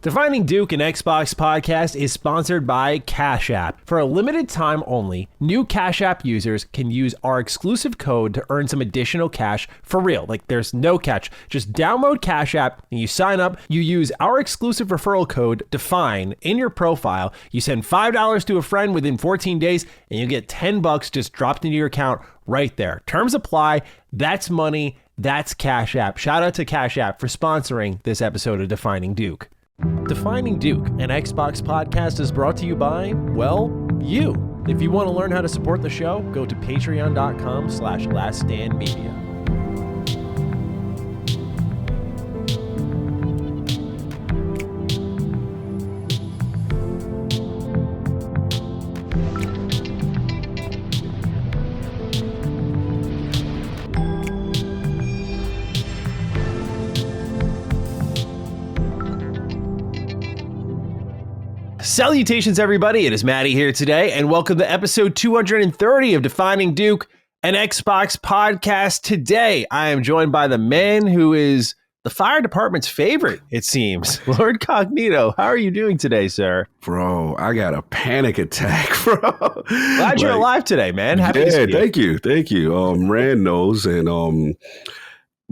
Defining Duke, an Xbox podcast, is sponsored by Cash App. For a limited time only, new Cash App users can use our exclusive code to earn some additional cash for real. Like, there's no catch. Just download Cash App and you sign up. You use our exclusive referral code, DEFINE, in your profile. You send $5 to a friend within 14 days and you get $10 just dropped into your account right there. Terms apply. That's money. That's Cash App. Shout out to Cash App for sponsoring this episode of Defining Duke. Defining Duke, an Xbox podcast, is brought to you by, well, you. If you want to learn how to support the show, go to patreon.com/laststandmedia. Salutations, everybody. It is Maddie here today, and welcome to episode 230 of Defining Duke, an Xbox podcast. Today, I am joined by the man who is the fire department's favorite, it seems, Lord Cognito. How are you doing today, sir? Bro, I got a panic attack, bro. Glad you're alive today, man. Happy to see you. Thank you. Rand knows, and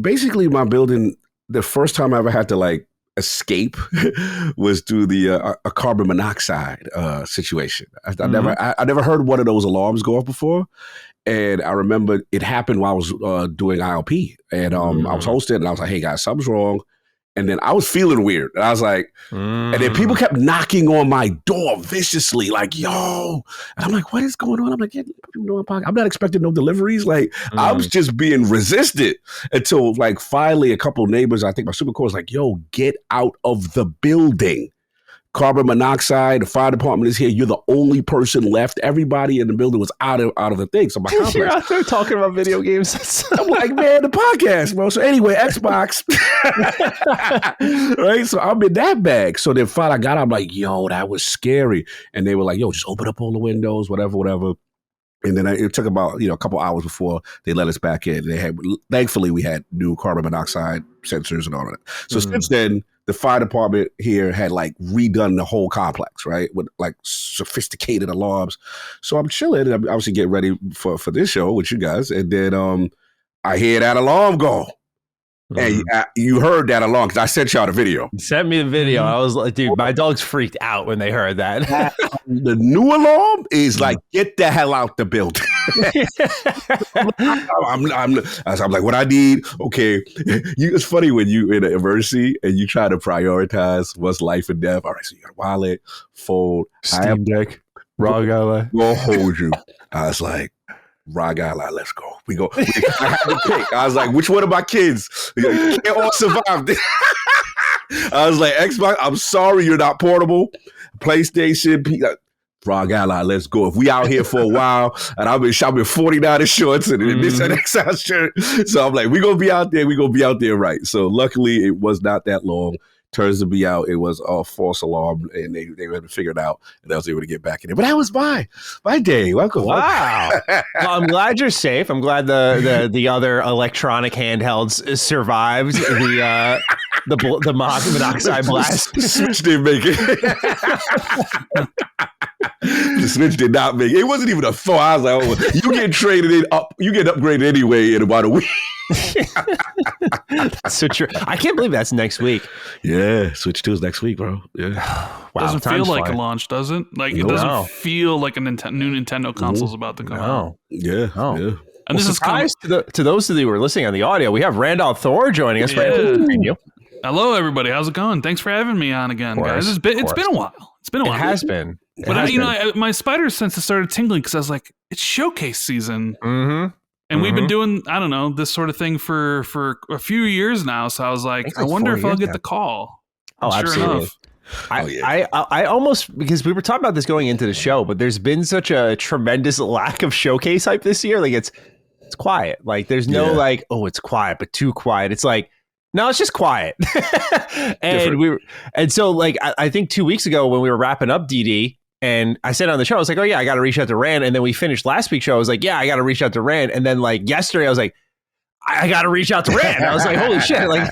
basically my building, the first time I ever had to escape was through the a carbon monoxide situation. I never heard one of those alarms go off before, and I remember it happened while I was doing ILP, and I was hosting, and I was like, "Hey guys, something's wrong." And then I was feeling weird, and I was like, and then people kept knocking on my door viciously, like, "Yo!" And I'm like, "What is going on?" I'm like, I'm not expecting no deliveries. I was just being resistant until finally a couple of neighbors, I think my super core was like, "Yo, get out of the building. Carbon monoxide, the fire department is here. You're the only person left. Everybody in the building was out of the thing." So my complex, you're out there talking about video games. I'm like, man, the podcast, bro. So anyway, Xbox. Right? So I'm in that bag. So then finally I got out, I'm like, yo, that was scary. And they were like, yo, just open up all the windows, whatever. And then it took about a couple hours before they let us back in. Thankfully, we had new carbon monoxide sensors and all of that. So since then, the fire department here had redone the whole complex, right, with sophisticated alarms. So I'm chilling, and I'm obviously getting ready for this show with you guys. And then I hear that alarm go. And you heard that alarm because I sent y'all the video. You sent me the video. I was like, dude, my dogs freaked out when they heard that. The new alarm is get the hell out the building. I'm like, what I need, okay. It's funny when you in an emergency and you try to prioritize what's life and death. All right, so you got a wallet, phone, Steam Deck, Raw Gala. We'll hold you. I was like, Raw Gala, let's go. We go. I had to pick. I was like, which one of my kids? You can't all survive this. I was like, Xbox, I'm sorry you're not portable. PlayStation, Raw Gala, let's go. If we out here for a while, and I've been shopping 49 shorts and this and XL shirt. So I'm like, we're going to be out there, right. So luckily, it was not that long. Turns to be out, it was a false alarm, and they had to figure it out, and I was able to get back in it. But that was my day. Welcome. Wow. Well, I'm glad you're safe. I'm glad the other electronic handhelds survived the monoxide blast. The Switch didn't make it. The Switch did not make it. It wasn't even a thought. I was like, oh, you get traded up. You get upgraded anyway in about a week. That's so true. I can't believe that's next week. Yeah, Switch 2 is next week, bro. Yeah. Wow, doesn't feel like a launch, does it? It doesn't feel like a new Nintendo console's about to come out. Yeah. Oh. Yeah. And this is to those of you who are listening on the audio. We have Randolph Thor joining us. Yeah. Hello, everybody. How's it going? Thanks for having me on again, guys. It's been a while. It's been a while. It has been. But my spider senses started tingling because I was like, it's showcase season. Mm-hmm. And we've been doing, I don't know, this sort of thing for a few years now. So I was like, I wonder if I'll get the call. Oh, sure absolutely. Enough. I almost, because we were talking about this going into the show, but there's been such a tremendous lack of showcase hype this year. It's quiet. There's no it's quiet, but too quiet. It's no, it's just quiet. And so I think 2 weeks ago when we were wrapping up DD, and I said on the show, I was like, oh yeah, I got to reach out to Rand. And then we finished last week's show. I was like, yeah, I got to reach out to Rand. And then yesterday, I was like, I got to reach out to Rand. I was like, holy shit. Like,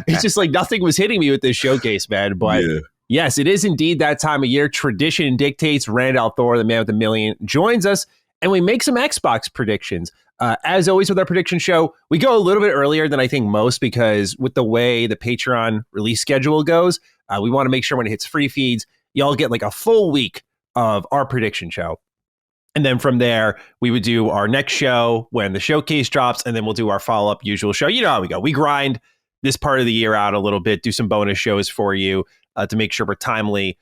it's just like nothing was hitting me with this showcase, man. But yes, it is indeed that time of year. Tradition dictates. Randall Thor, the man with a million, joins us and we make some Xbox predictions. As always with our prediction show, we go a little bit earlier than I think most because with the way the Patreon release schedule goes, we want to make sure when it hits free feeds, y'all get like a full week of our prediction show. And then from there, we would do our next show when the showcase drops, and then we'll do our follow-up usual show. You know how we go. We grind this part of the year out a little bit, do some bonus shows for you to make sure we're timely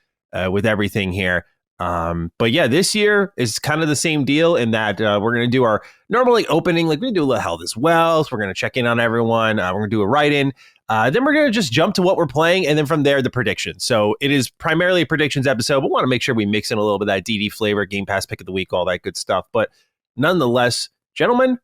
with everything here. But yeah, this year is kind of the same deal in that we're going to do our normally opening, like we're going to do a little Health as well. So we're going to check in on everyone. We're going to do a write-in. Then we're going to just jump to what we're playing. And then from there, the predictions. So it is primarily a predictions episode, but we want to make sure we mix in a little bit of that DD flavor, Game Pass pick of the week, all that good stuff. But nonetheless, gentlemen,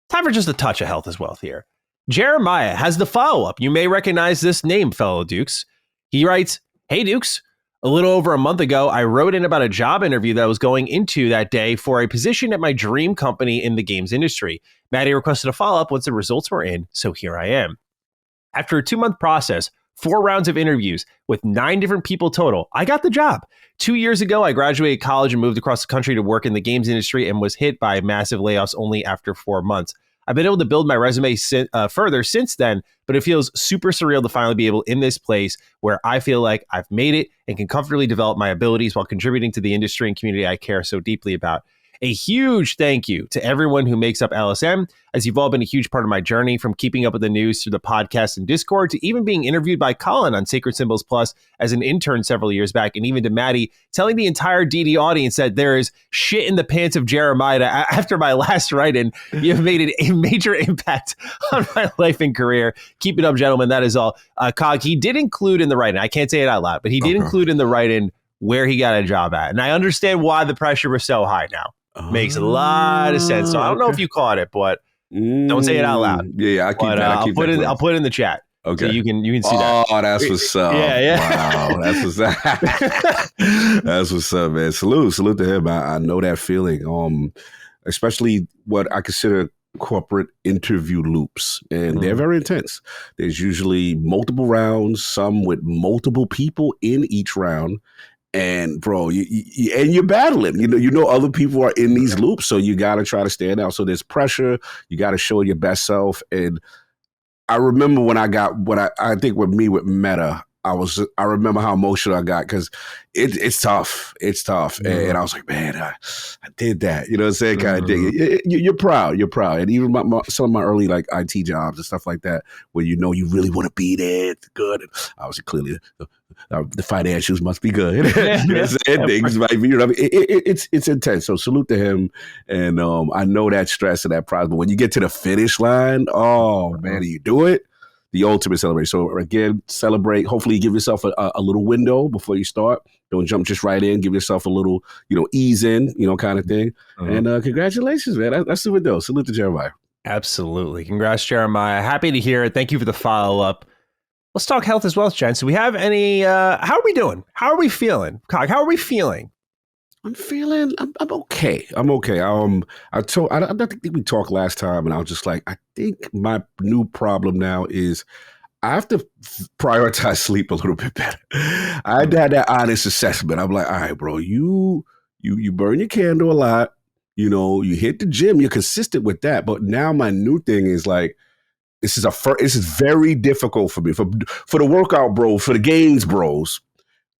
time for just a touch of Health as Wealth here. Jeremiah has the follow-up. You may recognize this name, fellow Dukes. He writes, "Hey, Dukes. A little over a month ago, I wrote in about a job interview that I was going into that day for a position at my dream company in the games industry. Maddie requested a follow-up once the results were in, so here I am. After a 2-month process, 4 rounds of interviews with 9 different people total, I got the job. 2 years ago, I graduated college and moved across the country to work in the games industry and was hit by massive layoffs only after 4 months. I've been able to build my resume further since then, but it feels super surreal to finally be able in this place where I feel like I've made it and can comfortably develop my abilities while contributing to the industry and community I care so deeply about. A huge thank you to everyone who makes up LSM, as you've all been a huge part of my journey, from keeping up with the news through the podcast and Discord to even being interviewed by Colin on Sacred Symbols Plus as an intern several years back, and even to Maddie telling the entire DD audience that there is shit in the pants of Jeremiah after my last write-in. You've made a major impact on my life and career. Keep it up, gentlemen. That is all. Cog, he did include in the write-in, I can't say it out loud, but he did include in the write-in where he got a job at. And I understand why the pressure was so high now. Makes a lot of sense. So I don't know if you caught it, but don't say it out loud. Yeah, I keep that. I'll put it in the chat. Okay, so you can see that. Oh, that's what's up. Yeah. Wow, that's what's up. That's what's up, man. Salute to him. I know that feeling. Especially what I consider corporate interview loops, and they're very intense. There's usually multiple rounds, some with multiple people in each round. And bro, you're battling. You know other people are in these loops, so you got to try to stand out. So there's pressure. You got to show your best self. And I remember when I got what I think with me with Meta, I remember how emotional I got because it's tough. It's tough. And I was like, man, I did that. You know what I'm saying? Kind of thing. You're proud. You're proud. And even some of my early like IT jobs and stuff like that, where you know you really want to be there, it's good. And obviously, clearly, the financials must be good. You know what I'm saying? Things might be. You know what I mean? It's intense. So salute to him. And I know that stress and that pride. But when you get to the finish line, oh man, you do it. The ultimate celebration. So again, celebrate. Hopefully, you give yourself a little window before you start. Don't jump just right in. Give yourself a little, ease in, kind of thing. And congratulations, man. That's super dope. Salute to Jeremiah. Absolutely. Congrats, Jeremiah. Happy to hear it. Thank you for the follow-up. Let's talk Health as well, Jen. So we have any, how are we doing? How are we feeling? Cog, how are we feeling? I'm okay. I'm okay. I don't think we talked last time, and I was just like, I think my new problem now is I have to prioritize sleep a little bit better. I had that honest assessment. I'm like, all right, bro, you burn your candle a lot. You hit the gym. You're consistent with that. But now my new thing is like, this is very difficult for me for the workout bros, for the games bros.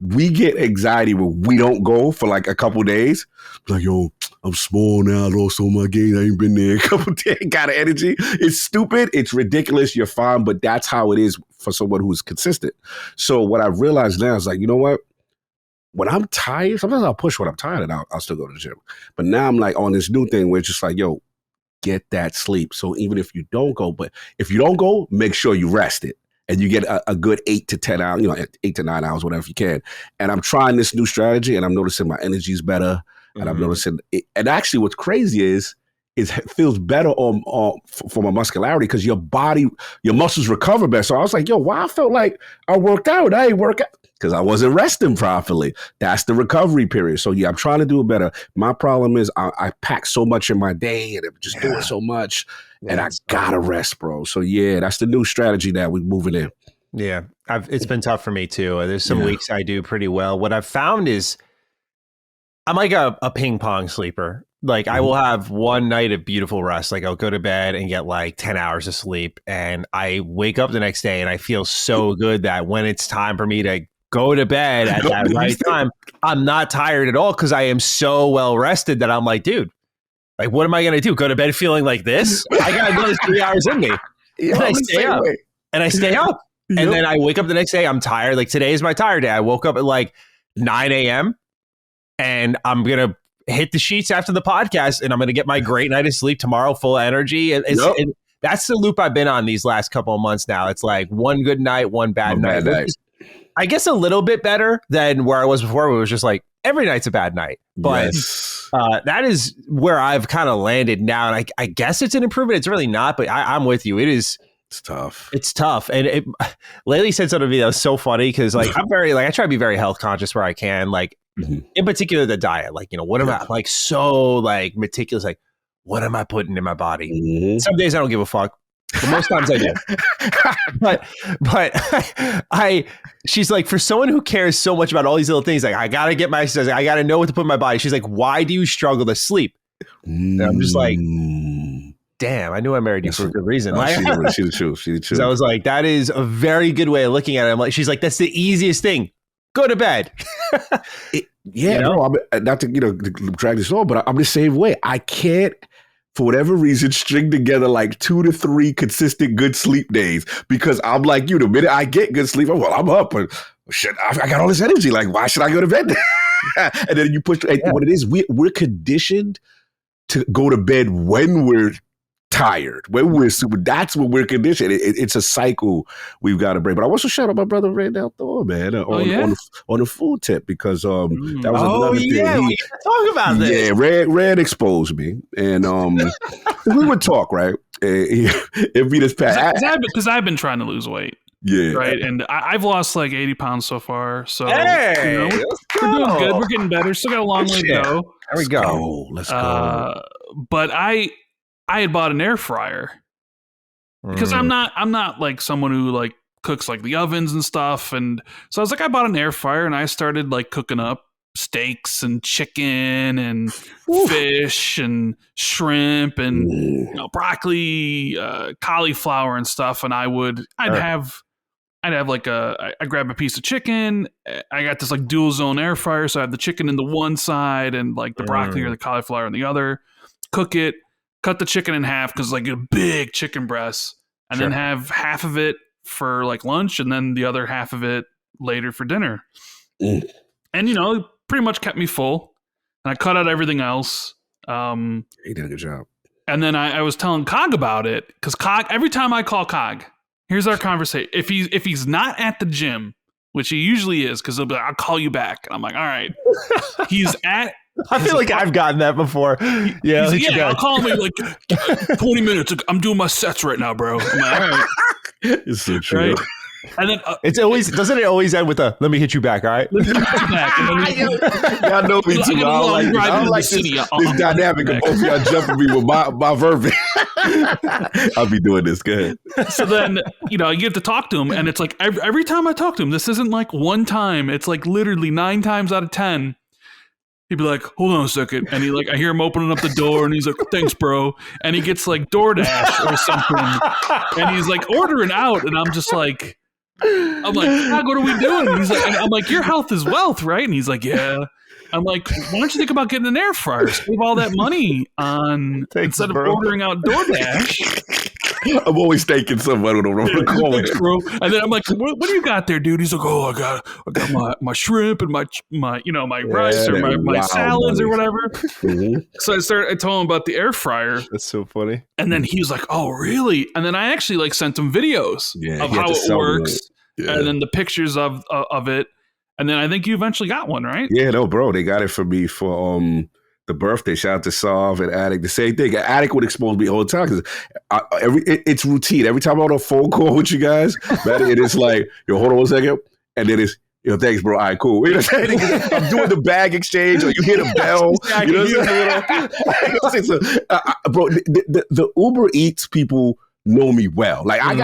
We get anxiety when we don't go for like a couple days. Like, yo, I'm small now. I lost all my gains. I ain't been there a couple days. Got of energy. It's stupid. It's ridiculous. You're fine. But that's how it is for someone who's consistent. So what I've realized now is like, you know what? When I'm tired, sometimes I'll push when I'm tired and I'll still go to the gym. But now I'm like on this new thing where it's just like, yo, get that sleep. So even if you don't go, but if you don't go, make sure you rest it. And you get a good 8 to 10 hours, 8 to 9 hours, whatever you can. And I'm trying this new strategy, and I'm noticing my energy's better. And I'm noticing it. And actually, what's crazy is it feels better for my muscularity because your muscles recover better. So I was like, yo, why I felt like I worked out? I ain't work out because I wasn't resting properly. That's the recovery period. So yeah, I'm trying to do it better. My problem is I pack so much in my day and I'm just doing so much, and I gotta rest, bro. So yeah, that's the new strategy that we're moving in. Yeah, it's been tough for me too. There's some weeks I do pretty well. What I've found is I'm like a ping pong sleeper. Like I will have one night of beautiful rest. Like I'll go to bed and get like 10 hours of sleep, and I wake up the next day and I feel so good that when it's time for me to go to bed at that right time, I'm not tired at all because I am so well rested that I'm like, dude, like what am I going to do? Go to bed feeling like this? I got another 3 hours in me. And I stay up. And I stay up. And then I wake up the next day, I'm tired. Like today is my tired day. I woke up at like 9 a.m. and I'm going to hit the sheets after the podcast and I'm going to get my great night of sleep tomorrow, full of energy. And that's the loop I've been on these last couple of months now. It's like one good night, one bad night. I guess a little bit better than where I was before, where it was just like every night's a bad night. But that is where I've kind of landed now. And I guess it's an improvement. It's really not, but I'm with you. It's tough. It's tough. And Laylee said something to me that was so funny because like I'm very like I try to be very health conscious where I can. Like in particular the diet. Like, you know, what am I like so like meticulous, like what am I putting in my body? Some days I don't give a fuck. But most times I do. but she's like, for someone who cares so much about all these little things, like I gotta get my exercise, I gotta know what to put in my body. She's like, why do you struggle to sleep? And I'm just like, damn, I knew I married you for a good reason. She's the truth. So I was like, that is a very good way of looking at it. I'm like, she's like, that's the easiest thing. Go to bed. Not to drag this on, but I'm the same way. I can't, for whatever reason, string together like 2 to 3 consistent good sleep days because I'm like you. The minute I get good sleep, I'm up. But shit, I got all this energy. Like, why should I go to bed? And then you push. What it is, we're conditioned to go to bed when we're tired, when we're super. That's when we're conditioned. It's a cycle we've got to break. But I want to shout out my brother Randall Thor, man, on the food tip because that was another thing. We gotta talk about this. Yeah, Rand exposed me, and we would talk, right? It'd be this past because I've been trying to lose weight. Yeah. Right. And I've lost like 80 pounds so far. So we're doing good. We're getting better. Still got a long way to go. There we go. Let's go. But I had bought an air fryer because I'm not like someone who like cooks like the ovens and stuff. And so I was like, I bought an air fryer and I started like cooking up steaks and chicken and fish and shrimp and broccoli, cauliflower and stuff. And I'd have like I grab a piece of chicken. I got this like dual zone air fryer. So I have the chicken in the one side and like the broccoli or the cauliflower in the other, cook it, cut the chicken in half. Cause like a big chicken breast and then have half of it for like lunch and then the other half of it later for dinner. And, pretty much kept me full and I cut out everything else. He did a good job. And then I was telling Cog about it because Cog, every time I call Cog, here's our conversation. If he's not at the gym, which he usually is, because he'll be like, I'll call you back. And I'm like, all right. He's at. I feel like I've gotten that before. Yeah, I'll call him like 20 minutes. I'm doing my sets right now, bro. I'm like, all right. It's so true. Right? And then doesn't it always end with a let me hit you back, all right? Let me hit you back. Y'all know me too. I don't like this dynamic of both y'all jumping me with my verbiage. I'll be doing this. Go ahead. So then, you have to talk to him, and it's like every time I talk to him, this isn't like one time. It's like literally 9 times out of 10. He'd be like, hold on a second. And I hear him opening up the door and he's like, thanks, bro. And he gets like DoorDash or something. And he's like ordering out. And I'm just like, I'm like, what are we doing? And I'm like, your health is wealth, right? And he's like, yeah. I'm like, why don't you think about getting an air fryer? Save all that money instead of ordering out DoorDash. I'm always thanking somebody when I'm calling. Bro. And then I'm like, what do you got there, dude? He's like, I got my shrimp and my rice or my salads or whatever. Mm-hmm. So I told him about the air fryer. That's so funny. And then he was like, oh, really? And then I actually like sent him videos of how it works. Yeah. And then the pictures of it. And then I think you eventually got one, right? Yeah, no, bro. They got it for me for the birthday. Shout out to Solve and Attic. The same thing. Attic would expose me all the time because it's routine. Every time I'm on a phone call with you guys, man, it is like, yo, hold on one second. And then it's, yo, thanks, bro. All right, cool. You know what I'm saying? I'm doing the bag exchange, or you hear the bell. You know what I'm saying? Bro, the Uber Eats people know me well. Like I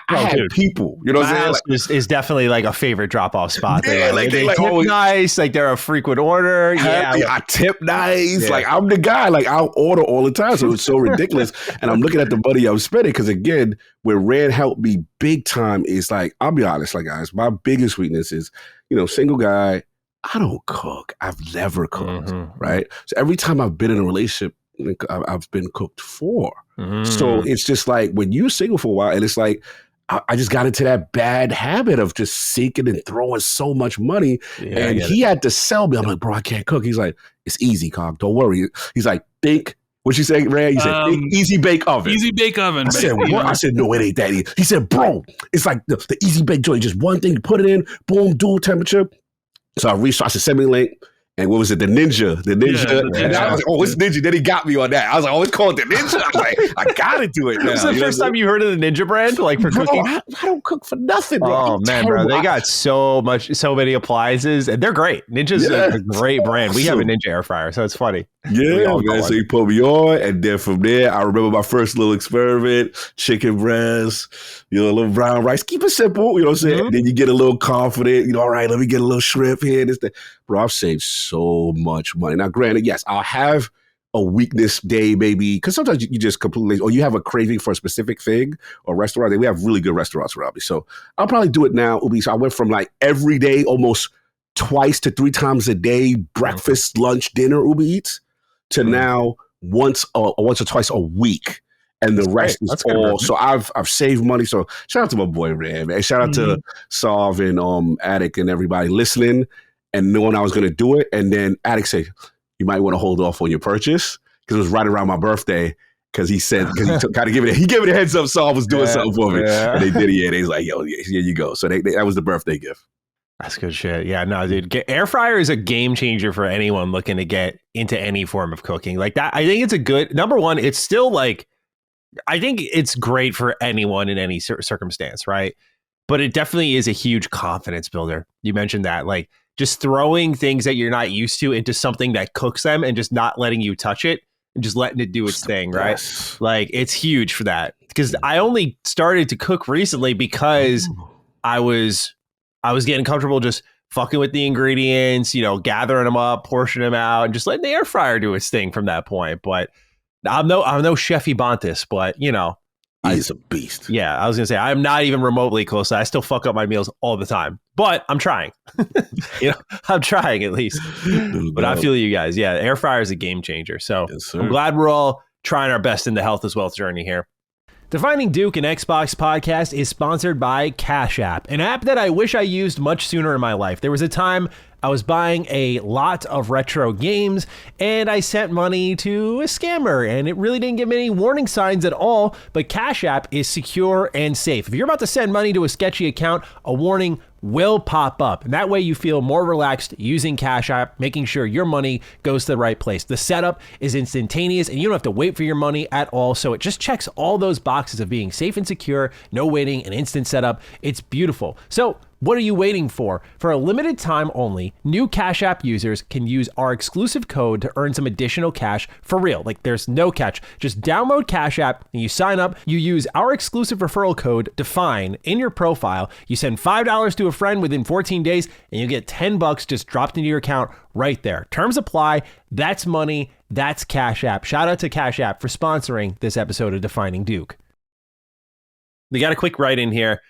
had people, you know what I'm saying? Like, is definitely like a favorite drop-off spot. Yeah, they tip always nice, like they're a frequent order. Happy, I tip nice. Yeah. Like I'm the guy, like I'll order all the time. So it's so ridiculous. And I'm looking at the money I'm spending because again, where Rand helped me big time is like, I'll be honest, like guys, my biggest weakness is, single guy, I don't cook. I've never cooked, right? So every time I've been in a relationship, I've been cooked for. So it's just like when you're single for a while, and it's like I just got into that bad habit of just seeking and throwing so much money. Yeah, and he had to sell me. I'm like, bro, I can't cook. He's like, it's easy, Cog. Don't worry. He's like, think. What you say, Ray? He said, think easy bake oven. Easy bake oven. I said, what? I said, no, it ain't that easy. He said, bro, it's like the easy bake joint. Just one thing, you put it in, boom, dual temperature. So I reached, I said, send me the link. And what was it? The Ninja. And I was like, oh, it's Ninja. Then he got me on that. I was like, oh, it's called the Ninja. I was like, I got to do it now. Was the first time you heard of the Ninja brand? Like for cooking? I don't cook for nothing, bro. Oh, man, bro. They got so many appliances. And they're great. Ninja's a great brand. We have a Ninja air fryer, so it's funny. Yeah, man. So he put me on. And then from there, I remember my first little experiment, chicken breast, a little brown rice. Keep it simple, you know what I'm saying? Then you get a little confident, all right, let me get a little shrimp here. This, that. Bro, I've saved so much money. Now, granted, yes, I'll have a weakness day, maybe, because sometimes you just completely, or you have a craving for a specific thing or restaurant. We have really good restaurants around me. So I'll probably do it now. So I went from like every day, almost twice to 3 times a day, breakfast, lunch, dinner, Uber Eats, to now once or twice a week. And the rest is all. So I've saved money. So shout out to my boy, man. Shout out to Solve and Attic and everybody listening and knowing I was going to do it. And then Attic said, you might want to hold off on your purchase because it was right around my birthday. Because he said, because he kind of gave it a heads up. Solve was doing something for me. Yeah. And they did it. And he's like, yo, here you go. So that was the birthday gift. That's good shit. Yeah, no, dude. Air fryer is a game changer for anyone looking to get into any form of cooking. Like that, I think it's a good, number one, it's still like, I think it's great for anyone in any circumstance, right? But it definitely is a huge confidence builder. You mentioned that, like just throwing things that you're not used to into something that cooks them and just not letting you touch it and just letting it do its thing, right? Yes. Like it's huge for that. Because I only started to cook recently because I was getting comfortable just fucking with the ingredients, gathering them up, portioning them out, and just letting the air fryer do its thing from that point. But I'm no Chefy Bontis, but he's a beast. Yeah, I was gonna say I'm not even remotely close. I still fuck up my meals all the time, but I'm trying. I'm trying at least. But I feel you guys. Yeah, air fryer is a game changer. So yes, I'm glad we're all trying our best in the health as wealth journey here. Defining Duke, an Xbox podcast, is sponsored by Cash App, an app that I wish I used much sooner in my life. There was a time I was buying a lot of retro games, and I sent money to a scammer, and it really didn't give me any warning signs at all, but Cash App is secure and safe. If you're about to send money to a sketchy account, a warning will pop up, and that way you feel more relaxed using Cash App, making sure your money goes to the right place. The setup is instantaneous, and you don't have to wait for your money at all, so it just checks all those boxes of being safe and secure, no waiting, and instant setup. It's beautiful. So what are you waiting for? For a limited time only, new Cash App users can use our exclusive code to earn some additional cash for real. Like there's no catch. Just download Cash App and you sign up. You use our exclusive referral code DEFINE in your profile. You send $5 to a friend within 14 days and you get $10 just dropped into your account right there. Terms apply. That's money. That's Cash App. Shout out to Cash App for sponsoring this episode of Defining Duke. We got a quick write in here.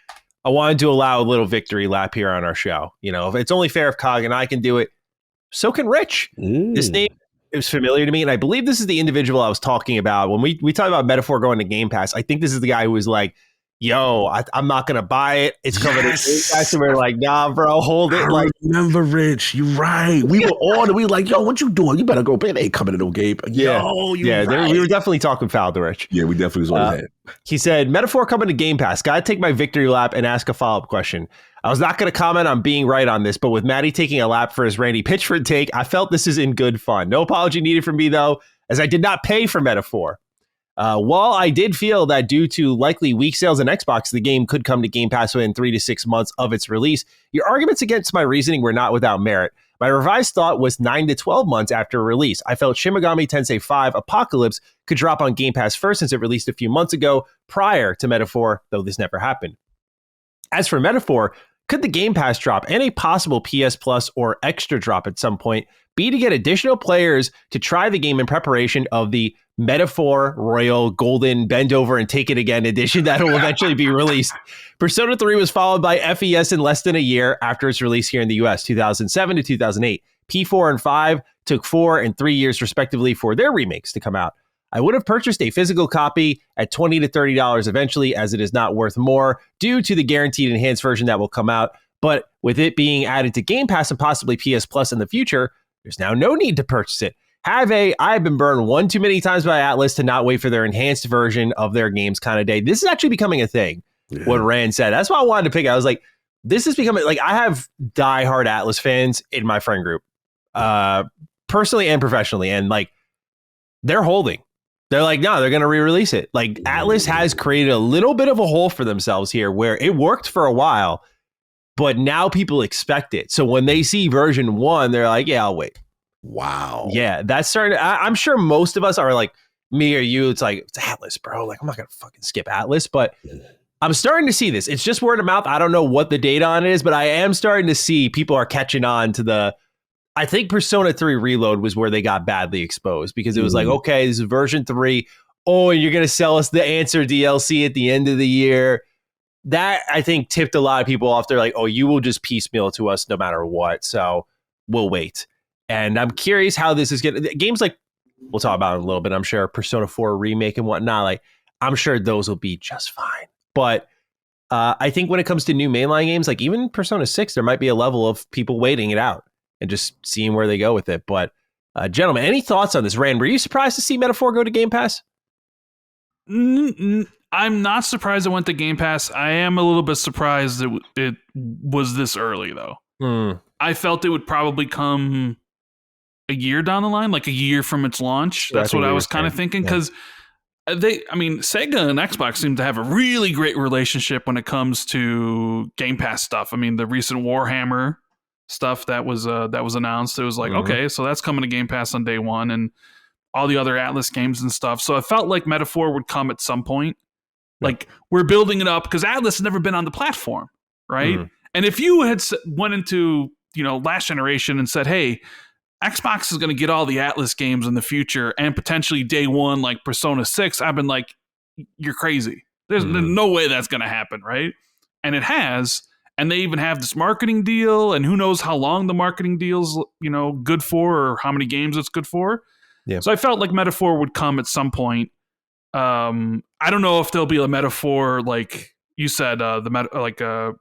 I wanted to allow a little victory lap here on our show. If it's only fair if Cog and I can do it, so can Rich. This name is familiar to me, and I believe this is the individual I was talking about when we talked about Metaphor going to Game Pass. I think this is the guy who was like, yo, I'm not going to buy it. It's coming to Game Pass. And we're like, nah, bro, hold it. I remember, Rich. You're right. We were on and we were like, yo, what you doing? You better go. It ain't coming to no game. Yo, right. We were definitely talking foul to Rich. Yeah, we definitely was on that. He said, Metaphor coming to Game Pass. Gotta take my victory lap and ask a follow-up question. I was not going to comment on being right on this, but with Matty taking a lap for his Randy Pitchford take, I felt this is in good fun. No apology needed from me, though, as I did not pay for Metaphor. While I did feel that due to likely weak sales on Xbox, the game could come to Game Pass within 3 to 6 months of its release, your arguments against my reasoning were not without merit. My revised thought was 9 to 12 months after release. I felt Shin Megami Tensei 5 Apocalypse could drop on Game Pass first since it released a few months ago prior to Metaphor, though this never happened. As for Metaphor, could the Game Pass drop and a possible PS Plus or extra drop at some point be to get additional players to try the game in preparation of the Metaphor Royal Golden Bend Over and Take It Again edition that will eventually be released? Persona 3 was followed by FES in less than a year after its release here in the US, 2007 to 2008. P4 and 5 took 4 and 3 years respectively for their remakes to come out. I would have purchased a physical copy at $20 to $30 eventually, as it is not worth more due to the guaranteed enhanced version that will come out. But with it being added to Game Pass and possibly PS Plus in the future, there's now no need to purchase it. I've been burned one too many times by Atlas to not wait for their enhanced version of their games kind of day. This is actually becoming a thing, what Rand said. That's why I wanted to pick it. I was like, this is becoming, like, I have diehard Atlas fans in my friend group, personally and professionally, and, like, they're holding. They're like, no, they're going to re-release it. Like, Atlas has created a little bit of a hole for themselves here where it worked for a while, but now people expect it. So when they see version 1, they're like, yeah, I'll wait. Wow. Yeah, that's starting to, I'm sure most of us are like, me or you, it's like, it's Atlas, bro. Like, I'm not going to fucking skip Atlas, but I'm starting to see this. It's just word of mouth. I don't know what the data on it is, but I am starting to see people are catching on to the, I think Persona 3 Reload was where they got badly exposed because it was like, okay, this is version 3. Oh, and you're going to sell us the Answer DLC at the end of the year. That, I think, tipped a lot of people off. They're like, oh, you will just piecemeal to us no matter what. So we'll wait. And I'm curious how this is going to, games like, we'll talk about it in a little bit, I'm sure, Persona 4 Remake and whatnot, like, I'm sure those will be just fine. But I think when it comes to new mainline games, like even Persona 6, there might be a level of people waiting it out and just seeing where they go with it. But gentlemen, any thoughts on this? Rand, were you surprised to see Metaphor go to Game Pass? I'm not surprised it went to Game Pass. I am a little bit surprised it was this early, though. I felt it would probably come a year down the line, like a year from its launch. That's what I was kind of thinking, because Sega and Xbox seem to have a really great relationship when it comes to Game Pass stuff. I mean, the recent Warhammer stuff that was announced, it was like, okay, so that's coming to Game Pass on day one, and all the other Atlas games and stuff. So I felt like Metaphor would come at some point. Like, we're building it up because Atlas has never been on the platform, right? And if you had went into, last generation and said, hey, Xbox is going to get all the Atlas games in the future and potentially day one, like Persona 6, I've been like, you're crazy. There's no way that's going to happen, right? And it has. And they even have this marketing deal, and who knows how long the marketing deal's, good for, or how many games it's good for. Yeah. So I felt like Metaphor would come at some point. I don't know if there'll be a Metaphor, like you said, the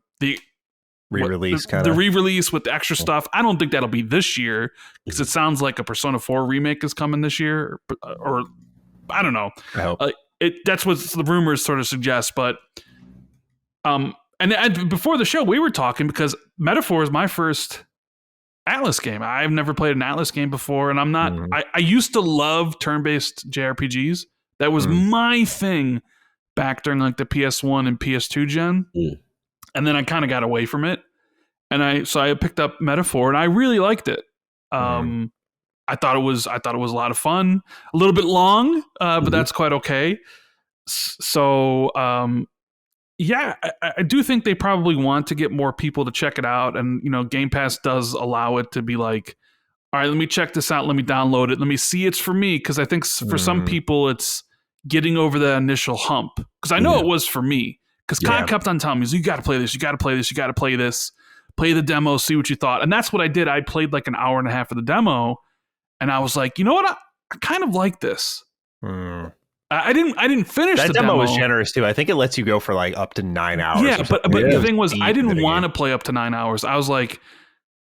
re-release the re-release with the extra stuff. I don't think that'll be this year, because it sounds like a Persona 4 remake is coming this year, or I don't know. I hope. That's what the rumors sort of suggest. But and before the show, we were talking because Metaphor is my first Atlas game. I've never played an Atlas game before, and I'm not. I used to love turn-based JRPGs. That was my thing back during like the PS1 and PS2 gen. And then I kind of got away from it. And I picked up Metaphor, and I really liked it. I thought it was a lot of fun, a little bit long, but that's quite okay. So, I do think they probably want to get more people to check it out. And, Game Pass does allow it to be like, all right, let me check this out. Let me download it. Let me see it's for me. Cause I think for some people it's getting over the initial hump. Cause I know it was for me. Cause Kyle kept on telling me, you got to play this. You got to play this. You got to play this, play the demo, see what you thought. And that's what I did. I played like an hour and a half of the demo, and I was like, you know what? I kind of like this. I didn't finish That the demo demo. was generous too. I think it lets you go for like up to 9 hours. Yeah, or but something. the thing was, I Deep into didn't the want to game. play up to 9 hours. I was like,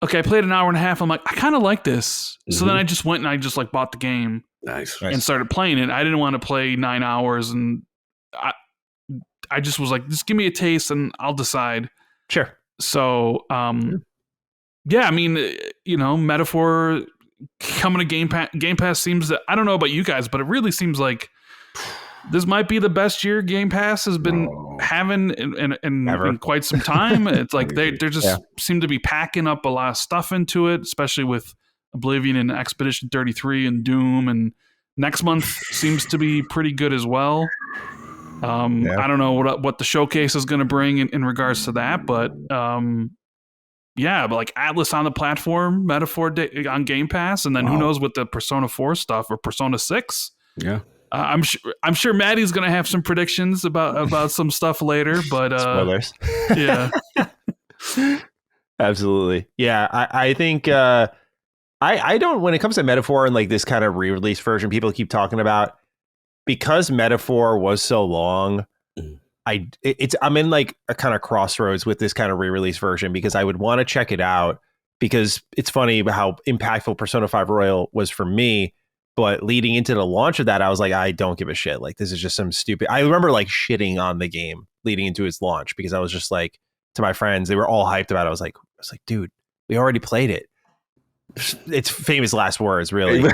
okay, I played an hour and a half. I'm like, I kind of like this. So then I just went and I just like bought the game Nice. and started playing it. I didn't want to play 9 hours, and I just was like, just give me a taste and I'll decide. Sure. So, yeah, I mean, Metaphor coming to Game Pass seems that, I don't know about you guys, but it really seems like this might be the best year Game Pass has been having in quite some time. It's like they just seem to be packing up a lot of stuff into it, especially with Oblivion and Expedition 33 and Doom, and next month seems to be pretty good as well. I don't know what the showcase is going to bring in regards to that, but but like Atlas on the platform, Metaphor on Game Pass, and then who knows with the Persona 4 stuff or Persona 6. Yeah. I'm sure Maddie's going to have some predictions about some stuff later, but spoilers. Yeah. Absolutely. Yeah, I think I don't, when it comes to Metaphor and like this kind of re-release version people keep talking about, because Metaphor was so long, I'm in like a kind of crossroads with this kind of re-release version, because I would want to check it out, because it's funny how impactful Persona 5 Royal was for me. But leading into the launch of that, I was like, I don't give a shit. Like, this is just some stupid. I remember like shitting on the game leading into its launch, because I was just like, to my friends, they were all hyped about it. I was like, dude, we already played it. It's famous last words, really.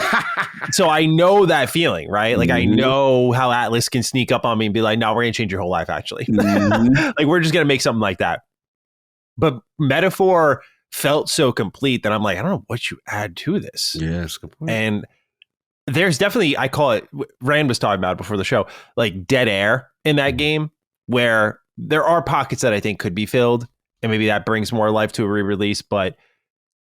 So I know that feeling, right? Like, I know how Atlas can sneak up on me and be like, no, we're going to change your whole life, actually. Like, we're just going to make something like that. But Metaphor felt so complete that I'm like, I don't know what you add to this. Yeah, that's a good point. And there's definitely, I call it, Rand was talking about it before the show, like dead air in that game, where there are pockets that I think could be filled, and maybe that brings more life to a re-release, but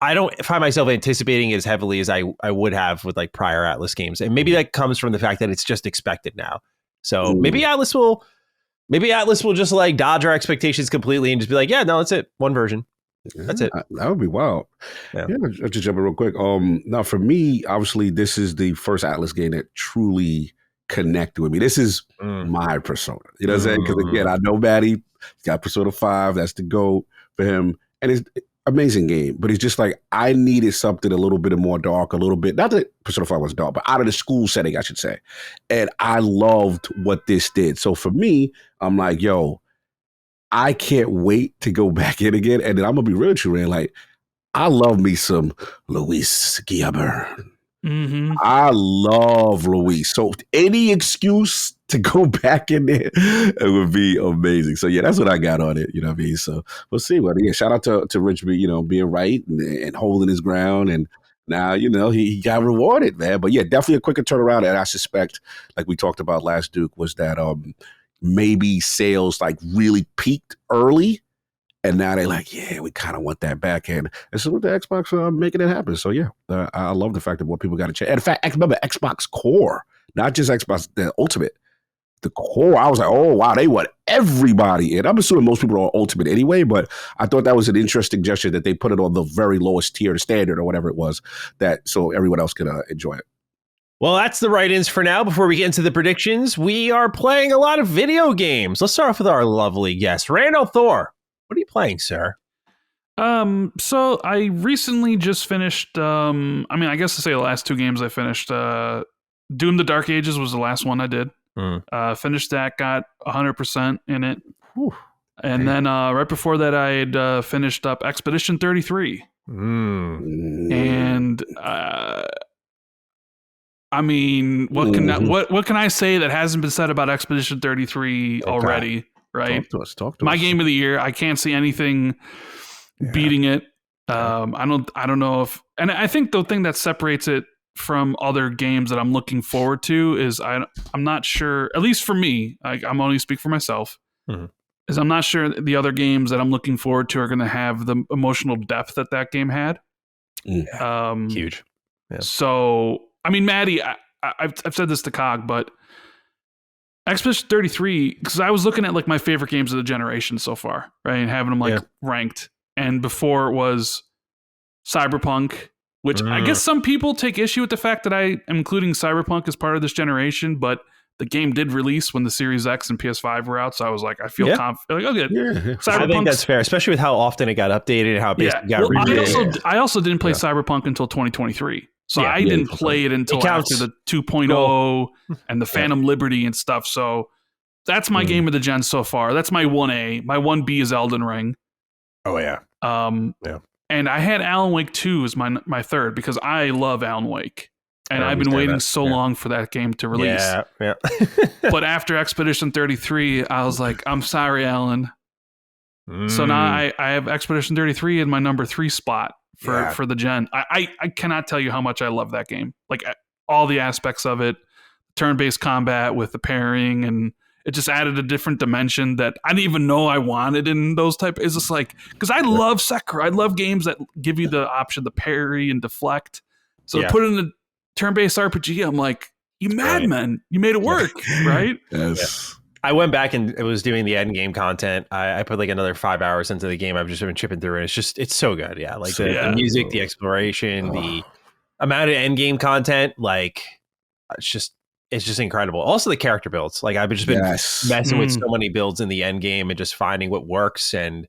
I don't find myself anticipating as heavily as I would have with like prior Atlas games. And maybe that comes from the fact that it's just expected now. So maybe Atlas will just like dodge our expectations completely and just be like, yeah, no, that's it. One version. That's it. That would be wild. Yeah, I'll just jump in real quick. Now for me, obviously, this is the first Atlas game that truly connected with me. This is my Persona. You know what I'm saying? Because again, I know Maddie, he's got Persona 5. That's the GOAT for him. And it's amazing game, but it's just like, I needed something a little bit more dark, a little bit, not that Persona 5 was dark, but out of the school setting, I should say. And I loved what this did. So for me, I'm like, yo, I can't wait to go back in again. And then I'm going to be real with you, Rand. Like, I love me some Luis Guillaume. I love Luis. So any excuse to go back in there, it would be amazing. So yeah, that's what I got on it. You know what I mean? So we'll see. Well, yeah, shout out to Rich, being right and holding his ground. And now, he got rewarded, man. But yeah, definitely a quicker turnaround. And I suspect, like we talked about last, Duke, was that maybe sales like really peaked early. And now they're like, yeah, we kind of want that back. And so with the Xbox making it happen. So yeah, I love the fact that what people got to check. And in fact, remember Xbox Core, not just Xbox the Ultimate, the Core. I was like, oh wow, they want everybody in. I'm assuming most people are Ultimate anyway, but I thought that was an interesting gesture that they put it on the very lowest tier, the standard or whatever it was, that so everyone else could enjoy it. Well, that's the write-ins for now. Before we get into the predictions, we are playing a lot of video games. Let's start off with our lovely guest, Randall Thor. What are you playing, sir? So I recently just finished, I guess to say the last two games I finished, Doom the Dark Ages was the last one I did. Finished that, got 100% in it. Whew. And then right before that, I had finished up Expedition 33. And what can I say that hasn't been said about Expedition 33 already? Right. Talk to My us. game of the year. I can't see anything beating it. I don't know if, and I think the thing that separates it from other games that I'm looking forward to is I'm not sure, at least for me, I'm only speak for myself, is I'm not sure the other games that I'm looking forward to are going to have the emotional depth that game had. Huge. Yeah. So, Maddie, I've said this to Cog, but Expedition 33, because I was looking at like my favorite games of the generation so far, right? And having them like ranked. And before it was Cyberpunk, which I guess some people take issue with the fact that I am including Cyberpunk as part of this generation, but the game did release when the Series X and PS5 were out, so I was like, I feel confident. Like, okay, I think that's fair, especially with how often it got updated and how it basically got rebooted. I also didn't play Cyberpunk until 2023, so I didn't play it until after the 2.0 and the Phantom Liberty and stuff. So that's my game of the gen so far. That's my 1A. My 1B is Elden Ring. Oh yeah. And I had Alan Wake 2 as my third because I love Alan Wake. And I've been waiting so long for that game to release. Yeah. But after Expedition 33, I was like, I'm sorry, Alan. So now I have Expedition 33 in my number 3 spot for the gen. I cannot tell you how much I love that game. Like all the aspects of it, turn-based combat with the pairing, and it just added a different dimension that I didn't even know I wanted in those type. It's just like, because I love Sekiro. I love games that give you the option to parry and deflect. So to put in the turn-based RPG, I'm like, you madmen, you made it work, right? Yes. I went back and it was doing the end game content. I put like another 5 hours into the game. I've just been chipping through, and it's so good. Yeah, like the music, the exploration, the amount of end game content, like it's just incredible. Also the character builds. Like I've just been messing with so many builds in the end game and just finding what works. And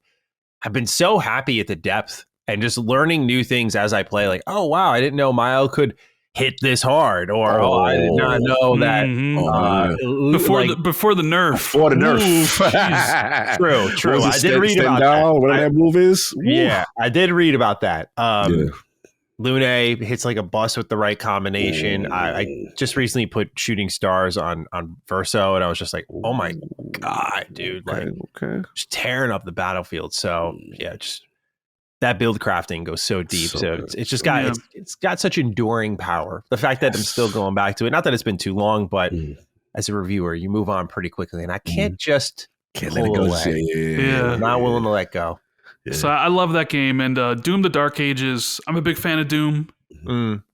I've been so happy at the depth and just learning new things as I play. Like, oh wow, I didn't know Mile could hit this hard, or I did not know that before the nerf. Before the nerf. True. I did read about that. Whatever that move is. Yeah, I did read about that. Lune hits like a bus with the right combination. I just recently put Shooting Stars on Verso, and I was just like, oh my god, dude! Like, just tearing up the battlefield. So yeah, just that build crafting goes so deep. So it's just got it's got such enduring power. The fact that I'm still going back to it, not that it's been too long, but as a reviewer, you move on pretty quickly, and I can't just let it go. I'm not willing to let go. Yeah. So I love that game, and Doom: The Dark Ages. I'm a big fan of Doom.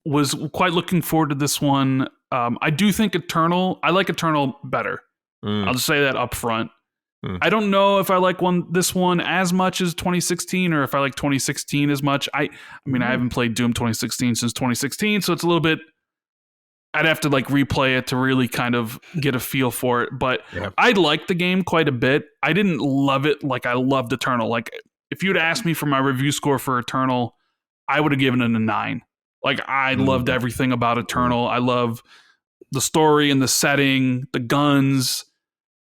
Was quite looking forward to this one. I do think Eternal. I like Eternal better. I'll just say that up front. I don't know if I like this one as much as 2016, or if I like 2016 as much. I mean, I haven't played Doom 2016 since 2016, so it's a little bit. I'd have to like replay it to really kind of get a feel for it. But I liked the game quite a bit. I didn't love it like I loved Eternal. Like, if you'd asked me for my review score for Eternal, I would have given it a 9. Like, I loved everything about Eternal. I love the story and the setting, the guns.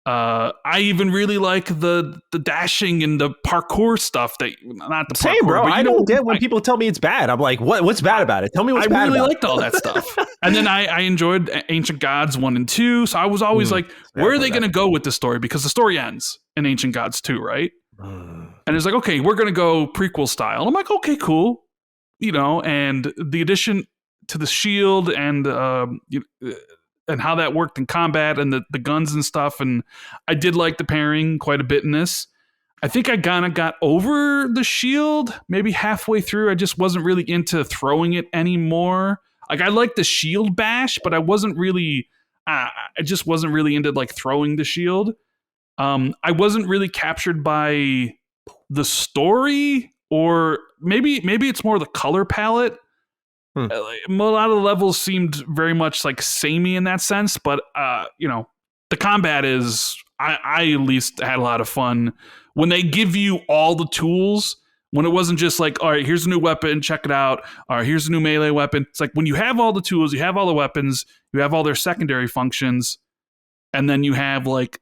I even really like the dashing and the parkour stuff. Not the same, parkour, bro. I don't get when people tell me it's bad. I'm like, what's bad about it? Tell me what's bad. I really about liked all that stuff. And then I enjoyed Ancient Gods 1 and 2. So I was always like, where are they going to go with the story? Because the story ends in Ancient Gods 2, right? And it's like, okay, we're going to go prequel style. And I'm like, okay, cool. And the addition to the shield and how that worked in combat and the guns and stuff. And I did like the pairing quite a bit in this. I think I kind of got over the shield maybe halfway through. I just wasn't really into throwing it anymore. Like, I liked the shield bash, but I wasn't really, I just wasn't really into like throwing the shield. I wasn't really captured by the story, or maybe it's more the color palette. A lot of the levels seemed very much like samey in that sense, but the combat is. I at least had a lot of fun when they give you all the tools. When it wasn't just like, all right, here's a new weapon, check it out. All right, here's a new melee weapon. It's like when you have all the tools, you have all the weapons, you have all their secondary functions. And then you have like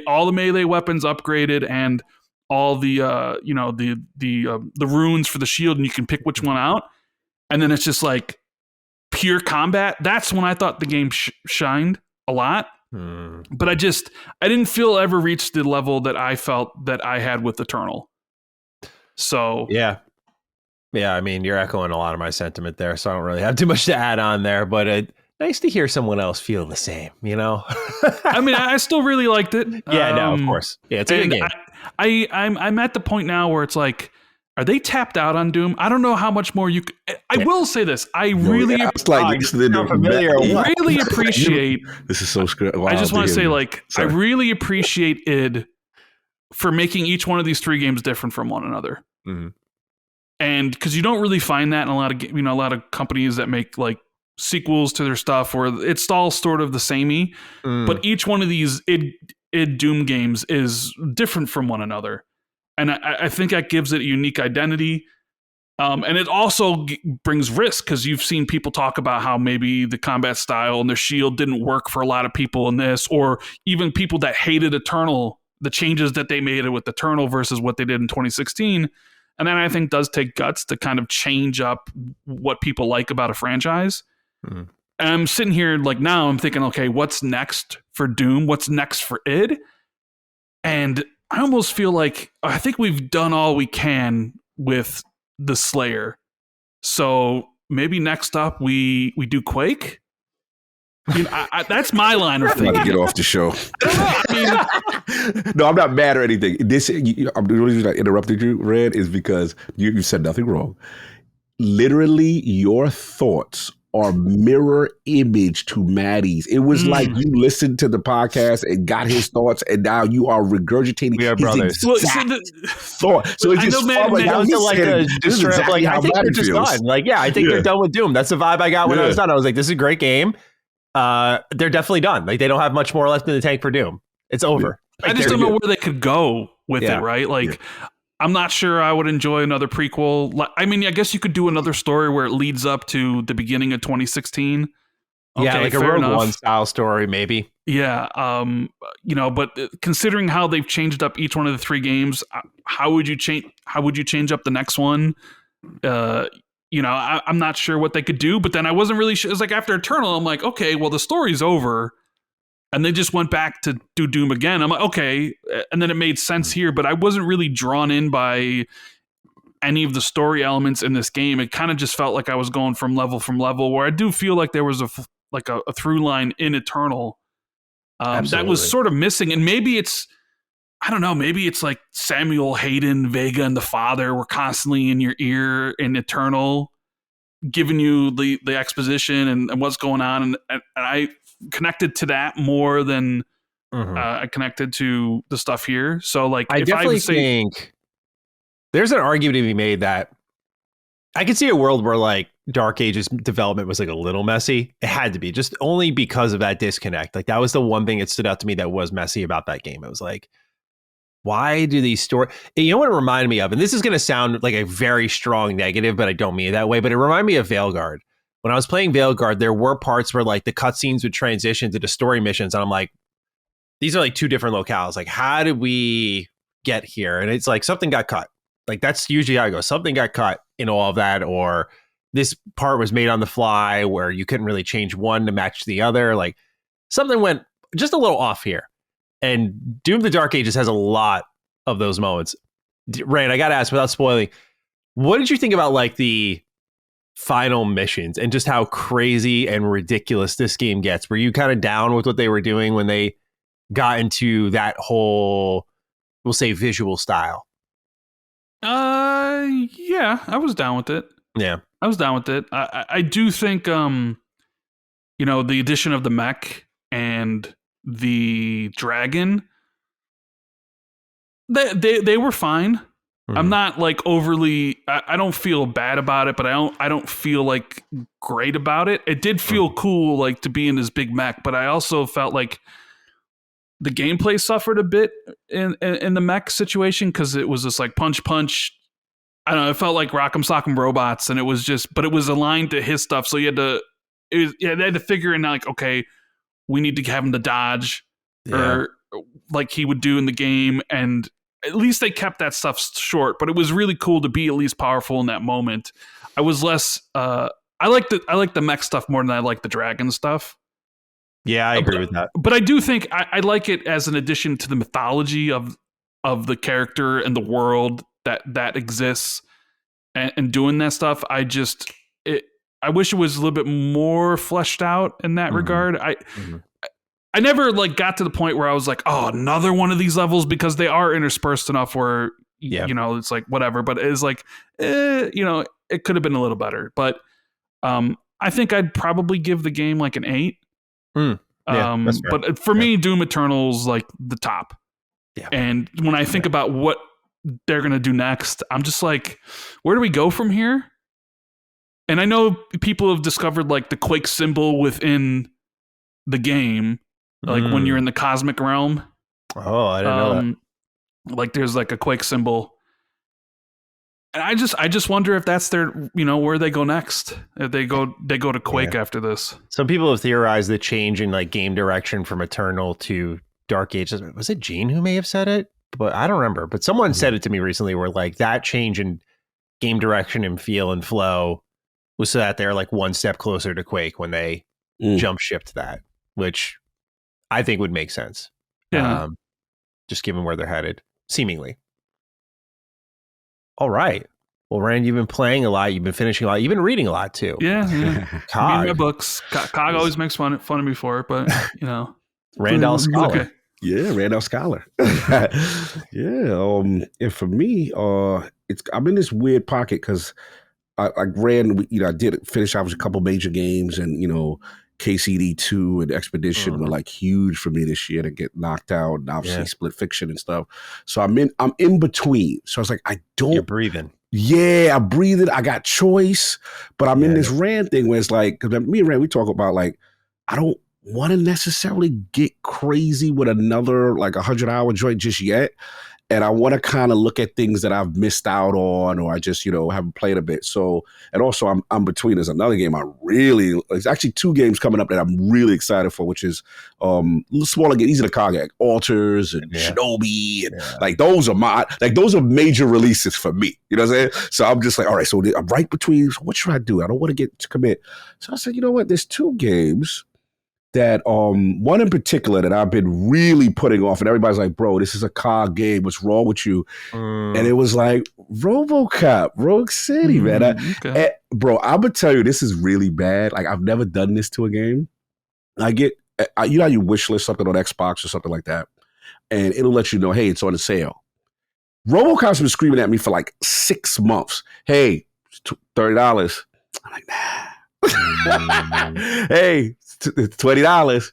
all the melee weapons upgraded and all the the runes for the shield, and you can pick which one out. And then it's just like pure combat. That's when I thought the game shined a lot. But I didn't feel ever reached the level that I felt that I had with Eternal. So yeah. I mean, you're echoing a lot of my sentiment there, so I don't really have too much to add on there. But nice to hear someone else feel the same, I mean, I still really liked it. Yeah, no, of course. Yeah, it's a good game. I'm at the point now where it's like, are they tapped out on Doom? I don't know how much more you. I will say this: I really, really appreciate. This is so good. Wow, I just want to say, like, I really appreciate id for making each one of these 3 games different from one another. And because you don't really find that in a lot of companies that make like sequels to their stuff where it's all sort of the samey, but each one of these id Doom games is different from one another. And I think that gives it a unique identity. And it also brings risk because you've seen people talk about how maybe the combat style and their shield didn't work for a lot of people in this, or even people that hated Eternal, the changes that they made with Eternal versus what they did in 2016. And then I think does take guts to kind of change up what people like about a franchise. And I'm sitting here like now I'm thinking, okay, what's next for Doom? What's next for id? And I almost feel like I think we've done all we can with the Slayer. So maybe next up we do Quake. You know, that's my line of I'm about to get off the show. No, I'm not mad or anything. The only reason I interrupted you, Red, is because you said nothing wrong. Literally, your thoughts are mirror image to Maddie's. It was like you listened to the podcast and got his thoughts, and now you are regurgitating his exact thought. So it's just I think they're just done. Like, I think they're done with Doom. That's the vibe I got when I was done. I was like, this is a great game. They're definitely done. Like, they don't have much more left in the tank for Doom. It's over. Like, I just don't know where they could go with it, right? Like, I'm not sure I would enjoy another prequel. I mean, I guess you could do another story where it leads up to the beginning of 2016. Okay, like a Rogue One style story, maybe. Yeah, but considering how they've changed up each one of the three games, how would you change up the next one? I'm not sure what they could do, but then I wasn't really sure. It was like after Eternal, I'm like, okay, well, the story's over. And they just went back to do Doom again. I'm like, okay. And then it made sense here, but I wasn't really drawn in by any of the story elements in this game. It kind of just felt like I was going from level, where I do feel like there was a through line in Eternal that was sort of missing. And maybe it's, I don't know, maybe it's like Samuel Hayden, Vega, and the Father were constantly in your ear in Eternal, giving you the exposition and what's going on. And I connected to that more than I connected to the stuff here. So like, I definitely think there's an argument to be made that I could see a world where like Dark Ages development was like a little messy. It had to be, just only because of that disconnect. Like, that was the one thing that stood out to me that was messy about that game. It was like, why do these you know what it reminded me of? And this is going to sound like a very strong negative, but I don't mean it that way. But it reminded me of Veilguard. When I was playing Veilguard, there were parts where like the cutscenes would transition to the story missions. And I'm like, these are like two different locales. Like, how did we get here? And it's like something got cut. Like, that's usually how I go. Something got cut in all of that, or this part was made on the fly where you couldn't really change one to match the other. Like, something went just a little off here. And Doom the Dark Ages has a lot of those moments. Rand, I got to ask, without spoiling, what did you think about like the final missions and just how crazy and ridiculous this game gets? Were you kind of down with what they were doing when they got into that whole, we'll say, visual style? Yeah, I was down with it. Yeah, I was down with it. I do think, the addition of the mech and the dragon, they were fine. I'm not like overly, I don't feel bad about it, but I don't feel like great about it. It did feel cool, like, to be in this big mech, but I also felt like the gameplay suffered a bit in the mech situation, because it was just like punch. I don't know, it felt like Rock'em Sock'em Robots, and it was just, but it was aligned to his stuff, so they had to figure in like, okay, we need to have him to dodge, or like he would do in the game, and at least they kept that stuff short, but it was really cool to be at least powerful in that moment. I was less, I like the mech stuff more than I like the dragon stuff. Yeah, I agree with that. But I do think I like it as an addition to the mythology of the character and the world that exists, and doing that stuff. I wish it was a little bit more fleshed out in that regard. I never like got to the point where I was like, oh, another one of these levels, because they are interspersed enough where, it's like whatever, but it's like, it could have been a little better. But I think I'd probably give the game like an 8. But for me, Doom Eternal's like the top. Yeah. And when I think about what they're going to do next, I'm just like, where do we go from here? And I know people have discovered like the Quake symbol within the game, like when you're in the cosmic realm. Oh, I didn't know that. Like there's like a Quake symbol. And I just wonder if that's their, where they go next. If they go to Quake after this. Some people have theorized the change in like game direction from Eternal to Dark Ages. Was it Gene who may have said it? But I don't remember. But someone said it to me recently where like that change in game direction and feel and flow was so that they're like one step closer to Quake when they jump shipped that, which I think would make sense. Yeah. Just given where they're headed, seemingly. All right. Well, Rand, you've been playing a lot. You've been finishing a lot. You've been reading a lot too. Yeah. COG. Reading my books. COG always makes fun of me for it, but Randall Scholar. Okay. Yeah, Randall Scholar. Yeah. And for me, I'm in this weird pocket because I ran. I did finish off a couple major games, and KCD 2 and Expedition were like huge for me this year to get knocked out, and obviously Split Fiction and stuff. So I'm in between. So I was like, You're breathing. Yeah, I'm breathing. I got choice, but I'm in this Rand thing where it's like, because me and Rand, we talk about like, I don't want to necessarily get crazy with another like 100-hour joint just yet. And I want to kind of look at things that I've missed out on, or I just, haven't played a bit. So, and also I'm between. There's another game there's actually 2 games coming up that I'm really excited for, which is smaller games, easy to COG, like Alters and Shinobi. And like those are major releases for me. You know what I'm saying? So I'm just like, all right, so I'm right between. So what should I do? I don't want to get to commit. So I said, you know what? There's 2 games that one in particular that I've been really putting off, and everybody's like, bro, this is a COG game. What's wrong with you? And it was like RoboCop, Rogue City, man. Bro, I'm going to tell you, this is really bad. Like, I've never done this to a game. I get, how you wish list something on Xbox or something like that, and it'll let you know, hey, it's on a sale. RoboCop's been screaming at me for like 6 months. Hey, $30. I'm like, nah. Hey, $20.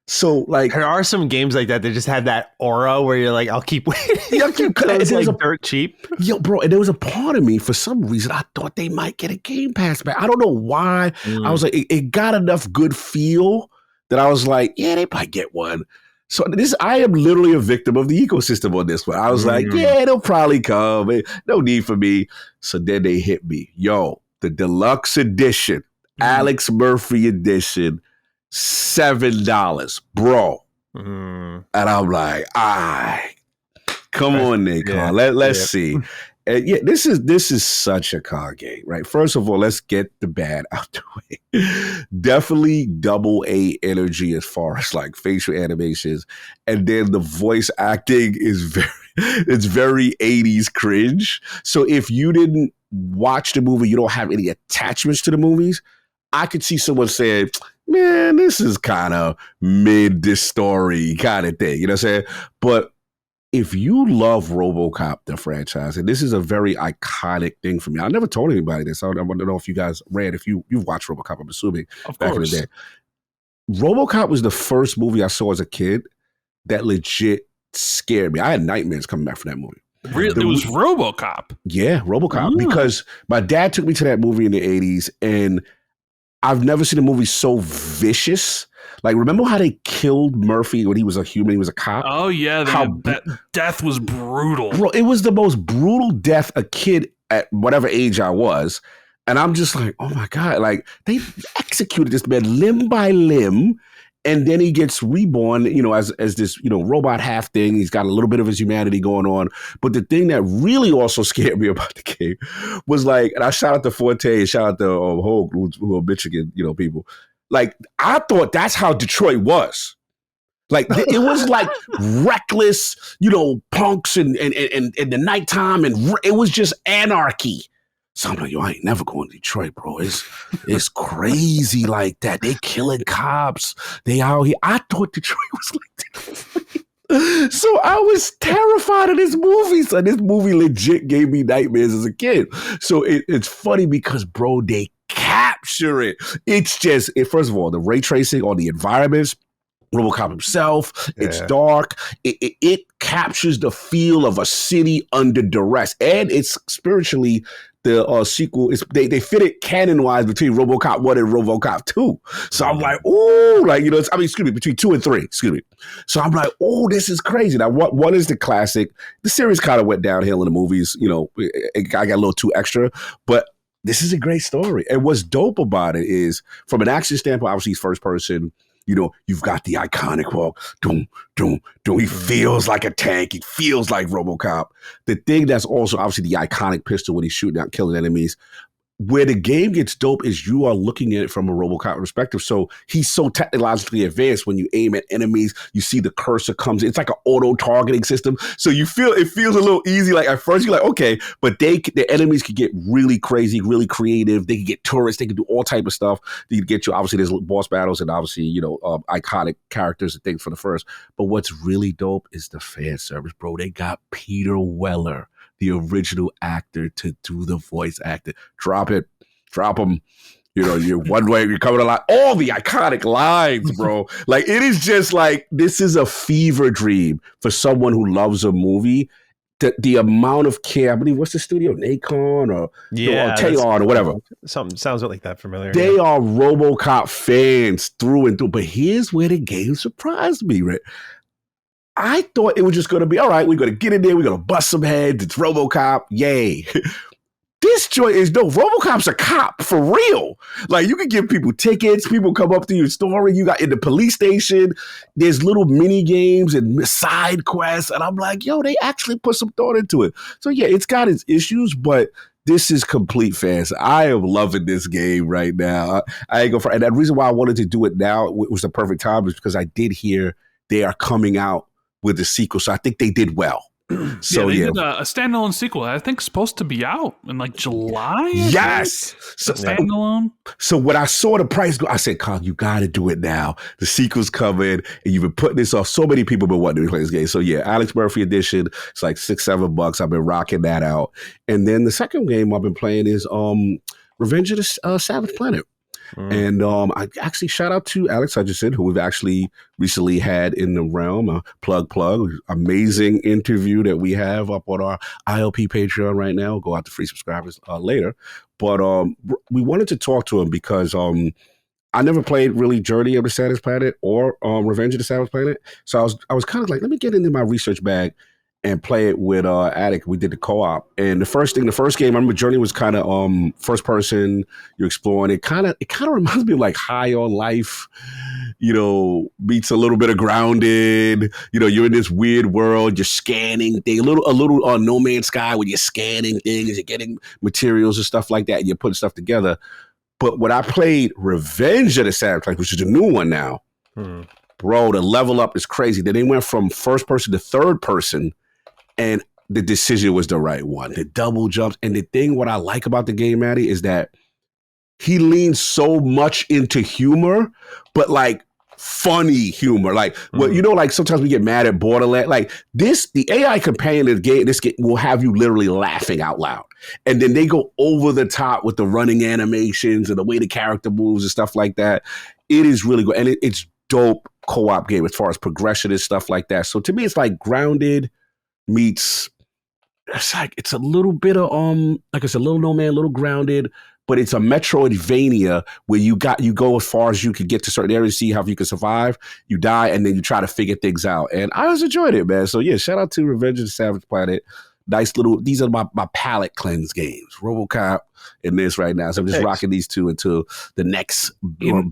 So like, there are some games like that just have that aura where you're like, I'll keep waiting. It's like dirt cheap. Yo, bro, and there was a part of me, for some reason, I thought they might get a Game Pass back. I don't know why. I was like, it got enough good feel that I was like, yeah, they might get one. So I am literally a victim of the ecosystem on this one. I was like, yeah, they'll probably come. No need for me. So then they hit me. Yo, the deluxe edition, Alex Murphy edition, $7, bro. And I'm like, come on, Nick. Let's see. And this is such a COG game, right? First of all, let's get the bad out the way. Definitely double A energy as far as like facial animations, and then the voice acting is very 80s cringe. So if you didn't watch the movie, you don't have any attachments to the movies, I could see someone saying, man, this is kind of mid this story kind of thing. You know what I'm saying? But if you love RoboCop, the franchise, and this is a very iconic thing for me. I never told anybody this. I want to know if you guys read, if you've watched RoboCop, I'm assuming, back in the day. RoboCop was the first movie I saw as a kid that legit scared me. I had nightmares coming back from that movie. Really? It was RoboCop? Yeah, RoboCop. Because my dad took me to that movie in the 80s, and I've never seen a movie so vicious. Like, remember how they killed Murphy when he was a human, he was a cop? Oh, yeah. That death was brutal. Bro, it was the most brutal death a kid at whatever age I was. And I'm just like, oh, my God. Like, they executed this man limb by limb. And then he gets reborn, as this, robot half thing. He's got a little bit of his humanity going on. But the thing that really also scared me about the game was like, and I shout out to Forte, shout out to Hogue, who are Michigan, people. Like, I thought that's how Detroit was. Like, it was like reckless, punks and the nighttime, and it was just anarchy. So I'm like, yo, I ain't never going to Detroit, bro. It's crazy like that. They killing cops. They out here. I thought Detroit was like that. So I was terrified of this movie. So this movie legit gave me nightmares as a kid. So it's funny because, bro, they capture it. It's just, first of all, the ray tracing on the environments, RoboCop himself, it's dark. It captures the feel of a city under duress. And it's spiritually the sequel is they fit it canon wise between RoboCop 1 and RoboCop 2. So I'm like, oh, like, you know, excuse me, between 2 and 3, excuse me. So I'm like, oh, this is crazy. Now, one is the classic. The series kind of went downhill in the movies. You know, I got a little too extra, but this is a great story. And what's dope about it is, from an action standpoint, obviously it's first person. You know, you've got the iconic walk. Doom, doom, doom. He feels like a tank. He feels like RoboCop. The thing that's also obviously the iconic pistol when he's shooting out, killing enemies. Where the game gets dope is you are looking at it from a RoboCop perspective. So he's so technologically advanced. When you aim at enemies, you see the cursor comes in. It's like an auto targeting system. So it feels a little easy. Like at first you're like, okay, but the enemies could get really crazy, really creative. They can get turrets. They can do all type of stuff. They can get you, obviously there's boss battles and obviously, you know, iconic characters and things for the first. But what's really dope is the fan service, bro. They got Peter Weller, the original actor, to do the voice acting. Drop him. You know, you're one way, you're coming a lot. All the iconic lines, bro. Like, it is just like, this is a fever dream for someone who loves a movie. The amount of care, I believe, what's the studio? Nacon or Taylor or whatever. Something sounds like that familiar. They are RoboCop fans through and through. But here's where the game surprised me, Rick. I thought it was just going to be, all right, we're going to get in there, we're going to bust some heads, it's RoboCop, yay. This joint is dope. RoboCop's a cop, for real. Like, you can give people tickets, people come up to your story, you got in the police station, there's little mini games and side quests, and I'm like, yo, they actually put some thought into it. So yeah, it's got its issues, but this is complete fans. I am loving this game right now. I ain't and the reason why I wanted to do it now, it was the perfect time, is because I did hear they are coming out with the sequel, so I think they did well. So they did a standalone sequel. I think supposed to be out in like July. Yes, so standalone. So when I saw the price go, I said, "Carl, you got to do it now. The sequel's coming, and you've been putting this off. So many people have been wanting to play this game. So yeah, Alex Murphy edition. It's like $6-7. I've been rocking that out. And then the second game I've been playing is Revenge of the Savage Planet. And I actually shout out to Alex Hutchinson, who we've actually recently had in the realm. Plug, amazing interview that we have up on our ILP Patreon right now. Go out to free subscribers later. But we wanted to talk to him because I never played really Journey of the Savage Planet or Revenge of the Savage Planet. So I was kind of like, let me get into my research bag and play it with Attic. We did the co-op. And the first game, I remember Journey was kind of first person, you're exploring. It kind of reminds me of like High on Life, you know, meets a little bit of Grounded. You know, you're in this weird world, you're scanning things, a little No Man's Sky where you're scanning things, you're getting materials and stuff like that, and you're putting stuff together. But when I played Revenge of the Savage Planet, which is a new one now, bro, the level up is crazy. Then they went from first person to third person, and the decision was the right one. The double jumps. And the thing, what I like about the game, Maddie, is that he leans so much into humor, but like funny humor. Like, well, you know, like sometimes we get mad at Borderlands. Like this, the AI companion of the game, this game will have you literally laughing out loud. And then they go over the top with the running animations and the way the character moves and stuff like that. It is really good. And it's dope co-op game as far as progression and stuff like that. So to me, it's like Grounded meets, it's a little bit of like it's a little No Man, little Grounded, but it's a Metroidvania where you go as far as you can get to certain areas, see how you can survive, you die, and then you try to figure things out. And I always enjoyed it, man. So yeah, shout out to Revenge of the Savage Planet. Nice little, these are my palate cleanse games, RoboCop and this right now. So I'm just rocking these two until the next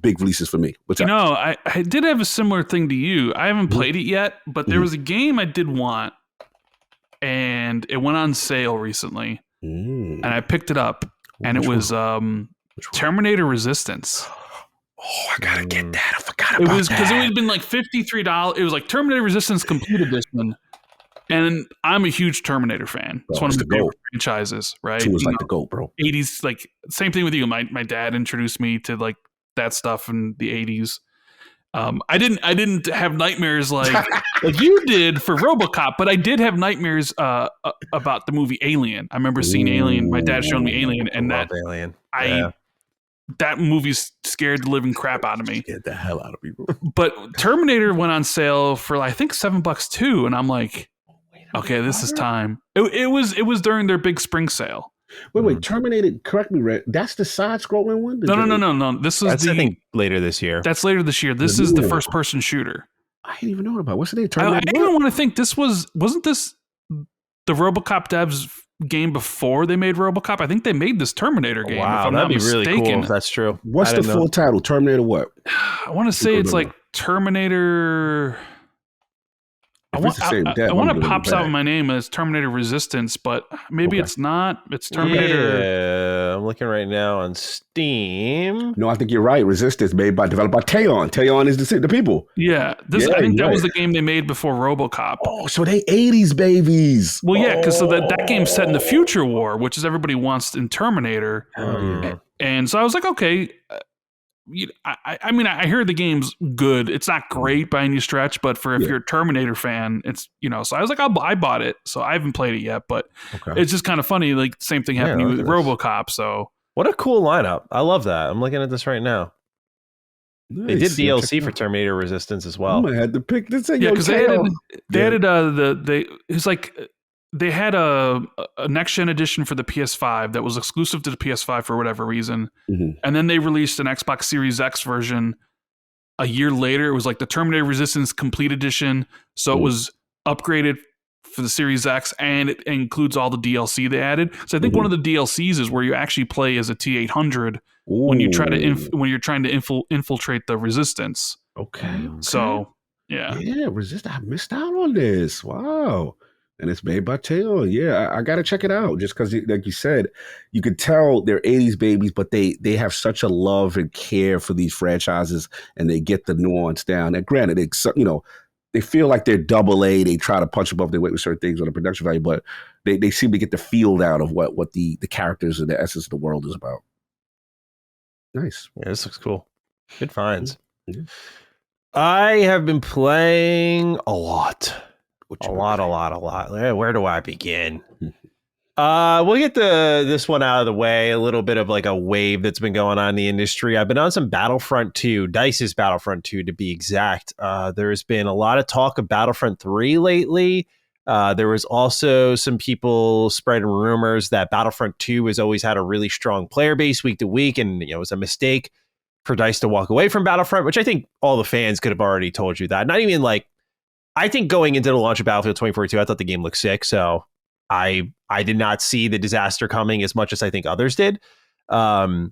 big releases for me. I did have a similar thing to you. I haven't played it yet, but there was a game I did want, and it went on sale recently, and I picked it up, and it was Terminator Resistance. Oh, I gotta get that. I forgot about that. It was because it would have been like $53. It was like Terminator Resistance Complete Edition, and I'm a huge Terminator fan. It's one of my favorite franchises, right? 2 is like the GOAT, bro. 80s, like same thing with you. My dad introduced me to like that stuff in the 80s. I didn't have nightmares like you did for RoboCop, but I did have nightmares about the movie Alien. I remember seeing Alien. My dad showed me Alien, and that movie scared the living crap out of me. Scared the hell out of people. But Terminator went on sale for I think $7 too, and I'm like, okay, this is time. It was during their big spring sale. Wait. Terminator. Correct me, Red. That's the side-scrolling one. No. This is I think later this year. That's later this year. This is the first-person shooter. I didn't even know about. What's the name? I Terminator. even want to think wasn't this the RoboCop devs game before they made RoboCop? I think they made this Terminator game. Wow, if I'm that'd not be really mistaken. cool if that's true. What's the full title? Terminator what? I want to say it's like Terminator. I want to pops out in my name as Terminator Resistance, but maybe it's not. It's Terminator. Yeah, I'm looking right now on Steam. No, I think you're right. Resistance developed by Teon. Teon is the people. Yeah, I think that was the game they made before RoboCop. Oh, so they 80s babies. Well, yeah, because that game's set in the future war, which is everybody wants in Terminator. And so I was like, okay. I mean, I hear the game's good. It's not great by any stretch, but if you're a Terminator fan, it's, so I was like, I bought it. So I haven't played it yet, but it's just kind of funny. Like same thing happening with RoboCop. So what a cool lineup. I love that. I'm looking at this right now. Nice. They did DLC for Terminator Resistance as well. I had to pick this. Yeah, because they had a next gen edition for the PS5 that was exclusive to the PS5 for whatever reason. And then they released an Xbox Series X version a year later. It was like the Terminator Resistance Complete Edition. So it was upgraded for the Series X, and it includes all the DLC they added. So I think one of the DLCs is where you actually play as a T-800 when you try to when you're trying to infiltrate the Resistance. Okay. So yeah, Resistance. I missed out on this. Wow. And it's made by Taylor. Yeah, I got to check it out just because, like you said, you could tell they're 80s babies, but they have such a love and care for these franchises, and they get the nuance down. And granted, they feel like they're double A. They try to punch above their weight with certain things on the production value, but they seem to get the feel down of what the characters and the essence of the world is about. Nice. Yeah, this looks cool. Good finds. I have been playing a lot. A lot. Where do I begin? We'll get this one out of the way. A little bit of like a wave that's been going on in the industry. I've been on some Battlefront 2, DICE's Battlefront 2 to be exact. There's been a lot of talk of Battlefront 3 lately. There was also some people spreading rumors that Battlefront 2 has always had a really strong player base week to week, and it was a mistake for DICE to walk away from Battlefront, which I think all the fans could have already told you that. Not even like, I think going into the launch of Battlefield 2042, I thought the game looked sick, so I did not see the disaster coming as much as I think others did. But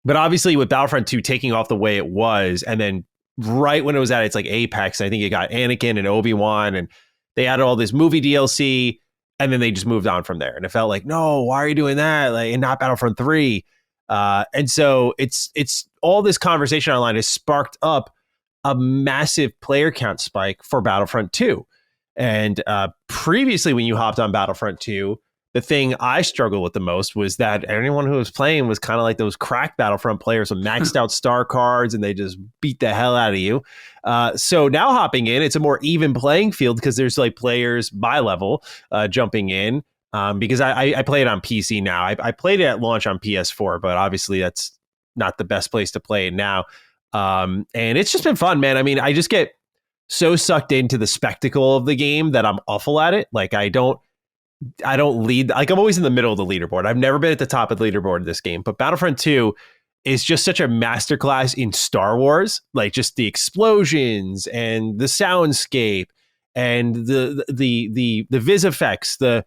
obviously with Battlefront 2 taking off the way it was, and then right when it was at its like apex, I think it got Anakin and Obi-Wan, and they added all this movie DLC, and then they just moved on from there. And it felt like, no, why are you doing that? Like, and not Battlefront 3. And so it's all this conversation online has sparked up a massive player count spike for Battlefront 2. And previously, when you hopped on Battlefront 2, the thing I struggled with the most was that anyone who was playing was kind of like those cracked Battlefront players with maxed out star cards, and they just beat the hell out of you. So now hopping in, it's a more even playing field because there's like players my level jumping in. Because I play it on PC now. I played it at launch on PS4, but obviously that's not the best place to play it now. And it's just been fun, man. I mean, I just get so sucked into the spectacle of the game that I'm awful at it. Like I don't lead, like I'm always in the middle of the leaderboard. I've never been at the top of the leaderboard in this game, but Battlefront 2 is just such a masterclass in Star Wars, like just the explosions and the soundscape and the vis effects, the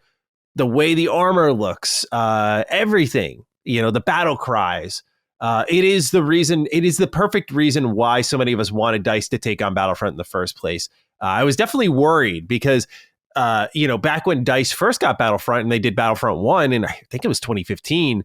way the armor looks, everything, the battle cries. It is the perfect reason why so many of us wanted DICE to take on Battlefront in the first place. I was definitely worried because, back when DICE first got Battlefront and they did Battlefront 1, and I think it was 2015,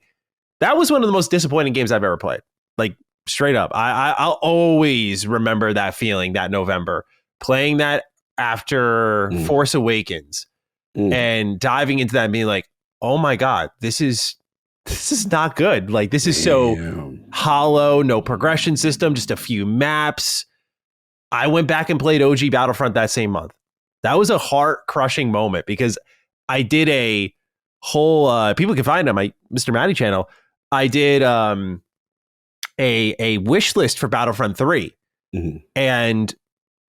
that was one of the most disappointing games I've ever played. Like, straight up. I'll always remember that feeling that November, playing that after Force Awakens and diving into that and being like, oh my God, this is not good. Like, this is so hollow, no progression system, just a few maps. I went back and played OG Battlefront that same month. That was a heart-crushing moment because I did a whole, people can find it on my Mr. Matty channel. I did a wish list for Battlefront 3. And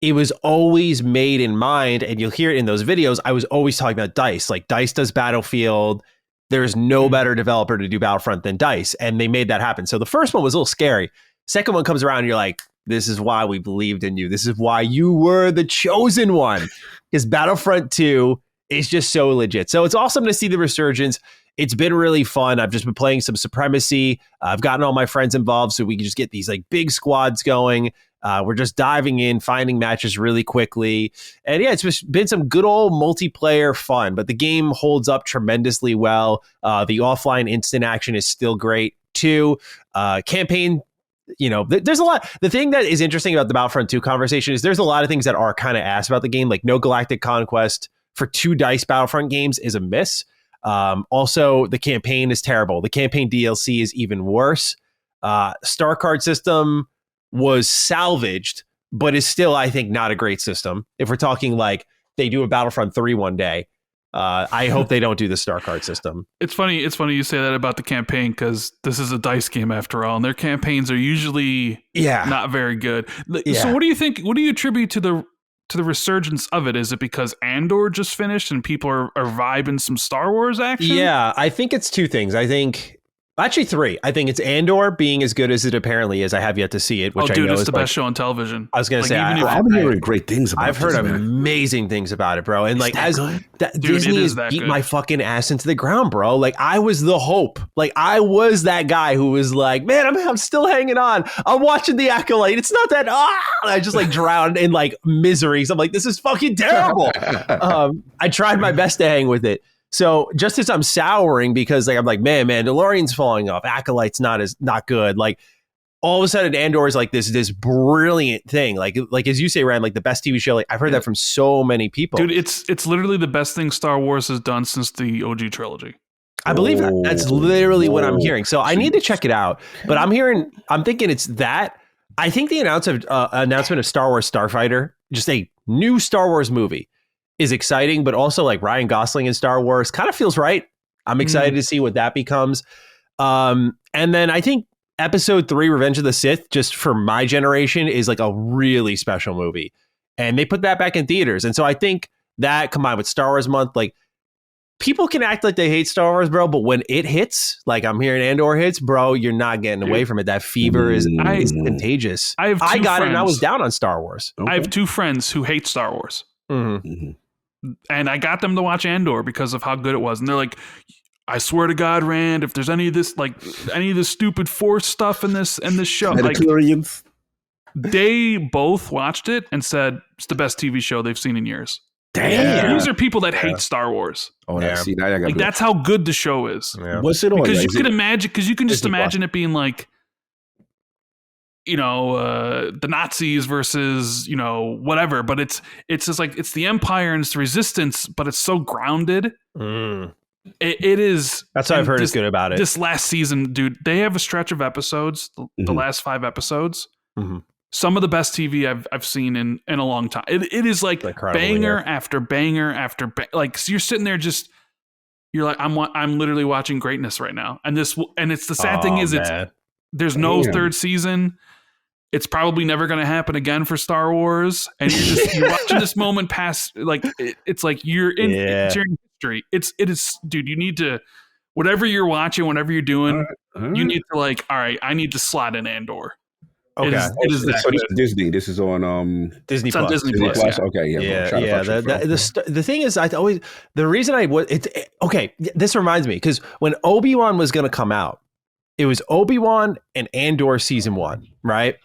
it was always made in mind, and you'll hear it in those videos, I was always talking about DICE. Like, DICE does Battlefield. there's no better developer to do Battlefront than DICE, and they made that happen. So the first one was a little scary. Second one comes around and you're like, this is why we believed in you. This is why you were the chosen one. Because Battlefront 2 is just so legit. So it's awesome to see the resurgence. It's been really fun. I've just been playing some Supremacy. I've gotten all my friends involved so we can just get these like big squads going. We're just diving in, finding matches really quickly. And yeah, it's just been some good old multiplayer fun, but the game holds up tremendously well. The offline instant action is still great too. Campaign, there's a lot. The thing that is interesting about the Battlefront 2 conversation is there's a lot of things that are kind of ass about the game, like no galactic conquest for 2 DICE Battlefront games is a miss. Also, the campaign is terrible. The campaign DLC is even worse. Star card system was salvaged, but is still, I think, not a great system. If we're talking like they do a Battlefront 3 one day, I hope they don't do the star card system. It's funny you say that about the campaign, because this is a DICE game after all, and their campaigns are usually not very good. Yeah. So what do you think? What do you attribute to the resurgence of it? Is it because Andor just finished and people are vibing some Star Wars action? Yeah, I think it's 2 things. Actually 3. I think it's Andor being as good as it apparently is. I have yet to see it, which I know it's is the best show on television. I was going to say, I've been hearing great things about it. I've heard amazing things about it, bro. And like, as Disney has beat my fucking ass into the ground, bro. Like, I was the hope. Like, I was that guy who was like, man, I'm still hanging on. I'm watching The Acolyte. It's not that, I just like drowned in like misery. So I'm like, this is fucking terrible. I tried my best to hang with it. So just as I'm souring because like I'm like, man, Mandalorian's falling off, Acolyte's not good. Like all of a sudden Andor is like this brilliant thing. Like as you say, Ryan, like the best TV show. Like I've heard that from so many people. Dude, it's literally the best thing Star Wars has done since the OG trilogy. I believe that. That's literally what I'm hearing. So I need to check it out. But I'm thinking it's that. I think the announcement of Star Wars Starfighter, just a new Star Wars movie, is exciting, but also like Ryan Gosling in Star Wars kind of feels right. I'm excited to see what that becomes. And then I think Episode 3, Revenge of the Sith, just for my generation, is like a really special movie. And they put that back in theaters. And so I think that combined with Star Wars Month, like people can act like they hate Star Wars, bro, but when it hits, like I'm hearing Andor hits, bro, you're not getting away from it. That fever is contagious. I got it and I was down on Star Wars. Okay. I have 2 friends who hate Star Wars. Mm-hmm. And I got them to watch Andor because of how good it was. And they're like, I swear to God, Rand, if there's any of this stupid Force stuff in this show, like, they both watched it and said it's the best TV show they've seen in years. Damn. These are people that hate Star Wars. Oh, yeah. See, now I got that's how good the show is. Yeah. What's it on? Because you can just imagine it being like, the Nazis versus, whatever, but it's just like, it's the Empire and it's the Resistance, but it's so grounded. It is. That's what I've heard is good about it. This last season, dude, they have a stretch of episodes, the last 5 episodes. Mm-hmm. Some of the best TV I've seen in a long time. It is like banger after banger after like, so you're sitting there just, you're like, I'm literally watching greatness right now. And it's the sad thing is there's no 3rd season. It's probably never going to happen again for Star Wars. And you're watching this moment pass. Like it's like you're in history. It is, dude, you need to, whatever you're watching, whatever you're doing, you need to like, all right, I need to slot in Andor. Okay. It is that Disney. This is on Disney Plus. Disney Plus. Yeah. Okay, yeah. The thing is, the reason okay. This reminds me because when Obi-Wan was going to come out, it was Obi-Wan and Andor season 1, right?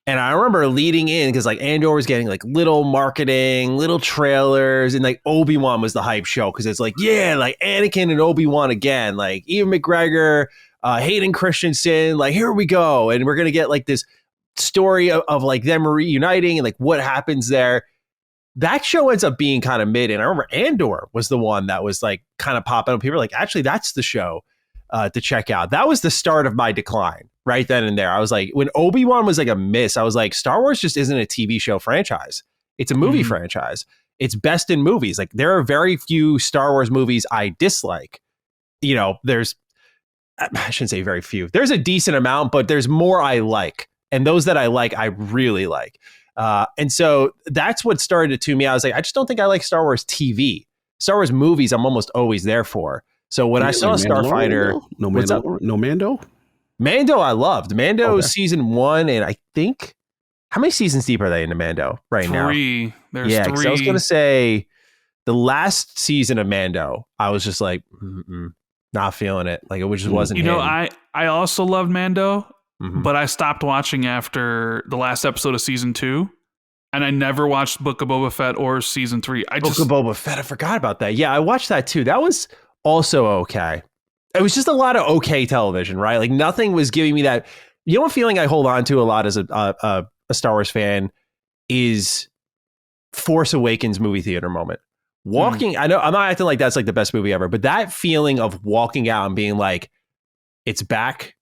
And I remember leading in because like Andor was getting like little marketing, little trailers, and like Obi-Wan was the hype show because it's like, yeah, like Anakin and Obi-Wan again, like Ewan McGregor, Hayden Christensen, like here we go, and we're gonna get like this story of like them reuniting and like what happens there. That show ends up being kind of mid, and I remember Andor was the one that was like kind of popping up. People were like, actually, that's the show to check out. That was the start of my decline right then and there. I was like, when Obi-Wan was like a miss, I was like, Star Wars just isn't a TV show franchise. It's a movie franchise. It's best in movies. Like there are very few Star Wars movies I dislike. There's, I shouldn't say very few. There's a decent amount, but there's more I like. And those that I like, I really like. And so that's what started it to me. I was like, I just don't think I like Star Wars TV. Star Wars movies, I'm almost always there for. So when I saw Starfighter, no Mando. Mando, I loved Mando season 1, and I think how many seasons deep are they into Mando right now? 3. There's 3. 'Cause I was gonna say the last season of Mando, I was just like, not feeling it. Like it just wasn't. You know, I also loved Mando, Mm-hmm. but I stopped watching after the last episode of season 2. And I never watched Book of Boba Fett or season 3. Book of Boba Fett, I forgot about that. Yeah, I watched that too. That was also okay. It was just a lot of okay television, right? Like nothing was giving me that. You know what feeling I hold on to a lot as a Star Wars fan is Force Awakens movie theater moment. Walking, I know I'm not acting like that's like the best movie ever, but that feeling of walking out and being like, it's back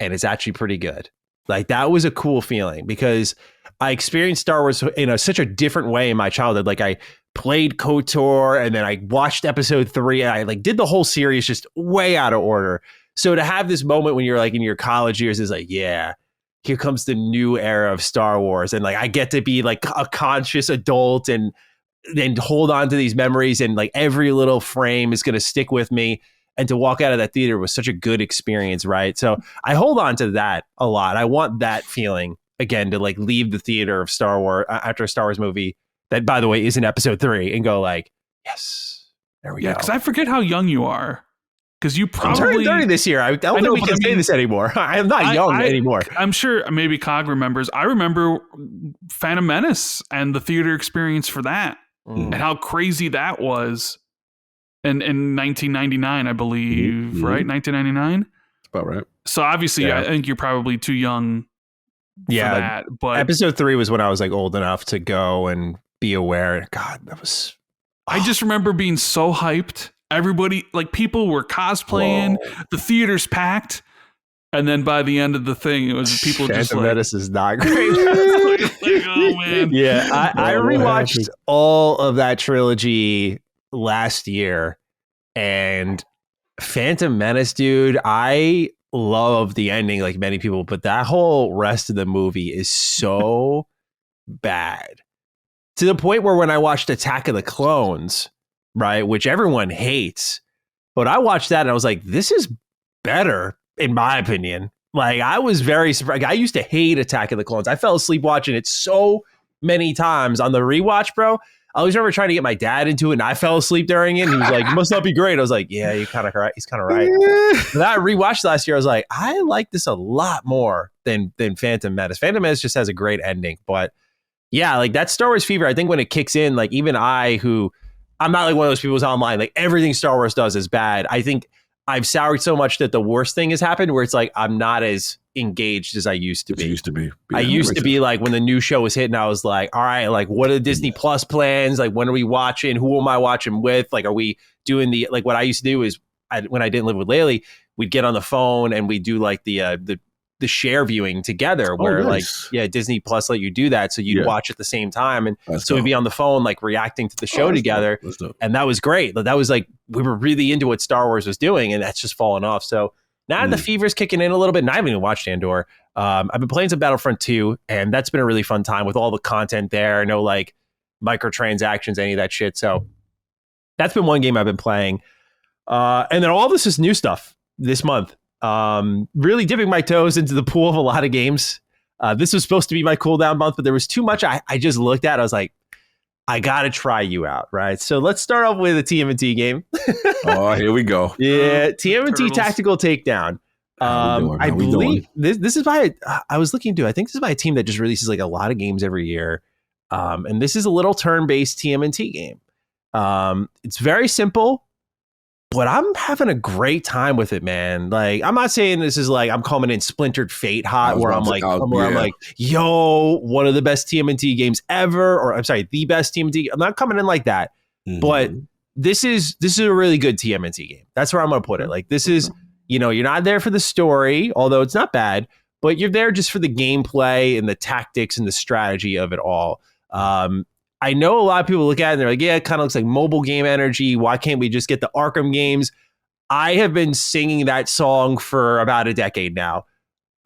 and it's actually pretty good. Like that was a cool feeling because I experienced Star Wars in such a different way in my childhood. Like I played KOTOR and then I watched episode 3 and I like did the whole series just way out of order. So to have this moment when you're like in your college years is like, yeah, here comes the new era of Star Wars. And like, I get to be like a conscious adult and hold on to these memories and like every little frame is going to stick with me. And to walk out of that theater was such a good experience, right? So I hold on to that a lot. I want that feeling again to like leave the theater of Star Wars after a Star Wars movie that, by the way, is in episode 3 and go like, yes, there we go. Yeah, because I forget how young you are. Because you probably... I'm turning 30 this year. I don't think we can say this anymore. I am not young anymore. I'm sure maybe Cog remembers. I remember Phantom Menace and the theater experience for that and how crazy that was. In 1999, I believe, right? 1999? That's about right. So obviously, I think you're probably too young for that. But episode 3 was when I was like old enough to go and be aware. God, that was... I just remember being so hyped. Everybody, like people were cosplaying. Whoa. The theater's packed. And then by the end of the thing, it was people Phantom just like... Menace is not great. like, oh, man. Yeah, I rewatched all of that trilogy last year, and Phantom Menace, dude, I love the ending like many people, but that whole rest of the movie is so bad to the point where when I watched Attack of the Clones, right, which everyone hates, but I watched that and I was like, this is better in my opinion. Like I was very surprised. I used to hate Attack of the Clones. I fell asleep watching it so many times on the rewatch, bro. I always remember trying to get my dad into it, and I fell asleep during it. And he was like, "You must not be great." I was like, "Yeah, you're kind of right. He's kind of right." But I rewatched last year. I was like, "I like this a lot more than Phantom Menace." Phantom Menace just has a great ending, but yeah, like that Star Wars fever. I think when it kicks in, like even I'm not like one of those people who's online. Like everything Star Wars does is bad. I think I've soured so much that the worst thing has happened, where it's like I'm not as engaged as I used to be. I used to be like when the new show was hitting, I was like, all right, like what are the Disney Plus plans? Like when are we watching? Who am I watching with? Like, are we doing like what I used to do is when I didn't live with Laylee, we'd get on the phone and we do like the share viewing together where nice. Like, Disney Plus let you do that. So you'd watch at the same time. And so we'd be on the phone, like reacting to the show together. Dope. And that was great. That was like, we were really into what Star Wars was doing and that's just fallen off. So now the fever's kicking in a little bit, and I haven't even watched Andor. I've been playing some Battlefront 2, and that's been a really fun time with all the content there. No like microtransactions, any of that shit. So that's been one game I've been playing. And then all this is new stuff this month. Really dipping my toes into the pool of a lot of games. This was supposed to be my cool down month, but there was too much I just looked at. I was like, I got to try you out, right? So let's start off with a TMNT game. Oh, here we go. Yeah, TMNT Turtles. Tactical Takedown. I believe this is by, I was looking into, I think this is by a team that just releases like a lot of games every year. And this is a little turn-based TMNT game. It's very simple, but I'm having a great time with it, man. Like, I'm not saying this is like, I'm coming in Splintered Fate hot, where I'm like, yo, one of the best TMNT games ever, or I'm sorry, the best TMNT. I'm not coming in like that, but this is a really good TMNT game. That's where I'm going to put it. Like, this is, you're not there for the story, although it's not bad, but you're there just for the gameplay and the tactics and the strategy of it all. I know a lot of people look at it and they're like, yeah, it kind of looks like mobile game energy. Why can't we just get the Arkham games? I have been singing that song for about a decade now.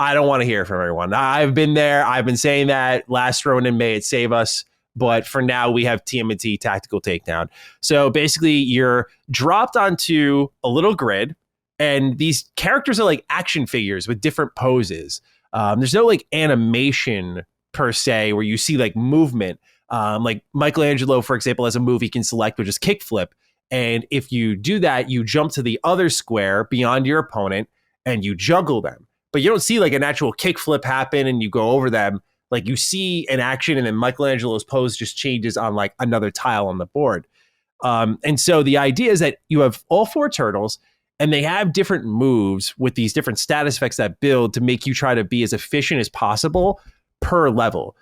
I don't want to hear it from everyone. I've been there. I've been saying that. Last Ronin, may it save us. but for now we have TMNT Tactical Takedown. So basically you're dropped onto a little grid, and these characters are like action figures with different poses. There's no like animation per se where you see like movement. Like Michelangelo, for example, has a move he can select, which is kickflip. And if you do that, you jump to the other square beyond your opponent and you juggle them. But you don't see like an actual kickflip happen and you go over them. Like you see an action and then Michelangelo's pose just changes on like another tile on the board. And so the idea is that you have all 4 turtles, and they have different moves with these different status effects that build to make you try to be as efficient as possible per level,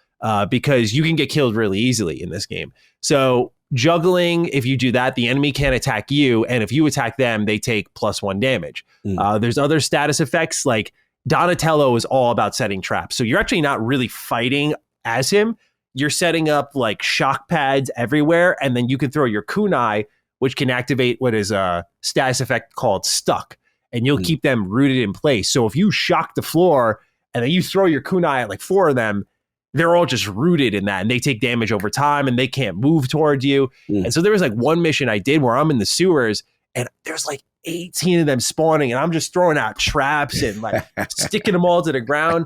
because you can get killed really easily in this game. So juggling, if you do that, the enemy can't attack you, and if you attack them, they take +1 damage. There's other status effects, like Donatello is all about setting traps. So you're actually not really fighting as him. You're setting up like shock pads everywhere, and then you can throw your kunai, which can activate what is a status effect called stuck, and you'll keep them rooted in place. So if you shock the floor and then you throw your kunai at like 4 of them, they're all just rooted in that, and they take damage over time and they can't move towards you. And so there was like one mission I did where I'm in the sewers and there's like 18 of them spawning, and I'm just throwing out traps and like sticking them all to the ground.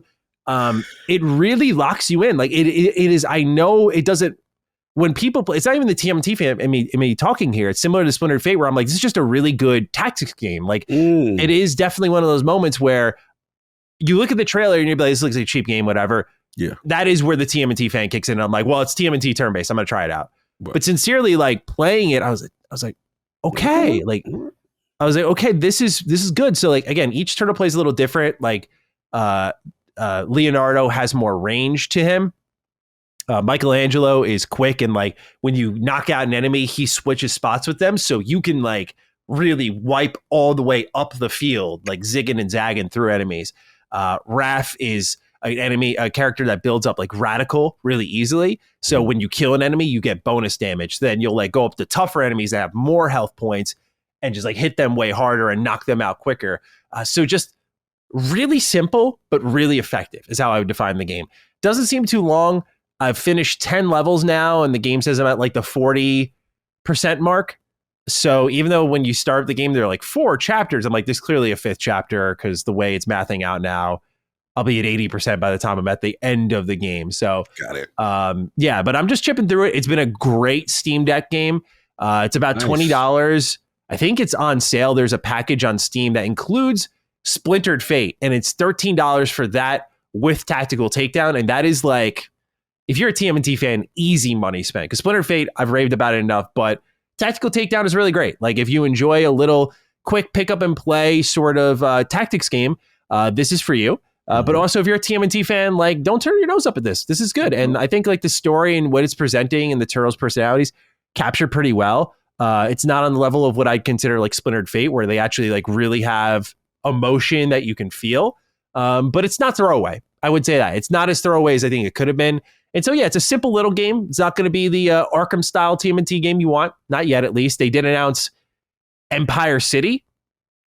It really locks you in. Like it is, I know it doesn't, when people play, it's not even the TMNT fan, I mean, talking here, it's similar to Splintered Fate, where I'm like, this is just a really good tactics game. Like it is definitely one of those moments where you look at the trailer and you're like, this looks like a cheap game, whatever. Yeah. That is where the TMNT fan kicks in. And I'm like, well, it's TMNT turn-based, I'm going to try it out. But sincerely, like playing it, I was like, okay. Like, I was like, okay, this is good. So like, again, each turtle plays a little different. Like, Leonardo has more range to him. Michelangelo is quick, and like when you knock out an enemy, he switches spots with them, so you can like really wipe all the way up the field, like zigging and zagging through enemies. Raph is a character that builds up like radical really easily. So when you kill an enemy, you get bonus damage. Then you'll like go up to tougher enemies that have more health points and just like hit them way harder and knock them out quicker. So just really simple, but really effective is how I would define the game. Doesn't seem too long. I've finished 10 levels now, and the game says I'm at like the 40% mark. So even though when you start the game, there are like 4 chapters, I'm like, this is clearly a 5th chapter because the way it's mathing out now, I'll be at 80% by the time I'm at the end of the game. So got it. Yeah, but I'm just chipping through it. It's been a great Steam Deck game. It's about $20. I think it's on sale. There's a package on Steam that includes Splintered Fate, and it's $13 for that with Tactical Takedown. And that is like, if you're a TMNT fan, easy money spent. Because Splintered Fate, I've raved about it enough, but Tactical Takedown is really great. Like if you enjoy a little quick pick up and play sort of tactics game, this is for you. But also if you're a TMNT fan, like don't turn your nose up at this. This is good. And I think like the story and what it's presenting and the turtles' personalities capture pretty well. It's not on the level of what I'd consider like Splintered Fate, where they actually like really have emotion that you can feel. But it's not throwaway. I would say that. It's not as throwaway as I think it could have been. And so, yeah, it's a simple little game. It's not going to be the Arkham-style TMNT game you want. Not yet, at least. They did announce Empire City,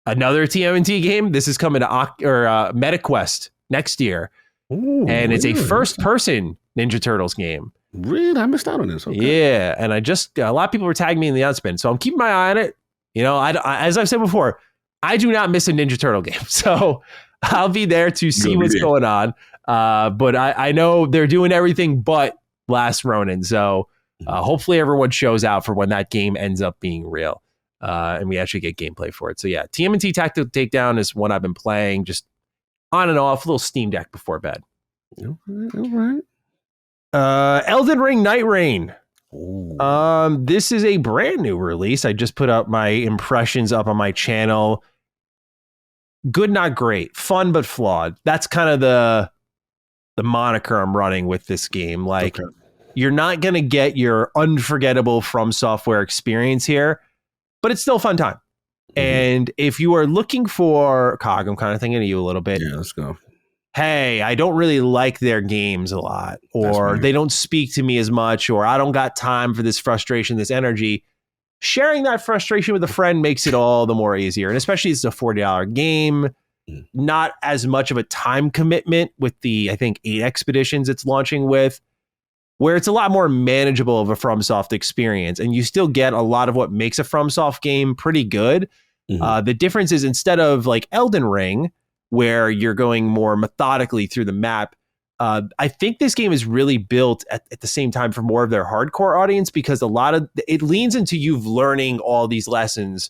another TMNT game. This is coming to MetaQuest next year. Ooh, and it's really? A first-person Ninja Turtles game. Really? I missed out on this. Okay. Yeah, and a lot of people were tagging me in the announcement, so I'm keeping my eye on it. You know, as I've said before, I do not miss a Ninja Turtle game. So I'll be there to see what's going on. But I know they're doing everything but Last Ronin. So hopefully everyone shows out for when that game ends up being real. And we actually get gameplay for it. So yeah, TMNT Tactical Takedown is one I've been playing just on and off, a little Steam Deck before bed. All right. Elden Ring Night Rain. Ooh. This is a brand new release. I just put up my impressions up on my channel. Good, not great. Fun, but flawed. That's kind of the moniker I'm running with this game. Like, you're not going to get your unforgettable From Software experience here, but it's still a fun time. Mm-hmm. And if you are looking for, Cog, I'm kind of thinking of you a little bit. Yeah, let's go. Hey, I don't really like their games a lot, or they don't speak to me as much, or I don't got time for this frustration, this energy. Sharing that frustration with a friend makes it all the more easier. And especially it's a $40 game, not as much of a time commitment with the, I think, 8 expeditions it's launching with. where it's a lot more manageable of a FromSoft experience, and you still get a lot of what makes a FromSoft game pretty good. The difference is, instead of like Elden Ring, where you're going more methodically through the map, I think this game is really built at the same time for more of their hardcore audience, because a lot of it leans into you learning all these lessons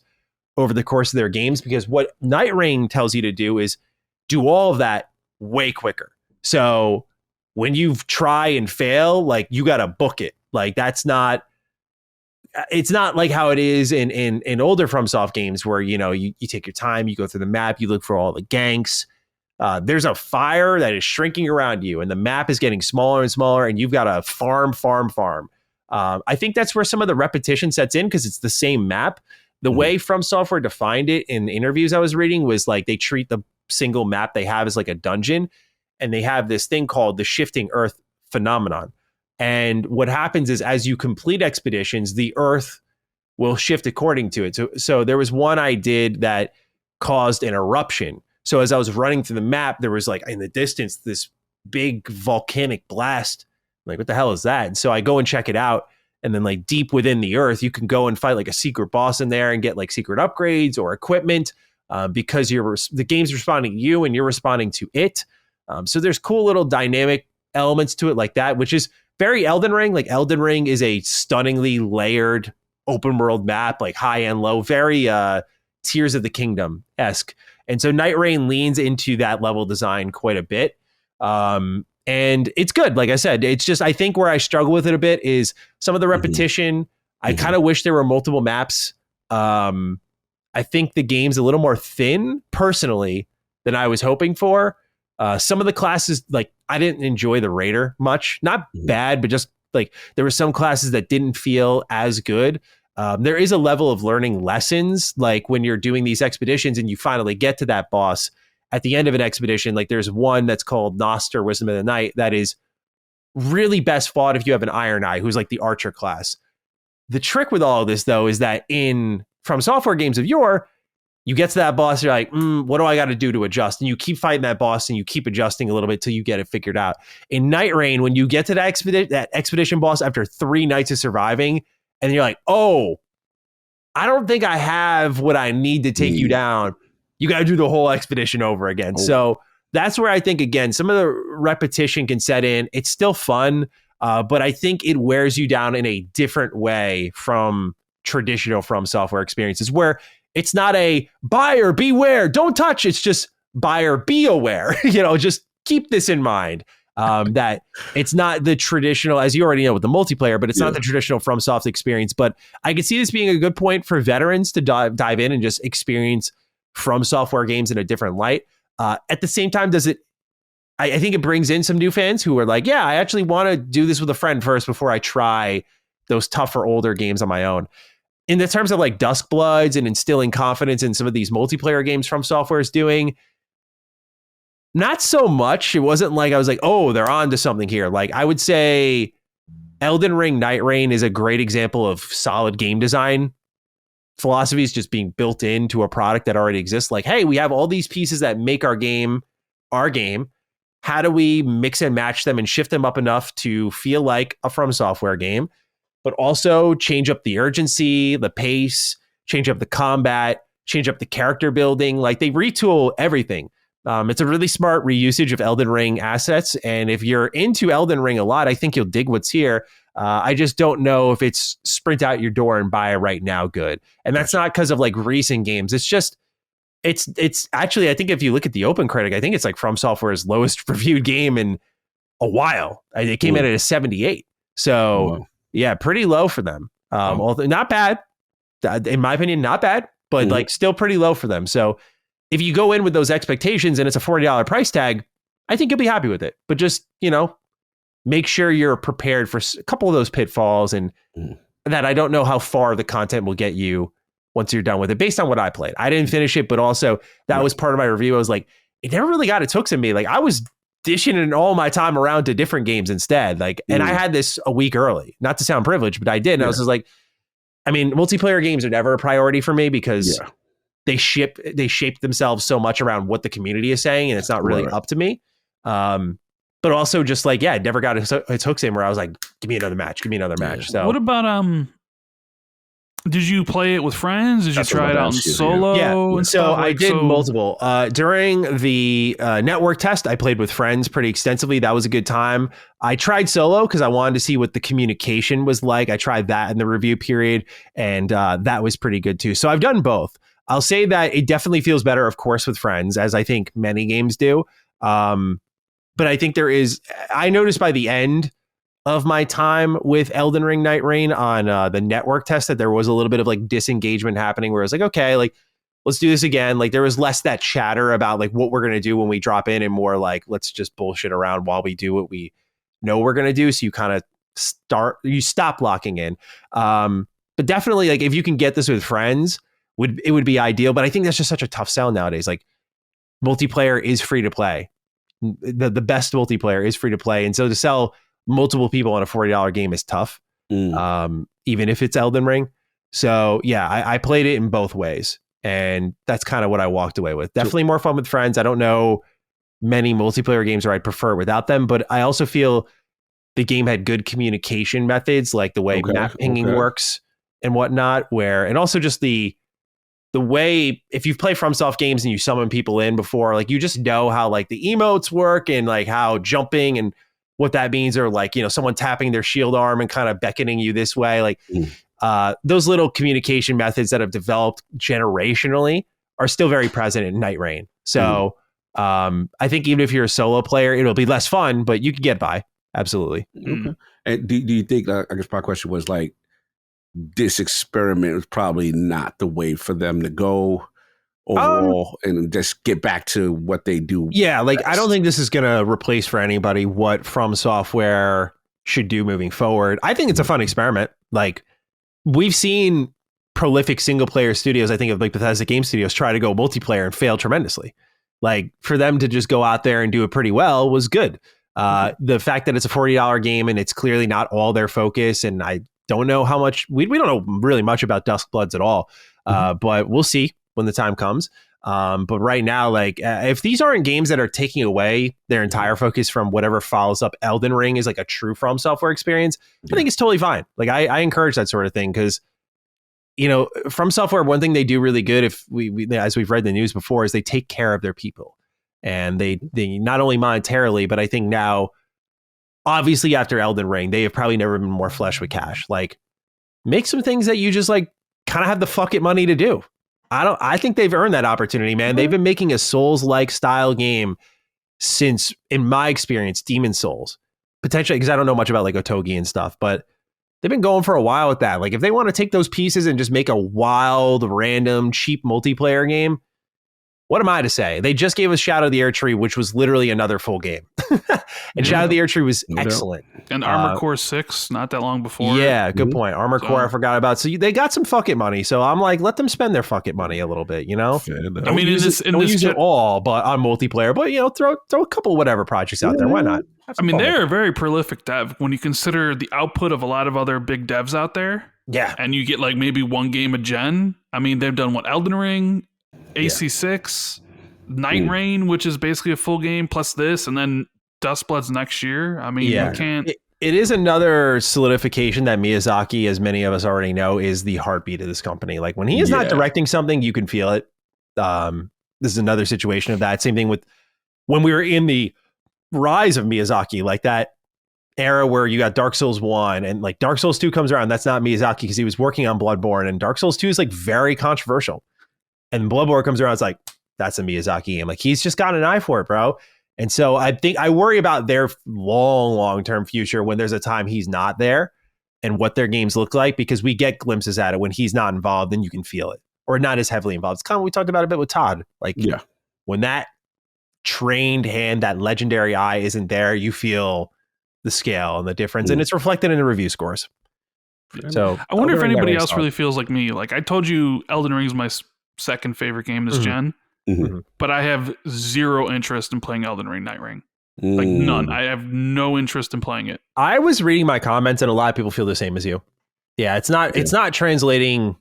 over the course of their games. Because what Night Rain tells you to do is do all of that way quicker. So when you try and fail, like, you got to book it. Like, it's not like how it is in older FromSoft games where, you know, you take your time, you go through the map, you look for all the ganks. There's a fire that is shrinking around you, and the map is getting smaller and smaller, and you've got to farm. I think that's where some of the repetition sets in, because it's the same map. The way From Software defined it in interviews I was reading was like they treat the single map they have as like a dungeon, and they have this thing called the shifting earth phenomenon. And what happens is, as you complete expeditions, the earth will shift according to it. So there was one I did that caused an eruption. So as I was running through the map, there was like in the distance this big volcanic blast. I'm like, what the hell is that? And so I go and check it out. And then, like, deep within the earth, you can go and fight like a secret boss in there and get like secret upgrades or equipment, because the game's responding to you and you're responding to it. So there's cool little dynamic elements to it like that, which is very Elden Ring. Like, Elden Ring is a stunningly layered open world map, like high and low, very Tears of the Kingdom-esque. And so Night Rain leans into that level design quite a bit. And it's good. Like I said, it's just, I think where I struggle with it a bit is some of the repetition. I kind of wish there were multiple maps. I think the game's a little more thin personally than I was hoping for. Some of the classes, like, I didn't enjoy the Raider much. Not bad, but just like there were some classes that didn't feel as good. There is a level of learning lessons, like when you're doing these expeditions and you finally get to that boss at the end of an expedition. Like, there's one that's called Noster, Wisdom of the Night, that is really best fought if you have an Iron Eye, who's like the archer class. The trick with all of this, though, is that in From Software games of yore, you get to that boss, you're like, what do I got to do to adjust? And you keep fighting that boss and you keep adjusting a little bit till you get it figured out. In Night Rain, when you get to that expedition boss after 3 nights of surviving, and you're like, oh, I don't think I have what I need to take you down, you got to do the whole expedition over again. So that's where I think, again, some of the repetition can set in. It's still fun, but I think it wears you down in a different way from traditional From Software experiences, where it's not a buyer beware, don't touch. It's just buyer be aware. Just keep this in mind. That it's not the traditional, as you already know with the multiplayer, but it's not the traditional FromSoft experience. But I could see this being a good point for veterans to dive in and just experience From Software games in a different light. At the same time, I think it brings in some new fans who are like, yeah, I actually want to do this with a friend first before I try those tougher, older games on my own. In the terms of like Duskbloods and instilling confidence in some of these multiplayer games From Software is doing, not so much. It wasn't like I was like, oh, they're on to something here. Like, I would say Elden Ring Night Rain is a great example of solid game design philosophies just being built into a product that already exists. Like, hey, we have all these pieces that make our game. How do we mix and match them and shift them up enough to feel like a From Software game, but also change up the urgency, the pace, change up the combat, change up the character building? Like, they retool everything. It's a really smart reusage of Elden Ring assets. And if you're into Elden Ring a lot, I think you'll dig what's here. I just don't know if it's sprint out your door and buy it right now good. And that's not because of like recent games. It's just, it's actually, I think if you look at the Open Critic, I think it's like From Software's lowest reviewed game in a while. It came in at a 78. So yeah, pretty low for them. Although not bad, in my opinion, not bad, but like still pretty low for them. So if you go in with those expectations and it's a $40 price tag, I think you'll be happy with it. But just, make sure you're prepared for a couple of those pitfalls, and that I don't know how far the content will get you once you're done with it, based on what I played. I didn't finish it, but also that was part of my review. I was like, it never really got its hooks in me. Like, I was dishing in all my time around to different games instead. Like, and I had this a week early, not to sound privileged, but I did. And I was just like, I mean, multiplayer games are never a priority for me because they shape themselves so much around what the community is saying, and it's not really up to me. but also just like, yeah, it never got its hooks in where I was like, give me another match. So what about did you play it with friends? Did you try it out in solo? Yeah, and so stuff? I did multiple. During the network test, I played with friends pretty extensively. That was a good time. I tried solo because I wanted to see what the communication was like. I tried that in the review period, and that was pretty good too. So I've done both. I'll say that it definitely feels better, of course, with friends, as I think many games do. But I think I noticed by the end of my time with Elden Ring Night Rain on the network test that there was a little bit of like disengagement happening where I was like, okay, like let's do this again. Like there was less that chatter about like what we're going to do when we drop in and more like, let's just bullshit around while we do what we know we're going to do. So you kind of stop locking in. But definitely like if you can get this with friends, it would be ideal. But I think that's just such a tough sell nowadays. Like multiplayer is free to play. The best multiplayer is free to play. And so to sell multiple people on a $40 game is tough, even if it's Elden Ring. So yeah, I played it in both ways, and that's kind of what I walked away with. Definitely more fun with friends. I don't know many multiplayer games where I'd prefer without them, but I also feel the game had good communication methods, like the way map pinging works and whatnot, and also just the way, if you've played FromSoft games and you summon people in before, like you just know how like the emotes work and like how jumping and what that means, or like, someone tapping their shield arm and kind of beckoning you this way. Like those little communication methods that have developed generationally are still very present in Night Rain. So I think even if you're a solo player, it'll be less fun, but you can get by. Absolutely. Okay. And do you think, I guess my question was like, this experiment was probably not the way for them to go overall, and just get back to what they do. Yeah, like best. I don't think this is going to replace for anybody what From Software should do moving forward. I think it's a fun experiment. Like we've seen prolific single player studios, I think of like Bethesda Game Studios, try to go multiplayer and fail tremendously. Like for them to just go out there and do it pretty well was good. The fact that it's a $40 game and it's clearly not all their focus, and I don't know how much we don't know really much about Duskbloods at all, but we'll see when the time comes. But right now, like if these aren't games that are taking away their entire focus from whatever follows up Elden Ring is like a true From Software experience, I think it's totally fine. Like I encourage that sort of thing because, From Software, one thing they do really good, if we as we've read the news before, is they take care of their people, and they not only monetarily, but I think now, obviously after Elden Ring, they have probably never been more flush with cash. Like make some things that you just like kind of have the fuck it money to do. I think they've earned that opportunity, man. They've been making a Souls-like style game since, in my experience, Demon Souls. Potentially, because I don't know much about like Otogi and stuff, but they've been going for a while with that. Like if they want to take those pieces and just make a wild, random, cheap multiplayer game, what am I to say? They just gave us Shadow of the Erdtree, which was literally another full game. And Shadow of the Erdtree was excellent. And Armored Core 6, not that long before. Yeah, good point. Armored Core, I forgot about. So they got some fuck it money. So I'm like, let them spend their fuck it money a little bit, I mean, don't use it all, but on multiplayer. But, throw a couple whatever projects out there. Why not? I mean, they're a very prolific dev when you consider the output of a lot of other big devs out there. Yeah. And you get like maybe one game a gen. I mean, they've done Elden Ring, AC6, Night Rain, which is basically a full game, plus this, and then Duskbloods next year. I mean, you can't. It is another solidification that Miyazaki, as many of us already know, is the heartbeat of this company. Like when he is not directing something, you can feel it. This is another situation of that. Same thing with when we were in the rise of Miyazaki, like that era where you got Dark Souls 1 and like Dark Souls 2 comes around. That's not Miyazaki because he was working on Bloodborne, and Dark Souls 2 is like very controversial. And Bloodborne comes around, it's like, that's a Miyazaki game. Like he's just got an eye for it, bro. And so I think I worry about their long-term future when there's a time he's not there and what their games look like, because we get glimpses at it when he's not involved and you can feel it, or not as heavily involved. It's kind of what we talked about a bit with Todd. Like when that trained hand, that legendary eye isn't there, you feel the scale and the difference, and it's reflected in the review scores. So I wonder if anybody else really feels like me. Like I told you, Elden Ring is my second favorite game this gen. But I have zero interest in playing Elden Ring Night Ring. Like none. I have no interest in playing it. I was reading my comments and a lot of people feel the same as you. Yeah, it's not translating,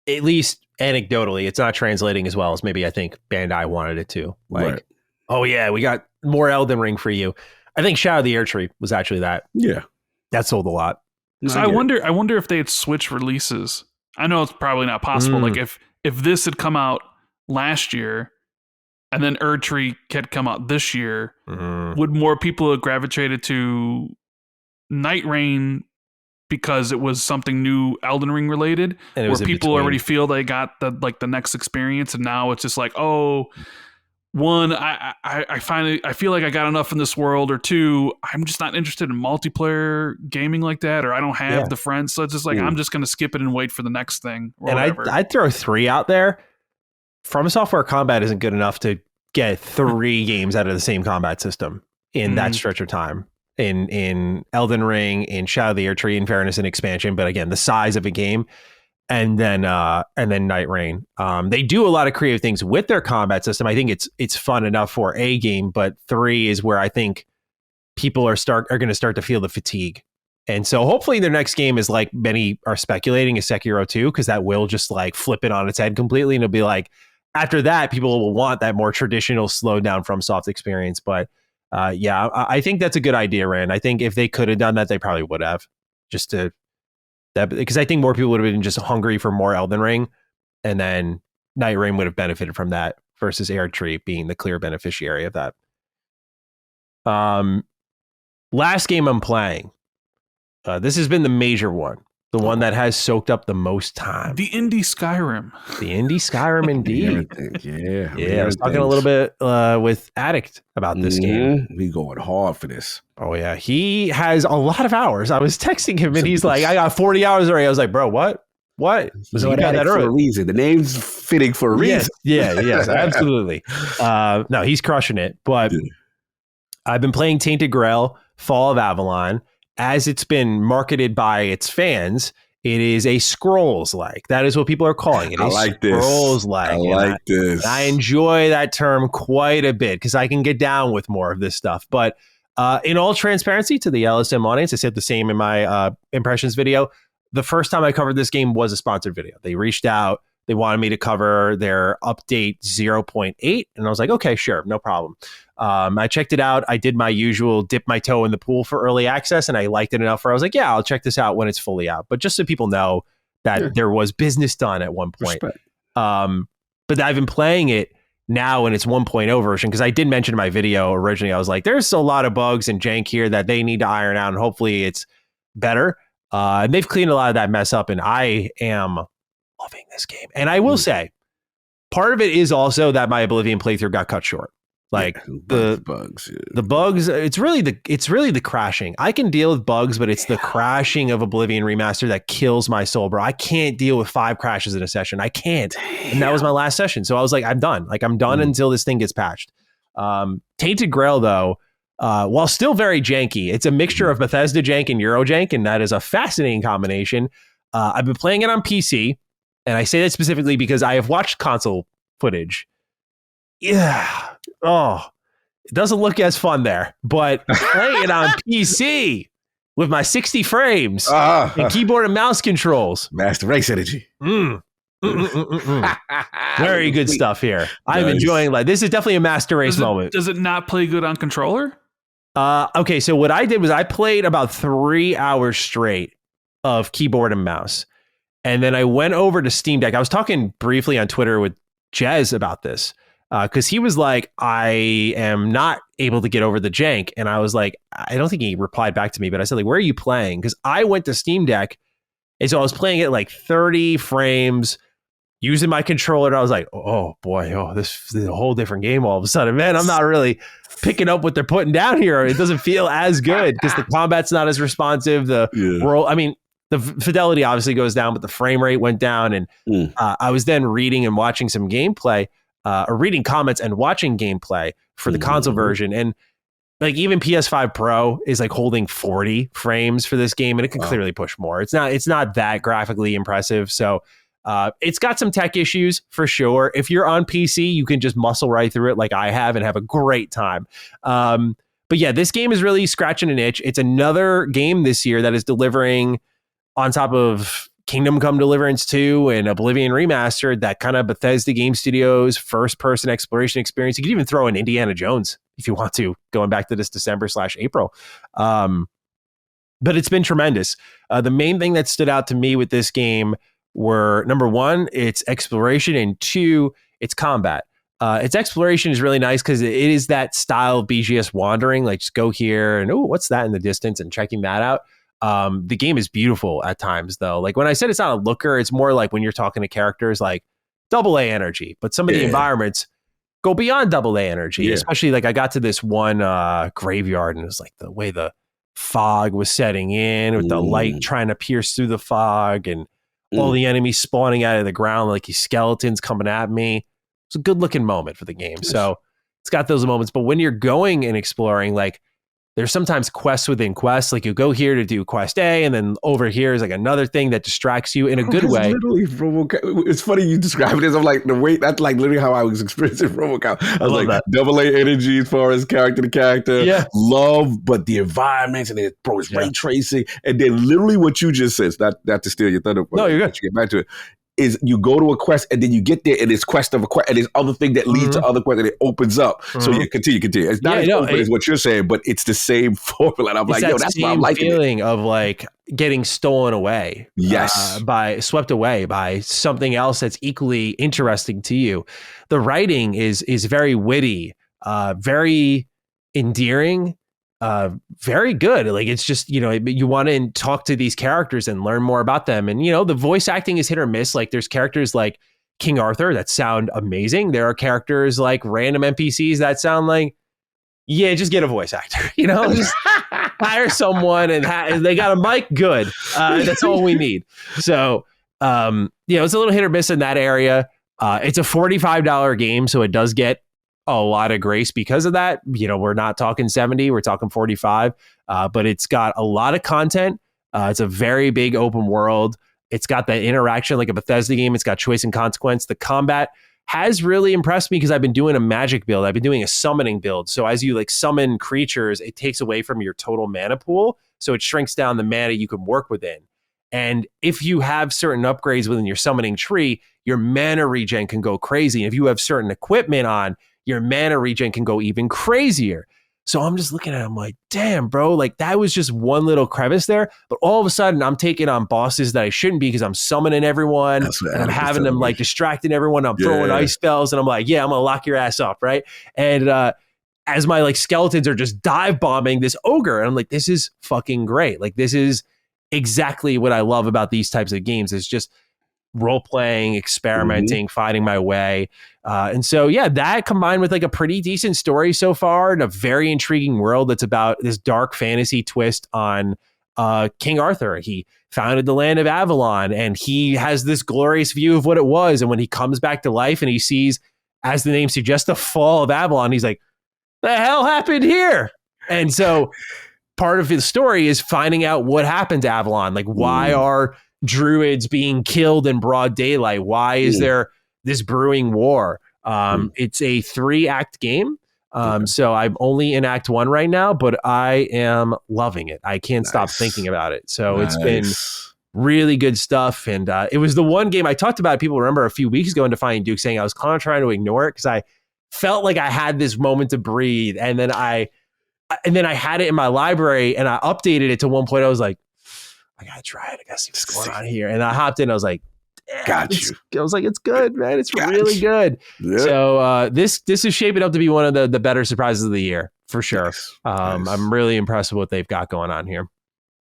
at least anecdotally, it's not translating as well as maybe I think Bandai wanted it to. Like, oh yeah, we got more Elden Ring for you. I think Shadow of the Erdtree was actually that. Yeah. That sold a lot. So I wonder if they'd switch releases. I know it's probably not possible. Like if this had come out last year and then Erdtree had come out this year, would more people have gravitated to Night Rain because it was something new Elden Ring related, and where people already feel they got the next experience, and now it's just like, oh, one, I feel like I got enough in this world, or two, I'm just not interested in multiplayer gaming like that, or I don't have the friends, so it's just like I'm just going to skip it and wait for the next thing. Or and I'd throw 3 out there. From Software combat isn't good enough to get 3 games out of the same combat system in that stretch of time. In Elden Ring, in Shadow of the Erdtree, in fairness, an expansion, but again, the size of a game. And then Night Rain. They do a lot of creative things with their combat system. I think it's fun enough for a game, but 3 is where I think people are going to start to feel the fatigue. And so hopefully their next game is, like many are speculating, is Sekiro 2, because that will just like flip it on its head completely, and it'll be like after that people will want that more traditional slowed down FromSoft experience. But I think that's a good idea, Rand. I think if they could have done that, they probably would have, just to. Because I think more people would have been just hungry for more Elden Ring, and then Night Rain would have benefited from that versus Erdtree being the clear beneficiary of that. Last game I'm playing. This has been the major one, the one that has soaked up the most time. The indie Skyrim. The indie Skyrim, indeed. I was talking a little bit with Addict about this game. We going hard for this. Oh, yeah. He has a lot of hours. I was texting him, and he's like, I got 40 hours already. I was like, bro, what? So got that for a reason. The name's fitting for a reason. Yes, absolutely. No, he's crushing it. But I've been playing Tainted Grail, Fall of Avalon. As it's been marketed by its fans, it is a Scrolls-like. That is what people are calling it. I like Scrolls-like. I like this. I enjoy that term quite a bit because I can get down with more of this stuff. But in all transparency to the LSM audience, I said the same in my impressions video. The first time I covered this game was a sponsored video. They reached out. They wanted me to cover their update 0.8. And I was like, okay, sure, no problem. I checked it out. I did my usual dip my toe in the pool for early access, and I liked it enough where I was like, yeah, I'll check this out when it's fully out. But just so people know that there was business done at one point. But I've been playing it now in its 1.0 version, because I did mention in my video originally, I was like, there's a lot of bugs and jank here that they need to iron out, and hopefully it's better. And they've cleaned a lot of that mess up, and I am loving this game. And I will say, part of it is also that my Oblivion playthrough got cut short. Like the bugs, it's really the crashing. I can deal with bugs, but it's the crashing of Oblivion Remaster that kills my soul, bro. I can't deal with 5 crashes in a session. I can't. And that was my last session. So I was like, I'm done. Like, I'm done until this thing gets patched. Tainted Grail, though, while still very janky, it's a mixture of Bethesda jank and Euro jank, and that is a fascinating combination. I've been playing it on PC, and I say that specifically because I have watched console footage. Yeah. Oh, it doesn't look as fun there, but playing it on PC with my 60 frames and keyboard and mouse controls. Master Race energy. Very good stuff here. I'm enjoying this is definitely a Master Race moment. Does it not play good on controller? Okay, so what I did was I played about 3 hours straight of keyboard and mouse. And then I went over to Steam Deck. I was talking briefly on Twitter with Jez about this. Because he was like, I am not able to get over the jank. And I was like, I don't think he replied back to me, but I said, like, where are you playing? Because I went to Steam Deck. And so I was playing it like 30 frames using my controller. And I was like, oh boy, this is a whole different game all of a sudden. Man, I'm not really picking up what they're putting down here. It doesn't feel as good because the combat's not as responsive. The world, I mean, the fidelity obviously goes down, but the frame rate went down. And I was then reading and watching some gameplay. Or reading comments and watching gameplay for the console version. And like even PS5 Pro is like holding 40 frames for this game, and it can clearly push more. It's not that graphically impressive. So it's got some tech issues for sure. If you're on PC, you can just muscle right through it like I have and have a great time. But yeah, this game is really scratching an itch. It's another game this year that is delivering on top of Kingdom Come Deliverance 2 and Oblivion Remastered, that kind of Bethesda Game Studios first-person exploration experience. You could even throw in Indiana Jones if you want to, going back to this December/April. But it's been tremendous. The main thing that stood out to me with this game were, number one, its exploration, and two, its combat. Its exploration is really nice because it is that style of BGS wandering, like just go here and, oh, what's that in the distance, and checking that out. The game is beautiful at times, though. Like when I said it's not a looker, it's more like when you're talking to characters like AA energy. But some of the environments go beyond AA energy, especially like I got to this one graveyard, and it was like the way the fog was setting in with the light trying to pierce through the fog, and all the enemies spawning out of the ground like these skeletons coming at me. It's a good looking moment for the game. Yes. So it's got those moments. But when you're going and exploring, like there's sometimes quests within quests. Like you go here to do quest A, and then over here is like another thing that distracts you in a good way. Literally, it's funny you describe it as I'm like, the way that's like literally how I was experiencing RoboCop. I was like, that. AA energy as far as character to character, love, but the environments, and then it's ray tracing, and then literally what you just said, not to steal your thunder. No, you're good. You get back to it. Is you go to a quest, and then you get there, and it's quest of a quest, and there's other thing that leads to other quests, and it opens up. So continue. It's not as open as what you're saying, but it's the same formula. And I'm like, that's why I'm liking it. Feeling of like getting stolen away. Yes. Swept away by something else that's equally interesting to you. The writing is very witty, very endearing, very good. Like it's just, you want to talk to these characters and learn more about them. And, the voice acting is hit or miss. Like there's characters like King Arthur that sound amazing. There are characters like random NPCs that sound like, just get a voice actor, just hire someone and they got a mic. Good. That's all we need. So, it's a little hit or miss in that area. It's a $45 game. So it does get a lot of grace because of that. We're not talking 70, we're talking 45, but it's got a lot of content. It's a very big open world. It's got that interaction like a Bethesda game. It's got choice and consequence. The combat has really impressed me because I've been doing a magic build. I've been doing a summoning build. So as you like summon creatures, it takes away from your total mana pool. So it shrinks down the mana you can work within. And if you have certain upgrades within your summoning tree, your mana regen can go crazy. And if you have certain equipment on, your mana regen can go even crazier. So I'm just looking at it, I'm like, damn, bro, like that was just one little crevice there. But all of a sudden I'm taking on bosses that I shouldn't be because I'm summoning everyone and I'm having them like distracting everyone. I'm throwing ice spells and I'm like, I'm going to lock your ass up, right? And as my like skeletons are just dive bombing this ogre, and I'm like, this is fucking great. Like this is exactly what I love about these types of games. It's just role-playing, experimenting, finding my way. And so, that combined with like a pretty decent story so far and a very intriguing world that's about this dark fantasy twist on King Arthur. He founded the land of Avalon, and he has this glorious view of what it was. And when he comes back to life and he sees, as the name suggests, the fall of Avalon, he's like, the hell happened here? And so part of his story is finding out what happened to Avalon. Like, why are druids being killed in broad daylight? Why is there this brewing war? It's a 3-act game. So I'm only in act 1 right now, but I am loving it. I can't stop thinking about it. So it's been really good stuff. And it was the one game I talked about. People remember a few weeks ago in Defiant Duke saying I was kind of trying to ignore it because I felt like I had this moment to breathe. And then I had it in my library and I updated it to one point. I was like, I gotta try it. I gotta see what's going on here. And I hopped in. I was like, got you. I was like, it's good, man. It's really good. Yep. So this is shaping up to be one of the better surprises of the year for sure. Nice. I'm really impressed with what they've got going on here.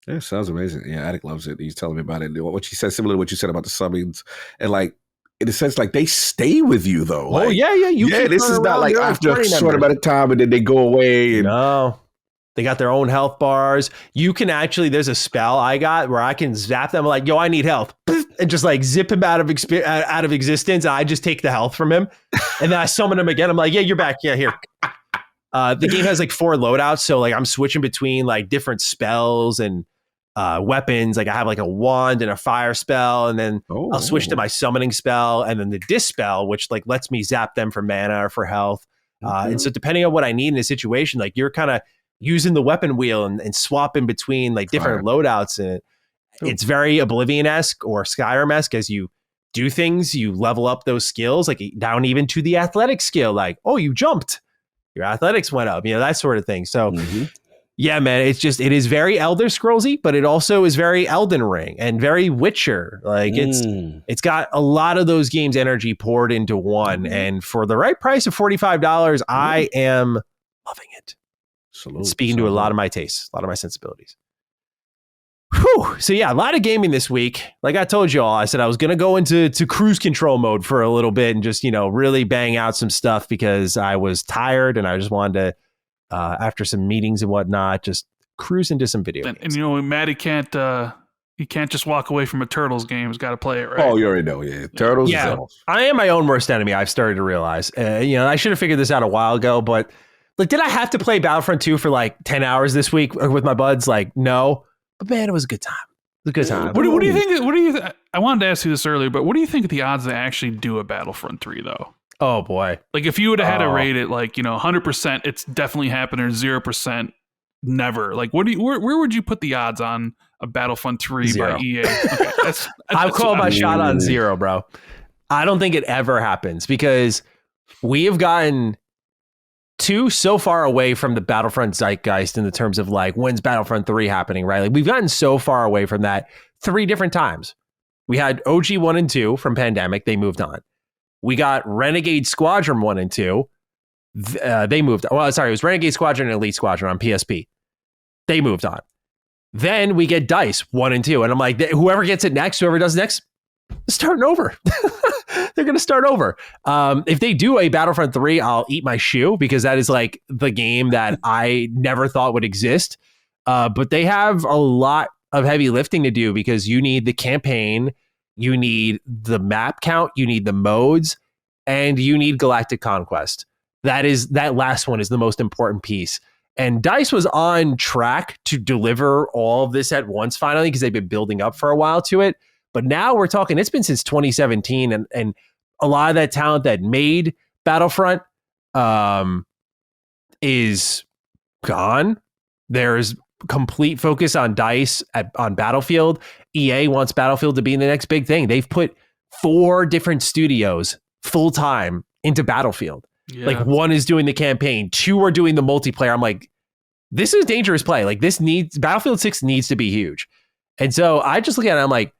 Yeah, sounds amazing. Yeah, Attic loves it. He's telling me about it. What she said, similar to what you said about the summons, and like in a sense, like they stay with you though. Like, this is not like after a short amount of time and then they go away. And no. They got their own health bars. You can actually, there's a spell I got where I can zap them like, yo, I need health. And just like zip him out of existence. I just take the health from him. And then I summon him again. I'm like, yeah, you're back. Yeah, here. The game has like 4 loadouts. So like I'm switching between like different spells and weapons. Like I have like a wand and a fire spell. And then I'll switch to my summoning spell. And then the dispel, which like lets me zap them for mana or for health. And so depending on what I need in a situation, like you're kind of using the weapon wheel and swapping between like different loadouts. And it's very Oblivion-esque or Skyrim-esque. As you do things, you level up those skills, like down even to the athletic skill. Like, oh, you jumped. your athletics went up, that sort of thing. So yeah, man, it is very Elder Scrollsy, but it also is very Elden Ring and very Witcher. Like it's got a lot of those games' energy poured into one. And for the right price of $45, I am loving it. Speaking to a lot of my tastes, a lot of my sensibilities. Whew. So yeah, a lot of gaming this week. Like I told you all, I said I was going to go into cruise control mode for a little bit and just, really bang out some stuff because I was tired and I just wanted to, after some meetings and whatnot, just cruise into some video games. And Maddie can't just walk away from a Turtles game. He's got to play it, right? Oh, you already know. Yeah. Turtles. Yeah. I am my own worst enemy. I've started to realize, I should have figured this out a while ago, but like, did I have to play Battlefront 2 for like 10 hours this week with my buds? Like, no. But man, it was a good time. It was a good time. What do you think? I wanted to ask you this earlier, but what do you think of the odds they actually do a Battlefront 3 though? Oh boy! Like if you would have had to rate it, like 100%, it's definitely happened, or 0%, never. Like where would you put the odds on a Battlefront 3 by EA? Okay, I'll call my shot on 0, bro. I don't think it ever happens because we have gotten too so far away from the Battlefront zeitgeist in the terms of like, when's Battlefront 3 happening, right? Like we've gotten so far away from that 3 different times. We had OG 1 and 2 from Pandemic. They moved on. We got Renegade Squadron 1 and 2. They moved on. Well, sorry, it was Renegade Squadron and Elite Squadron on PSP. They moved on. Then we get DICE 1 and 2. And I'm like, whoever gets it next, whoever does next, starting over. They're going to start over. If they do a Battlefront 3, I'll eat my shoe because that is like the game that I never thought would exist. But they have a lot of heavy lifting to do because you need the campaign, you need the map count, you need the modes, and you need Galactic Conquest. That last one is the most important piece. And DICE was on track to deliver all of this at once finally because they've been building up for a while to it. But now we're talking, it's been since 2017, and a lot of that talent that made Battlefront is gone. There's complete focus on DICE on Battlefield. EA wants Battlefield to be the next big thing. They've put 4 different studios full time into Battlefield. Yeah. Like 1 is doing the campaign, 2 are doing the multiplayer. I'm like, this is dangerous play. Like Battlefield 6 needs to be huge. And so I just look at it, I'm like,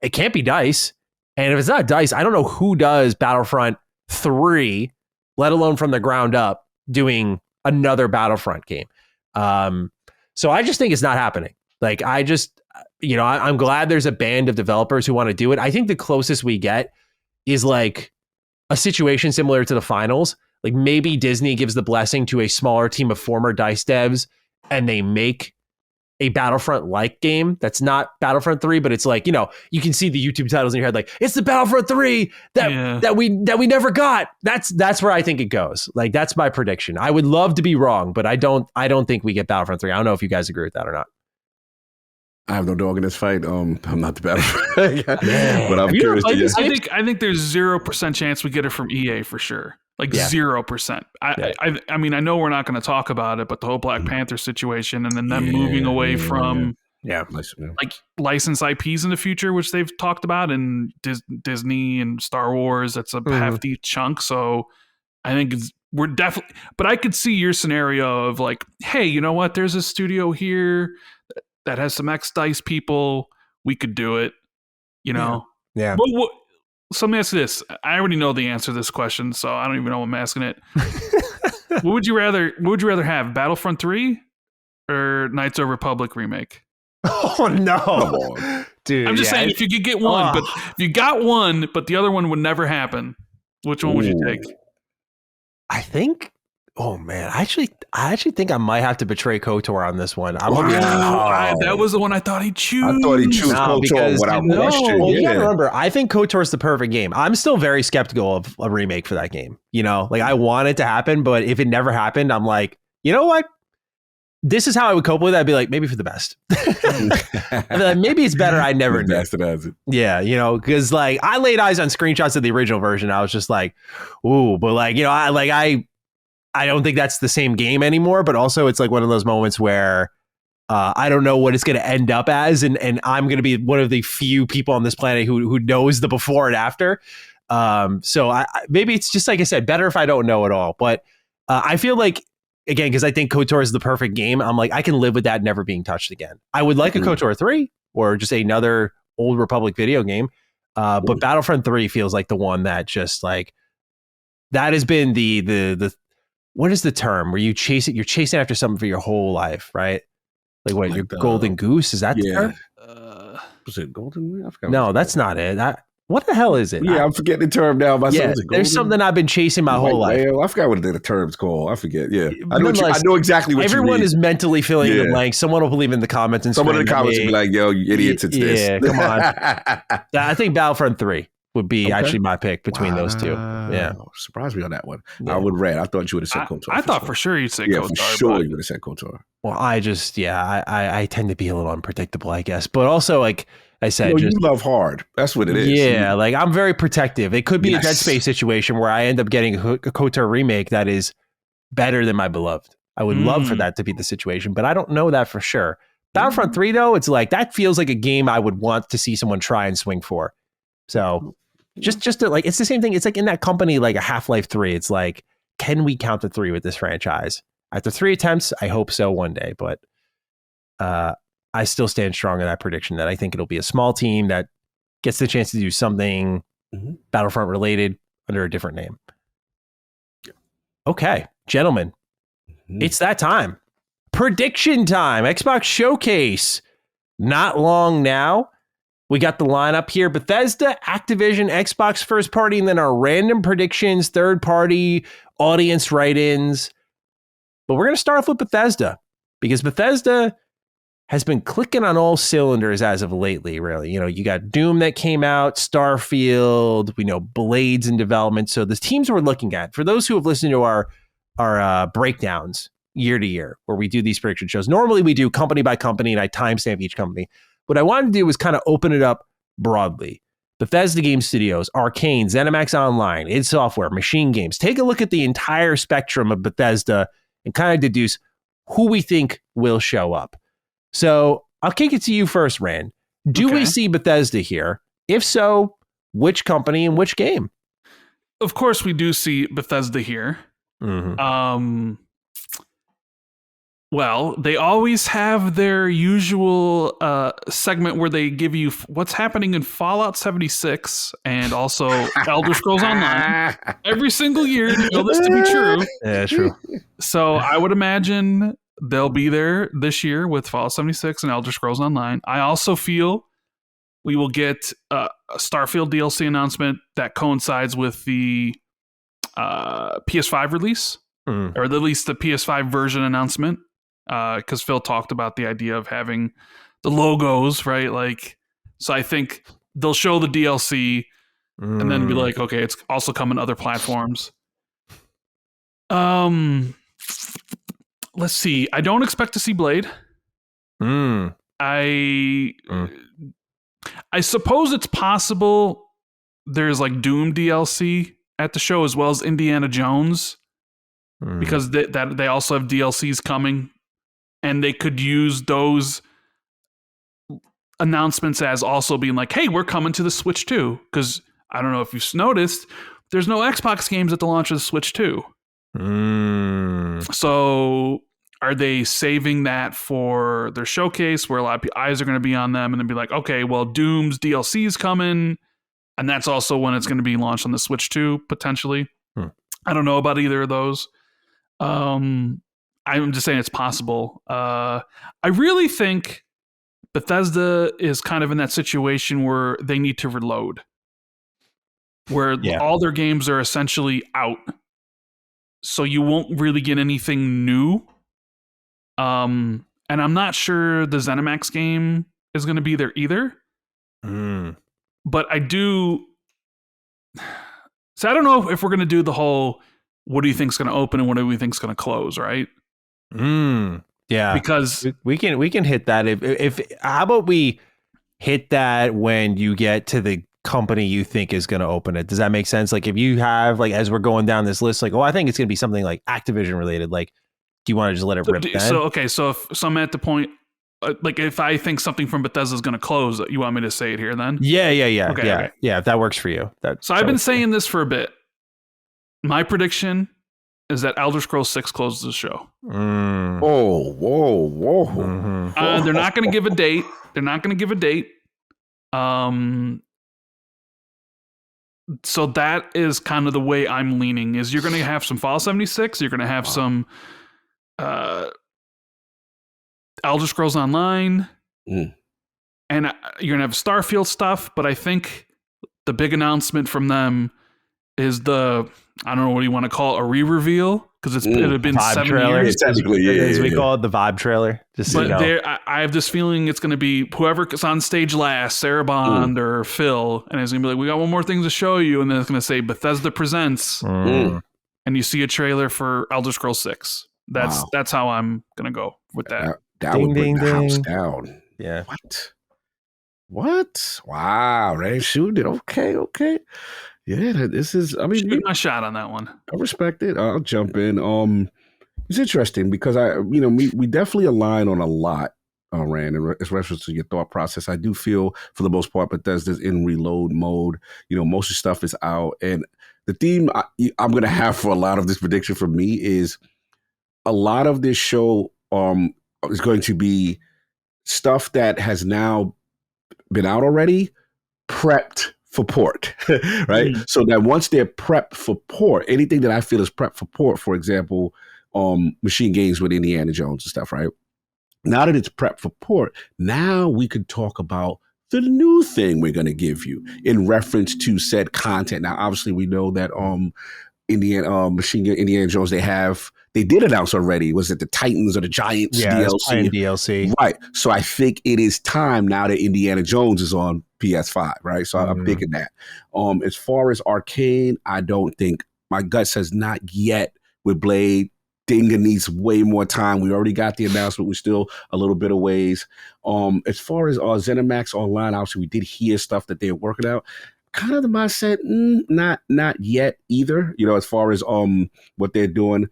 it can't be DICE. And if it's not DICE, I don't know who does Battlefront 3, let alone from the ground up, doing another Battlefront game. So I just think it's not happening. Like, I'm glad there's a band of developers who want to do it. I think the closest we get is like a situation similar to the finals. Like maybe Disney gives the blessing to a smaller team of former DICE devs and they make a Battlefront-like game that's not Battlefront 3, but it's like, you can see the YouTube titles in your head, like, it's the Battlefront 3 that we never got. That's where I think it goes. Like, that's my prediction. I would love to be wrong, but I don't think we get Battlefront 3. I don't know if you guys agree with that or not. I have no dog in this fight. I'm not the Battlefront, but I'm curious. I think there's 0% chance we get it from EA for sure. Like 0%. I mean, I know we're not going to talk about it, but the whole Black Panther situation and then them moving away from like licensed IPs in the future, which they've talked about, and Disney and Star Wars, that's a hefty chunk. So I think we're definitely, but I could see your scenario of like, hey, you know what? There's a studio here that has some ex-DICE people. We could do it, Yeah. But so let me ask you this. I already know the answer to this question, so I don't even know why I'm asking it. What would you rather have, Battlefront 3 or Knights of Republic remake? Oh no, dude! I'm just saying, if you could get one, but if you got one, but the other one would never happen, which one would you take? I think. Oh man, I actually think I might have to betray KOTOR on this one. That was the one I thought he'd choose. I thought he'd choose KOTOR without question. Well, you gotta remember, I think KOTOR is the perfect game. I'm still very skeptical of a remake for that game. Like I want it to happen, but if it never happened, I'm like, you know what? This is how I would cope with it. I'd be like, maybe for the best. I'd be like, maybe it's better. I never did. Yeah, because like I laid eyes on screenshots of the original version. I was just like, ooh, but like I don't think that's the same game anymore, but also it's like one of those moments where I don't know what it's going to end up as, and I'm going to be one of the few people on this planet who knows the before and after. So maybe it's just like I said, better if I don't know at all. But I feel like, again, because I think KOTOR is the perfect game, I'm like, I can live with that never being touched again. I would like a KOTOR 3 or just another Old Republic video game. But Battlefront 3 feels like the one that just like, that has been the what is the term where you're chasing after something for your whole life, right? Like what, your golden goose? Is that the term? Was it golden? I forgot. No, that's not it. What the hell is it? Yeah, I'm forgetting the term now. There's something I've been chasing my whole life. I forgot what the term's called. I forget. Yeah, I know exactly what everyone you mean. is mentally filling in the blanks. Someone will leave in the comments and someone in the comments will be like, "Yo, you idiots! It's this." Yeah, come on. I think Battlefront 3 would be actually my pick between those two. Yeah, surprised me on that one. Yeah. I would read. I thought you would have said KOTOR. I thought for sure you'd say KOTOR. For sure you would have said KOTOR. Well, I tend to be a little unpredictable, I guess, but also like I said, you love hard. That's what it is. Yeah, like I'm very protective. It could be a Dead Space situation where I end up getting a KOTOR remake that is better than my beloved. I would love for that to be the situation, but I don't know that for sure. Battlefront 3, though, it's like that feels like a game I would want to see someone try and swing for. So just to, like, it's the same thing. It's like in that company, like a Half-Life 3. It's like, can we count to 3 with this franchise? After 3 attempts, I hope so one day, but I still stand strong in that prediction that I think it'll be a small team that gets the chance to do something Battlefront related under a different name. Okay, gentlemen, it's that time. Prediction time. Xbox Showcase. Not long now. We got the lineup here. Bethesda, Activision, Xbox first party, and then our random predictions, third party, audience write-ins. But we're going to start off with Bethesda because Bethesda has been clicking on all cylinders as of lately, really. You know, you got Doom that came out, Starfield, we know Blade's in development. So the teams we're looking at, for those who have listened to our breakdowns year to year, where we do these prediction shows, normally we do company by company and I timestamp each company. What I wanted to do was kind of open it up broadly. Bethesda Game Studios, Arcane, ZeniMax Online, id Software, Machine Games. Take a look at the entire spectrum of Bethesda and kind of deduce who we think will show up. So I'll kick it to you first, Rand. Do we see Bethesda here? If so, which company and which game? Of course, we do see Bethesda here. Well, they always have their usual segment where they give you what's happening in Fallout 76 and also Elder Scrolls Online. Every single year, you know this to be true. Yeah, true. So I would imagine they'll be there this year with Fallout 76 and Elder Scrolls Online. I also feel we will get a Starfield DLC announcement that coincides with the PS5 release, or at least the PS5 version announcement. Because Phil talked about the idea of having the logos, right? Like, so I think they'll show the DLC and then be like, okay, it's also coming to other platforms. Let's see. I don't expect to see Blade. I suppose it's possible there's like Doom DLC at the show as well as Indiana Jones, because they also have DLCs coming. And they could use those announcements as also being like, hey, we're coming to the Switch too. Because I don't know if you've noticed, there's no Xbox games at the launch of the Switch 2. So are they saving that for their showcase where a lot of eyes are going to be on them and then be like, okay, well, Doom's DLC is coming. And that's also when it's going to be launched on the Switch 2, potentially. I don't know about either of those. I'm just saying it's possible. I really think Bethesda is kind of in that situation where they need to reload, where all their games are essentially out. So you won't really get anything new. And I'm not sure the ZeniMax game is going to be there either. But I do. So I don't know if we're going to do the whole, what do you think is going to open and what do we think is going to close, right? Yeah, because we can hit that. If how about we hit that when you get to the company you think is going to open it? Does that make sense? Like if you have, like, as we're going down this list, like, oh, I think it's going to be something like Activision related. Like, do you want to just let it rip? So if I'm at the point, like if I think something from Bethesda is going to close, you want me to say it here then? Yeah. Okay. If that works for you. So I've been saying this for a bit. My prediction is that Elder Scrolls 6 closes the show. Whoa. They're not going to give a date. So that is kind of the way I'm leaning. Is you're going to have some Fallout 76. You're going to have some Elder Scrolls Online. And you're going to have Starfield stuff. But I think the big announcement from them is I don't know what you want to call it, a re-reveal, because it had been vibe 7 trailer. years. As we call it, the vibe trailer. Just but I have this feeling it's going to be whoever is on stage last, Sarah Bond or Phil, and it's going to be like, we got one more thing to show you, and then it's going to say Bethesda Presents, and you see a trailer for Elder Scrolls 6. That's how I'm going to go with that. That would bring the house down. Yeah. What? Wow, Ray shooting it. Okay. Yeah, this is. I mean, shoot my shot on that one. I respect it. I'll jump in. It's interesting because we definitely align on a lot, Rand, in reference to your thought process. I do feel, for the most part, Bethesda's in reload mode. Most of the stuff is out, and the theme I'm going to have for a lot of this prediction for me is a lot of this show is going to be stuff that has now been out already, prepped for port, right? So that once they're prepped for port, anything that I feel is prepped for port, for example, Machine Games with Indiana Jones and stuff, right? Now that it's prepped for port, now we could talk about the new thing we're going to give you in reference to said content. Now, obviously, we know that Indiana Jones, they did announce already, was it the Titans or the Giants DLC? DLC. Right. So I think it is time now that Indiana Jones is on PS5, right? So I'm picking that. As far as Arcane, I don't think, my gut says not yet with Blade. Dinga needs way more time. We already got the announcement. We're still a little bit of ways. As far as ZeniMax Online, obviously we did hear stuff that they're working out. Kind of the mindset, not yet either. As far as what they're doing,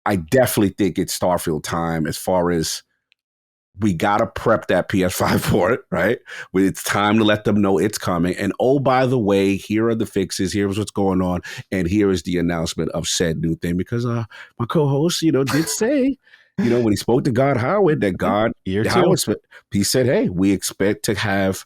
I definitely think it's Starfield time. As far as we gotta prep that PS5 for it, right? It's time to let them know it's coming. And oh, by the way, here are the fixes. Here's what's going on, and here is the announcement of said new thing. Because my co-host, did say, when he spoke to God Howard, that God Howard, he said, "Hey, we expect to have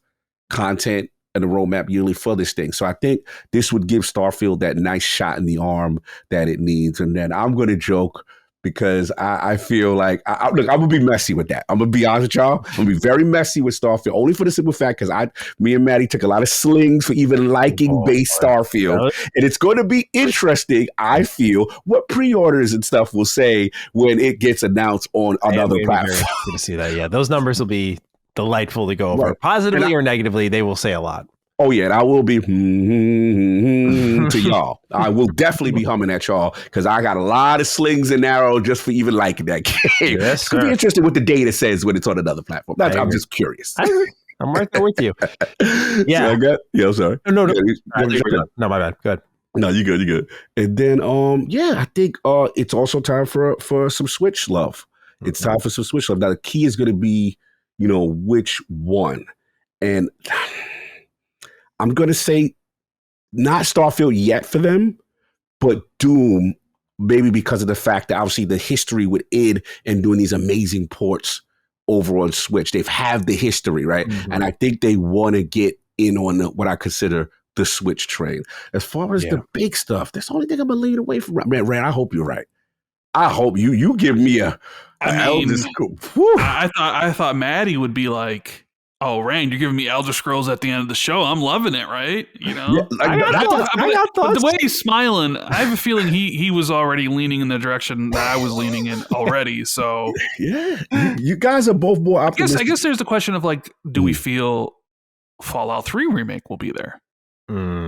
content and the roadmap yearly for this thing." So I think this would give Starfield that nice shot in the arm that it needs. And then I'm going to joke because I feel like, look, I'm going to be messy with that. I'm going to be honest with y'all. I'm going to be very messy with Starfield, only for the simple fact because me and Maddie took a lot of slings for even liking base Starfield. And it's going to be interesting, I feel, what pre-orders and stuff will say when it gets announced on another platform. Good to see that. Yeah, those numbers will be delightful to go over. Right. Positively or negatively, they will say a lot. Oh, yeah, and I will be to y'all. I will definitely be humming at y'all because I got a lot of slings and arrows just for even liking that game. Yes, it's going to be interesting what the data says when it's on another platform. I'm just curious. I agree. I'm right there with you. Yeah. So I'm sorry. No, my bad. Good. No, you good. And then, I think it's also time for some Switch love. It's time for some Switch love. Now, the key is going to be, which one. And I'm going to say not Starfield yet for them, but Doom, maybe because of the fact that obviously the history with id and doing these amazing ports over on Switch. They've had the history, right? Mm-hmm. And I think they want to get in on what I consider the Switch train. As far as the big stuff, that's the only thing I'm going to lean away from. Man, Ray, I hope you're right. I hope you give me I thought Maddie would be like, "Oh, Rand, you're giving me Elder Scrolls at the end of the show. I'm loving it, right?" I got thoughts. The way he's smiling, I have a feeling he was already leaning in the direction that I was leaning in already. So you guys are both more optimistic. I guess there's the question of like, do we feel Fallout 3 remake will be there?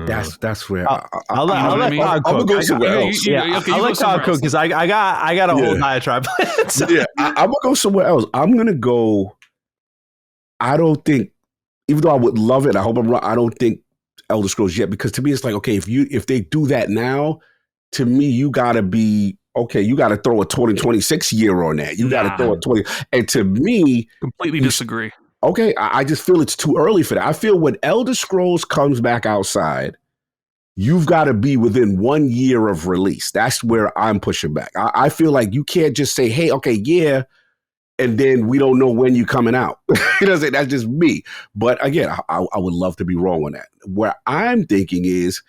That's where I'll let Todd cook. I'm gonna go somewhere else. I'll let Todd cook because I got a whole diatribe. So. Yeah, I'm gonna go somewhere else. I'm gonna go. I don't think, even though I would love it, I hope I'm wrong. I don't think Elder Scrolls yet, because to me it's like, okay, if they do that now, to me you gotta be okay. You gotta throw a 2026 year on that. You gotta throw a 20. And to me, completely disagree. Okay, I just feel it's too early for that. I feel when Elder Scrolls comes back outside, you've got to be within 1 year of release. That's where I'm pushing back. I feel like you can't just say, hey, okay, yeah, and then we don't know when you're coming out. You know what I'm saying? That's just me. But again, I would love to be wrong on that. Where I'm thinking is,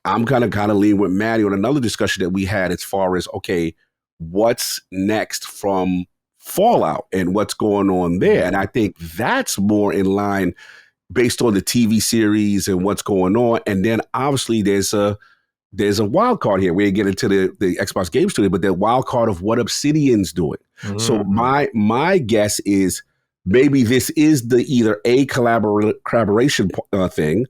I'm kind of lean with Maddie on another discussion that we had as far as, okay, what's next from Fallout and what's going on there. And I think that's more in line based on the TV series and what's going on. And then obviously there's a wild card here. We get into the Xbox Game Studio, but the wild card of what Obsidian's doing. Mm-hmm. So my guess is maybe this is the either a collaboration thing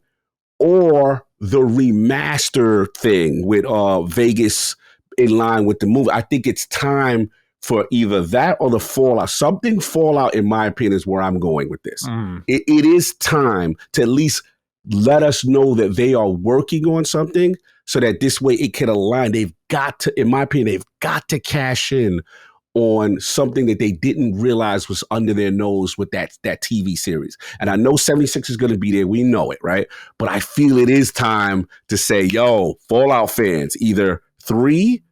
or the remaster thing with Vegas in line with the movie. I think it's time for either that or the Fallout. Something Fallout, in my opinion, is where I'm going with this. It is time to at least let us know that they are working on something so that this way it can align. They've got to, in my opinion, they've got to cash in on something that they didn't realize was under their nose with that TV series. And I know 76 is going to be there. We know it, right? But I feel it is time to say, yo, Fallout fans, either 3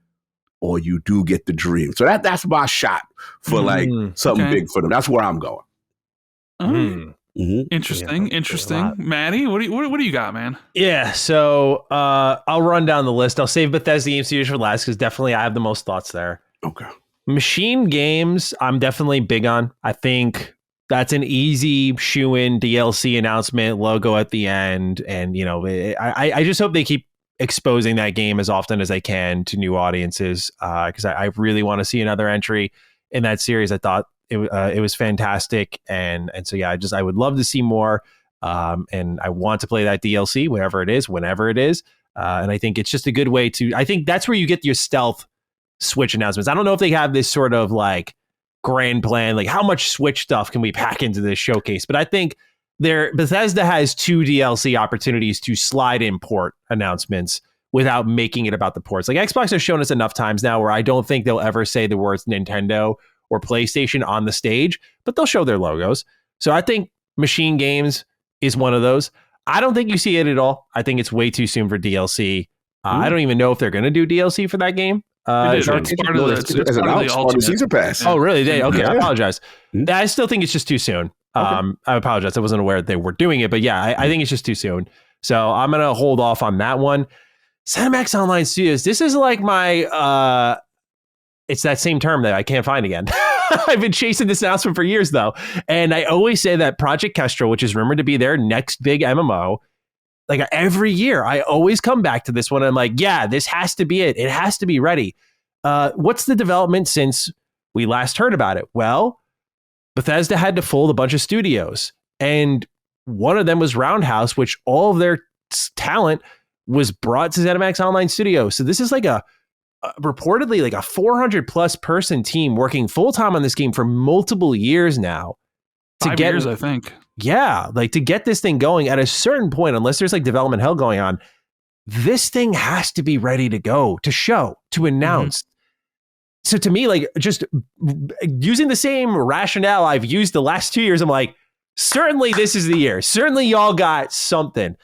or you do get the dream. So that's my shot for like something big for them. That's where I'm going. Interesting. Maddie, what do you got, man? Yeah, so I'll run down the list. I'll save Bethesda Game Studios for last because definitely I have the most thoughts there. Okay. Machine Games, I'm definitely big on. I think that's an easy shoe-in DLC announcement, logo at the end, and I just hope they keep exposing that game as often as they can to new audiences because I really want to see another entry in that series. I thought it was fantastic, and so yeah, I would love to see more, and I want to play that DLC whenever it is, and I think it's just a good way to. I think that's where you get your stealth Switch announcements. I don't know if they have this sort of like grand plan, like how much Switch stuff can we pack into this showcase, but I think Bethesda has 2 DLC opportunities to slide in port announcements without making it about the ports. Like Xbox has shown us enough times now where I don't think they'll ever say the words Nintendo or PlayStation on the stage, but they'll show their logos. So I think Machine Games is one of those. I don't think you see it at all. I think it's way too soon for DLC. I don't even know if they're going to do DLC for that game. It's part of the season pass. Oh, really? Okay, yeah. I apologize. I still think it's just too soon. I apologize. I wasn't aware they were doing it, but yeah, I think it's just too soon. So I'm going to hold off on that one. ZeniMax Online Studios. This is like my, it's that same term that I can't find again. I've been chasing this announcement for years though. And I always say that Project Kestrel, which is rumored to be their next big MMO, like every year, I always come back to this one. And I'm like, yeah, this has to be it. It has to be ready. What's the development since we last heard about it? Well, Bethesda had to fold a bunch of studios. And one of them was Roundhouse, which all of their talent was brought to ZeniMax Online Studios. So this is like reportedly like a 400 plus person team working full time on this game for multiple years now. 5 years, I think. Yeah, like to get this thing going at a certain point, unless there's like development hell going on, this thing has to be ready to go, to show, to announce. So to me, like just using the same rationale I've used the last 2 years, I'm like, certainly this is the year. Certainly y'all got something.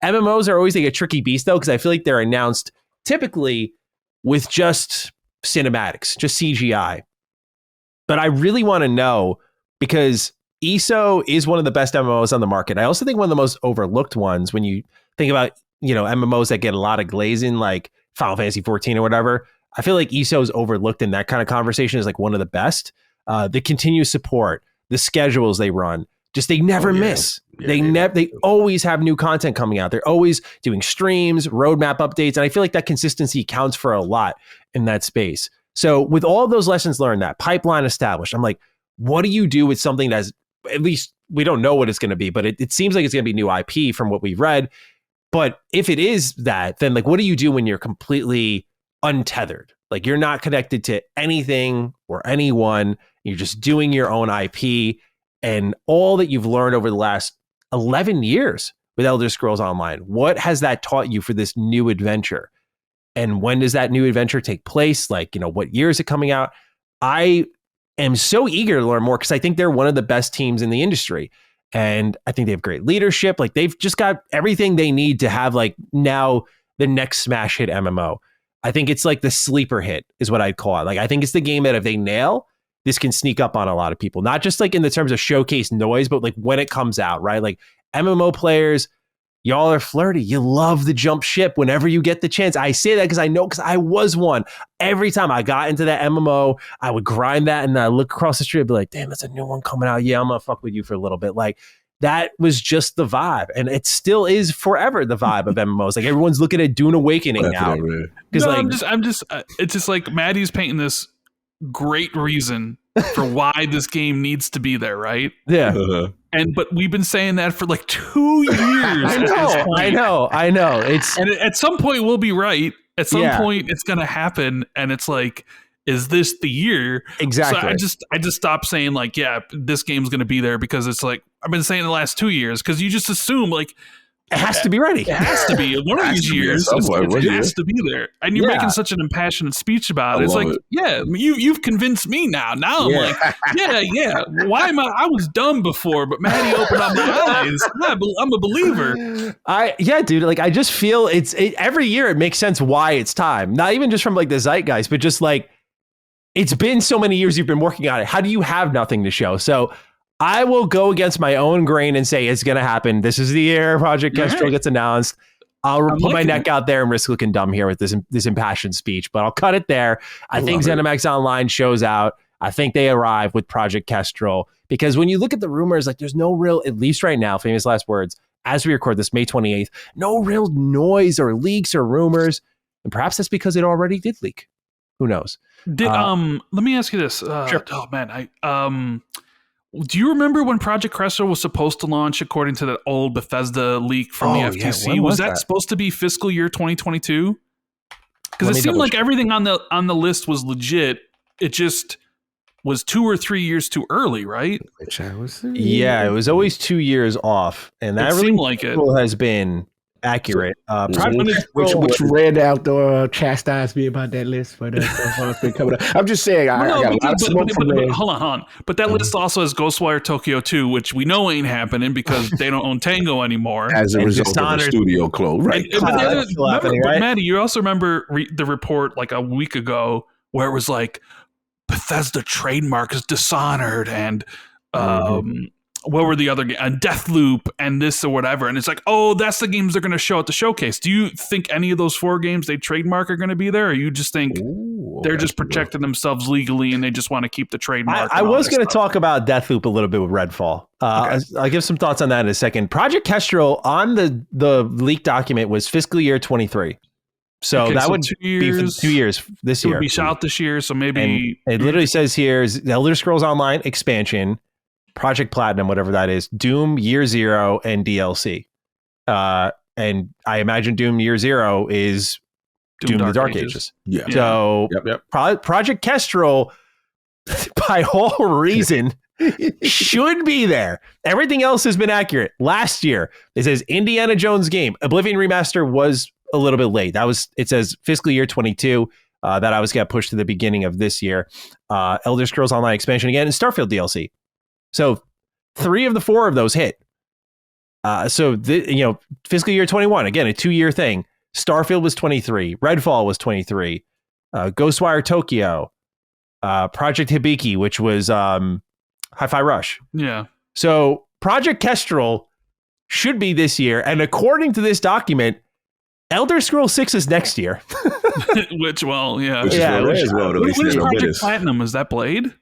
MMOs are always like a tricky beast though, because I feel like they're announced typically with just cinematics, just CGI. But I really want to know because ESO is one of the best MMOs on the market. I also think one of the most overlooked ones when you think about, MMOs that get a lot of glazing like Final Fantasy 14 or whatever. I feel like ESO is overlooked in that kind of conversation as like one of the best. The continuous support, the schedules they run, just they never miss. Yeah, they always have new content coming out. They're always doing streams, roadmap updates. And I feel like that consistency counts for a lot in that space. So with all of those lessons learned, that pipeline established, I'm like, what do you do with something that's, at least we don't know what it's going to be, but it seems like it's going to be new IP from what we've read. But if it is that, then like, what do you do when you're completely untethered? Like you're not connected to anything or anyone. You're just doing your own IP and all that you've learned over the last 11 years with Elder Scrolls Online. What has that taught you for this new adventure? And when does that new adventure take place? Like, what year is it coming out? I am so eager to learn more because I think they're one of the best teams in the industry. And I think they have great leadership. Like they've just got everything they need to have like now the next smash hit MMO. I think it's like the sleeper hit is what I'd call it. Like, I think it's the game that if they nail, this can sneak up on a lot of people, not just like in the terms of showcase noise, but like when it comes out, right? Like MMO players, y'all are flirty. You love the jump ship whenever you get the chance. I say that because I know, because I was one. Every time I got into that MMO, I would grind that and I look across the street and be like, damn, that's a new one coming out. Yeah, I'm going to fuck with you for a little bit. Like, that was just the vibe. And it still is forever the vibe of MMOs. Like, everyone's looking at Dune Awakening now. Because I'm just, it's just like Maddie's painting this great reason for why this game needs to be there, right? Yeah. But we've been saying that for like 2 years. I know. And at some point we'll be right. At some point it's going to happen. And it's like, is this the year? Exactly. So I just stopped saying like, yeah, this game's going to be there, because it's like, I've been saying the last 2 years, because you just assume like, it has to be ready. It has to be. One of these years, it has to be there. And you're making such an impassioned speech about it. It's like, you've convinced me now. Now I'm like, yeah. Why am I was dumb before, but Maddie opened up my eyes. I'm a believer. Dude. Like, I just feel every year it makes sense why it's time. Not even just from like the zeitgeist, but just like, it's been so many years you've been working on it. How do you have nothing to show? So I will go against my own grain and say it's going to happen. This is the year Project Kestrel gets announced. I'll put my neck out there and risk looking dumb here with this impassioned speech, but I'll cut it there. I think ZeniMax Online shows out. I think they arrive with Project Kestrel, because when you look at the rumors, like, there's no real, at least right now, famous last words, as we record this May 28th, no real noise or leaks or rumors. And perhaps that's because it already did leak. Who knows? Let me ask you this. Sure. Oh man, do you remember when Project Kestrel was supposed to launch according to that old Bethesda leak from the FTC? Was that supposed to be fiscal year 2022? Because it seemed like everything on the list was legit. It just was 2 or 3 years too early, right? Yeah, it was always 2 years off, and that really like it has been accurate. Which read out or chastised me about that list for the coming up. I'm just saying, I got a lot of smoke from there. Hold on. But that list also has Ghostwire Tokyo 2, which we know ain't happening because they don't own Tango anymore. As a result of the studio close. Right. But Maddie, you also remember the report like a week ago where it was like, Bethesda trademark is Dishonored and what were the other games? Deathloop and this or whatever. And it's like, oh, that's the games they're going to show at the showcase. Do you think any of those 4 games they trademark are going to be there? Or you just think they're just protecting themselves legally and they just want to keep the trademark? I was going to talk about Deathloop a little bit with Redfall. I'll give some thoughts on that in a second. Project Kestrel on the leaked document was fiscal year 23. So that would be for 2 years this year. It would be out this year. So maybe it literally says here is the Elder Scrolls Online expansion, Project Platinum, whatever that is, Doom Year Zero, and DLC. And I imagine Doom Year Zero is Doom the Dark Ages. Yeah. So Project Kestrel, by all reason, should be there. Everything else has been accurate. Last year, it says Indiana Jones game. Oblivion Remaster was a little bit late. It says fiscal year 22. That always got pushed to the beginning of this year. Elder Scrolls Online expansion again, and Starfield DLC. So 3 of the 4 of those hit. Fiscal year 21, again, a 2-year thing. Starfield was 23. Redfall was 23. Ghostwire Tokyo. Project Hibiki, which was Hi-Fi Rush. Yeah. So Project Kestrel should be this year. And according to this document, Elder Scrolls 6 is next year. Which is Project Platinum? Is that Blade?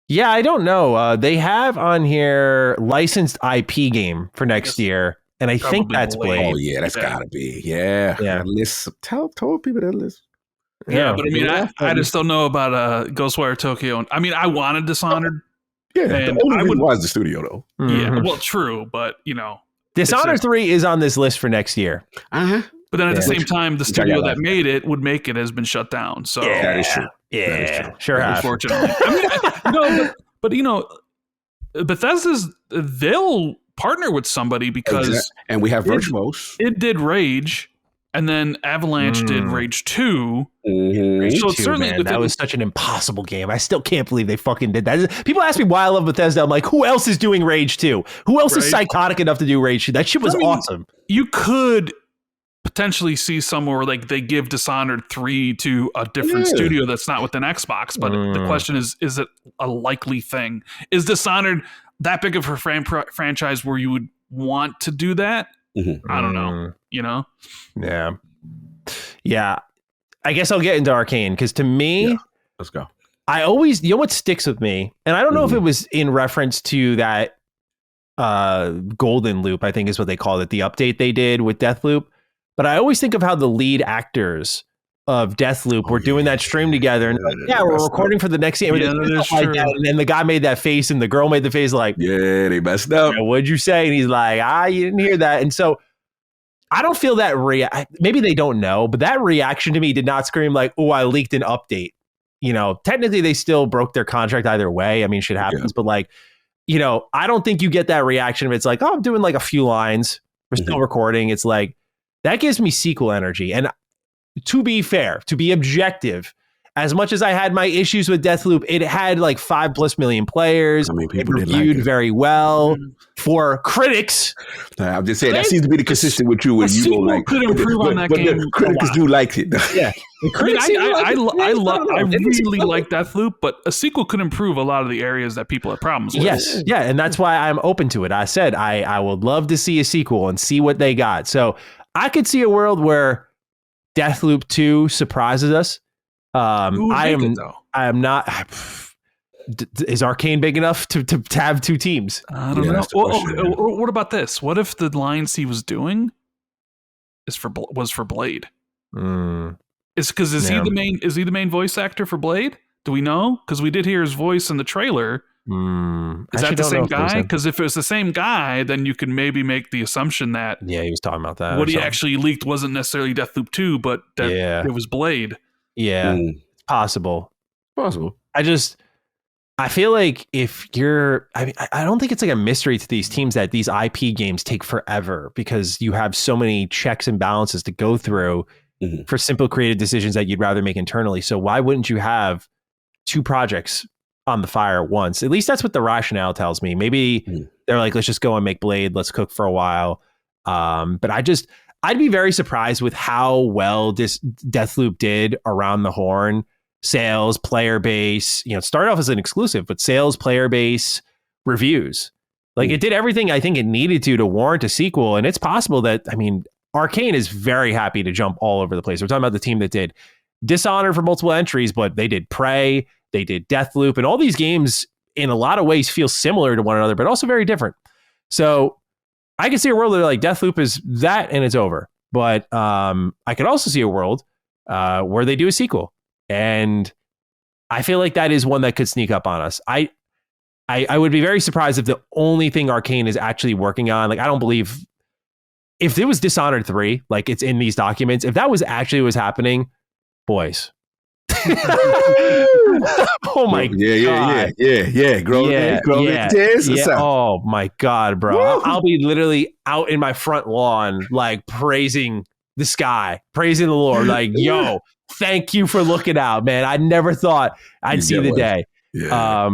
Yeah, I don't know. They have on here licensed IP game for next year, and I think that's Blade. Oh yeah, that's gotta be. Yeah. List. Tell people that list. Yeah, but I mean, I just don't know about Ghostwire Tokyo. I mean, I wanted Dishonored. Yeah, the only reason was the studio though. Yeah, well, true, but Dishonored 3 is on this list for next year. But then at the same time, the studio that made it has been shut down. So that is true. Yeah, that is true. Sure. Unfortunately, but Bethesda's they'll partner with somebody because and we have Virtuos. It did Rage, and then Avalanche did Rage 2. Rage 2, certainly that was such an impossible game. I still can't believe they fucking did that. People ask me why I love Bethesda. I'm like, who else is doing Rage 2? Who else is psychotic enough to do Rage 2? That shit was awesome. You could potentially see somewhere where like they give Dishonored 3 to a different studio that's not within Xbox. But the question is it a likely thing? Is Dishonored that big of a franchise where you would want to do that? I don't know. Yeah. I guess I'll get into Arcane because to me, let's go. I always, what sticks with me, and I don't know if it was in reference to that Golden Loop, I think is what they called it, the update they did with Deathloop. But I always think of how the lead actors of Deathloop were doing that stream together, and we're recording for the next game. Like that. And then the guy made that face, and the girl made the face like, they messed up. What'd you say? And he's like, you didn't hear that. And so I don't feel that maybe they don't know, but that reaction to me did not scream like, oh, I leaked an update. Technically they still broke their contract either way. I mean, shit happens, but like, I don't think you get that reaction if it's like, oh, I'm doing like a few lines. We're still recording. It's like, that gives me sequel energy. And to be fair, to be objective, as much as I had my issues with Deathloop, it had like 5+ million players. I mean, people reviewed very well for critics. I'm just saying that seems to be the consistent with you when you go like could improve on that game. Critics do like it. Yeah, I really like Deathloop, but a sequel could improve a lot of the areas that people have problems with. Yes, yeah, and that's why I'm open to it. I said I would love to see a sequel and see what they got. So I could see a world where Deathloop 2 surprises us. I am not. Is Arcane big enough to have two teams? I don't know. What about this? What if the line C was doing was for Blade? Is he the main voice actor for Blade? Do we know? Because we did hear his voice in the trailer. Is that the same guy? Because if it was the same guy, then you can maybe make the assumption that he was talking about that. What he actually leaked wasn't necessarily Deathloop 2, but that it was Blade. Yeah, it's possible. Possible. I feel like I don't think it's like a mystery to these teams that these IP games take forever because you have so many checks and balances to go through for simple creative decisions that you'd rather make internally. So why wouldn't you have two projects on the fire at once? At least that's what the rationale tells me. Maybe they're like, let's just go and make Blade. Let's cook for a while. But I'd be very surprised with how well this Deathloop did around the horn. Sales, player base, it started off as an exclusive, but sales, player base, reviews. Like it did everything I think it needed to warrant a sequel. And it's possible that, Arcane is very happy to jump all over the place. We're talking about the team that did Dishonored for multiple entries, but they did Prey, they did Deathloop, and all these games in a lot of ways feel similar to one another, but also very different. So I can see a world where like Deathloop is that and it's over. But I could also see a world where they do a sequel. And I feel like that is one that could sneak up on us. I would be very surprised if the only thing Arcane is actually working on, like I don't believe if it was Dishonored 3, like it's in these documents, if that was actually what was happening, boys. Oh my god. Yeah. Grow Oh my god, bro. I'll be literally out in my front lawn, like praising the sky, praising the Lord, like, yo, thank you for looking out, man. I never thought I'd see the day. Yeah.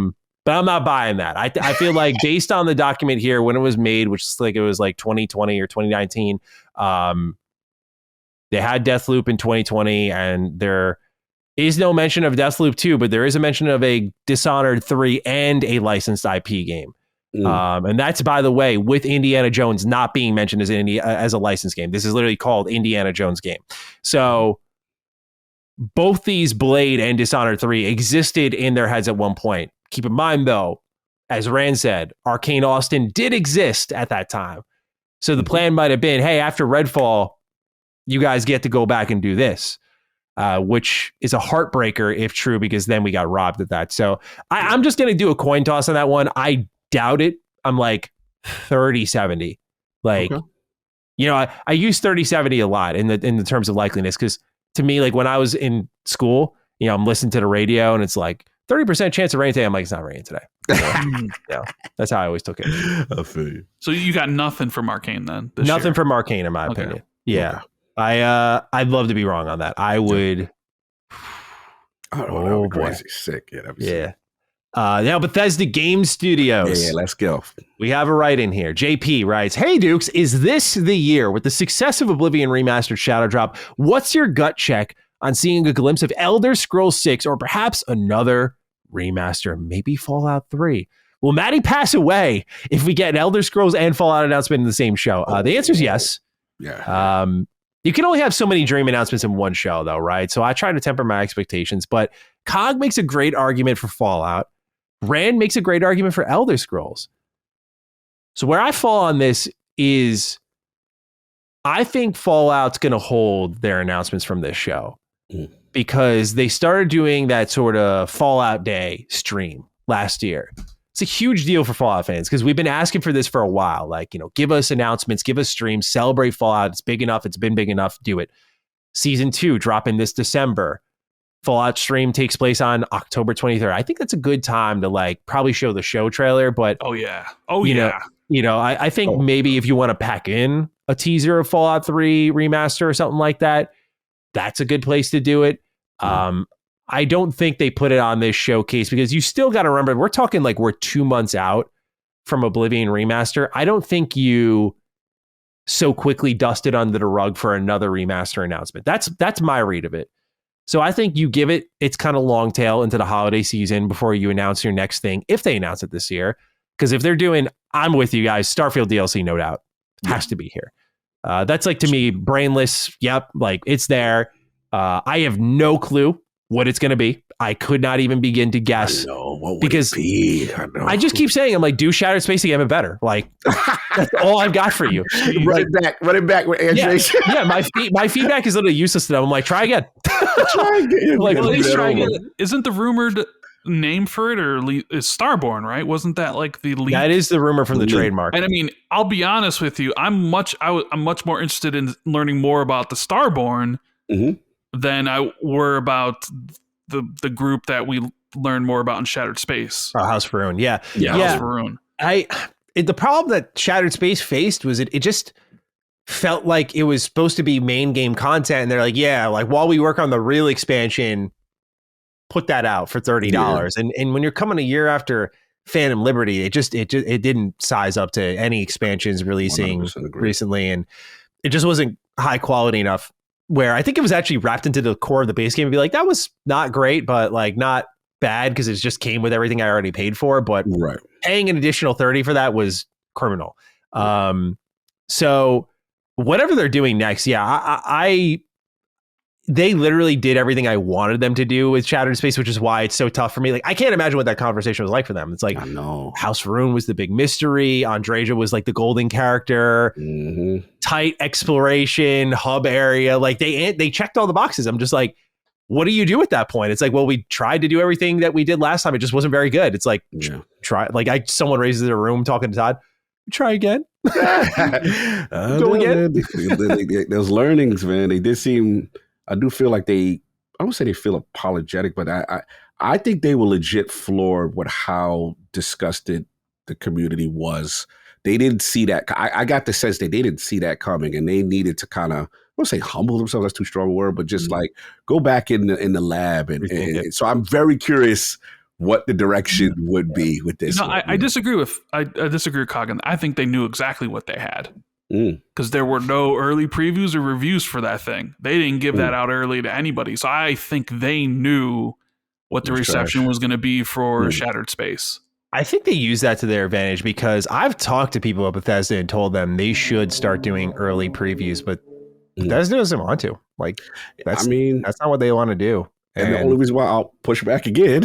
But I'm not buying that. I feel like based on the document here, when it was made, which is like, it was like 2020 or 2019, they had Deathloop in 2020, and there is no mention of Deathloop 2, but there is a mention of a Dishonored 3 and a licensed IP game. And that's, by the way, with Indiana Jones not being mentioned as a licensed game. This is literally called Indiana Jones game. So both these Blade and Dishonored 3 existed in their heads at one point. Keep in mind, though, as Rand said, Arcane Austin did exist at that time. So the plan might have been, hey, after Redfall, you guys get to go back and do this, which is a heartbreaker if true, because then we got robbed of that. So I'm just going to do a coin toss on that one. I doubt it. I'm like 30-70. Like, I use 30-70 a lot in the terms of likeliness, because to me, like when I was in school, I'm listening to the radio and it's like 30% chance of rain today. I'm like, it's not raining today. So, that's how I always took it. I feel you. So you got nothing from Arcane then? Nothing from Arcane, in my opinion. Yeah. Okay. I'd love to be wrong on that. I would. Oh, that would be crazy. Sick. Yeah. That'd be sick. Now, Bethesda Game Studios. Yeah, let's go. We have a write-in here. JP writes, "Hey Dukes, is this the year with the success of Oblivion Remastered Shadow Drop? What's your gut check on seeing a glimpse of Elder Scrolls 6 or perhaps another remaster, maybe Fallout 3? Will Maddie pass away if we get an Elder Scrolls and Fallout announcement in the same show?" The answer is yes. Yeah. You can only have so many dream announcements in one show, though, right? So I try to temper my expectations, but Cog makes a great argument for Fallout. Rand makes a great argument for Elder Scrolls. So where I fall on this is I think Fallout's going to hold their announcements from this show because they started doing that sort of Fallout Day stream last year. It's a huge deal for Fallout fans because we've been asking for this for a while. Like, give us announcements, give us streams, celebrate Fallout. It's big enough. It's been big enough. Do it. Season 2 dropping this December. Fallout stream takes place on October 23rd. I think that's a good time to probably show the show trailer, but I think maybe if you want to pack in a teaser of Fallout 3 remaster or something like that, that's a good place to do it. I don't think they put it on this showcase because you still got to remember, we're talking we're 2 months out from Oblivion Remaster. I don't think you so quickly dust it under the rug for another remaster announcement. That's my read of it. So I think you give it its kind of long tail into the holiday season before you announce your next thing, if they announce it this year. Because if they're doing, I'm with you guys, Starfield DLC, no doubt, has to be here. That's to me, brainless. Yep, it's there. I have no clue what it's going to be. I could not even begin to guess. I know. What would because it be? I just keep saying, I'm do Shattered Space again, but better. That's all I've got for you. Run it back with Andrew. Yeah, my feedback is a little useless to them. I'm try again. Try again. Try again. Isn't the rumored name for it is Starborn, right? Wasn't that the lead? That is the rumor from the trademark. And I mean, I'll be honest with you, I'm much more interested in learning more about the Starborn than I were about the group that we learned more about in Shattered Space. House of Ruin, yeah. House of Ruin. The problem that Shattered Space faced was it just felt like it was supposed to be main game content, and they're while we work on the real expansion, put that out for $30. Yeah. And when you're coming a year after Phantom Liberty, it didn't size up to any expansions releasing recently, and it just wasn't high quality enough. Where I think it was actually wrapped into the core of the base game and be that was not great, but not bad because it just came with everything I already paid for. But paying an additional $30 for that was criminal. So whatever they're doing next, they literally did everything I wanted them to do with Shattered Space, which is why it's so tough for me. I can't imagine what that conversation was like for them. It's I know. House of Ruin was the big mystery. Andreja was the golden character. Tight exploration, hub area. They checked all the boxes. I'm just what do you do at that point? It's we tried to do everything that we did last time. It just wasn't very good. It's try. Someone raises their room talking to Todd. Try again. Go again. Those learnings, man. They did seem. I do feel I don't say they feel apologetic, but I think they were legit floored with how disgusted the community was. They didn't see that. I got the sense that they didn't see that coming, and they needed to kind of, I won't say humble themselves, that's too strong a word, but just go back in the lab. And so I'm very curious what the direction would be with this. I disagree with Coggin. I think they knew exactly what they had. Because there were no early previews or reviews for that thing. They didn't give that out early to anybody. So I think they knew what the reception was going to be for Shattered Space. I think they use that to their advantage because I've talked to people at Bethesda and told them they should start doing early previews, but Bethesda doesn't want to. That's not what they want to do. And the only reason why I'll push back again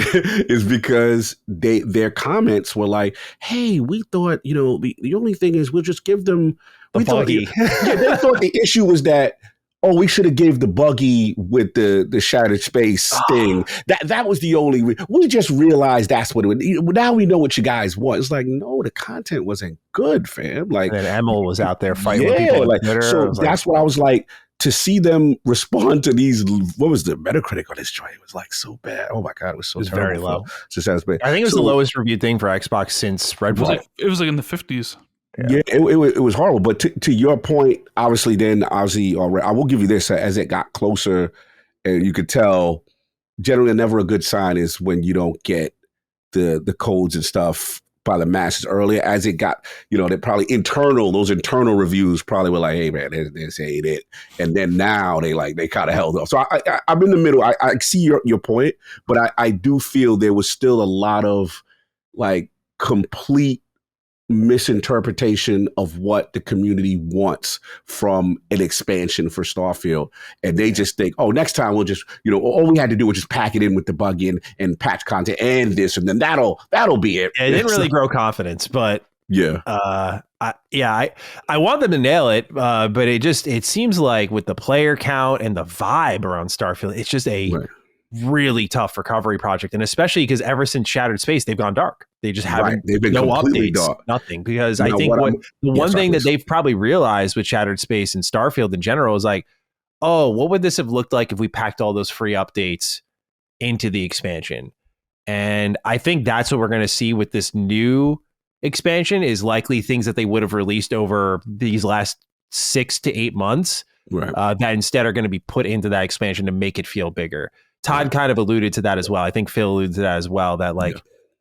is because their comments were hey, we thought, the only thing is we'll just give them the buggy. They thought the issue was that, we should have gave the buggy with the Shattered Space thing. That was the only we just realized that's what it was. Now we know what you guys want. It's no, the content wasn't good, fam. And then Emil was out there fighting with people on Twitter. So that's what I was to see them respond to these. What was the Metacritic on this joint? It was so bad. Oh my God, it was so terrible. Very low. I think it was the lowest reviewed thing for Xbox since Redfall. It was in the 50s. Yeah, it was horrible. But to your point, I will give you this: as it got closer, and you could tell, generally never a good sign is when you don't get the codes and stuff by the masses earlier. As it got, they probably those internal reviews probably were like, hey man, this ain't it. And then now they kind of held up. So I'm in the middle. I see your point, but I do feel there was still a lot of like complete misinterpretation of what the community wants from an expansion for Starfield. And they just think, oh, next time we'll just, all we had to do was just pack it in with the bug in and patch content and this, and then that'll be it. Yeah, it didn't really grow confidence, but yeah. I want them to nail it, but it seems like with the player count and the vibe around Starfield, it's just a really tough recovery project. And especially because ever since Shattered Space, they've gone dark. They just haven't, they've been no updates, dark. Nothing. Because I think the one thing that they've probably realized with Shattered Space and Starfield in general is like, oh, what would this have looked like if we packed all those free updates into the expansion? And I think that's what we're going to see with this new expansion is likely things that they would have released over these last 6 to 8 months that instead are going to be put into that expansion to make it feel bigger. Todd kind of alluded to that as well. I think Phil alluded to that as well, that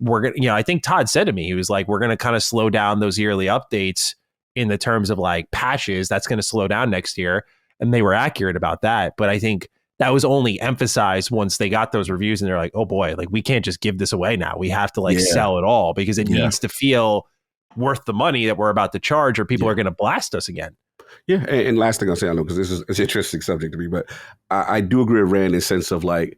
we're going to, I think Todd said to me, he was like, we're going to kind of slow down those yearly updates in the terms of like patches. That's going to slow down next year. And they were accurate about that. But I think that was only emphasized once they got those reviews and they're like, oh boy, like we can't just give this away now. We have to sell it all because it needs to feel worth the money that we're about to charge or people are going to blast us again. Yeah, and last thing I'll say, I know, because this is an interesting subject to me, but I do agree with Rand in the sense of like,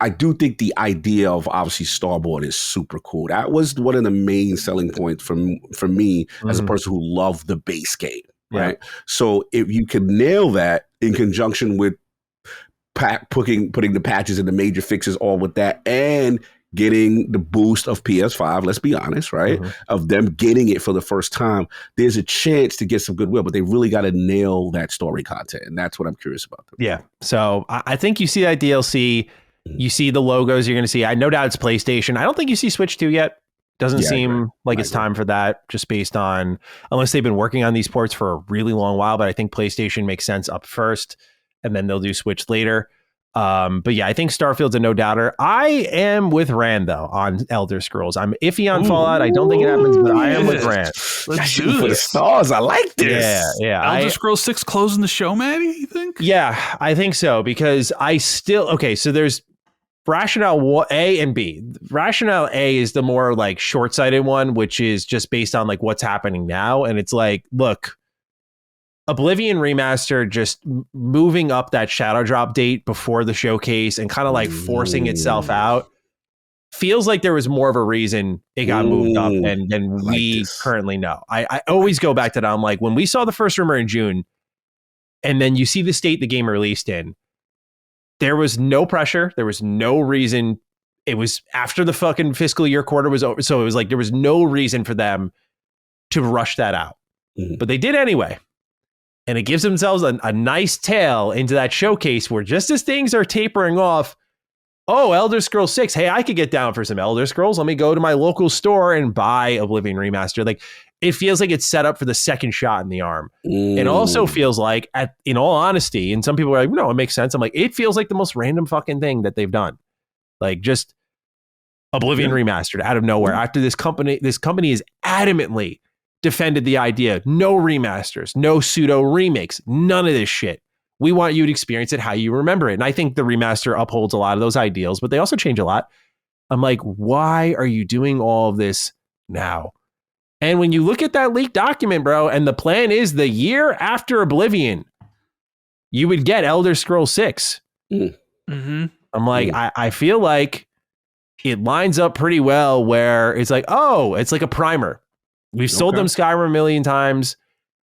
I do think the idea of obviously Starboard is super cool. That was one of the main selling points for me as a person who loved the base game, right? So if you could nail that in conjunction with putting the patches and the major fixes all with that and getting the boost of PS5, let's be honest, right? Of them getting it for the first time, there's a chance to get some goodwill, but they really got to nail that story content. And that's what I'm curious about. Yeah. So I think you see that DLC, you see the logos you're going to see. I no doubt it's PlayStation. I don't think you see Switch 2 yet. Doesn't seem like it's time for that, just based on, unless they've been working on these ports for a really long while, but I think PlayStation makes sense up first and then they'll do Switch later. But yeah, I think Starfield's a no doubter. I am with Rand though on Elder Scrolls. I'm iffy on Fallout. I don't think it happens, but I am with Rand. Let's do this. For the stars. I like this. Yeah. Elder Scrolls 6 closing the show, maybe, you think? Yeah, I think so, because so there's rationale A and B. Rationale A is the more like short-sighted one, which is just based on like what's happening now. And it's like, look, Oblivion Remaster just moving up that shadow drop date before the showcase and kind of like forcing itself out feels like there was more of a reason it got moved up than we currently know. I always go back to that. I'm like, when we saw the first rumor in June and then you see the state the game released in, there was no pressure. There was no reason. It was after the fucking fiscal year quarter was over. So it was like, there was no reason for them to rush that out, but they did anyway. And it gives themselves a nice tail into that showcase where just as things are tapering off, oh, Elder Scrolls 6, hey, I could get down for some Elder Scrolls. Let me go to my local store and buy Oblivion Remaster. Like, it feels like it's set up for the second shot in the arm. It also feels like, in all honesty, and some people are like, no, it makes sense. I'm like, it feels like the most random fucking thing that they've done. Like, just Oblivion Remastered out of nowhere. After this company is adamantly defended the idea, no remasters, no pseudo remakes, none of this shit. We want you to experience it how you remember it. And I think the remaster upholds a lot of those ideals, but they also change a lot. I'm like, why are you doing all of this now? And when you look at that leaked document, bro, and the plan is the year after Oblivion, you would get Elder Scrolls 6. I'm like, I feel like it lines up pretty well where it's like, oh, it's like a primer. We've sold them Skyrim a million times.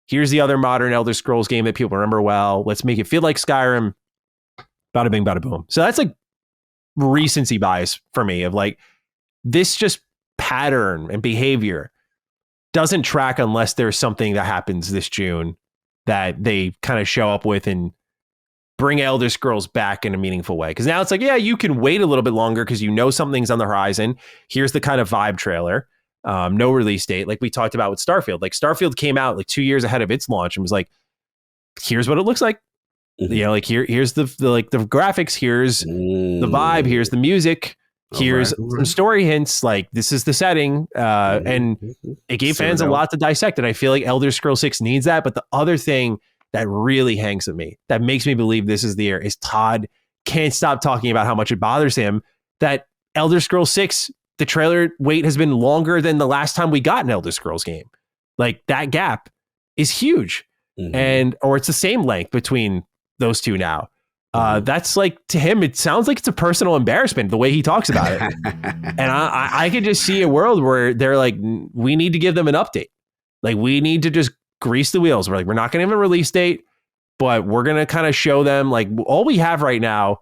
Here's the other modern Elder Scrolls game that people remember well. Let's make it feel like Skyrim. Bada bing, bada boom. So that's like recency bias for me of like, this just pattern and behavior doesn't track unless there's something that happens this June that they kind of show up with and bring Elder Scrolls back in a meaningful way. Because now it's like, yeah, you can wait a little bit longer because you know something's on the horizon. Here's the kind of vibe trailer. No release date, like we talked about with Starfield. Like Starfield came out like 2 years ahead of its launch and was like, here's what it looks like. You know, like here's the graphics, here's the vibe, here's the music. Here's some story hints, like this is the setting, and it gave fans a lot to dissect. And I feel like Elder Scrolls 6 needs that. But the other thing that really hangs with me, that makes me believe this is the year, is Todd can't stop talking about how much it bothers him that Elder Scrolls 6, the trailer wait has been longer than the last time we got an Elder Scrolls game. Like that gap is huge. Or it's the same length between those two now. That's like, to him, it sounds like it's a personal embarrassment the way he talks about it. And I could just see a world where they're like, we need to give them an update. Like we need to just grease the wheels. We're like, we're not going to have a release date, but we're going to kind of show them, like, all we have right now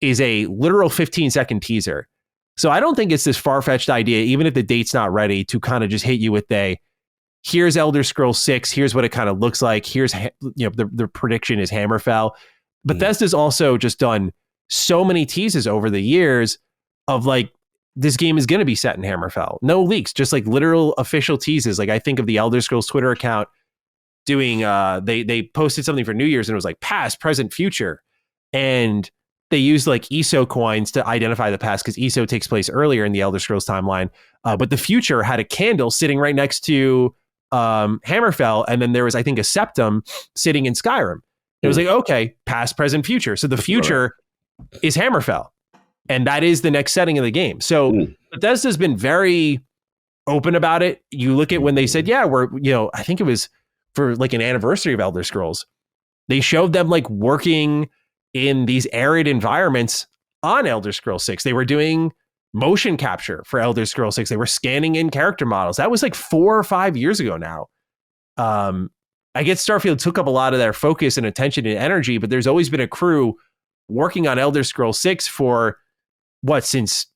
is a literal 15-second teaser. So I don't think it's this far-fetched idea, even if the date's not ready, to kind of just hit you with here's Elder Scrolls 6, here's what it kind of looks like, here's, the prediction is Hammerfell. Bethesda's also just done so many teases over the years of like, this game is going to be set in Hammerfell. No leaks, just like literal official teases. Like I think of the Elder Scrolls Twitter account doing, they posted something for New Year's and it was like past, present, future. And they used like ESO coins to identify the past because ESO takes place earlier in the Elder Scrolls timeline. But the future had a candle sitting right next to Hammerfell. And then there was, I think, a septum sitting in Skyrim. It was like, okay, past, present, future. So the future is Hammerfell. And that is the next setting of the game. So Bethesda's been very open about it. You look at when they said, yeah, we're, I think it was for like an anniversary of Elder Scrolls. They showed them like working in these arid environments on Elder Scrolls 6. They were doing motion capture for Elder Scrolls 6. They were scanning in character models. That was like 4 or 5 years ago now. I guess Starfield took up a lot of their focus and attention and energy, but there's always been a crew working on Elder Scrolls 6 for since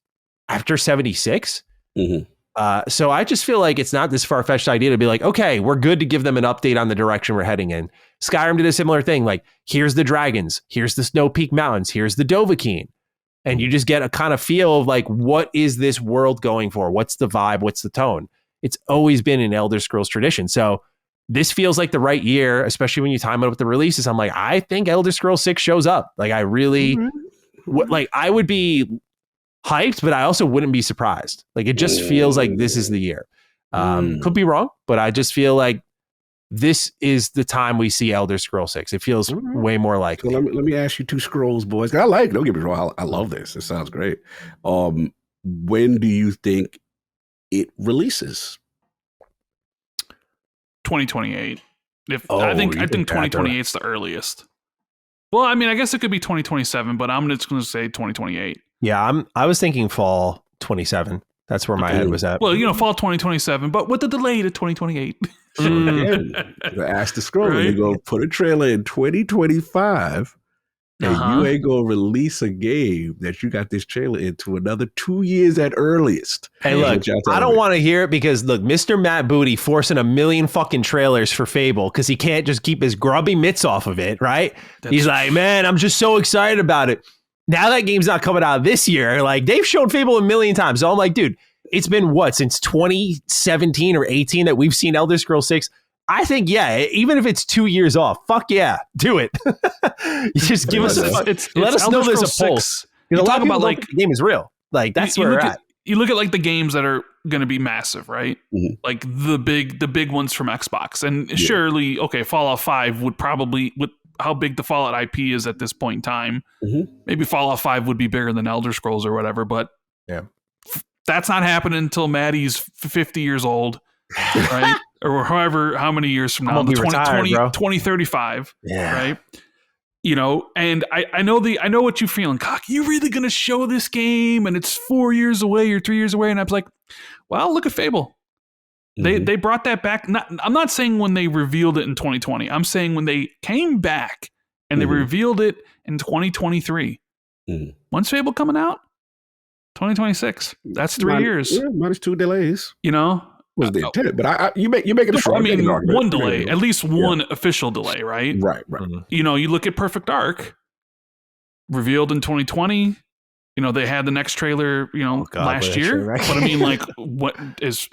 after 76? So I just feel like it's not this far-fetched idea to be like, okay, we're good to give them an update on the direction we're heading in. Skyrim did a similar thing. Like, here's the dragons, here's the Snow Peak Mountains, here's the Dovahkiin. And you just get a kind of feel of like, what is this world going for? What's the vibe? What's the tone? It's always been an Elder Scrolls tradition. So this feels like the right year, especially when you time it up with the releases. I'm like, I think Elder Scrolls 6 shows up. Like, I really, I would be hyped, but I also wouldn't be surprised. Like, it just feels like this is the year. Could be wrong, but I just feel like this is the time we see Elder Scrolls 6. It feels way more likely. So let me ask you two Scrolls boys. Don't get me wrong, I love this. It sounds great. When do you think it releases? 2028. I think 2028 is the earliest. Well, I mean, I guess it could be 2027, but I'm just going to say 2028. Yeah, I was thinking fall 27. That's where my head was at. Well, fall 2027, but with the delay to 2028. Ask the scroll, right? You're going to put a trailer in 2025, and you ain't going to release a game that you got this trailer into another 2 years at earliest. Hey, look, I don't want to hear it because, look, Mr. Matt Booty forcing 1 million fucking trailers for Fable because he can't just keep his grubby mitts off of it, right? He's like, man, I'm just so excited about it. Now that game's not coming out this year. Like, they've shown Fable 1 million times. So I'm like, dude, it's been since 2017 or 18 that we've seen Elder Scrolls 6. I think, yeah, even if it's 2 years off, fuck yeah, do it. You just give us let us know there's a pulse. You talk about like the game is real. Like, that's where we're at. You look at like the games that are going to be massive, right? Like the big ones from Xbox, and surely, okay, Fallout 5 would probably, with how big the Fallout IP is at this point in time, maybe Fallout 5 would be bigger than Elder Scrolls or whatever, but that's not happening until Maddie's 50 years old, right? Or how many years from now, 2035, right? And I know what you're feeling, Cock. You're really going to show this game and it's 4 years away or 3 years away. And I was like, well, look at Fable. They brought that back. I'm not saying when they revealed it in 2020. I'm saying when they came back and they revealed it in 2023. When's Fable coming out? 2026. That's 3 years. Yeah, minus 2 delays. Was the intent, but you make it a strong. I mean, one delay, at least one official delay, right? Right. You look at Perfect Dark, revealed in 2020. They had the next trailer, last year. But I mean, like, what is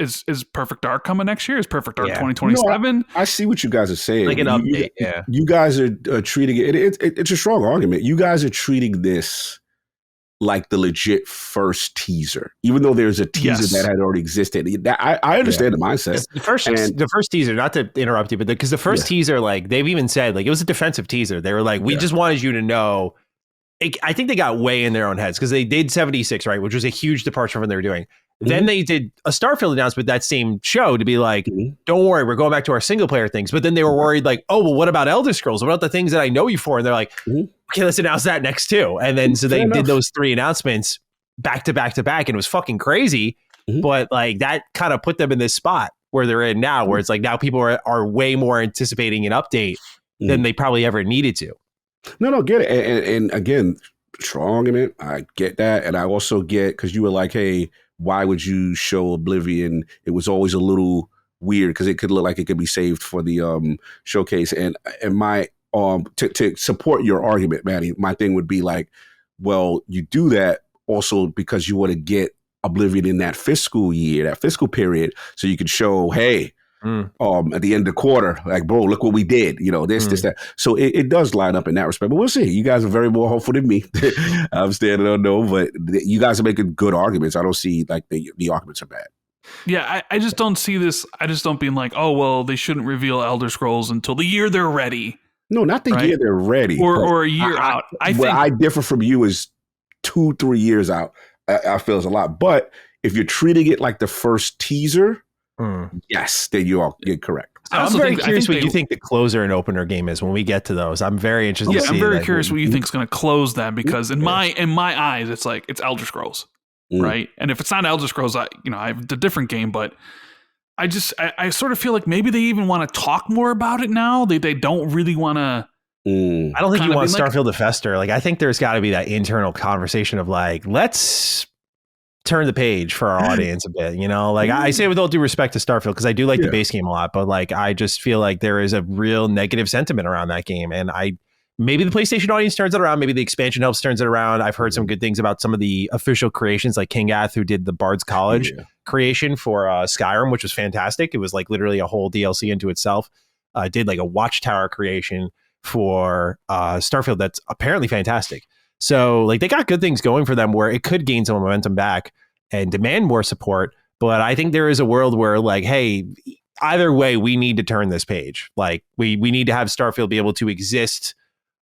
Perfect Dark coming next year? Is Perfect Dark 2027? I see what you guys are saying. Like an update, You guys are treating it. It's a strong argument. You guys are treating this like the legit first teaser, even though there's a teaser that had already existed. I understand the mindset. The first teaser, not to interrupt you, but because the first teaser, like they've even said, like it was a defensive teaser. They were like, we just wanted you to know. I think they got way in their own heads because they did 76, right, which was a huge departure from what they were doing. Then they did a Starfield announcement that same show to be like, don't worry, we're going back to our single player things. But then they were worried like, oh, well, what about Elder Scrolls? What about the things that I know you for? And they're like, okay, let's announce that next too. And then so they did those 3 announcements back to back to back. And it was fucking crazy. But like that kind of put them in this spot where they're in now, where it's like now people are way more anticipating an update than they probably ever needed to. No, get it. And again, strong argument. I get that. And I also get, because you were like, hey, why would you show Oblivion? It was always a little weird because it could look like it could be saved for the showcase. And my to support your argument, Maddie, my thing would be like, well, you do that also because you want to get Oblivion in that fiscal year, that fiscal period, so you could show, hey, at the end of the quarter, like, bro, look what we did, this, that. So it does line up in that respect, but we'll see. You guys are very more hopeful than me. I'm standing on no, but you guys are making good arguments. I don't see like the arguments are bad. Yeah, I just don't see this. I just don't being like, oh, well, they shouldn't reveal Elder Scrolls until the year they're ready. No, not the year they're ready. Or a year out. I think I differ from you is 2-3 years out. I feel it's a lot. But if you're treating it like the first teaser, yes, then you're correct. I'm very curious what you think the closer and opener game is when we get to those. I'm very interested to see. I'm very curious what you think is going to close that, because in my eyes, it's like it's Elder Scrolls, right? And if it's not Elder Scrolls, I have a different game, but I sort of feel like maybe they even want to talk more about it now. They don't really want to. I don't think you want Starfield to fester. Like, I think there's got to be that internal conversation of like, let's turn the page for our audience a bit, like I say with all due respect to Starfield, because I do like the base game a lot, but like I just feel like there is a real negative sentiment around that game, and maybe the PlayStation audience turns it around, maybe the expansion helps turns it around. I've heard some good things about some of the official creations, like King Ath, who did the Bard's College creation for Skyrim, which was fantastic. It was like literally a whole DLC into itself. Did like a Watchtower creation for Starfield that's apparently fantastic. So like they got good things going for them where it could gain some momentum back and demand more support. But I think there is a world where like, hey, either way, we need to turn this page. Like we need to have Starfield be able to exist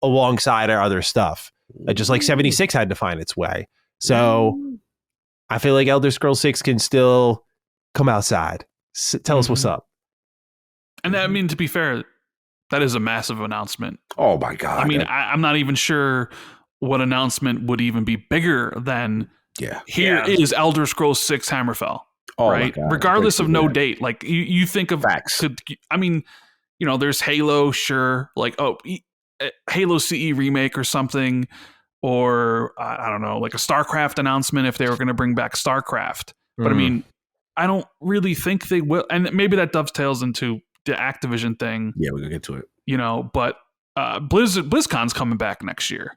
alongside our other stuff, just like 76 had to find its way. So I feel like Elder Scrolls 6 can still come outside. Tell us what's up. And I mean, to be fair, that is a massive announcement. Oh my God. I mean, I'm not even sure what announcement would even be bigger than here is Elder Scrolls 6 Hammerfell. Oh right? Regardless of no date. Like you think of facts. There's Halo, sure. Like, Halo CE remake or something, or I don't know, like a StarCraft announcement if they were going to bring back StarCraft. But I mean, I don't really think they will. And maybe that dovetails into the Activision thing. Yeah, we're going to get to it. But BlizzCon's coming back next year.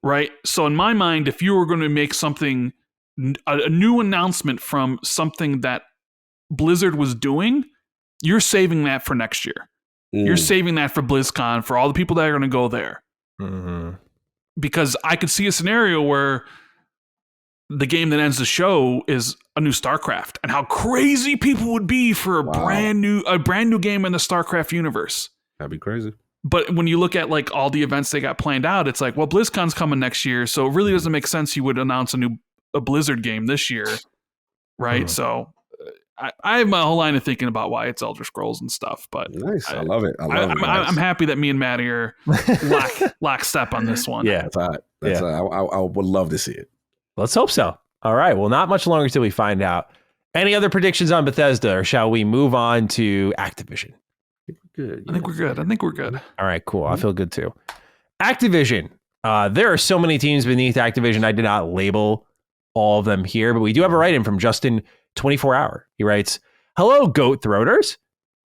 Right? So in my mind, if you were going to make something, a new announcement from something that Blizzard was doing, you're saving that for next year. You're saving that for BlizzCon, for all the people that are going to go there. Because I could see a scenario where the game that ends the show is a new StarCraft, and how crazy people would be for a brand new game in the StarCraft universe. That'd be crazy. But when you look at like all the events they got planned out, it's like, well, BlizzCon's coming next year, so it really doesn't make sense you would announce a Blizzard game this year, right? So I have my whole line of thinking about why it's Elder Scrolls and stuff. But nice, I love it. I'm happy that me and Maddie are lockstep on this one. Yeah, that's I would love to see it. Let's hope so. All right, well, not much longer till we find out. Any other predictions on Bethesda, or shall we move on to Activision? Good. I think we're good. All right, cool. I feel good too. Activision. There are so many teams beneath Activision. I did not label all of them here, but we do have a write-in from Justin 24-hour. He writes, "Hello, Goat Throaters.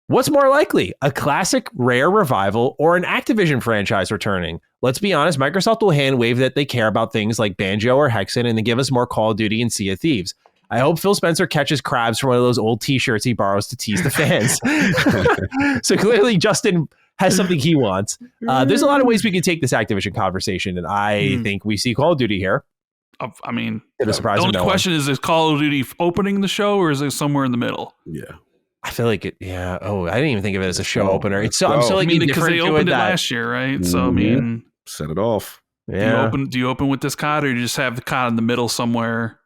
What's more likely, a classic Rare revival or an Activision franchise returning? Let's be honest, Microsoft will hand wave that they care about things like Banjo or Hexen and then give us more Call of Duty and Sea of Thieves. I hope Phil Spencer catches crabs from one of those old t-shirts he borrows to tease the fans." So clearly Justin has something he wants. There's a lot of ways we can take this Activision conversation, and I think we see Call of Duty here. I mean, It'll surprise the only no question is Call of Duty opening the show or is it somewhere in the middle? Yeah. I feel like it. Yeah. Oh, I didn't even think of it as a show opener. Let's It's so I'm go. so like because they opened it last year, right? So I mean, set it off. Yeah. do you open with this COD or do you just have the COD in the middle somewhere?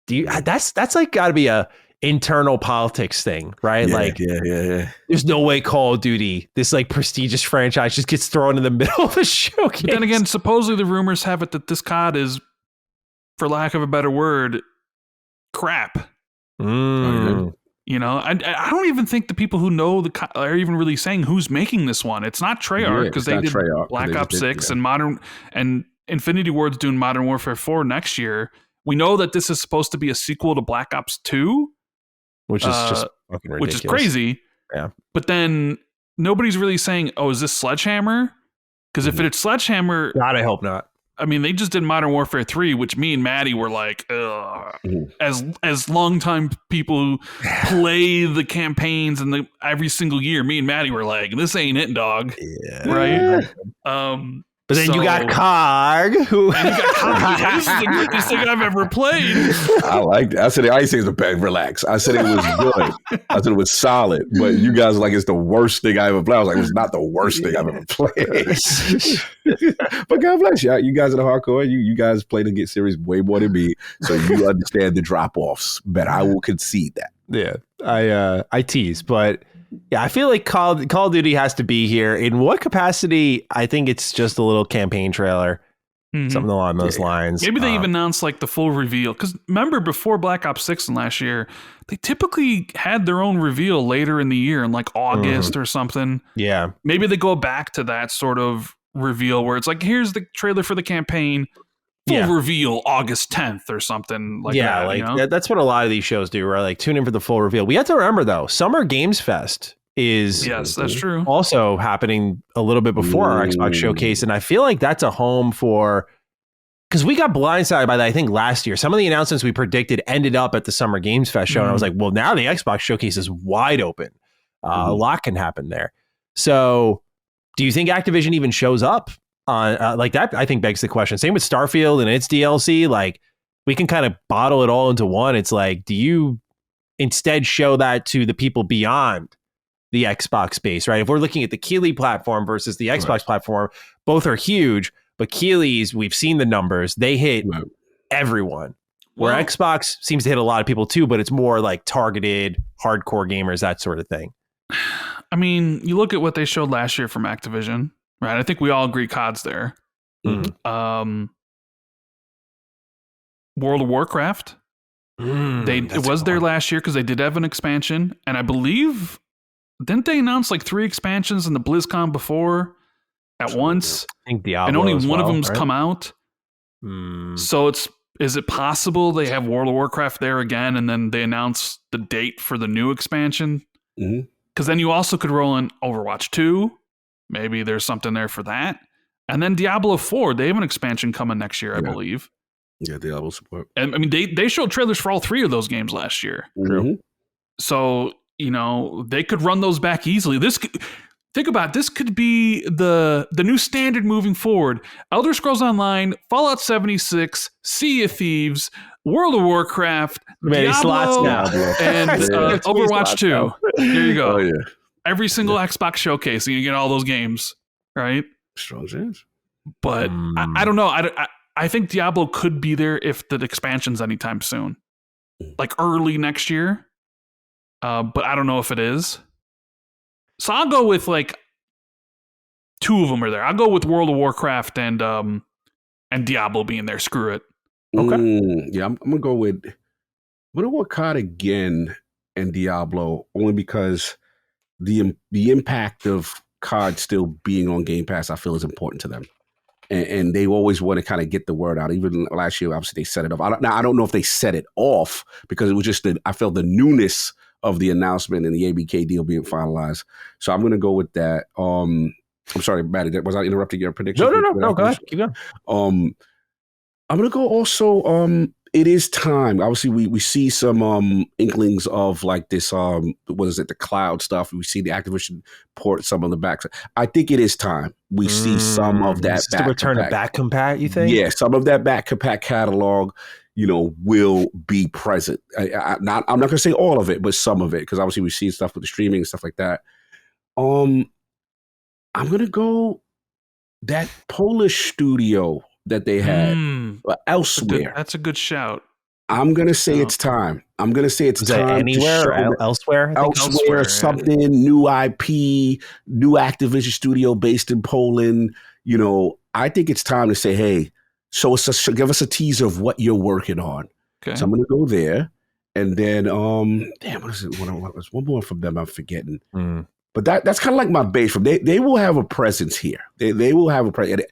That's like got to be a internal politics thing, right? Yeah. There's no way Call of Duty, this like prestigious franchise, just gets thrown in the middle of a showcase. But then again, supposedly the rumors have it that this COD is, for lack of a better word, crap. You know, I don't even think the people who know the COD are even really saying who's making this one. It's not Treyarch because they did Black Ops 6 and Infinity Ward's doing Modern Warfare 4 next year. We know that this is supposed to be a sequel to Black Ops 2, which is just fucking ridiculous. Which is crazy. Yeah. But then nobody's really saying, "Oh, is this Sledgehammer?" Because if it's Sledgehammer, God, I hope not. I mean, they just did Modern Warfare 3, which me and Maddie were like, ugh. As longtime people who play the campaigns and every single year, me and Maddie were like, this ain't it, dog. Yeah. Right? But then you got COG. This is the greatest thing I've ever played. I liked it. I said I didn't say it was a bad. Relax. I said it was good. I said it was solid. But you guys were like, it's the worst thing I ever played. I was like, it's not the worst thing I've ever played. But God bless you. You guys are the hardcore. You guys play the Get Series way more than me, so you understand the drop offs. But I will concede that. Yeah, I tease, but. Yeah, I feel like Call of Duty has to be here. In what capacity? I think it's just a little campaign trailer, something along those lines. Maybe they even announced like the full reveal. Because remember, before Black Ops 6 and last year, they typically had their own reveal later in the year in like August or something. Yeah. Maybe they go back to that sort of reveal where it's like, here's the trailer for the campaign. Full reveal August 10th or something like that. Yeah, like you know? That's what a lot of these shows do, right? Like tune in for the full reveal. We have to remember though, Summer Games Fest is that's true. Also happening a little bit before our Xbox showcase, and I feel like that's a home for because we got blindsided by that. I think last year, some of the announcements we predicted ended up at the Summer Games Fest show, and I was like, well, now the Xbox showcase is wide open. A lot can happen there. So, do you think Activision even shows up? Like that, I think begs the question. Same with Starfield and its DLC. Like we can kind of bottle it all into one. It's like, do you instead show that to the people beyond the Xbox space, right? If we're looking at the Keighley platform versus the Xbox platform, both are huge, but Keighley's, we've seen the numbers. They hit everyone. Where Xbox seems to hit a lot of people too, but it's more like targeted hardcore gamers, that sort of thing. I mean, you look at what they showed last year from Activision. Right, I think we all agree COD's there. World of Warcraft, it was there last year because they did have an expansion, and I believe didn't they announce like 3 expansions in the BlizzCon before at once? I think Diablo and only one of them's right? come out. So is it possible they have World of Warcraft there again, and then they announce the date for the new expansion? Because then you also could roll in Overwatch 2. Maybe there's something there for that. And then Diablo 4, they have an expansion coming next year, I believe. Yeah, Diablo support. And I mean, they showed trailers for all 3 of those games last year. So, you know, they could run those back easily. Think about it, this could be the new standard moving forward. Elder Scrolls Online, Fallout 76, Sea of Thieves, World of Warcraft, Diablo, and Overwatch 2. There you go. Oh, yeah. Every single Xbox showcase, and you get all those games, right? Strong chance. But I don't know. I think Diablo could be there if the expansion's anytime soon, like early next year. But I don't know if it is. So I'll go with like 2 of them are there. I'll go with World of Warcraft and Diablo being there. Screw it. Okay. Yeah, I'm gonna go with COD again and Diablo only because the impact of COD still being on Game Pass, I feel, is important to them, and they always want to kind of get the word out. Even last year, obviously, they set it off. I don't know if they set it off because it was just I felt the newness of the announcement and the ABK deal being finalized. So I'm going to go with that. I'm sorry, Maddie, was I interrupting your prediction? No. Go ahead. Keep going. I'm going to go also it is time. Obviously, we see some inklings of like this what is it, the cloud stuff. We see the Activision port some on the back. I think it is time. We see some of that. Is this the return of back compat, you think? Yeah, some of that back compat catalog, will be present. I'm not going to say all of it, but some of it, because obviously we see stuff with the streaming and stuff like that. I'm going to go that Polish studio that they had elsewhere. That's a good shout. I'm going to say it's time. I'm going to say it's time. Anywhere or elsewhere? Elsewhere, something, new IP, new Activision studio based in Poland. I think it's time to say, hey, give us a teaser of what you're working on. Okay. So I'm going to go there. And then, what is it? There's one more from them I'm forgetting. But that's kind of like my base from they will have a presence here. They will have a presence.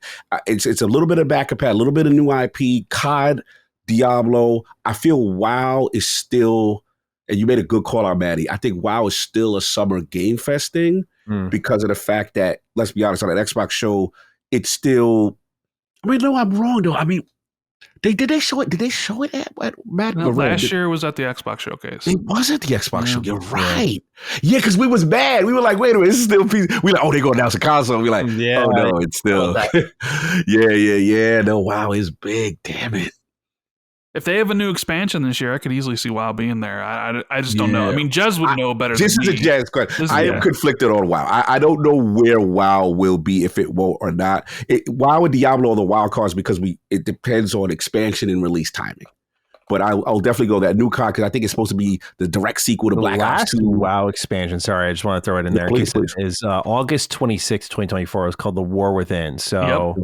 It's a little bit of back compat, a little bit of new IP, COD, Diablo. I feel WoW is still, and you made a good call out, Maddie. I think WoW is still a summer Game Fest thing because of the fact that, let's be honest, on that Xbox show, it's still. I mean, no, I'm wrong though. I mean, did they show it? Did they show it at Mad? No, last year was at the Xbox showcase. It was at the Xbox show. You're right. Yeah, because we was mad. We were like, wait a minute, this is still PC. We like, oh, they go announce a console. We like, oh no, it's still. yeah. No, WoW is big. Damn it. If they have a new expansion this year, I could easily see WoW being there. I just don't know. I mean, Jez would know better than me. This is a Jez question. I am conflicted on WoW. I don't know where WoW will be, if it won't or not. WoW and Diablo are the wild cards because it depends on expansion and release timing. But I'll definitely go that new COD because I think it's supposed to be the direct sequel to Black Ops 2. WoW expansion. Sorry, I just want to throw it in there. Please. Is August 26, 2024. It was called The War Within. So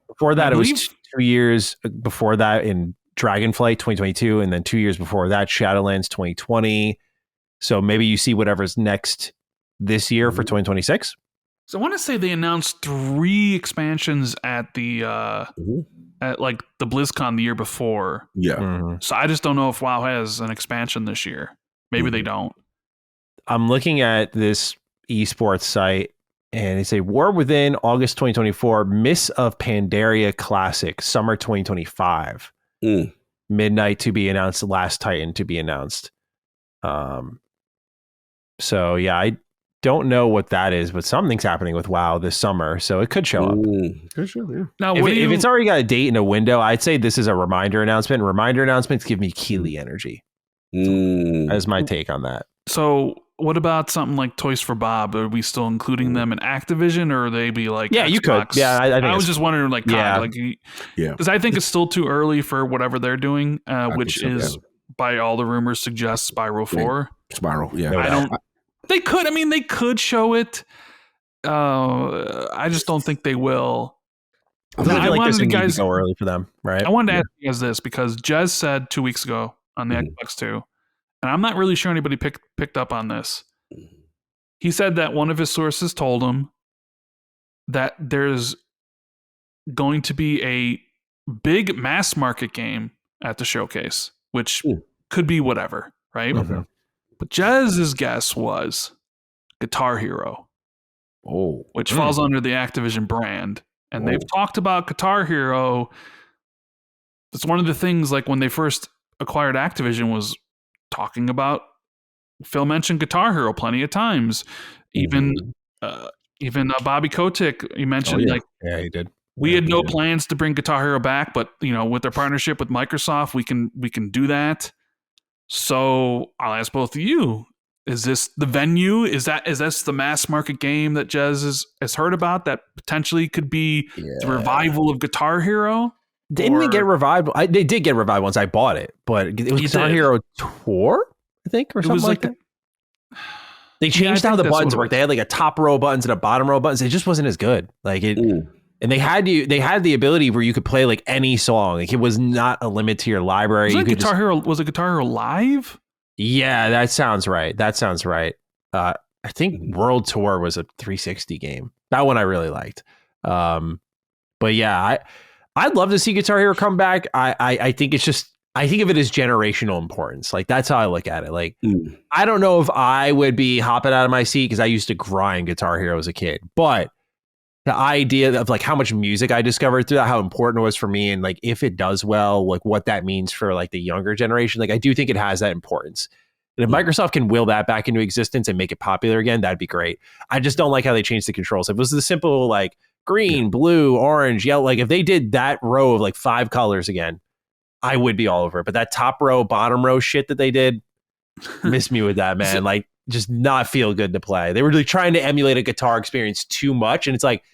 before that, it was 2 years before that in Dragonflight 2022, and then 2 years before that, Shadowlands 2020. So maybe you see whatever's next this year for 2026. So I want to say they announced 3 expansions at the at like the BlizzCon the year before. Yeah. So I just don't know if WoW has an expansion this year. Maybe they don't. I'm looking at this esports site, and they say War Within August 2024, Mists of Pandaria Classic Summer 2025. Midnight to be announced, Last Titan to be announced. So yeah, I don't know what that is, but something's happening with WoW this summer, so it could show up. Could show, yeah. Now, if it's already got a date and a window, I'd say this is a reminder announcement. Reminder announcements give me Keeley energy. That's my take on that. So what about something like Toys for Bob? Are we still including them in Activision, or are they be like Xbox? You could. Yeah, I was just wondering, like, because I think it's still too early for whatever they're doing, which is by all the rumors suggests Spyro 4. Spyro, yeah. I don't. They could. I mean, they could show it. I just don't think they will. I feel like this needs to go early for them, right? I wanted to ask you guys this because Jez said 2 weeks ago on the Xbox 2. And I'm not really sure anybody picked up on this. He said that one of his sources told him that there's going to be a big mass market game at the showcase, which could be whatever, right? Okay. But Jez's guess was Guitar Hero, which falls under the Activision brand. And they've talked about Guitar Hero. It's one of the things, like when they first acquired Activision, was talking about. Phil mentioned Guitar Hero plenty of times. Even Bobby Kotick, he mentioned he did. We had no plans to bring Guitar Hero back, but with their partnership with Microsoft, we can do that. So I'll ask both of you: is this the venue? Is this the mass market game that Jez has heard about that potentially could be the revival of Guitar Hero? Didn't we get revived? They did get revived once I bought it, but it was Guitar Hero Tour, I think, or something like that. They changed how the buttons worked. They had like a top row buttons and a bottom row buttons. It just wasn't as good. Like it, and they had the ability where you could play like any song. Like it was not a limit to your library. Was it Guitar Hero Live? Yeah, that sounds right. I think World Tour was a 360 game. That one I really liked. But yeah, I'd love to see Guitar Hero come back. I think it's just, I think of it as generational importance. Like that's how I look at it. Like I don't know if I would be hopping out of my seat because I used to grind Guitar Hero as a kid, but the idea of like how much music I discovered through that, how important it was for me, and like if it does well, like what that means for like the younger generation. Like I do think it has that importance. And if Microsoft can will that back into existence and make it popular again, that'd be great. I just don't like how they changed the controls. If it was the simple like green, blue, orange, yellow, like if they did that row of like 5 colors again, I would be all over it. But that top row, bottom row shit that they did, miss me with that, man. Like just not feel good to play. They were really trying to emulate a guitar experience too much. And it's like,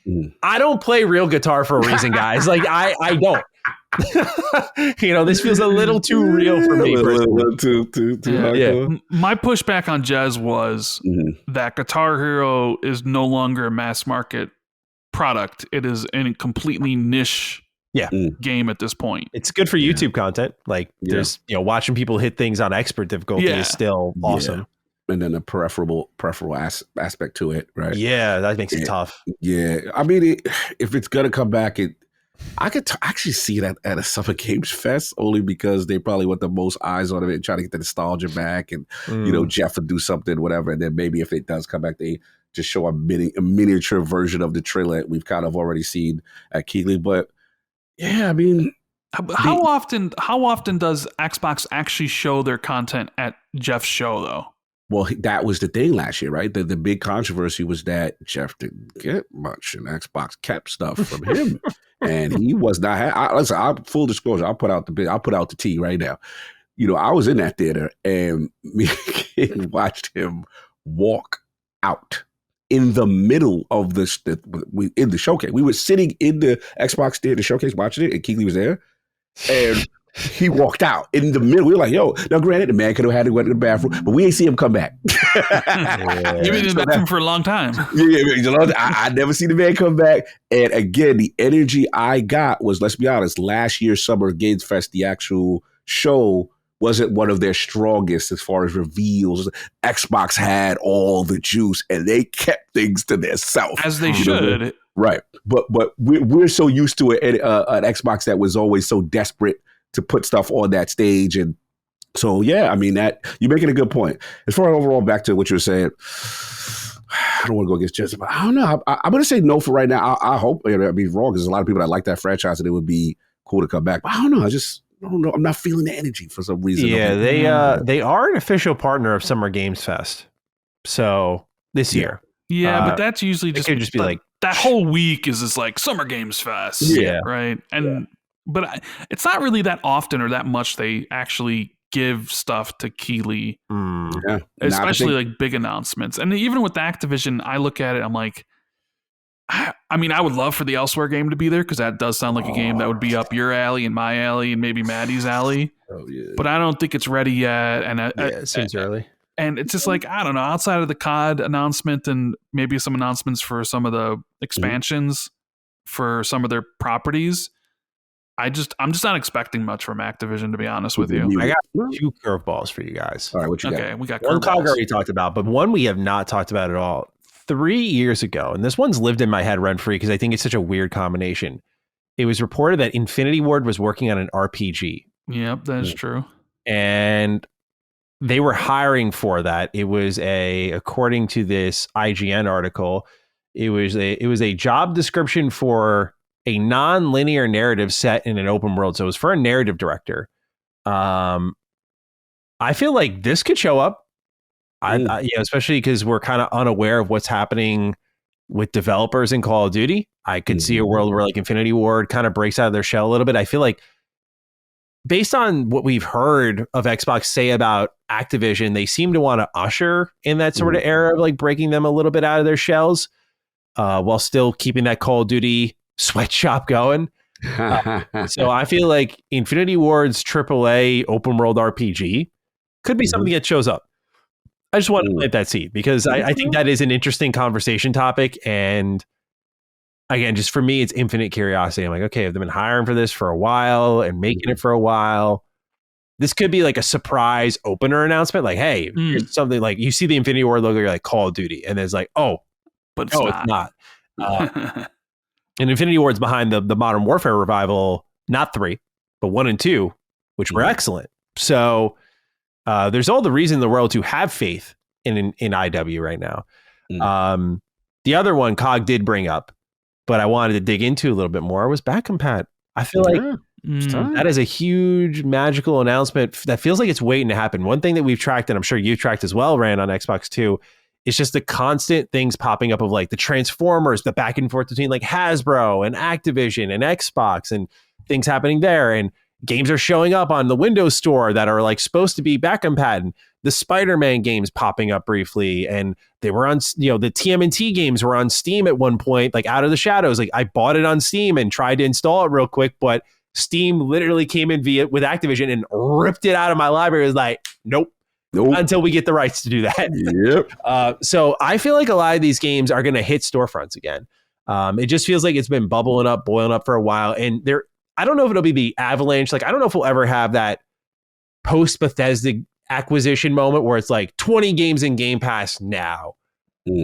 I don't play real guitar for a reason, guys. Like I don't. This feels a little too real for me. Little too hardcore. My pushback on Jez was that Guitar Hero is no longer a mass market product. It is a completely niche game at this point. It's good for YouTube content. Like there's, watching people hit things on expert difficulty is still awesome. Yeah. And then a peripheral aspect to it, right? Yeah, that makes it tough. Yeah, I mean, if it's gonna come back, I could actually see that at a Summer Games Fest, only because they probably want the most eyes on it and try to get the nostalgia back, and Jeff would do something, whatever, and then maybe if it does come back, they just show a miniature version of the trailer that we've kind of already seen at Keighley. But yeah, I mean, how often does Xbox actually show their content at Jeff's show though? Well, that was the thing last year, right? The big controversy was that Jeff didn't get much, and Xbox kept stuff from him, and he was not. Listen, full disclosure, I'll put out the tea right now. I was in that theater, and me and watched him walk out in the middle of in the showcase. We were sitting in the Xbox theater showcase watching it, and Keighley was there, and he walked out in the middle. We were like, yo, now granted, the man could have had to go to the bathroom, but we ain't see him come back. You've been in the bathroom for a long time. I never see the man come back. And again, the energy I got was, let's be honest, last year's Summer Games Fest, the actual show wasn't one of their strongest as far as reveals. Xbox had all the juice, and they kept things to themselves. As they should. Right. But we're so used to an Xbox that was always so desperate to put stuff on that stage. And so, yeah, I mean, that you're making a good point. As far as overall, back to what you were saying, I don't want to go against Jessica, but I don't know. I'm going to say no for right now. I hope I'd be wrong, because there's a lot of people that like that franchise and it would be cool to come back. But I don't know. I don't know. I'm not feeling the energy for some reason. Yeah, they are an official partner of Summer Games Fest. So this year. Yeah, but that's usually just be like that whole week is just like Summer Games Fest. Yeah. Right. And but it's not really that often or that much they actually give stuff to Keighley, especially like big announcements. And even with Activision, I look at it, I'm like, I mean, I would love for the Elsewhere game to be there, because that does sound like a game that would be up your alley and my alley and maybe Maddie's alley. Oh, yeah. But I don't think it's ready yet. And it seems early. And it's just like, I don't know, outside of the COD announcement and maybe some announcements for some of the expansions for some of their properties, I'm just not expecting much from Activision, to be honest with you. I got 2 curveballs for you guys. All right, what you got? Okay, we got one curveballs. COG already talked about, but one we have not talked about at all. 3 years ago, and this one's lived in my head rent-free because I think it's such a weird combination. It was reported that Infinity Ward was working on an RPG. Yep, that is true. And they were hiring for that. It was according to this IGN article, it was a job description for a non-linear narrative set in an open world. So it was for a narrative director. I feel like this could show up. Especially because we're kind of unaware of what's happening with developers in Call of Duty. I could see a world where like Infinity Ward kind of breaks out of their shell a little bit. I feel like based on what we've heard of Xbox say about Activision, they seem to want to usher in that sort of era of like breaking them a little bit out of their shells while still keeping that Call of Duty sweatshop going. So I feel like Infinity Ward's AAA open world RPG could be something that shows up. I just wanted to plant that seed because I think that is an interesting conversation topic. And again, just for me, it's infinite curiosity. I'm like, okay, I've been hiring for this for a while and making it for a while. This could be like a surprise opener announcement. Like, hey, here's something like you see the Infinity Ward logo, you're like Call of Duty. And there's like, but it's not. And Infinity Ward's behind the Modern Warfare revival, not 3, but 1 and 2, which were excellent. So there's all the reason in the world to have faith in IW right now. The other one COG did bring up, but I wanted to dig into a little bit more was back compat. I feel like that is a huge magical announcement that feels like it's waiting to happen. One thing that we've tracked, and I'm sure you tracked as well, Rand, on Xbox too, is just the constant things popping up of like the Transformers, the back and forth between like Hasbro and Activision and Xbox and things happening there. And games are showing up on the Windows Store that are like supposed to be back compat. The Spider-Man games popping up briefly, and they were on, the TMNT games were on Steam at one point, like Out of the Shadows. Like I bought it on Steam and tried to install it real quick, but Steam literally came in with Activision and ripped it out of my library. It was like, nope. Until we get the rights to do that. Yep. So I feel like a lot of these games are going to hit storefronts again. It just feels like it's been boiling up for a while, and I don't know if it'll be the avalanche. Like I don't know if we'll ever have that post Bethesda acquisition moment where it's like 20 games in Game Pass now.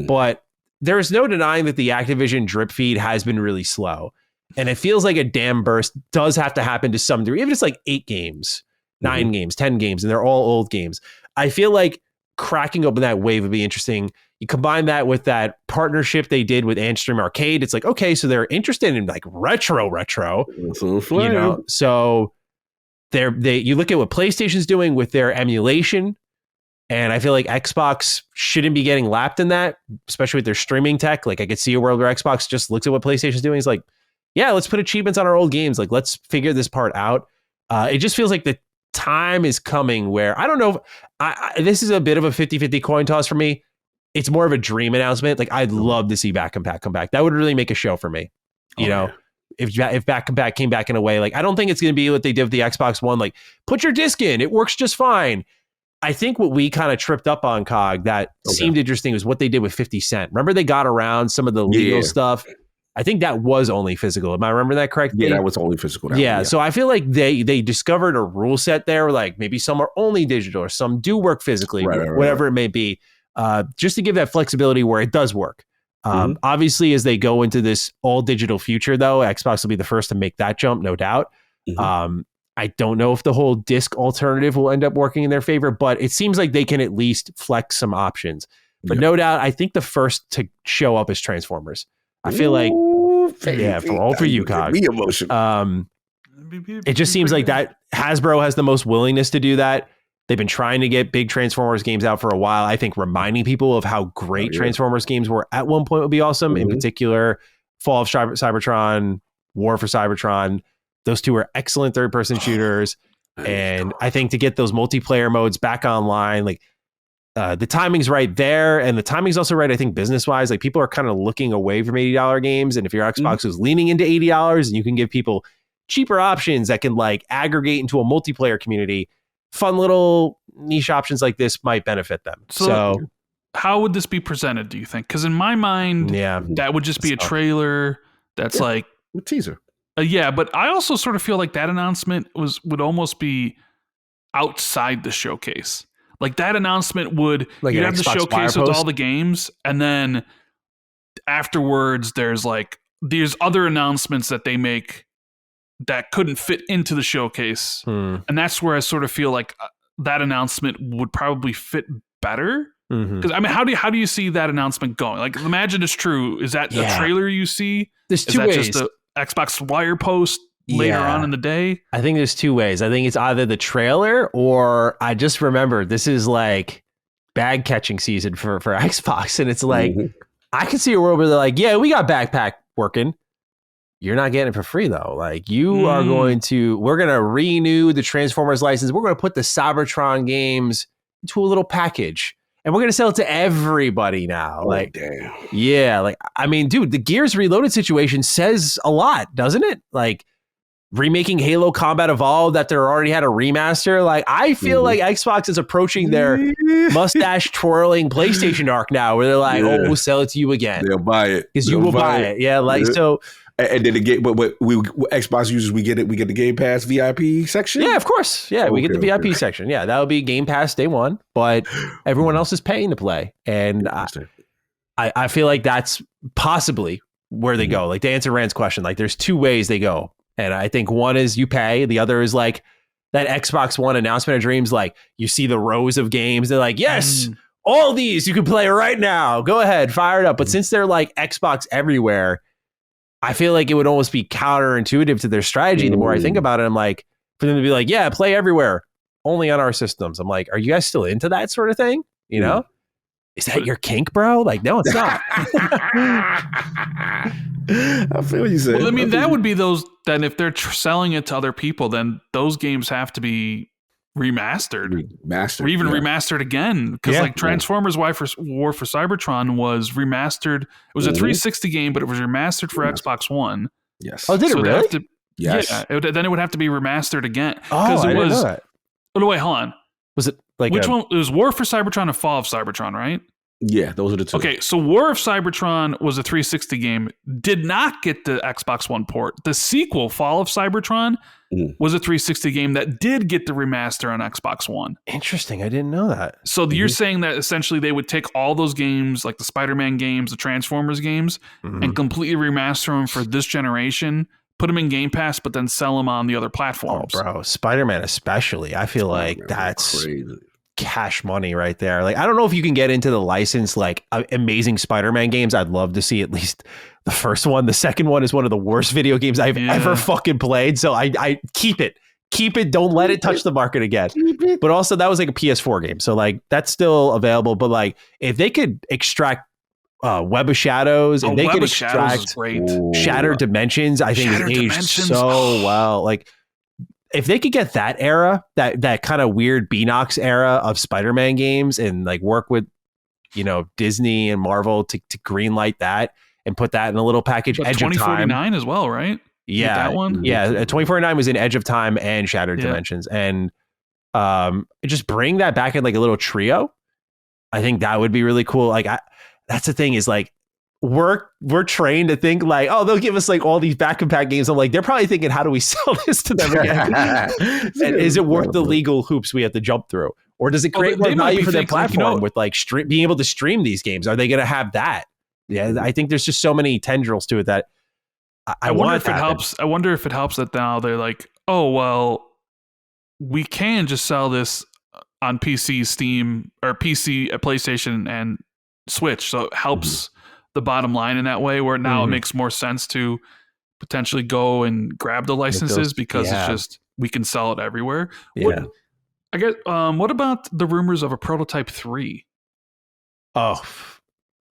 But there's no denying that the Activision drip feed has been really slow. And it feels like a dam burst does have to happen to some degree. Even if it's like 8 games, 9 games, 10 games, and they're all old games. I feel like cracking open that wave would be interesting. You combine that with that partnership they did with Antstream Arcade. It's like, okay, so they're interested in like retro. So you look at what PlayStation's doing with their emulation, and I feel like Xbox shouldn't be getting lapped in that, especially with their streaming tech. Like I could see a world where Xbox just looks at what PlayStation's doing. It's like, yeah, let's put achievements on our old games. Like let's figure this part out. It just feels like the time is coming where I don't know. This is a bit of a 50-50 coin toss for me. It's more of a dream announcement. Like I'd love to see back compat come back. That would really make a show for me. If back compat came back in a way, like I don't think it's going to be what they did with the Xbox One. Like put your disc in, it works just fine. I think what we kind of tripped up on, Cog, that seemed interesting was what they did with 50 Cent. Remember they got around some of the legal stuff. I think that was only physical. Am I remembering that correctly? Yeah, that was only physical. Yeah, so I feel like they discovered a rule set there. Like maybe some are only digital or some do work physically, whatever it may be. Just to give that flexibility where it does work. Obviously, as they go into this all digital future, though, Xbox will be the first to make that jump, no doubt. I don't know if the whole disc alternative will end up working in their favor, but it seems like they can at least flex some options. But no doubt, I think the first to show up is Transformers. I feel like, for you, Cog. Me emotional. It just seems like that Hasbro has the most willingness to do that. They've been trying to get big Transformers games out for a while. I think reminding people of how great Transformers games were at one point would be awesome. In particular, Fall of Cybertron, War for Cybertron. Those two are excellent third-person shooters. And I think to get those multiplayer modes back online, like the timing's right there. And the timing's also right, I think, business-wise. Like people are kind of looking away from $80 games. And if your Xbox is leaning into $80 and you can give people cheaper options that can like aggregate into a multiplayer community, fun little niche options like this might benefit them. So how would this be presented, do you think? Because in my mind, that would just be a trailer that's like a teaser. But I also sort of feel like that announcement would almost be outside the showcase. Like that announcement would, like you'd have the showcase with all the games, and then afterwards there's other announcements that they make that couldn't fit into the showcase. And that's where I sort of feel like that announcement would probably fit better. Because I mean, how do you see that announcement going? Like, imagine it's true. Is that the trailer you see? There's two ways. Just the Xbox wire post later on in the day? I think there's two ways. I think it's either the trailer, or I just remember this is like bag catching season for Xbox, and it's like I can see a world where they're like, yeah, we got backpack working. You're not getting it for free though. Like we're going to renew the Transformers license. We're going to put the Cybertron games into a little package, and we're going to sell it to everybody now. Damn. Yeah. Like, I mean, dude, the Gears Reloaded situation says a lot, doesn't it? Like remaking Halo Combat Evolved that they already had a remaster. Like I feel like Xbox is approaching their mustache twirling PlayStation arc now, where they're like, oh, we'll sell it to you again. They'll buy it. Because you will buy it. Yeah. Like, so. And then we Xbox users, we get the Game Pass VIP section. Yeah, of course. Yeah, we get the VIP section. Yeah, that would be Game Pass day one, but everyone else is paying to play, and I feel like that's possibly where they go. Like to answer Rand's question, like there's two ways they go, and I think one is you pay, the other is like that Xbox One announcement of dreams. Like you see the rows of games, they're like, yes, all these you can play right now. Go ahead, fire it up. But since they're like Xbox everywhere, I feel like it would almost be counterintuitive to their strategy. The more I think about it, I'm like, for them to be like, yeah, play everywhere, only on our systems. I'm like, are you guys still into that sort of thing? You know? Is that your kink, bro? Like, no, it's not. I feel what you said. Well, I mean, that would be those. Then if they're selling it to other people, then those games have to be remastered, or even remastered again. Because like Transformers: War for Cybertron was remastered. It was a 360 game, but it was remastered for Xbox One. Yes. Oh, did it really? Yes. Yeah. Then it would have to be remastered again. Oh, I didn't know that. Oh, wait, hold on. Was it like which one? It was War for Cybertron and Fall of Cybertron, right? Yeah, those are the two. Okay, so War of Cybertron was a 360 game, did not get the Xbox One port. The sequel, Fall of Cybertron, was a 360 game that did get the remaster on Xbox One. Interesting, I didn't know that. So you're saying that essentially they would take all those games, like the Spider-Man games, the Transformers games, and completely remaster them for this generation, put them in Game Pass, but then sell them on the other platforms. Oh, bro, Spider-Man especially. I feel like that's crazy. Cash money right there. Like, I don't know if you can get into the license, like amazing Spider-Man games. I'd love to see at least the first one. The second one is one of the worst video games I've ever fucking played. So I keep it. Don't let it touch the market again. But also that was like a PS4 game. So like that's still available. But like if they could extract Web of Shadows and they could extract Shattered Dimensions, I think it aged so well. Like, if they could get that era, that kind of weird Beanox era of Spider-Man games and like work with, Disney and Marvel to greenlight that and put that in a little package. But Edge of Time 2049 as well, right? Yeah. That one? Yeah. 2049 was in Edge of Time and Shattered Dimensions. And just bring that back in like a little trio. I think that would be really cool. Like that's the thing is like, we're trained to think like, oh, they'll give us like all these back and pack games. I'm like, they're probably thinking, how do we sell this to them again? And is it worth the legal hoops we have to jump through, or does it create more value for their platform with like being able to stream these games? Are they going to have that? Yeah, I think there's just so many tendrils to it that I wonder if it helps. I wonder if it helps that now they're like, oh well, we can just sell this on PC, Steam, or PC, PlayStation, and Switch, so it helps. The bottom line in that way, where now it makes more sense to potentially go and grab the licenses because it's just we can sell it everywhere. Yeah. What about the rumors of a Prototype 3? Oh,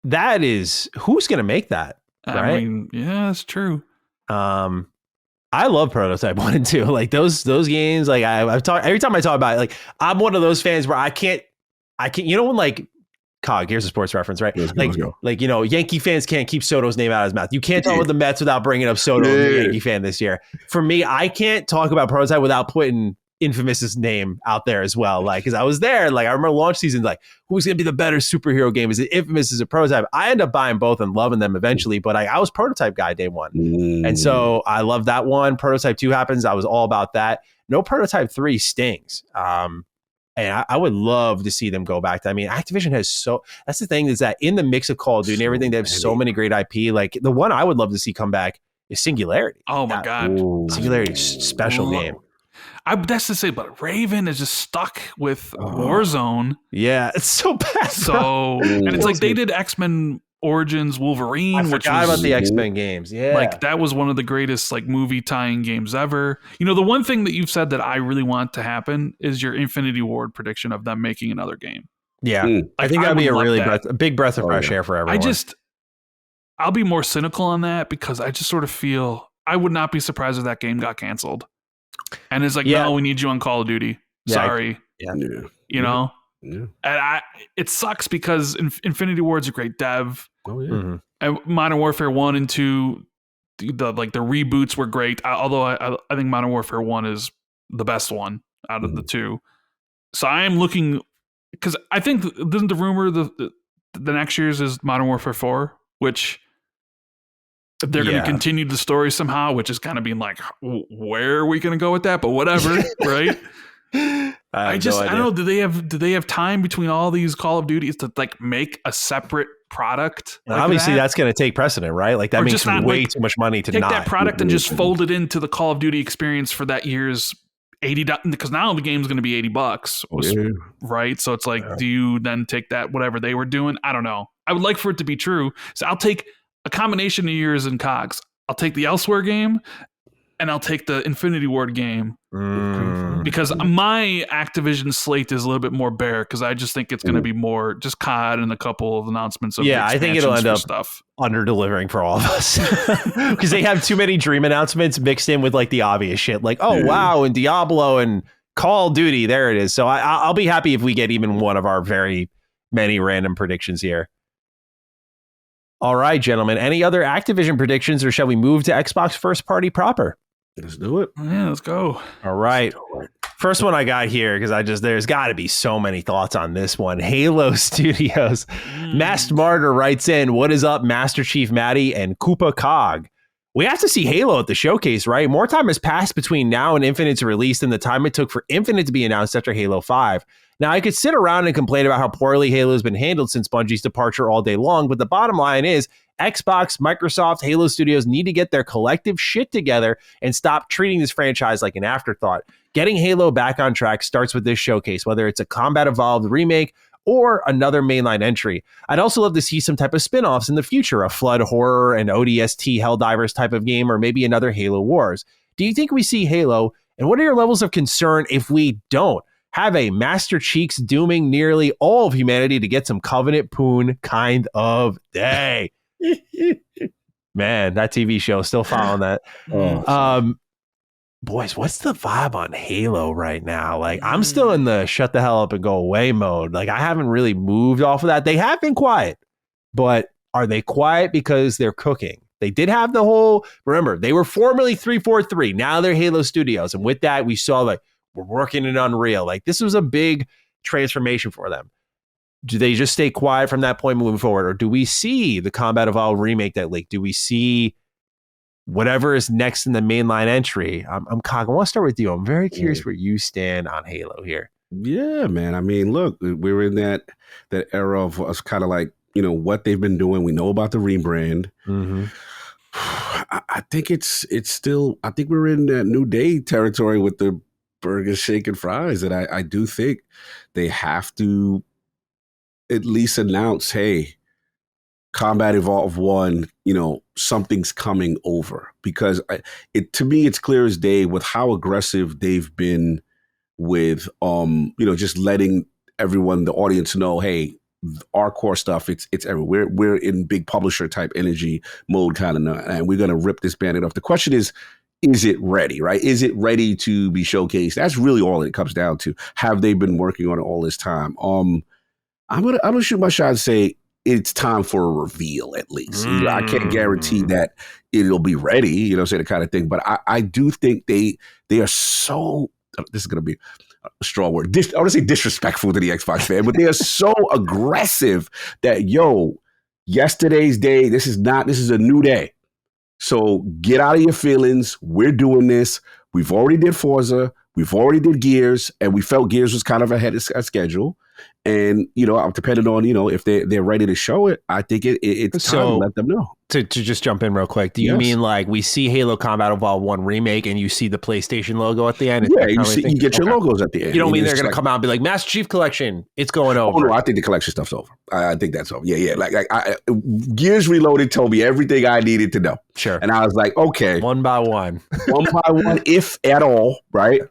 that is who's going to make that? Right? I mean, yeah, that's true. I love Prototype 1 and 2. Like those games. Like I've talked every time I talk about it. Like I'm one of those fans where I can't. When like. Cog, here's a sports reference, right? Let's go. Yankee fans can't keep Soto's name out of his mouth. You can't talk about the Mets without bringing up Soto as a Yankee fan this year. For me, I can't talk about Prototype without putting Infamous's name out there as well. Like, because I was there. Like, I remember launch season. Like, who's going to be the better superhero game? Is it Infamous? Is it Prototype? I end up buying both and loving them eventually. But I was Prototype guy day one, and so I love that one. Prototype 2 happens. I was all about that. No, Prototype 3 stings. And I would love to see them go back to. I mean, Activision has that's the thing is that in the mix of Call of Duty and everything, they have so many great IP. Like the one I would love to see come back is Singularity. Oh my God. Singularity is a special game. That's to say, but Raven is just stuck with Warzone. Yeah, it's so bad. So, and it's like they did X-Men Origins Wolverine. I forgot about the X-Men games. Yeah. Like that was one of the greatest like movie tying games ever. The one thing that you've said that I really want to happen is your Infinity Ward prediction of them making another game. Yeah. I think that'd be a big breath of fresh air for everyone. I'll be more cynical on that because I just sort of feel I would not be surprised if that game got canceled. And it's like, no, we need you on Call of Duty. Sorry. You know? Yeah. And it sucks because Infinity Ward's a great dev. Oh yeah. And Modern Warfare 1 and 2, the reboots were great. Although I think Modern Warfare 1 is the best one out of the two. So I am looking because I think isn't the rumor the next year's is Modern Warfare 4, which they're going to continue the story somehow, which is kind of being like, where are we going to go with that? But whatever, right? I don't know. Do they have time between all these Call of Duties to like make a separate product? Like obviously, that's going to take precedent, right? Like that makes way too much money to take not that product and just fold it into the Call of Duty experience for that year's $80. Because now the game's going to be $80, right? So it's like, do you then take that whatever they were doing? I don't know. I would like for it to be true. So I'll take a combination of years and cogs. I'll take the Elsewhere game, and I'll take the Infinity Ward game. Because my Activision slate is a little bit more bare, because I just think it's going to be more just COD and a couple of announcements of I think it'll end up stuff under-delivering for all of us. Because they have too many Dream announcements mixed in with like the obvious shit. Like, wow, and Diablo and Call of Duty, there it is. So I'll be happy if we get even one of our very many random predictions here. All right, gentlemen. Any other Activision predictions, or shall we move to Xbox first party proper? Let's do it. Yeah, let's go. All right. First one I got here, because there's got to be so many thoughts on this one. Halo Studios. Masked Martyr writes in, what is up, Master Chief Matty and Koopa Cog? We have to see Halo at the showcase, right? More time has passed between now and Infinite's release than the time it took for Infinite to be announced after Halo 5. Now, I could sit around and complain about how poorly Halo has been handled since Bungie's departure all day long, but the bottom line is Xbox, Microsoft, Halo Studios need to get their collective shit together and stop treating this franchise like an afterthought. Getting Halo back on track starts with this showcase, whether it's a Combat Evolved remake or another mainline entry. I'd also love to see some type of spin-offs in the future, a Flood Horror, an ODST Helldivers type of game, or maybe another Halo Wars. Do you think we see Halo, and what are your levels of concern if we don't? Have a Master Cheeks dooming nearly all of humanity to get some Covenant Poon kind of day. Man, that TV show, still following that. Boys, what's the vibe on Halo right now? Like, I'm still in the shut the hell up and go away mode. Like, I haven't really moved off of that. They have been quiet, but are they quiet because they're cooking? They did have the whole, remember, they were formerly 343. Now they're Halo Studios. And with that, we saw like, we're working in Unreal. Like, this was a big transformation for them. Do they just stay quiet from that point moving forward? Or do we see the Combat Evolved remake that leaked? Do we see whatever is next in the mainline entry? I'm Cog. I want to start with you. I'm very curious where you stand on Halo here. Yeah, man. I mean, look, we're in that era of us kind of like, you know, what they've been doing. We know about the rebrand. Mm-hmm. I think it's still, I think we're in that New Day territory with the burger, shake, and fries. And I do think they have to at least announce, hey, Combat Evolved 1, you know, something's coming over. Because to me, it's clear as day with how aggressive they've been with, you know, just letting everyone, the audience know, hey, our core stuff, it's everywhere. We're in big publisher type energy mode kind of, and we're going to rip this Band-Aid off. The question is it ready, right? Is it ready to be showcased? That's really all it comes down to. Have they been working on it all this time? I'm gonna shoot my shot and say it's time for a reveal at least. You know, I can't guarantee that it'll be ready, you know, say the kind of thing. But I do think they are so, this is going to be a strong word. I want to say disrespectful to the Xbox fan, but they are so aggressive that, yesterday's day, this is a new day. So get out of your feelings. We're doing this. We've already did Forza. We've already did Gears, and we felt Gears was kind of ahead of schedule. And, you know, depending on, you know, if they're ready to show it, I think it's time to let them know. To just jump in real quick, do you mean like we see Halo Combat Evolved 1 remake and you see the PlayStation logo at the end? Yeah, you get your logos at the end. You don't mean they're going to come out and be like, Master Chief Collection, it's going over? Oh, no, I think the collection stuff's over. I think that's over. Yeah. Like Gears Reloaded told me everything I needed to know. Sure. And I was like, okay. One by one, if at all, right?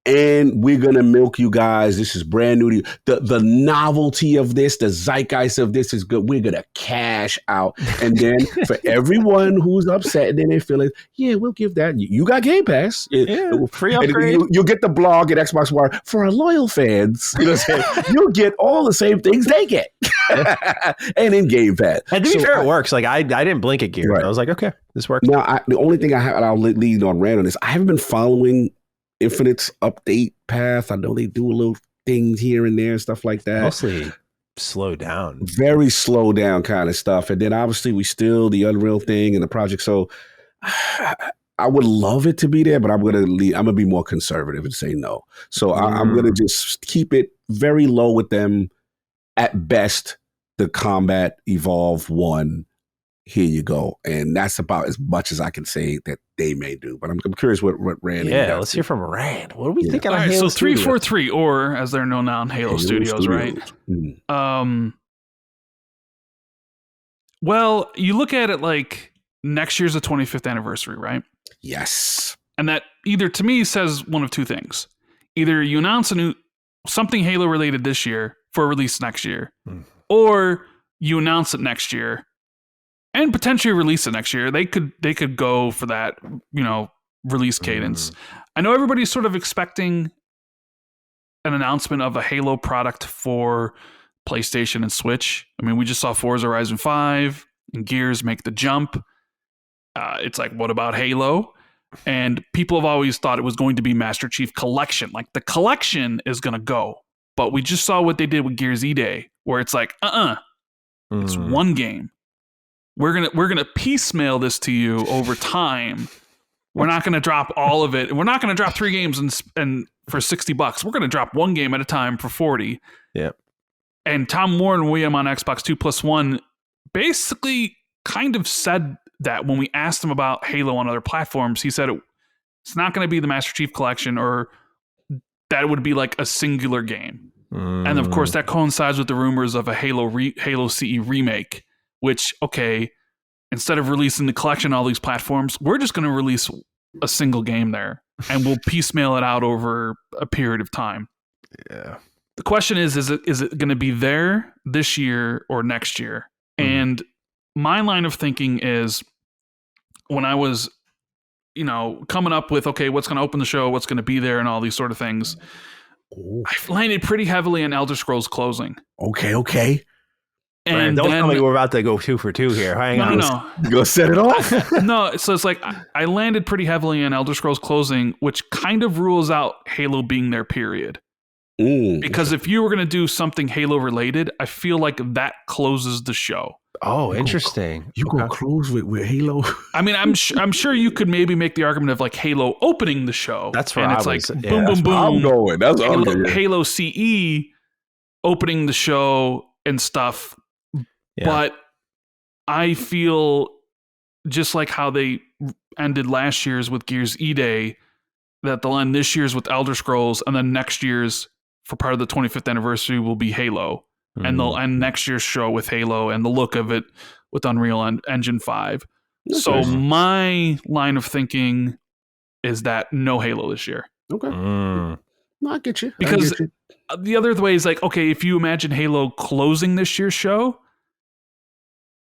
And we're going to milk you guys. This is brand new to you. The novelty of this, the zeitgeist of this is good. We're going to cash out. And then for everyone who's upset and then they feel it, yeah, we'll give that. You got Game Pass. Yeah, free upgrade. You'll get the blog at Xbox One for our loyal fans. You know what I'm saying? You'll get all the same things they get. And in Game Pass. And to be fair, it works. Like I didn't blink at Gears. Right. I was like, okay, this works. Now, the only thing I have, and I'll lead on rant on this, I haven't been following Infinite's update path. I know they do little things here and there and stuff like that. Mostly slow down. Very slow down kind of stuff. And then obviously we still the Unreal thing and the project. So I would love it to be there, but I'm gonna be more conservative and say no. So I'm gonna just keep it very low with them. At best, the Combat Evolved 1. Here you go. And that's about as much as I can say that they may do. But I'm curious what Rand. Yeah, let's hear from Rand. What are we thinking on Halo Halo? So 343, or as they're known now, Halo Studios, right? Mm. Well, you look at it like next year's the 25th anniversary, right? Yes. And that either to me says one of two things. Either you announce something Halo related this year for release next year, or you announce it next year and potentially release it next year. They could go for that, release cadence. I know everybody's sort of expecting an announcement of a Halo product for PlayStation and Switch. I mean, we just saw Forza Horizon 5 and Gears make the jump. It's like, what about Halo? And people have always thought it was going to be Master Chief Collection. Like, the collection is going to go. But we just saw what they did with Gears E-Day, where it's like, it's one game. We're gonna piecemeal this to you over time. We're not gonna drop all of it. We're not gonna drop 3 games and for $60. We're gonna drop one game at a time for $40. Yeah. And Tom Warren William on Xbox 2+1 basically kind of said that when we asked him about Halo on other platforms. He said it's not going to be the Master Chief Collection, or that it would be like a singular game. And of course, that coincides with the rumors of a Halo CE remake, which, okay, instead of releasing the collection on all these platforms, we're just going to release a single game there, and we'll piecemeal it out over a period of time. Yeah. The question is it going to be there this year or next year? And my line of thinking is, when I was, coming up with, okay, what's going to open the show, what's going to be there, and all these sort of things, I landed pretty heavily on Elder Scrolls Closing. Okay. And don't tell me we're about to go 2 for 2 here. Hang on. No. Go set it off. No, so it's like I landed pretty heavily on Elder Scrolls Closing, which kind of rules out Halo being there, period. Because if you were going to do something Halo related, I feel like that closes the show. Oh, interesting. You go close with Halo? I mean, I'm sure you could maybe make the argument of like Halo opening the show. That's right. And it's like boom, boom, boom. I'm going. That's Halo CE opening the show and stuff. Yeah. But I feel just like how they ended last year's with Gears E-Day, that they'll end this year's with Elder Scrolls, and then next year's for part of the 25th anniversary will be Halo. And they'll end next year's show with Halo and the look of it with Unreal Engine 5. Okay. So my line of thinking is that no Halo this year. Okay. No, I get you. Because the other way is like, okay, if you imagine Halo closing this year's show,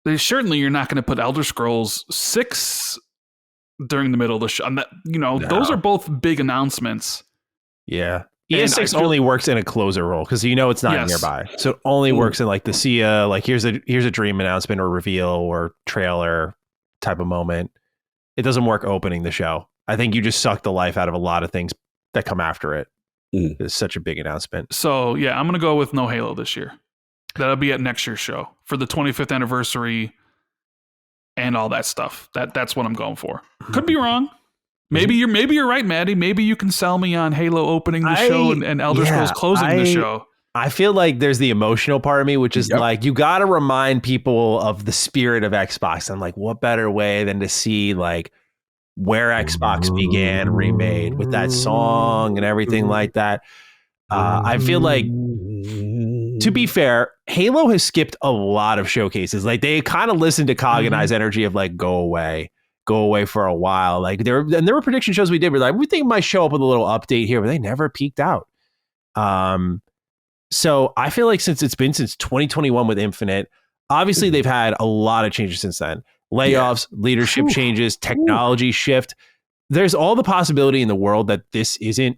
then certainly you're not going to put Elder Scrolls 6 during the middle of the show. And that, those are both big announcements. Yeah. ES6 only works in a closer role because it's not nearby, so it only works in like the SIA, like here's a dream announcement or reveal or trailer type of moment. It doesn't work opening the show. I think you just suck the life out of a lot of things that come after it. It's such a big announcement. So yeah, I'm gonna go with no Halo this year. That'll be at next year's show for the 25th anniversary and all that stuff. That's what I'm going for. Could be wrong. Maybe you're right, Maddie. Maybe you can sell me on Halo opening the show and Elder Scrolls closing the show. I feel like there's the emotional part of me, which is like, you got to remind people of the spirit of Xbox. And like, what better way than to see like where Xbox began remade with that song and everything like that. I feel like, to be fair, Halo has skipped a lot of showcases. Like, they kind of listened to Cognize energy of like, go away for a while. Like, there were prediction shows we did where like, we think it might show up with a little update here, but they never peaked out. So I feel like since 2021 with Infinite, obviously they've had a lot of changes since then. Layoffs, leadership changes, technology shift. There's all the possibility in the world that this isn't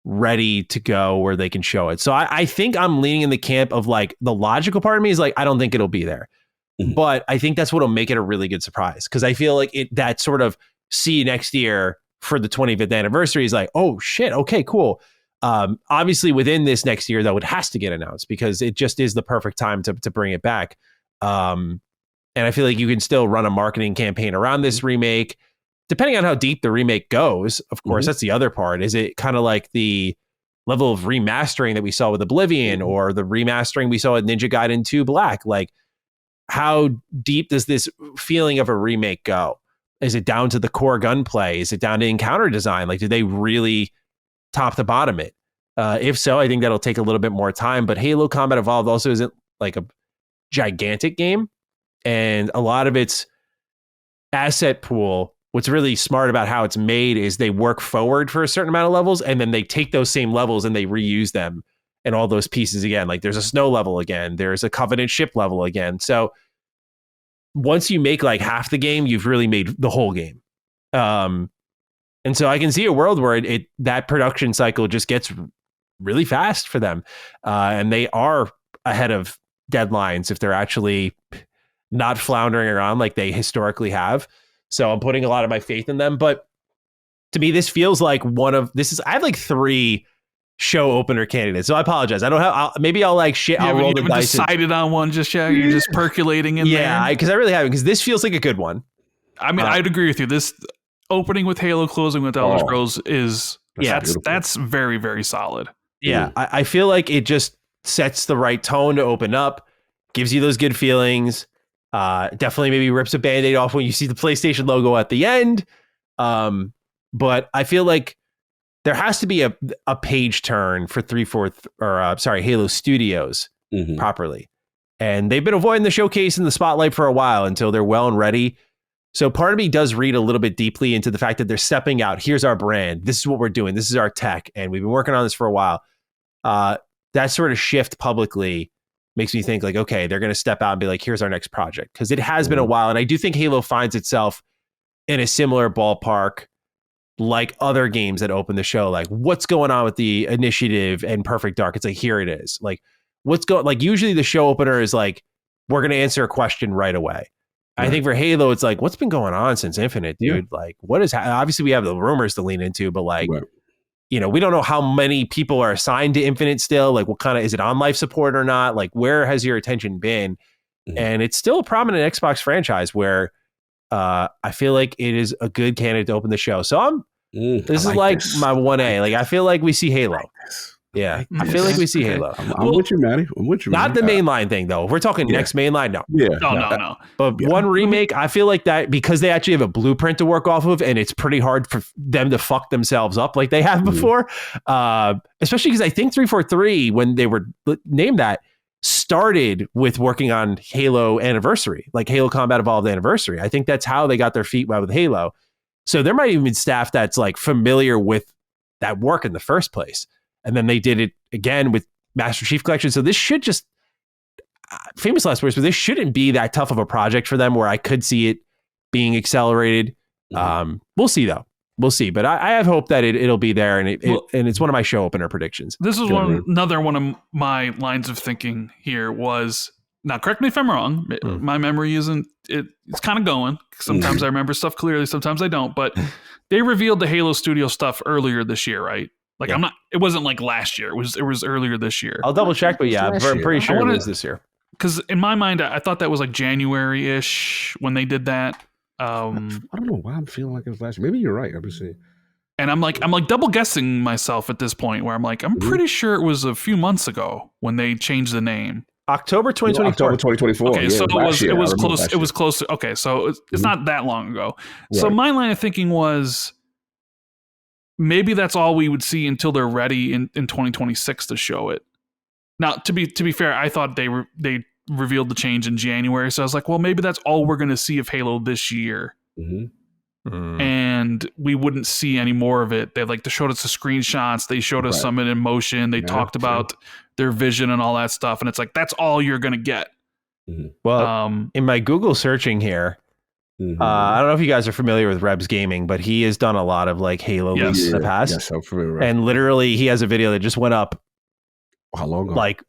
ready to go where they can show it. So I think I'm leaning in the camp of like, the logical part of me is like, I don't think it'll be there. But I think that's what'll make it a really good surprise, because I feel like that sort of see next year for the 25th anniversary is like, oh shit, okay, cool. Obviously within this next year though, it has to get announced because it just is the perfect time to bring it back. And I feel like you can still run a marketing campaign around this remake, depending on how deep the remake goes. Of course, that's the other part. Is it kind of like the level of remastering that we saw with Oblivion or the remastering we saw with Ninja Gaiden 2 Black? Like, how deep does this feeling of a remake go? Is it down to the core gunplay? Is it down to encounter design? Like, do they really top to bottom it? If so, I think that'll take a little bit more time. But Halo Combat Evolved also isn't like a gigantic game. And a lot of its asset pool, what's really smart about how it's made is they work forward for a certain amount of levels, and then they take those same levels and they reuse them and all those pieces again. Like there's a snow level again, there's a Covenant ship level again. So once you make like half the game, you've really made the whole game. And so I can see a world where that production cycle just gets really fast for them. And they are ahead of deadlines if they're actually not floundering around like they historically have. So I'm putting a lot of my faith in them. But to me, this feels like I have like 3 show opener candidates. So I apologize. I don't have, maybe I'll like shit. I'll roll the dice. Decided on one just yet. You're just percolating in there. Yeah, because I really haven't, because this feels like a good one. I mean, I'd agree with you. This opening with Halo, closing with Elder Scrolls that's very, very solid. Yeah, I feel like it just sets the right tone to open up, gives you those good feelings. Definitely maybe rips a Band-Aid off when you see the PlayStation logo at the end. But I feel like there has to be a page turn for Halo Studios properly. And they've been avoiding the showcase and the spotlight for a while until they're well and ready. So part of me does read a little bit deeply into the fact that they're stepping out. Here's our brand. This is what we're doing. This is our tech. And we've been working on this for a while. That sort of shift publicly makes me think like, okay, they're going to step out and be like, here's our next project. Because it has been a while. And I do think Halo finds itself in a similar ballpark like other games that open the show. Like, what's going on with the Initiative and Perfect Dark? It's like, here it is. Like, usually the show opener is like, we're going to answer a question right away. I think for Halo, it's like, what's been going on since Infinite, dude? Yeah. Like, what is obviously we have the rumors to lean into, but like, we don't know how many people are assigned to Infinite still. Like, what kind of, is it on life support or not? Like, where has your attention been? And it's still a prominent Xbox franchise where I feel like it is a good candidate to open the show. So this is like my 1A. Like, I feel like we see Halo. Yeah, I feel like we see Halo. I'm with you, Matty. I'm with you. Not the mainline thing, though. If we're talking next mainline, no. Yeah. No. But one remake, I feel like that because they actually have a blueprint to work off of, and it's pretty hard for them to fuck themselves up like they have before. Especially because I think 343, when they were named that, started with working on Halo Anniversary, like Halo Combat Evolved Anniversary. I think that's how they got their feet wet with Halo. So there might even be staff that's like familiar with that work in the first place. And then they did it again with Master Chief Collection. So this should just, famous last words, but this shouldn't be that tough of a project for them where I could see it being accelerated. We'll see though. We'll see. But I have hope that it'll be there, and it's one of my show opener predictions. This is another one of my lines of thinking here was, now correct me if I'm wrong, my memory isn't, it's kind of going. Sometimes I remember stuff clearly, sometimes I don't, but they revealed the Halo Studio stuff earlier this year, right? Like it wasn't like last year. It was earlier this year. I'll double check, but yeah, I'm pretty sure it was this year. Because in my mind, I thought that was like January-ish when they did that. I don't know why I'm feeling like it was last year. Maybe you're right. I'm just saying. And I'm like double guessing myself at this point, where I'm like, I'm pretty sure it was a few months ago when they changed the name. October 2024. October 2024. Okay, so it was close. It was close. Okay, so it's not that long ago. Right. So my line of thinking was, maybe that's all we would see until they're ready in 2026 to show it. Now, to be fair, I thought they revealed the change in January, so I was like, well, maybe that's all we're going to see of Halo this year, and we wouldn't see any more of it. They showed us the screenshots, they showed us some in motion, they talked about their vision and all that stuff, and it's like that's all you're going to get. Well, in my Google searching here. I don't know if you guys are familiar with Rebs Gaming, but he has done a lot of like Halo leaks in the past. Yes, I'm familiar. And literally, he has a video that just went up. How long ago? Like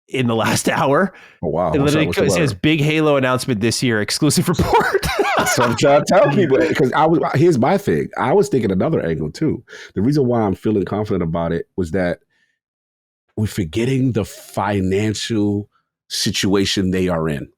in the last hour. Oh wow! It literally says big Halo announcement this year, exclusive report. So I'm trying to tell people, because here's my thing. I was thinking another angle too. The reason why I'm feeling confident about it was that we're forgetting the financial situation they are in.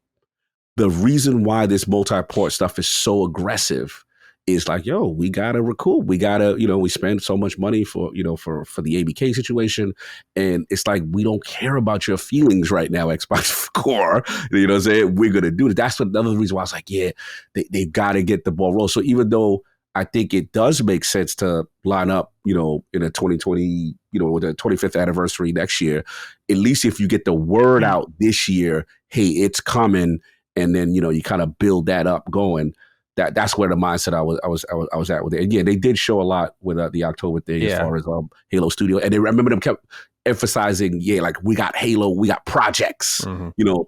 The reason why this multi-port stuff is so aggressive is like, yo, we gotta recoup. We gotta, we spend so much money for the ABK situation, and it's like we don't care about your feelings right now, Xbox Core. You know what I'm saying? We're gonna do it. That's another reason why I was like, yeah, they gotta get the ball rolling. So even though I think it does make sense to line up, in a 2020, with the 25th anniversary next year, at least if you get the word out this year, hey, it's coming. And then, you kind of build that up going. that's where the mindset I was at with it. And yeah, they did show a lot with the October thing as far as Halo Studio, and I remember them kept emphasizing, like we got Halo, we got projects,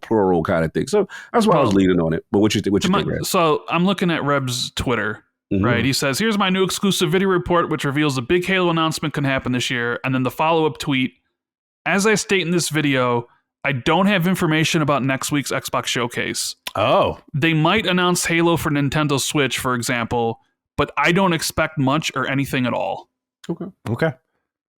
plural kind of thing. So that's why I was leaning on it. But what you think? So I'm looking at Reb's Twitter. Right, he says, "Here's my new exclusive video report, which reveals a big Halo announcement can happen this year." And then the follow-up tweet: "As I state in this video, I don't have information about next week's Xbox showcase. Oh, they might announce Halo for Nintendo Switch, for example, but I don't expect much or anything at all." Okay.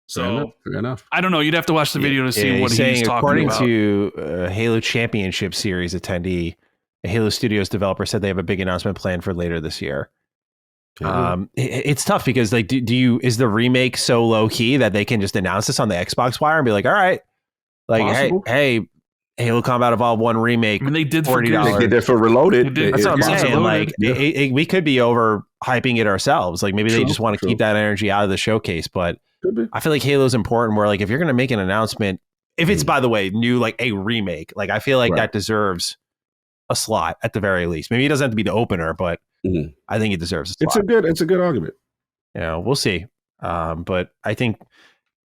So fair enough. I don't know. You'd have to watch the video to see what he's talking according about. According to Halo Championship Series attendee, a Halo Studios developer said they have a big announcement planned for later this year. It's tough because like, is the remake so low key that they can just announce this on the Xbox wire and be like, all right, like, hey, Halo Combat Evolved 1 remake. I mean, they did for $40. They did that for Reloaded. That's what I'm saying. Like, we could be over hyping it ourselves. Like, maybe they just want to keep that energy out of the showcase. But I feel like Halo's important. Where like, if you're going to make an announcement, if it's by the way new, like a remake, like I feel like that deserves a slot at the very least. Maybe it doesn't have to be the opener, but I think it deserves a slot. It's a good argument. We'll see. But I think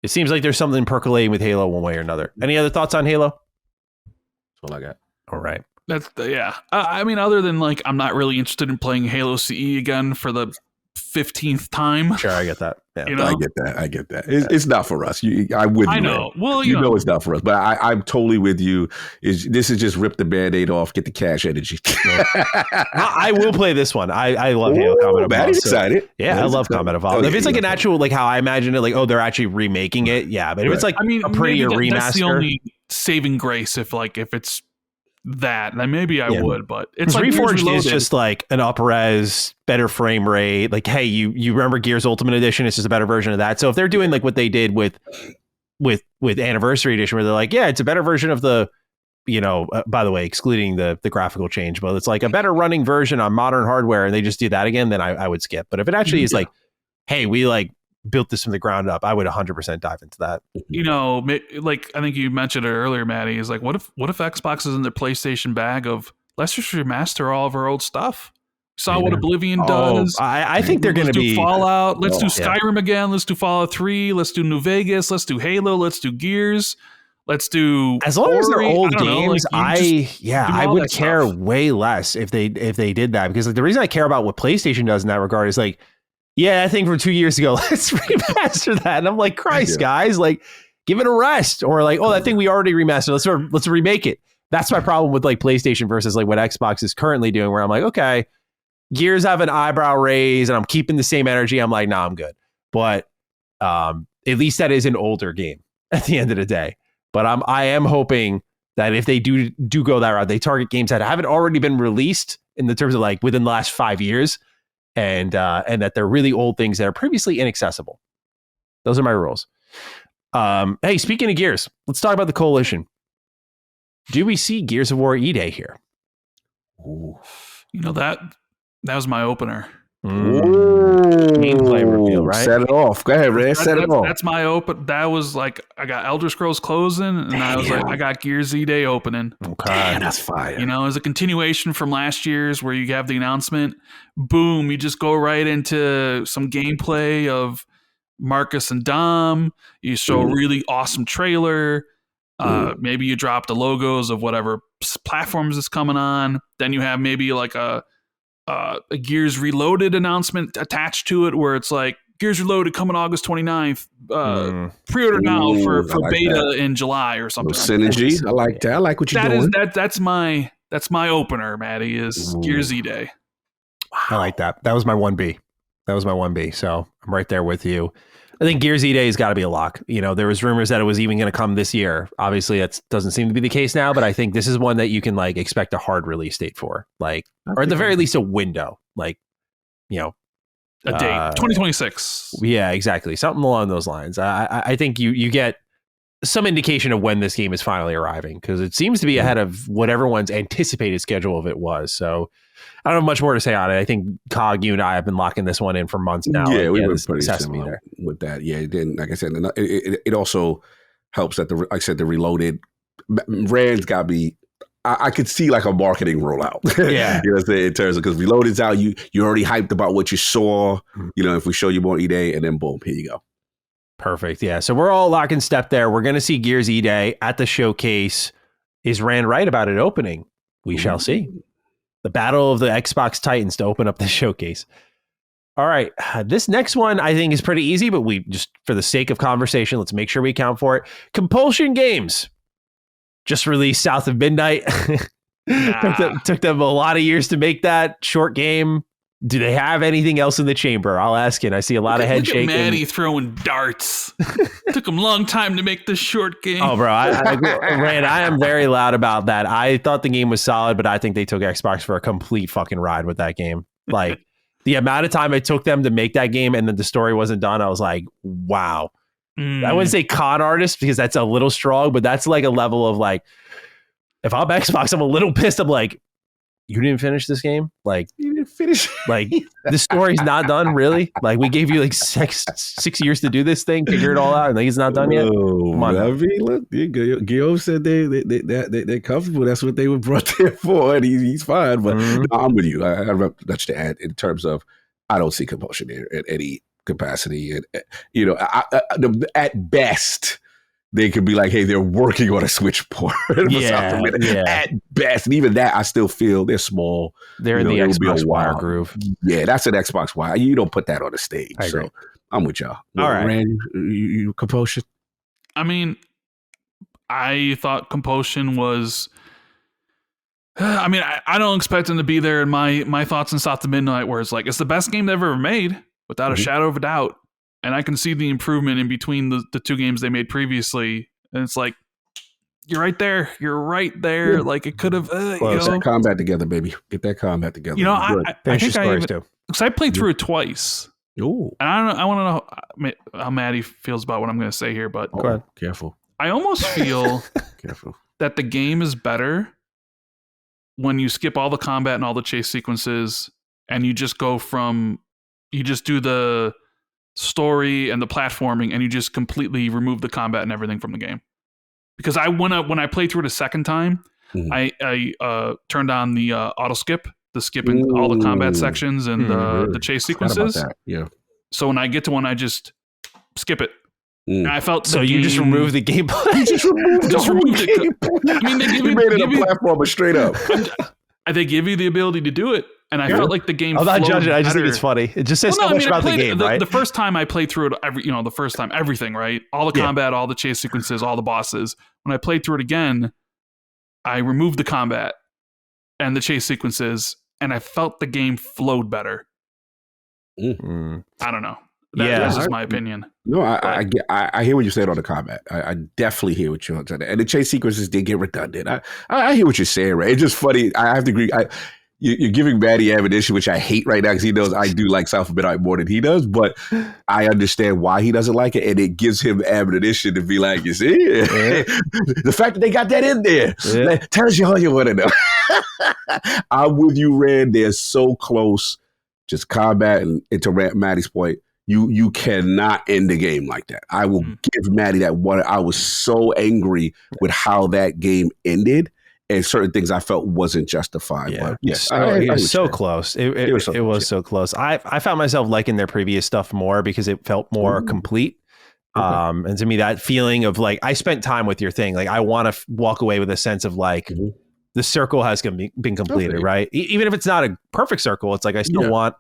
it seems like there's something percolating with Halo one way or another. Any other thoughts on Halo? That's all I got. All right. That's I mean, other than like, I'm not really interested in playing Halo CE again for the 15th time. Sure, I get that. Yeah. I get that. It's not for us. I know. Well, you know it's not for us. But I'm totally with you. This is just rip the Band-Aid off, get the cash energy. I will play this one. I love Halo Combat Evolved. Maddie's excited. Yeah, I love Combat Evolved. If it's like an actual, like how I imagine it, like, they're actually remaking it. Yeah, but if it's like a prettier remaster. That's the only saving grace if it's that, then maybe I would, but it's like Reforged is just like an up-res, better frame rate. Like, hey, you remember Gears Ultimate Edition? It's just a better version of that. So if they're doing like what they did with Anniversary Edition, where they're like, yeah, it's a better version of the, by the way, excluding the graphical change, but it's like a better running version on modern hardware, and they just do that again, then I would skip. But if it actually is like, hey, we like built this from the ground up, I would 100% dive into that. Like I think you mentioned it earlier, Maddie, is like, what if Xbox is in their PlayStation bag of, let's just remaster all of our old stuff. Saw what Oblivion does. I think they're going to be Fallout. Let's do Skyrim again. Let's do Fallout 3. Let's do New Vegas. Let's do Halo. Let's do Gears. Let's do as long as they're old games. I would care way less if they did that, because like, the reason I care about what PlayStation does in that regard is like, yeah, I think from 2 years ago, let's remaster that. And I'm like, Christ, guys, like, give it a rest. Or like, that thing we already remastered, let's remake it. That's my problem with like PlayStation versus like what Xbox is currently doing, where I'm like, okay, Gears have an eyebrow raise and I'm keeping the same energy. I'm like, nah, I'm good. But at least that is an older game at the end of the day. But I am hoping that if they do go that route, they target games that haven't already been released in the terms of like within the last 5 years. And that they're really old things that are previously inaccessible. Those are my rules. Hey, speaking of Gears, let's talk about the Coalition. Do we see Gears of War E-Day here? Ooh. That was my opener. Gameplay reveal, right? Set it off. Go ahead, Ray. Set it off. That's my open. That was like, I got Elder Scrolls closing, and I was like, I got Gears E-Day opening. Okay. Damn, that's fire. As a continuation from last year's where you have the announcement, boom, you just go right into some gameplay of Marcus and Dom. You show a really awesome trailer. Maybe you drop the logos of whatever platforms it's coming on. Then you have maybe like a Gears Reloaded announcement attached to it, where it's like Gears Reloaded coming August 29th. Pre-order now for like beta that in July or something. Synergy. I like that. I like what you're doing. That's my opener, Maddie, is Gears E-Day. I like that. That was my 1B. So I'm right there with you. I think Gears E-Day has got to be a lock. There was rumors that it was even going to come this year. Obviously, that doesn't seem to be the case now, but I think this is one that you can like expect a hard release date for, like, or at the very least a window, like, a date, 2026. Yeah, exactly. Something along those lines. I think you get some indication of when this game is finally arriving, because it seems to be ahead of what everyone's anticipated schedule of it was. So I don't have much more to say on it. I think COG, you and I have been locking this one in for months now. Yeah, we were pretty similar with that. Yeah, then like I said, it also helps that the Reloaded Rand's got to be I could see like a marketing rollout. Yeah. You know what I'm saying? In terms of, because we load this out, you're already hyped about what you saw. You know, if we show you more E-Day, and then boom, here you go. Perfect. Yeah. So we're all lock and step there. We're going to see Gears E-Day at the showcase. Is Rand right about it opening? We shall see. The battle of the Xbox Titans to open up the showcase. All right. This next one I think is pretty easy, but we just, for the sake of conversation, let's make sure we count for it. Compulsion Games just released South of Midnight. Took them a lot of years to make that short game. Do they have anything else in the chamber? I'll ask you. I see a lot of head shaking. Look at Maddie throwing darts. Took him a long time to make this short game. Oh, bro. Rand, I am very loud about that. I thought the game was solid, but I think they took Xbox for a complete fucking ride with that game. Like, the amount of time it took them to make that game and then the story wasn't done, I was like, wow. I wouldn't say con artist because that's a little strong, but that's like a level of like, if I'm Xbox, I'm a little pissed. I'm like, you didn't finish this game? Like, you didn't finish. Like, the story's not done, really? Like, we gave you like six years to do this thing, figure it all out, and like, it's not done yet? Come on. I mean, look, Guillaume said they're comfortable. That's what they were brought there for, and he's fine. But no, I'm with you. I have much to add in terms of I don't see Compulsion there at any capacity. And, you know, at best, they could be like, hey, they're working on a Switch port. At best. And even that, I still feel they're small. They're in the Xbox Wire groove. Yeah, that's an Xbox Wire. You don't put that on the stage. I agree. So I'm with y'all. All right. Randy, you Compulsion? I mean, I thought Compulsion was... I mean, I don't expect them to be there in my thoughts in South of Midnight, where it's like, it's the best game they've ever made, without a shadow of a doubt. And I can see the improvement in between the two games they made previously. And it's like, you're right there. You're right there. Yeah. Like, it could have... Get that combat together, baby. Get that combat together. You know, I think because I played through it twice. Ooh. And I want to know how Maddie feels about what I'm going to say here, but... Go ahead. Careful. I almost feel careful that the game is better when you skip all the combat and all the chase sequences and you just go from... You just do the story and the platforming, and you just completely remove the combat and everything from the game. Because when I played through it a second time, I turned on the auto skip, the skipping all the combat sections and the chase sequences. Yeah. So when I get to one, I just skip it. And I felt so you just removed the gameplay. You just removed it. I mean, they made it a platformer straight up. They give you the ability to do it. And I felt like the game. I'm not judging. I just think it's funny. It just says so much about the game, right? The first time I played through it, the first time, everything, right? All the combat, all the chase sequences, all the bosses. When I played through it again, I removed the combat and the chase sequences, and I felt the game flowed better. I don't know. That's just my opinion. No, I hear what you said on the combat. I definitely hear what you're saying. And the chase sequences did get redundant. I hear what you're saying, right? It's just funny. I have to agree. You're giving Maddie ammunition, which I hate right now because he knows I do like South of Midnight more than he does, but I understand why he doesn't like it, and it gives him ammunition to be like, you see, the fact that they got that in there tells you all you want to know. I'm with you, Rand. They're so close. Just combat, and to Maddie's point, you cannot end the game like that. I will give Maddie that one. I was so angry with how that game ended. And certain things I felt wasn't justified. Yeah, but yes, it was so close. It was so close. I found myself liking their previous stuff more because it felt more complete. Okay. And to me, that feeling of like, I spent time with your thing. Like, I want to walk away with a sense of like, the circle has been completed, right? Even if it's not a perfect circle, it's like, I still want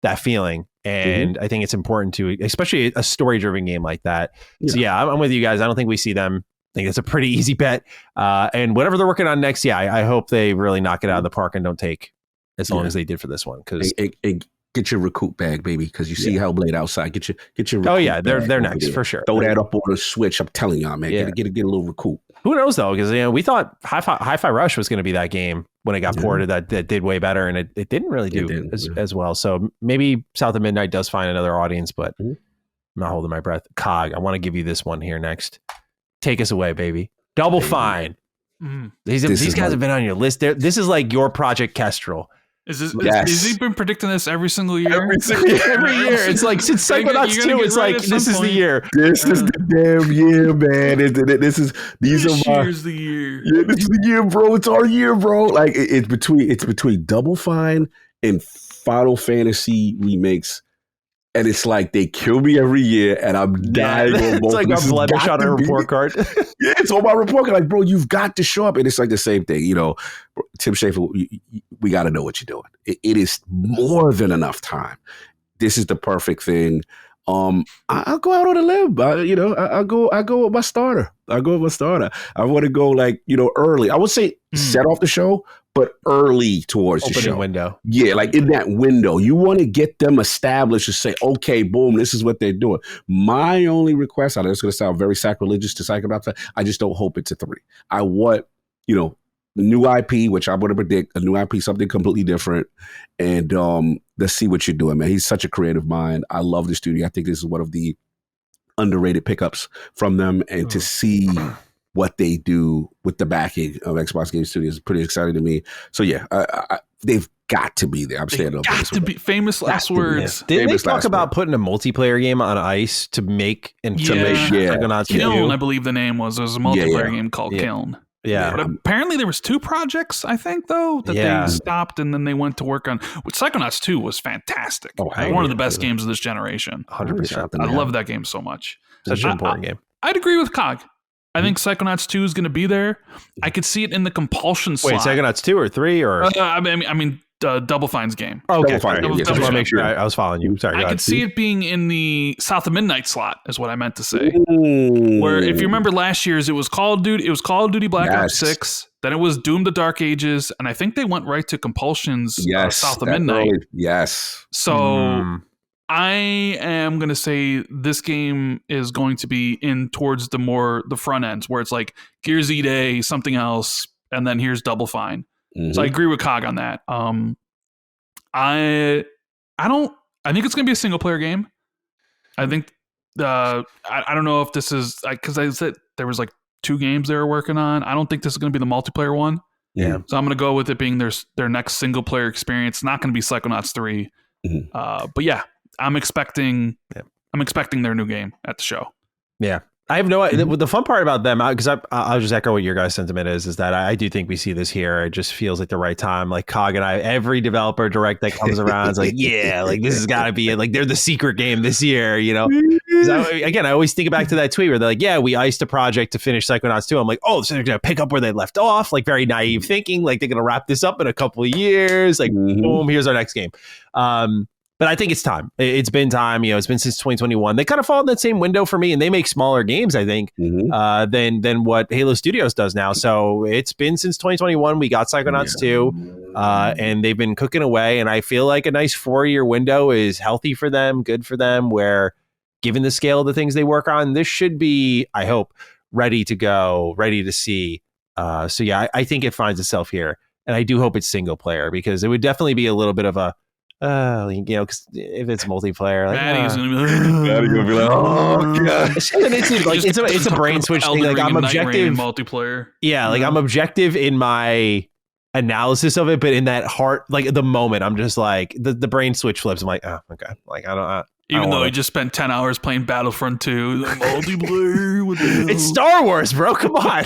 that feeling. And I think it's important to, especially a story-driven game like that. So yeah, I'm with you guys. I don't think we see them. I think it's a pretty easy bet. And whatever they're working on next, I hope they really knock it out of the park and don't take as long as they did for this one. Because get your recoup bag, baby, because you see Hellblade outside. Get your oh yeah, they're next for sure. Throw that up on the Switch. I'm telling y'all, man. Get a little recoup. Who knows though? Because we thought Hi-Fi Rush was going to that game when it got ported that did way better, and it didn't really do as well. So maybe South of Midnight does find another audience, but I'm not holding my breath. Cog, I want to give you this one here next. Take us away, baby. Double Fine. These guys have been on your list. This is like your Project Kestrel. Has he been predicting this every single year? Every year. It's like since Psychonauts 2, it's like this is the year. This is the damn year, man. This is the year. Yeah, this is the year, bro. It's our year, bro. Like it's between Double Fine and Final Fantasy remakes. And it's like they kill me every year, and I'm dying on both. It's like a blemish on a report card. Yeah, it's on my report card. Like, bro, you've got to show up. And it's like the same thing. You know, Tim Schafer, we got to know what you're doing. It is more than enough time. This is the perfect thing. I'll go out on a limb. I'll go with my starter. I want to go early. I would say set off the show, but early towards the show. Window. Yeah, like in that window. You want to get them established and say, okay, boom, this is what they're doing. My only request, I know it's going to sound very sacrilegious to Psychonauts, I just don't hope it's a 3. I want, new IP, which I'm going to predict, a new IP, something completely different. And let's see what you're doing, man. He's such a creative mind. I love the studio. I think this is one of the underrated pickups from them. And to see what they do with the backing of Xbox Game Studios is pretty exciting to me. So yeah, they've got to be there. I'm standing up. Got to be famous last words. Didn't they talk about putting a multiplayer game on ice to make Kiln, I believe the name was. There was a multiplayer game called Kiln. Yeah. But apparently there was 2 projects, I think, though, that they stopped and then they went to work on. Which Psychonauts 2 was fantastic. One of the best games of this generation. 100%. I love that game so much. Such an important game. I'd agree with Cog. I think Psychonauts 2 is going to be there. I could see it in the Compulsion slot. Wait, Psychonauts 2 or 3 or? Double Fine's game. Oh, okay. I just want to make sure I was following you. Sorry. I could see it being in the South of Midnight slot, is what I meant to say. Ooh. Where, if you remember last year's, it was Call of Duty Black Ops 6. Then it was Doom: The Dark Ages, and I think they went right to Compulsion's South of Midnight. Yes. So I am going to say this game is going to be in towards the front ends, where it's like Gears E-Day, something else, and then here's Double Fine. So I agree with Cog on that. I think it's going to be a single player game. I think I don't know if this is because I said there was like 2 games they were working on. I don't think this is going to be the multiplayer one. Yeah. So I'm going to go with it being their next single player experience. It's not going to be Psychonauts 3. But yeah, I'm expecting their new game at the show. Yeah. I have no idea. The fun part about them, because I'll just echo what your guys' sentiment is that I do think we see this here. It just feels like the right time. Like Cog and I, every developer direct that comes around is like, yeah, like this has got to be it. Like they're the secret game this year, I always think back to that tweet where they're like, yeah, we iced a project to finish Psychonauts 2. I'm like, oh, so they're going to pick up where they left off. Like very naive thinking, like they're going to wrap this up in a couple of years. Like, boom, here's our next game. But I think it's time. It's been time. It's been since 2021. They kind of fall in that same window for me, and they make smaller games, I think, than what Halo Studios does now. So it's been since 2021. We got Psychonauts 2, and they've been cooking away. And I feel like a nice 4-year window is healthy for them, good for them, where given the scale of the things they work on, this should be, I hope, ready to go, ready to see. So yeah, I think it finds itself here. And I do hope it's single player, because it would definitely be a little bit of a, because if it's multiplayer, like, Maddie's gonna be like, oh god, it's a brain switch thing. Like I'm objective multiplayer. Yeah, like I'm objective in my analysis of it, but in that heart, like the moment, I'm just like the brain switch flips. I'm like, oh, okay, like I don't. Even though he just spent 10 hours playing Battlefront 2, multiplayer. What the hell? It's Star Wars, bro. Come on.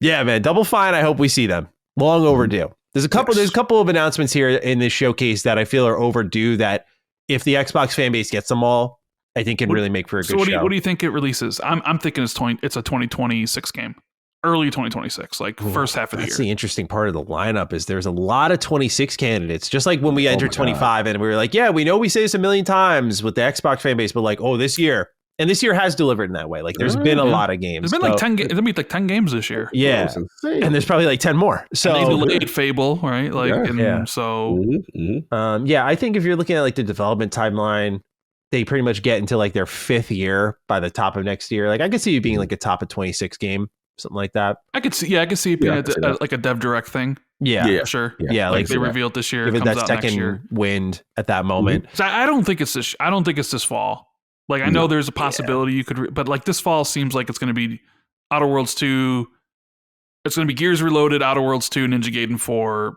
Yeah, man. Double Fine. I hope we see them. Long overdue. There's a couple of announcements here in this showcase that I feel are overdue, that if the Xbox fan base gets them all, I think can really make for a good show. What do you think it releases? I'm thinking it's a 2026 game. Early 2026, first half of the year. That's the interesting part of the lineup is there's a lot of 26 candidates. Just like when we entered 25 and we were like, yeah, we know we say this a million times with the Xbox fan base, but like, oh, this year. And this year has delivered in that way. Like there's been a lot of games. There's been like 10 games. There's been like 10 games this year. Yeah. And there's probably like 10 more. So and they delayed Fable, right? So I think if you're looking at like the development timeline, they pretty much get into like their 5th year by the top of next year. Like I could see it being like a top of 26 game, something like that. I could see it being like a dev direct thing. Yeah. Sure. Yeah, like they revealed this year. Give it that second wind at that moment. So I don't think it's this fall. Like, I know there's a possibility you could, but like this fall seems like it's going to be Outer Worlds 2, It's going to be Gears Reloaded, Outer Worlds 2, Ninja Gaiden 4,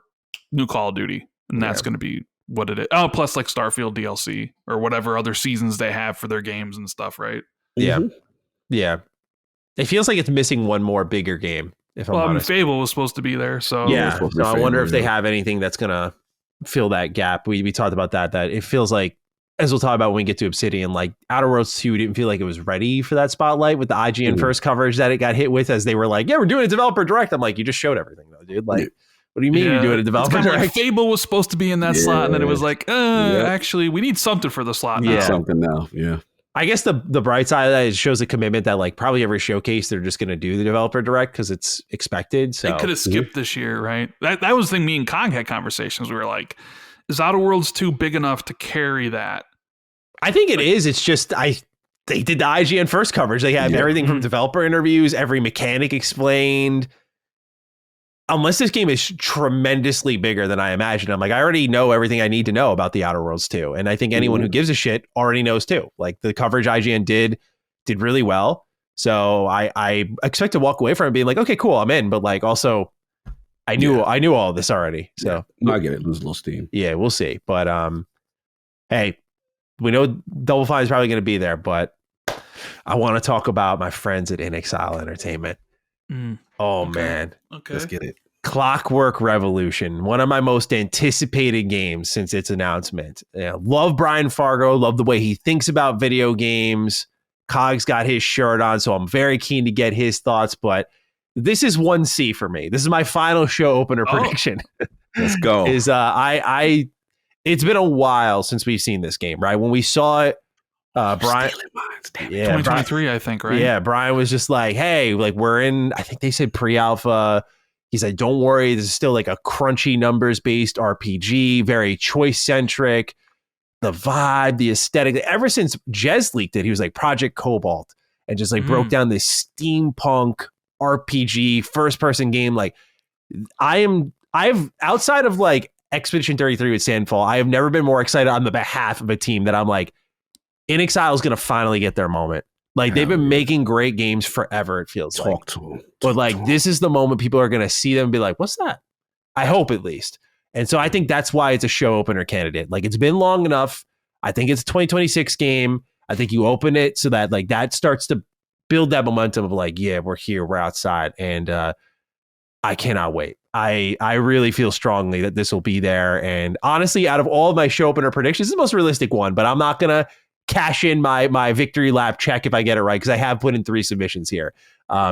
new Call of Duty, and that's going to be what it is. Oh, plus like Starfield DLC or whatever other seasons they have for their games and stuff, right? Yeah. Yeah. It feels like it's missing one more bigger game, if I'm honest. Fable was supposed to be there, so yeah. So I wonder if they have anything that's going to fill that gap. We talked about that it feels like, as we'll talk about when we get to Obsidian, like Outer Worlds 2 didn't feel like it was ready for that spotlight with the IGN first coverage that it got hit with, as they were like, yeah, we're doing a developer direct. I'm like, you just showed everything though, dude. Like, what do you mean you're doing a developer direct? Like Fable was supposed to be in that slot, and then it was like, actually, we need something for the slot now. Something now, yeah. I guess the bright side of that is it shows a commitment that like probably every showcase they're just going to do the developer direct because it's expected. So they could have skipped this year, right? That was the thing. Me and Kong had conversations. We were like, is Outer Worlds 2 big enough to carry that? I think it is. It's just they did the IGN first coverage. They have everything from developer interviews, every mechanic explained. Unless this game is tremendously bigger than I imagined, I'm like, I already know everything I need to know about the Outer Worlds 2. And I think anyone who gives a shit already knows too. Like the coverage IGN did really well. So I expect to walk away from it being like, okay, cool, I'm in. But like also I knew all of this already. So I get it. Lose a little steam. Yeah, we'll see. But hey, we know Double Fine is probably going to be there, but I want to talk about my friends at Inxile Entertainment. Oh, man. Okay. Let's get it. Clockwork Revolution, one of my most anticipated games since its announcement. Love Brian Fargo. Love the way he thinks about video games. Cog's got his shirt on, so I'm very keen to get his thoughts. But this is 1C for me. This is my final show opener prediction. Let's go. It's been a while since we've seen this game, right? When we saw it, Brian, 2023, I think, right? Yeah, Brian was just like, hey, like we're in, I think they said pre-alpha. He said, don't worry, this is still like a crunchy numbers-based RPG, very choice-centric. The vibe, the aesthetic. Ever since Jez leaked it, he was like Project Cobalt and just like broke down this steampunk RPG first-person game. Like I've outside of like Expedition 33 with Sandfall, I have never been more excited on the behalf of a team that I'm like, Inxile is going to finally get their moment. Like they've been making great games forever, it feels like. Talk to them. But like this is the moment people are going to see them and be like, what's that? I hope at least. And so I think that's why it's a show opener candidate. Like it's been long enough. I think it's a 2026 game. I think you open it so that like that starts to build that momentum of like, yeah, we're here, we're outside. And I cannot wait. I really feel strongly that this will be there. And honestly, out of all of my show opener predictions, it's the most realistic one, but I'm not going to cash in my victory lap check if I get it right, because I have put in 3 submissions here.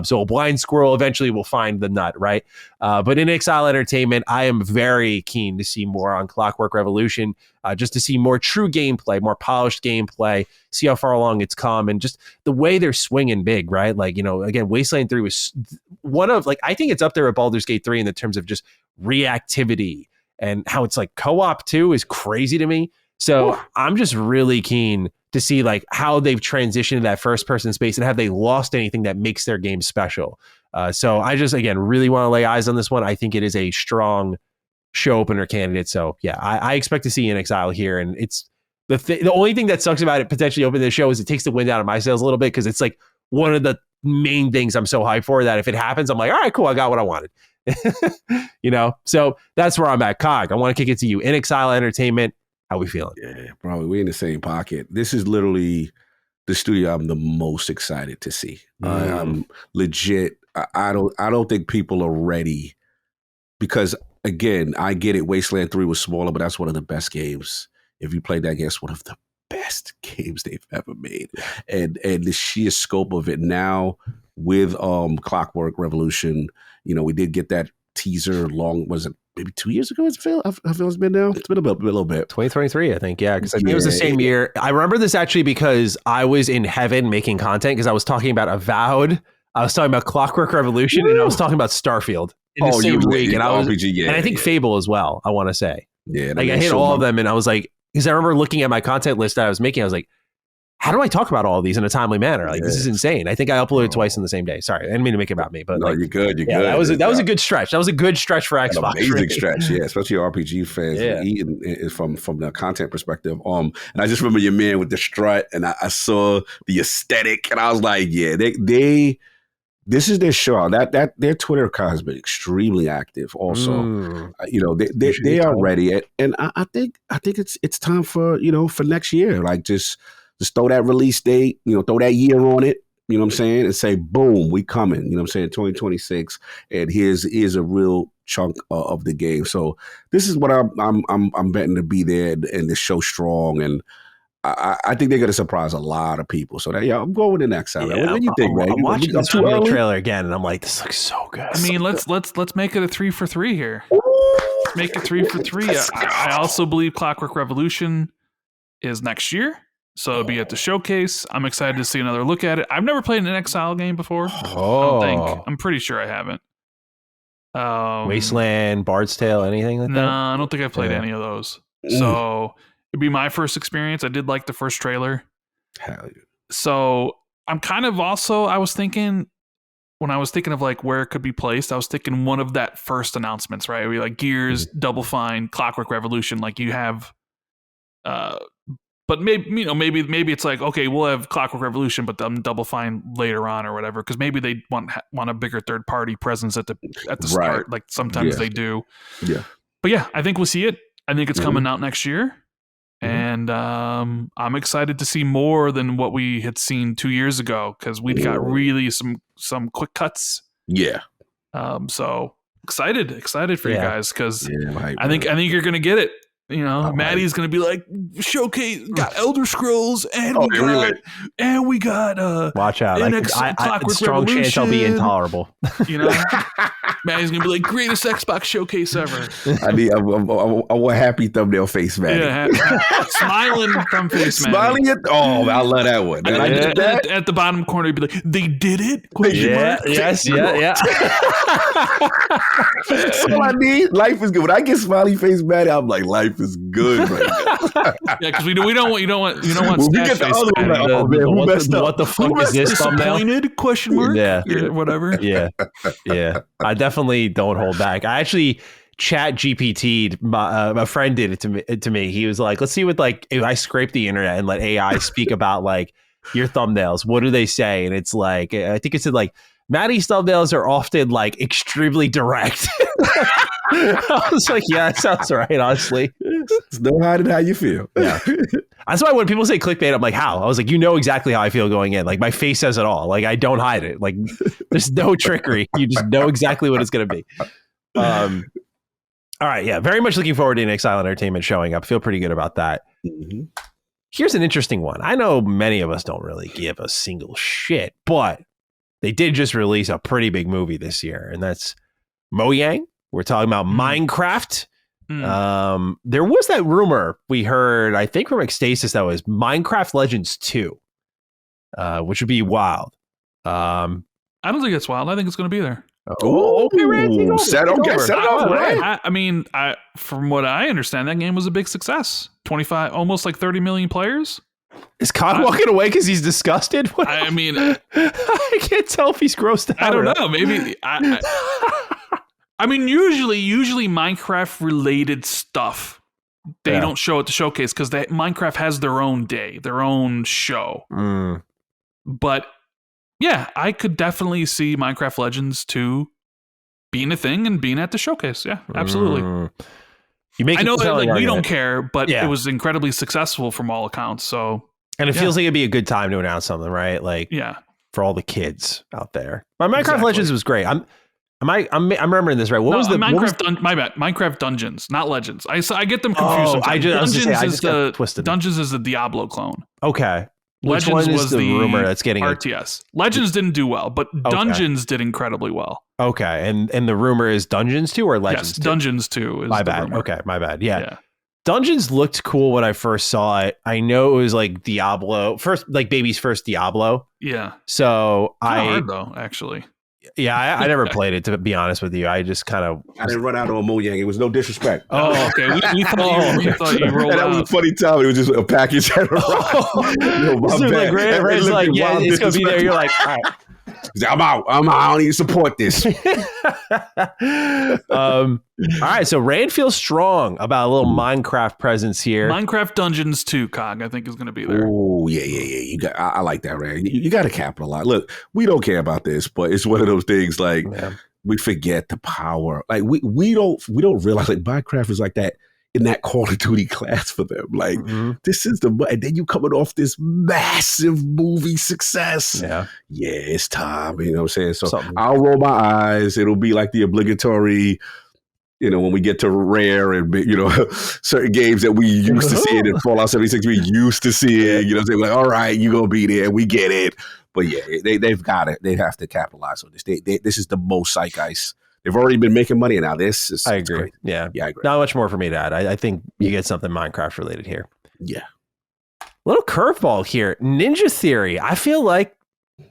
So a blind squirrel eventually will find the nut, right? But in Inxile Entertainment, I am very keen to see more on Clockwork Revolution, just to see more true gameplay, more polished gameplay, see how far along it's come, and just the way they're swinging big, right? Like, you know, again, Wasteland 3 was one of, like, I think it's up there with Baldur's Gate 3 in the terms of just reactivity, and how it's like co-op too is crazy to me. So I'm just really keen to see like how they've transitioned to that first person space and have they lost anything that makes their game special. So I just, again, really want to lay eyes on this one. I think it is a strong show opener candidate. So yeah, I expect to see Inxile here. And it's the only thing that sucks about it potentially opening the show is it takes the wind out of my sails a little bit, because it's like one of the main things I'm so hyped for that if it happens, I'm like, all right, cool, I got what I wanted. You know, so that's where I'm at. Cog, I want to kick it to you. Inxile Entertainment, how we feeling? Yeah, probably we in the same pocket. This is literally the studio I'm the most excited to see. I'm legit. I don't think people are ready, because again, I get it. Wasteland 3 was smaller, but that's one of the best games. If you played that game, it's one of the best games they've ever made, and the sheer scope of it now with Clockwork Revolution. You know, we did get that teaser was it maybe 2 years ago? I feel it's been now. It's been a little bit. 2023, I think. Yeah, because I think it was the same year. I remember this actually because I was in heaven making content, because I was talking about Avowed, I was talking about Clockwork Revolution, and I was talking about Starfield in the same week. And I think Fable as well, I want to say. Yeah, like I hit all of them, and I was like, because I remember looking at my content list that I was making, I was like, how do I talk about all of these in a timely manner? Like, this is insane. I think I uploaded twice in the same day. Sorry, I didn't mean to make it about me, but no, like, you're good. You're good. That was a good stretch. That was a good stretch for Xbox. An amazing stretch, yeah, especially RPG fans. Yeah. From the content perspective. And I just remember your man with the strut, and I saw the aesthetic, and I was like, yeah, this is their show. That their Twitter account has been extremely active. Also, they are ready, and I think it's time for for next year. Like just throw that release date, throw that year on it. You know what I'm saying, and say, boom, we coming. You know what I'm saying, 2026, and here's a real chunk of the game. So this is what I'm betting to be there and to show strong and. I think they're going to surprise a lot of people. So I'm going with the next time. Yeah, what do you think, man? I'm watching this trailer again, and I'm like, this looks so good. I mean, let's make it a 3 for 3 here. Make it 3 for 3. I also believe Clockwork Revolution is next year, so it'll be at the showcase. I'm excited to see another look at it. I've never played an Inxile game before. Oh, I don't think. I'm pretty sure I haven't. Wasteland, Bard's Tale, anything like that? No, I don't think I've played any of those. So it'd be my first experience. I did like the first trailer. Hell yeah. So I'm kind of also, I was thinking of like where it could be placed, I was thinking one of that first announcements, right? We like Gears, Double Fine, Clockwork Revolution, like you have, but maybe it's like, okay, we'll have Clockwork Revolution, but then Double Fine later on or whatever, because maybe they want a bigger third party presence at the start, like sometimes they do. Yeah. But yeah, I think we'll see it. I think it's coming out next year. And I'm excited to see more than what we had seen 2 years ago because we got really some quick cuts. Yeah. So excited for you guys because I think you're gonna get it. Maddie's gonna be like, showcase got Elder Scrolls and we got watch out. Strong chance I'll be intolerable. Maddie's gonna be like, greatest Xbox showcase ever. I want happy thumbnail face, Maddie. Yeah, smiling thumb face, Maddie. Smiling I love that one. At the bottom corner, you'd be like, they did it? Yes. That's all I need. Life is good. When I get smiley face, Maddie, I'm like, life is good right now. Yeah, because we don't want we get the other one. Like, oh man, what the fuck is this thumbnail? Disappointed? Question mark? Yeah. Whatever. Yeah. I definitely don't hold back. I actually chat GPT'd my friend did it to me. He was like, let's see what if I scrape the internet and let AI speak about like your thumbnails. What do they say? And it's like, I think it said like, Maddie's thumbnails are often like extremely direct. I was like, yeah, that sounds right, honestly. It's no hiding how you feel. Yeah. That's why when people say clickbait, I'm like, how? I was like, exactly how I feel going in. Like my face says it all. Like I don't hide it. Like there's no trickery. You just know exactly what it's going to be. All right. Yeah. Very much looking forward to Inxile Entertainment showing up. Feel pretty good about that. Mm-hmm. Here's an interesting one. I know many of us don't really give a single shit, but they did just release a pretty big movie this year, and that's Mojang. We're talking about Minecraft. There was that rumor we heard, I think from Ecstasis, that was Minecraft Legends 2, which would be wild. I don't think it's wild. I think it's going to be there. Oh, okay, Randy. Set it up, right? I mean, from what I understand, that game was a big success. 25, almost like 30 million players. Is Con walking away because he's disgusted? I mean, I can't tell if he's grossed out. I don't know. Maybe. I mean, usually Minecraft related stuff they don't show at the showcase because Minecraft has their own day, their own show. But yeah, I could definitely see Minecraft Legends 2 being a thing and being at the showcase. Yeah, absolutely. I know that we don't care, but it was incredibly successful from all accounts. So, and it feels like it'd be a good time to announce something, right? Like, for all the kids out there. But Minecraft Legends was great. I'm remembering this right. What was the Minecraft? My bad. Minecraft Dungeons, not Legends. I get them confused. Dungeons is the Diablo clone. Okay. Which Legends one is was the rumor that's getting RTS? Legends didn't do well, but Dungeons did incredibly well. Okay, and the rumor is Dungeons 2 or Legends 2? Dungeons 2 is my bad. Rumor. Okay, my bad. Yeah. Dungeons looked cool when I first saw it. I know it was like Diablo, baby's first Diablo. Yeah. So hard though, actually. Yeah, I never played it, to be honest with you. I just kind of... I didn't run out on Mojang. It was no disrespect. Oh, okay. We thought you rolled out. That was a funny time. It was just a package. It's like, it's going to be there. You're like, all right. He's like, I'm out. I don't even support this. All right, so Rand feels strong about a little Minecraft presence here. Minecraft Dungeons 2, Cog, I think is going to be there. Oh, yeah. You got. I like that, Rand. You got to capitalize. Look, we don't care about this, but it's one of those things like we forget the power. Like we don't realize like Minecraft is like that. In that Call of Duty class for them. Like, this is and then you coming off this massive movie success. Yeah, it's time. You know what I'm saying? So I'll roll my eyes. It'll be like the obligatory, when we get to Rare and, certain games that we used to see in Fallout 76, we used to see it. They're like, all right, you're going to be there. We get it. But yeah, they've got it. They have to capitalize on this. This is the most zeitgeist. They've already been making money now. This is. I agree. Great. Yeah, I agree. Not much more for me to add. I think you get something Minecraft related here. Yeah. Little curveball here. Ninja Theory. I feel like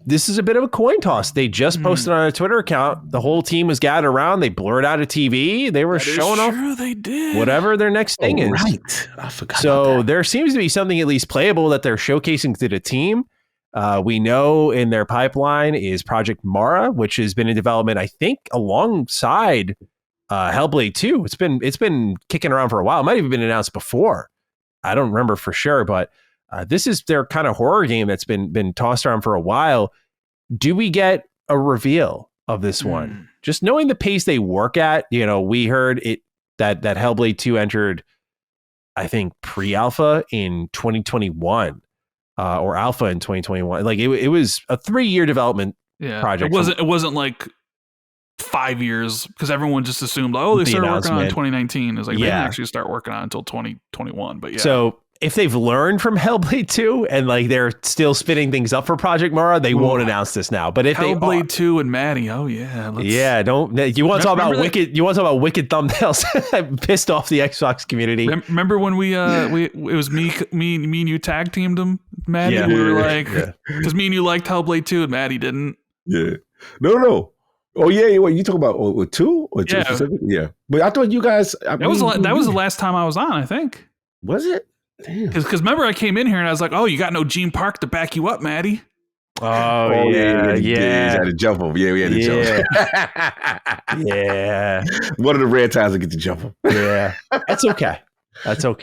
this is a bit of a coin toss. They just posted on a Twitter account. The whole team was gathered around. They blurred out a TV. They were showing off they did. whatever their next thing is. Right. I forgot. So there seems to be something at least playable that they're showcasing to the team. We know in their pipeline is Project Mara, which has been in development, I think, alongside Hellblade 2. It's been kicking around for a while. It might have even been announced before. I don't remember for sure, but this is their kind of horror game that's been tossed around for a while. Do we get a reveal of this one? Just knowing the pace they work at, we heard it that Hellblade 2 entered, I think, pre-alpha in 2021. Or alpha in 2021. Like it was a 3-year development project. It wasn't like 5 years because everyone just assumed, they started working on it in 2019. It's like they didn't actually start working on it until 2021. But yeah. So if they've learned from Hellblade 2 and like they're still spinning things up for Project Mara, they won't announce this now. But if Hellblade 2 and Maddie, don't you want to talk about wicked? You want to talk about wicked thumbnails? Pissed off the Xbox community. Remember when it was me and you tag teamed them, Maddie? Yeah. We were like, because me and you liked Hellblade 2 and Maddie didn't. Yeah. No. Oh yeah. What you talk about? With 2 or 2 specifically? Yeah. But I thought you guys. That was the last time I was on. I think. Was it? Because remember I came in here and I was like, you got no Gene Park to back you up, Maddie. Oh yeah. We had to jump over. Yeah, we had to jump. Yeah. One of the rare times I get to jump over. Yeah. That's okay. So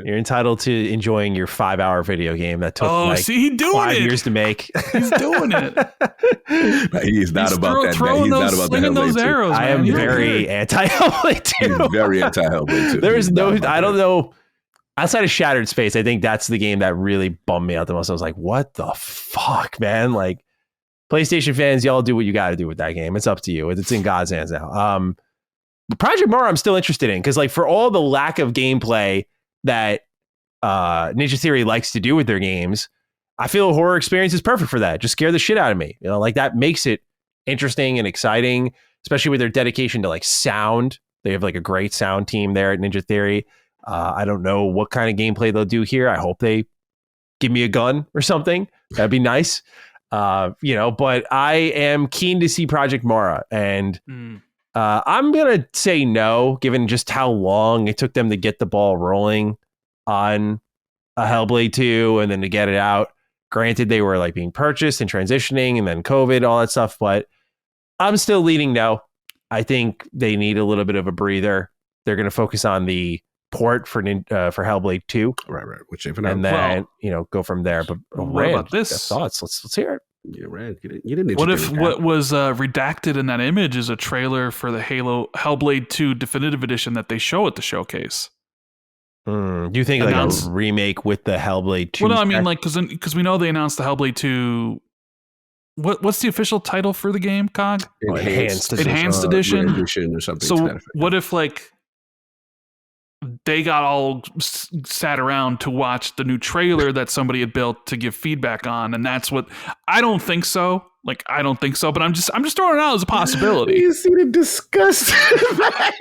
you're entitled to enjoying your 5-hour video game that took he's doing 5 years to make. He's doing it. He's not about that. He's not about the those arrows. I am very anti-Hellblade 2. He's very anti-Hellblade 2. There's I don't know. Outside of Shattered Space, I think that's the game that really bummed me out the most. I was like, what the fuck, man? Like, PlayStation fans, y'all do what you got to do with that game. It's up to you. It's in God's hands now. But Project Mara, I'm still interested in because, like, for all the lack of gameplay that Ninja Theory likes to do with their games, I feel a horror experience is perfect for that. Just scare the shit out of me. Like that makes it interesting and exciting, especially with their dedication to like sound. They have like a great sound team there at Ninja Theory. I don't know what kind of gameplay they'll do here. I hope they give me a gun or something. That'd be nice. But I am keen to see Project Mara. And I'm going to say no, given just how long it took them to get the ball rolling on a Hellblade 2 and then to get it out. Granted, they were like being purchased and transitioning and then COVID, all that stuff. But I'm still leaning no. I think they need a little bit of a breather. They're going to focus on the port for Hellblade 2, right, which and then go from there. But what about this? Thoughts? Let's hear it. Yeah, Rand, you didn't. What if what was redacted in that image is a trailer for the Hellblade 2 Definitive Edition that they show at the showcase? Do you think like a remake with the Hellblade 2? Well, no, I mean like because we know they announced the Hellblade 2. What's the official title for the game, Cog? Enhanced edition or something. So what if like they got all sat around to watch the new trailer that somebody had built to give feedback on, and that's what I don't think so. But I'm just throwing it out as a possibility. You see the disgust.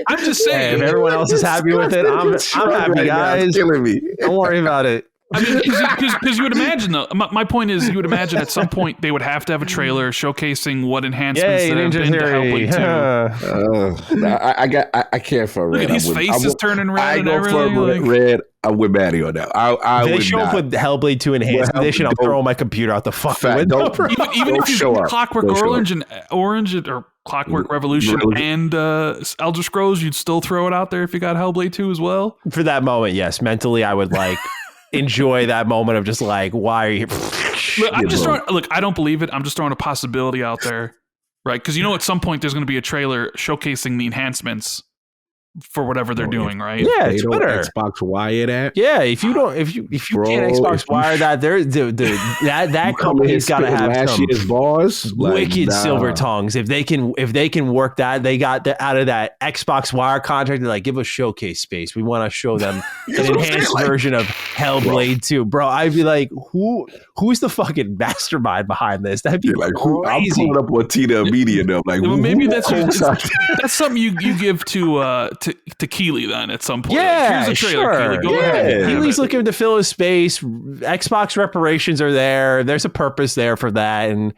I'm just saying, if everyone else is happy with it, I'm happy, guys. Killing me. Don't worry about it. I mean, because you would imagine, though, my point is, you would imagine at some point they would have to have a trailer showcasing what enhancements there have been to Hellblade 2. I can't for Look red. at his face is turning red. I and go everything. for red. I'm with Maddie on that. If they show up with Hellblade 2 Enhanced Edition, I'm throwing my computer out the fucking window. Even if you do Clockwork Orange or Clockwork Revolution and Elder Scrolls, you'd still throw it out there if you got Hellblade 2 as well? For that moment, yes. Mentally, I would enjoy that moment of just why are you... Look, I don't believe it. I'm just throwing a possibility out there, right? Because at some point there's going to be a trailer showcasing the enhancements for whatever they're doing, right? Yeah, Twitter. Xbox Wire that. Yeah, if you can't Xbox Wire that, that company's got to have some year's bars, wicked silver tongues. If they can work that, they got out of that Xbox Wire contract. They're give us showcase space. We want to show them an enhanced version of Hellblade 2, bro. I'd be like, who's the fucking mastermind behind this? That'd be crazy. I'm pulling up on Tina Media now. Maybe that's something you give to Keeley then at some point. Yeah, here's a trailer, sure. Keeley. Go ahead. Keeley's looking to fill his space. Xbox reparations are there. There's a purpose there for that. And,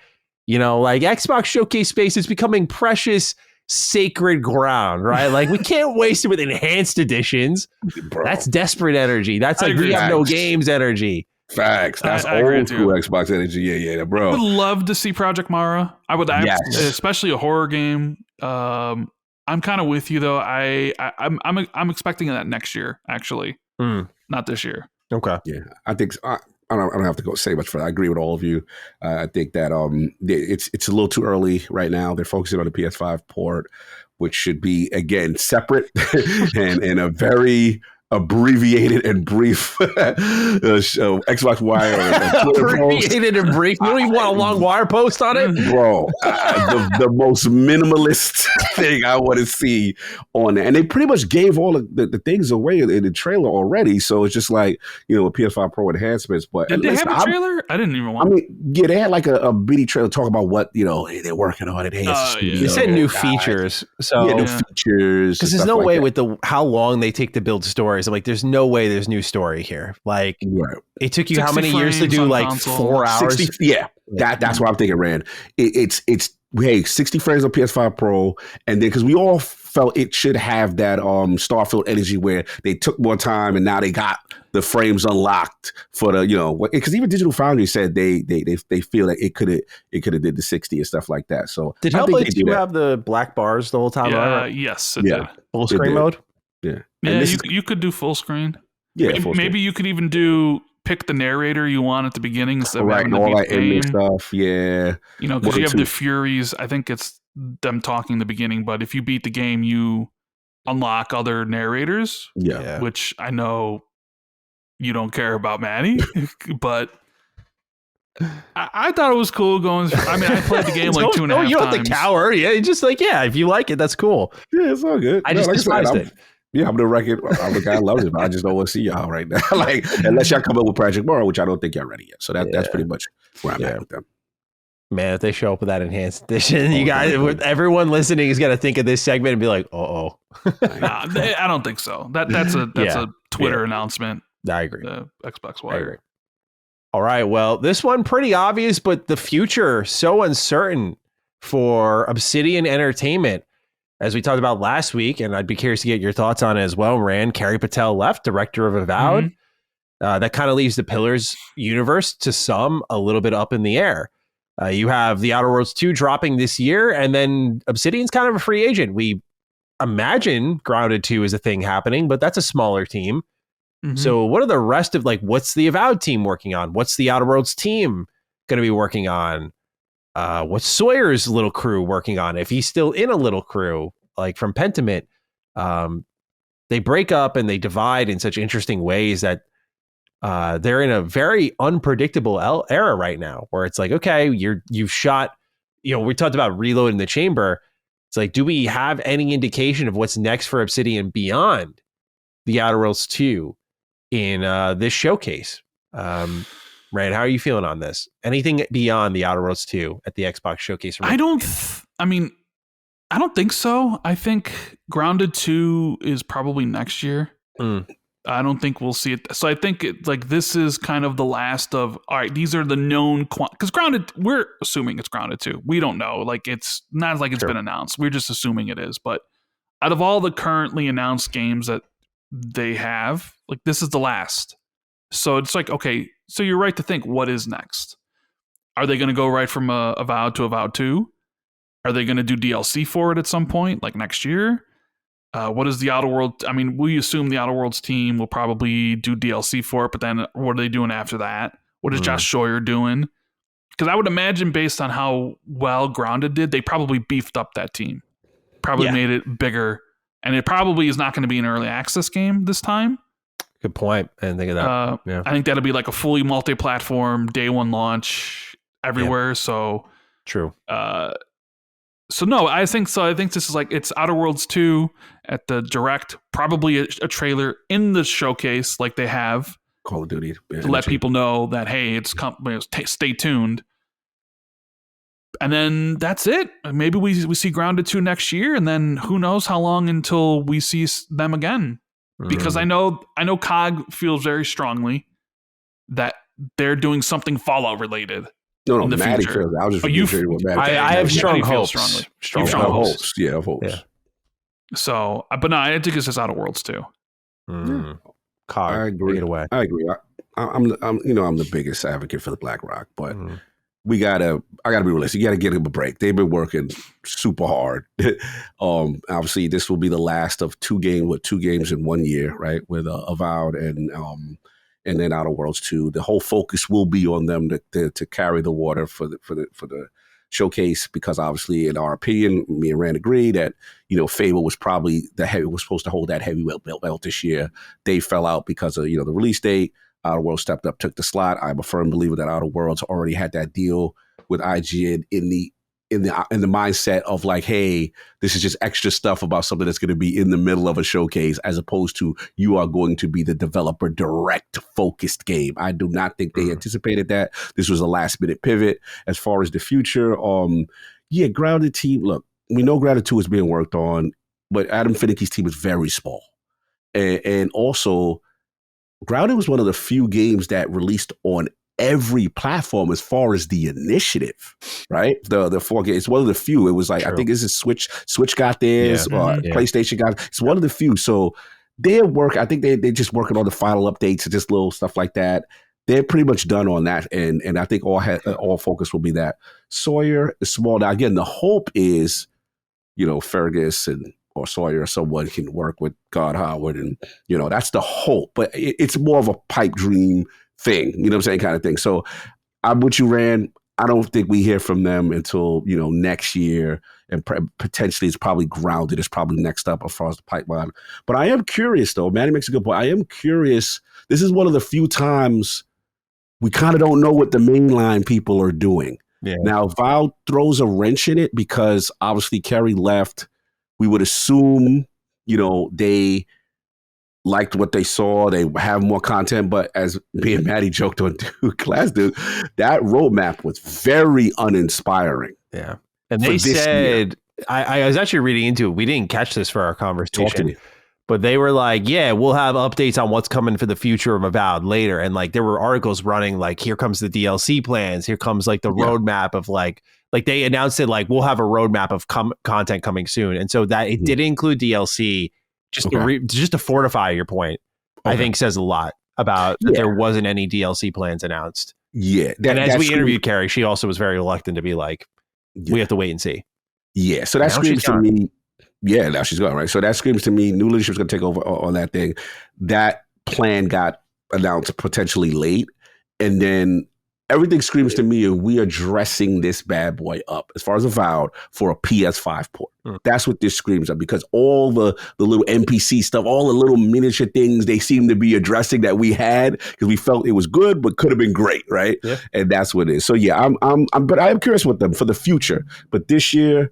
Xbox Showcase space is becoming precious, sacred ground, right? We can't waste it with enhanced editions. Bro. That's desperate energy. That's we have no games energy. Facts. That's old school Xbox energy. Yeah, bro. I would love to see Project Mara. I would, especially a horror game. I'm kind of with you though. I'm expecting that next year, actually, not this year. Okay. Yeah, I think I don't have to say much for that. I agree with all of you. I think that it's a little too early right now. They're focusing on the PS5 port, which should be again separate and a very abbreviated and brief Xbox Wire. Abbreviated and brief. You don't even want a long wire post on it, bro. The most minimalist thing I want to see on it, and they pretty much gave all the things away in the trailer already. So it's just with PS5 Pro enhancements. But did they have a trailer? I didn't even want. They had a bitty trailer talking about what they're working on. They said new features. So new features. Because there's no way with how long they take to build stories. I'm there's no way there's new story here. It took you how many years to do 4 hours? 60, that's what I'm thinking, Rand. It's 60 frames on PS5 Pro, and then because we all felt it should have that Starfield energy where they took more time and now they got the frames unlocked for the because even Digital Foundry said they feel like it could have did the 60 and stuff like that. So did Hellblade 2 have the black bars the whole time? Yes, it did. Full screen mode. Yeah. Yeah, you could do full screen. Yeah, maybe you could even pick the narrator you want at the beginning instead of having to all beat that ending stuff. Yeah, because you have the Furies. I think it's them talking in the beginning, but if you beat the game, you unlock other narrators. Yeah, which I know you don't care about, Maddie, but I thought it was cool going. I played the game 2.5 times. You don't have to cower. Yeah, just if you like it, that's cool. Yeah, it's all good. I just despised it. Yeah, I'm the record. I'm the guy who loves it, but I just don't want to see y'all right now. Unless y'all come up with Project Mara, which I don't think y'all ready yet. So that's pretty much where I'm at with them. Man, if they show up with that enhanced edition, you guys, everyone listening is gonna think of this segment and be like, "Oh." Nah, I don't think so. That's a Twitter announcement. I agree. The Xbox Wire. All right. Well, this one pretty obvious, but the future so uncertain for Obsidian Entertainment. As we talked about last week, and I'd be curious to get your thoughts on it as well, Rand. Carrie Patel left, director of Avowed. Mm-hmm. That kind of leaves the Pillars universe to some a little bit up in the air. You have The Outer Worlds 2 dropping this year, and then Obsidian's kind of a free agent. We imagine Grounded 2 is a thing happening, but that's a smaller team. Mm-hmm. So what are the rest of what's the Avowed team working on? What's the Outer Worlds team going to be working on? What's Sawyer's little crew working on? If he's still in a little crew, from Pentiment, they break up and they divide in such interesting ways that they're in a very unpredictable era right now, where it's okay, you've shot, we talked about Reload in the Chamber. It's do we have any indication of what's next for Obsidian beyond The Outer Worlds 2 in this showcase? Rand, how are you feeling on this? Anything beyond The Outer Worlds 2 at the Xbox Showcase? I don't think so. I think Grounded 2 is probably next year. I don't think we'll see it. So I think this is kind of the last of, all right, these are the known, because Grounded, we're assuming it's Grounded 2. We don't know. Like, it's not like it's been announced. We're just assuming it is. But out of all the currently announced games that they have, like, this is the last. So it's like, okay, so you're right to think, what is next? Are they going to go right from Avowed to Avowed 2? Are they going to do DLC for it at some point, like next year? What is the Outer World? I mean, we assume the Outer Worlds team will probably do DLC for it, but then what are they doing after that? What is Josh Scheuer doing? Because I would imagine, based on how well Grounded did, they probably beefed up that team, probably made it bigger, and it probably is not going to be an early access game this time. Good point. I didn't think of that. I think that'll be like a fully multi-platform, day one launch everywhere. Yeah. So true. So no, I think so. I think this is like, it's Outer Worlds 2 at the Direct, probably a trailer in the showcase, like they have Call of Duty to let people know that, hey, it's stay tuned. And then that's it. Maybe we see Grounded 2 next year, and then who knows how long until we see them again. Because I know COG feels very strongly that they're doing something Fallout related. No, Maddie feels. I was just what Maddie. I have strong hopes. Strong hopes. Yeah, of hopes. Yeah. So, but no, I think it's just Outer Worlds too. COG, I agree. Take it away. I agree. I'm the biggest advocate for the BlackRock, but I gotta be realistic. You gotta give them a break. They've been working super hard. Obviously, this will be the last of two games in 1 year, right? With Avowed and then Outer Worlds 2. The whole focus will be on them to carry the water for the showcase, because obviously, in our opinion, me and Rand agree that Fable was probably was supposed to hold that heavyweight belt this year. They fell out because of the release date. Outer Worlds stepped up, took the slot. I'm a firm believer that Outer Worlds already had that deal with IGN in the mindset of like, hey, this is just extra stuff about something that's going to be in the middle of a showcase, as opposed to you are going to be the developer direct focused game. I do not think they anticipated that. This was a last minute pivot. As far as the future, Grounded team. Look, we know Grounded 2 is being worked on, but Adam Finicki's team is very small, and also Grounded was one of the few games that released on every platform as far as the initiative, right? The 4K, it's one of the few. It was like, I think this is Switch got theirs, PlayStation got, it's one of the few. So their work, I think they're just working on the final updates and just little stuff like that. They're pretty much done on that. And I think all focus will be that. Sawyer is small. Now, again, the hope is, Fergus or Sawyer or someone can work with God Howard, and, that's the hope. But it's more of a pipe dream thing, what I'm saying, kind of thing. So I'm with you, Rand. I don't think we hear from them until, next year, and potentially it's probably Grounded. It's probably next up as far as the pipeline. But I am curious, though. Manny makes a good point. I am curious. This is one of the few times we kind of don't know what the mainline people are doing. Yeah. Now, Valve throws a wrench in it because obviously Kerry left. We would assume, they liked what they saw. They have more content, but as me and Maddie joked on Class Dude, that roadmap was very uninspiring. Yeah. And they said, I was actually reading into it. We didn't catch this for our conversation, but they were like, yeah, we'll have updates on what's coming for the future of Avowed later. And like, there were articles running like, here comes the DLC plans. Here comes like the roadmap of like they announced it, like we'll have a roadmap of content coming soon. And so that it did include DLC. Just to fortify your point, I think says a lot about that there wasn't any DLC plans announced. Yeah. And as we interviewed Carrie, she also was very reluctant to be like, we have to wait and see. Yeah. So that screams to me. Yeah, now she's gone, right? So that screams to me, new leadership's going to take over on that thing. That plan got announced potentially late. And then everything screams to me, we are dressing this bad boy up, as far as Avowed, for a PS5 port. That's what this screams up, because all the little NPC stuff, all the little miniature things they seem to be addressing that we had, because we felt it was good, but could have been great, right? Yeah. And that's what it is. So yeah, but I am curious with them for the future. But this year,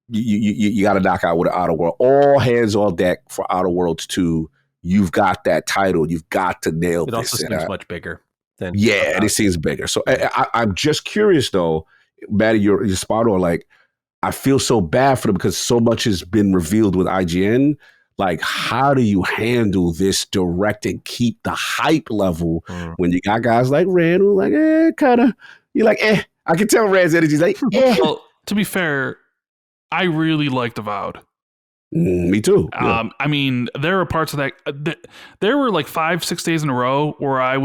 you got to knock out with an Outer World. All hands on deck for Outer Worlds 2. You've got that title. You've got to nail this. It also seems much bigger. And it seems bigger. So I'm just curious, though, Maddie, you're spot on. Like, I feel so bad for them because so much has been revealed with IGN. like, how do you handle this direct and keep the hype level when you got guys like Red who like, kind of, you're like, I can tell Red's energy's like, Well, to be fair, I really liked Avowed. Me too. Yeah. I mean, there are parts of that. There were like 5-6 days in a row where I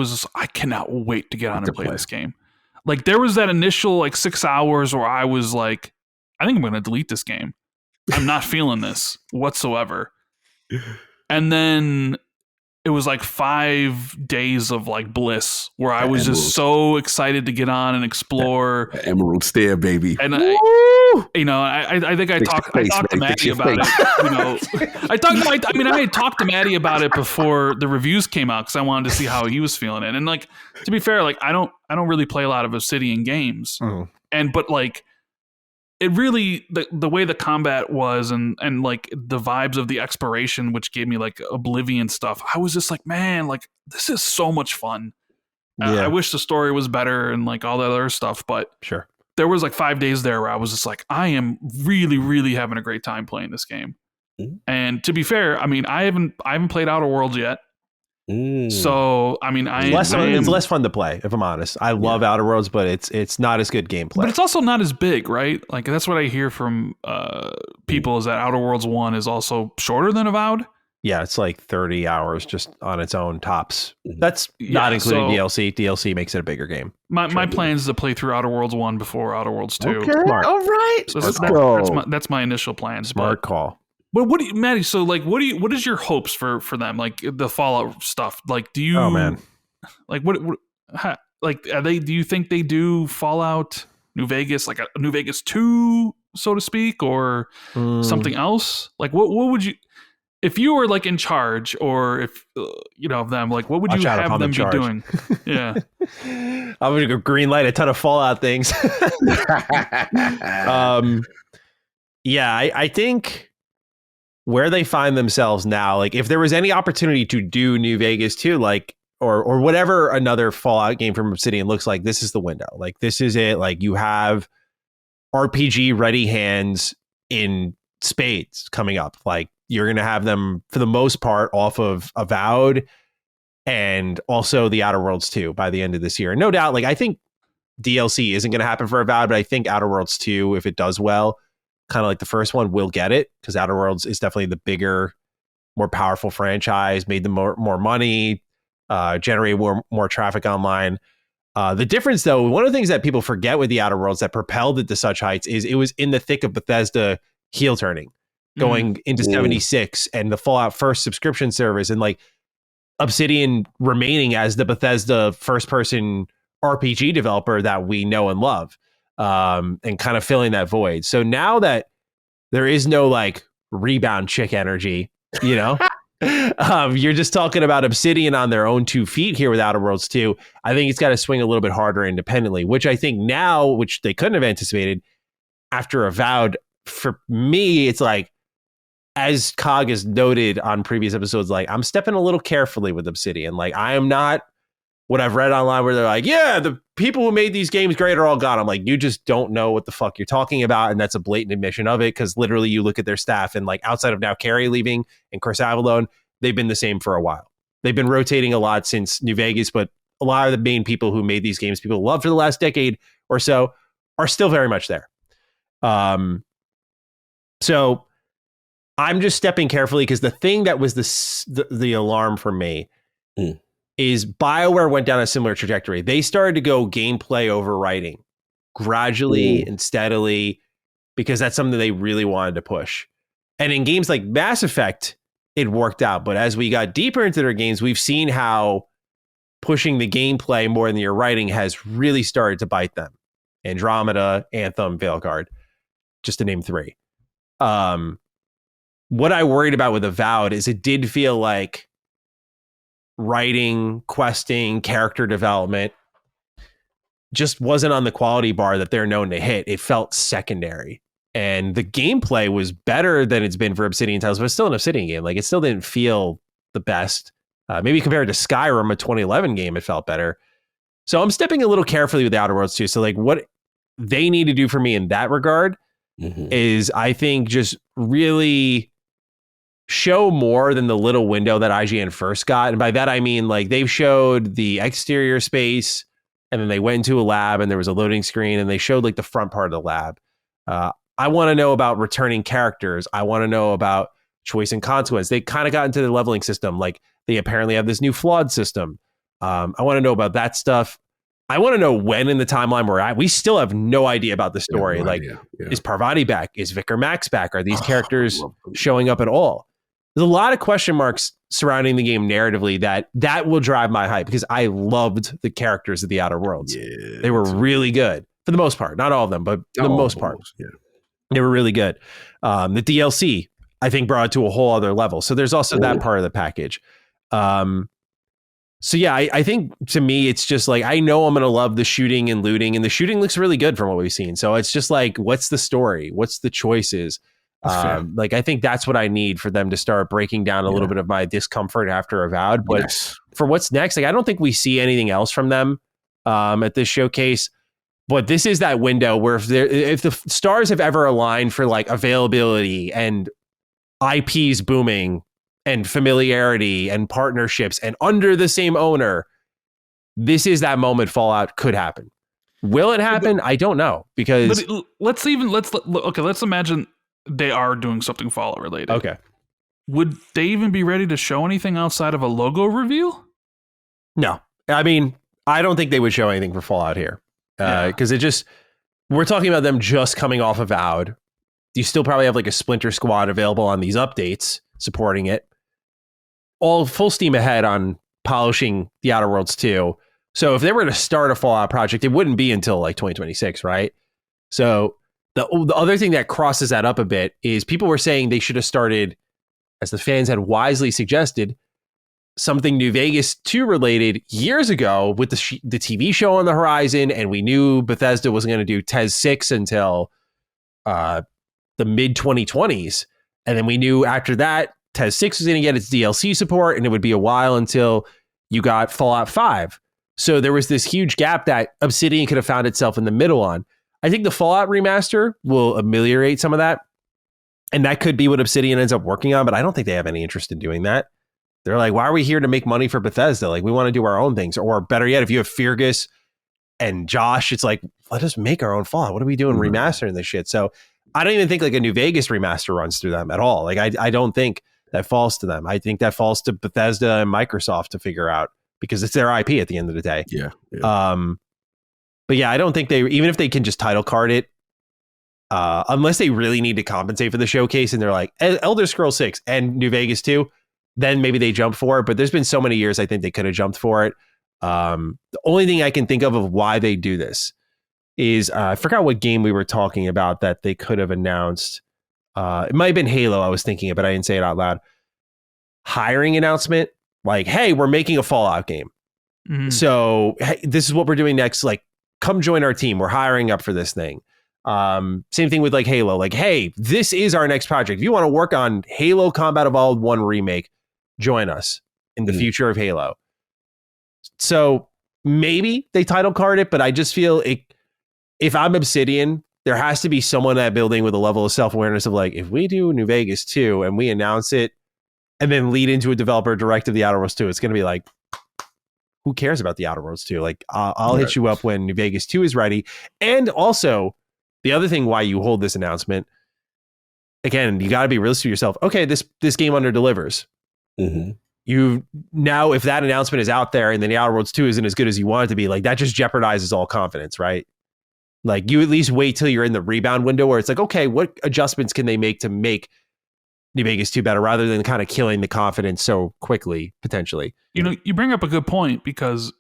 cannot wait to get on and play this game. Like there was that initial like 6 hours where I was like, I think I'm going to delete this game. I'm not feeling this whatsoever. And then it was like 5 days of like bliss where I was just so excited to get on and explure. Emerald Stare, baby. And I think I talked to Maddie about it. You know, I had talked to Maddie about it before the reviews came out because I wanted to see how he was feeling it. And like, to be fair, like I don't really play a lot of Obsidian games, but like it really the way the combat was and like the vibes of the exploration, which gave me like Oblivion stuff. I was just like, man, like this is so much fun. I wish the story was better and like all that other stuff, but sure. There was like 5 days there where I was just like, I am really, really having a great time playing this game. And to be fair, I mean, I haven't played Outer Worlds yet. So I mean, it's less fun to play, if I'm honest. I love Outer Worlds, but it's not as good gameplay. But it's also not as big, right? Like that's what I hear from people is that Outer Worlds 1 is also shorter than Avowed. Yeah, it's like 30 hours just on its own tops. That's not including DLC. DLC makes it a bigger game. My plan is to play through Outer Worlds 1 before Outer Worlds 2. Okay. All right. So that's my initial plan. Smart call. But what do you, Maddie? So like, what is your hopes for them? Like the Fallout stuff. Like, do you? Oh man. Like like are they? Do you think they do Fallout New Vegas, like a New Vegas 2, so to speak, or something else? Like, what would you? If you were like in charge, or if of them, like what would you have them be doing? Yeah, I'm gonna go green light a ton of Fallout things. I think where they find themselves now, like if there was any opportunity to do New Vegas 2, like or whatever another Fallout game from Obsidian looks like, this is the window. Like this is it. Like you have RPG ready hands in spades coming up. Like you're going to have them for the most part off of Avowed and also the Outer Worlds 2 by the end of this year. And no doubt, like I think DLC isn't going to happen for Avowed, but I think Outer Worlds 2, if it does well, kind of like the first one, will get it because Outer Worlds is definitely the bigger, more powerful franchise, made them more money, generate more traffic online. The difference, though, one of the things that people forget with the Outer Worlds that propelled it to such heights is it was in the thick of Bethesda heel turning, going into 76 and the Fallout first subscription service and like Obsidian remaining as the Bethesda first person RPG developer that we know and love, and kind of filling that void. So now that there is no like rebound chick energy, you're just talking about Obsidian on their own 2 feet here with Outer Worlds 2. I think it's got to swing a little bit harder independently, which I think now, which they couldn't have anticipated after Avowed, for me, it's like, as Cog has noted on previous episodes, like I'm stepping a little carefully with Obsidian. Like I am not what I've read online where they're like, yeah, the people who made these games great are all gone. I'm like, you just don't know what the fuck you're talking about. And that's a blatant admission of it. Cause literally you look at their staff and like outside of now Carrie leaving and Chris Avallone, they've been the same for a while. They've been rotating a lot since New Vegas, but a lot of the main people who made these games, people loved for the last decade or so, are still very much there. So I'm just stepping carefully because the thing that was the alarm for me is BioWare went down a similar trajectory. They started to go gameplay over writing gradually and steadily because that's something they really wanted to push. And in games like Mass Effect, it worked out. But as we got deeper into their games, we've seen how pushing the gameplay more than your writing has really started to bite them. Andromeda, Anthem, Veilguard, just to name 3. What I worried about with Avowed is it did feel like writing, questing, character development just wasn't on the quality bar that they're known to hit. It felt secondary. And the gameplay was better than it's been for Obsidian titles, but it's still an Obsidian game. Like it still didn't feel the best. Maybe compared to Skyrim, a 2011 game, it felt better. So I'm stepping a little carefully with the Outer Worlds too. So like what they need to do for me in that regard is I think just really show more than the little window that IGN first got. And by that, I mean, like, they've showed the exterior space, and then they went into a lab and there was a loading screen, and they showed like the front part of the lab. I want to know about returning characters. I want to know about choice and consequence. They kind of got into the leveling system. Like, they apparently have this new flawed system. I want to know about that stuff. I want to know when in the timeline we're at. We still have no idea about the story. Is Parvati back? Is Vicar Max back? Are these characters showing up at all? There's a lot of question marks surrounding the game narratively that will drive my hype, because I loved the characters of the Outer Worlds. Yeah, they were really good for the most part. Not all of them, but the most part. Yeah. They were really good. The DLC, I think, brought it to a whole other level. So there's also that part of the package. So yeah, I think to me, it's just like, I know I'm going to love the shooting and looting, and the shooting looks really good from what we've seen. So it's just like, what's the story? What's the choices? Like, I think that's what I need for them to start breaking down a little bit of my discomfort after Avowed. But for what's next, like, I don't think we see anything else from them at this showcase. But this is that window where if the stars have ever aligned for like availability and IPs booming and familiarity and partnerships and under the same owner, this is that moment Fallout could happen. Will it happen? I don't know, because let's imagine they are doing something Fallout related. Okay. Would they even be ready to show anything outside of a logo reveal? No. I mean, I don't think they would show anything for Fallout here. Because we're talking about them just coming off of Avowed. You still probably have like a Splinter Squad available on these updates supporting it. All full steam ahead on polishing the Outer Worlds 2. So if they were to start a Fallout project, it wouldn't be until like 2026, right? So the other thing that crosses that up a bit is people were saying they should have started, as the fans had wisely suggested, something New Vegas 2 related years ago with the TV show on the horizon, and we knew Bethesda wasn't going to do TES 6 until the mid 2020s, and then we knew after that TES 6 was going to get its DLC support, and it would be a while until you got Fallout 5. So there was this huge gap that Obsidian could have found itself in the middle on. I think the Fallout remaster will ameliorate some of that, and that could be what Obsidian ends up working on, but I don't think they have any interest in doing that. They're like, why are we here to make money for Bethesda? Like, we want to do our own things. Or better yet, if you have Fergus and Josh, it's like, let us make our own Fallout. What are we doing remastering this shit? So I don't even think like a New Vegas remaster runs through them at all. Like, I don't think that falls to them. I think that falls to Bethesda and Microsoft to figure out, because it's their IP at the end of the day. Yeah. But yeah, I don't think even if they can just title card it, unless they really need to compensate for the showcase and they're like Elder Scrolls 6 and New Vegas 2, then maybe they jump for it. But there's been so many years I think they could have jumped for it. The only thing I can think of why they do this is I forgot what game we were talking about that they could have announced. It might have been Halo I was thinking of, but I didn't say it out loud. Hiring announcement, like, hey, we're making a Fallout game. Mm-hmm. So hey, this is what we're doing next. Like, come join our team. We're hiring up for this thing. Same thing with like Halo. Like, hey, this is our next project. If you want to work on Halo Combat Evolved 1 remake, join us in the future of Halo. So maybe they title card it, but I just feel if I'm Obsidian, there has to be someone in that building with a level of self-awareness of like, if we do New Vegas 2 and we announce it and then lead into a developer direct of the Outer Worlds 2, it's going to be like, who cares about the Outer Worlds 2? Like, I'll hit you up when New Vegas 2 is ready. And also, the other thing why you hold this announcement, again, you got to be realistic with yourself. Okay, this game under delivers. Mm-hmm. You now, if that announcement is out there and then the Outer Worlds 2 isn't as good as you want it to be, like, that just jeopardizes all confidence, right? Like, you at least wait till you're in the rebound window where it's like, okay, what adjustments can they make to make New Vegas 2 better, rather than kind of killing the confidence so quickly, potentially. You know, you bring up a good point, because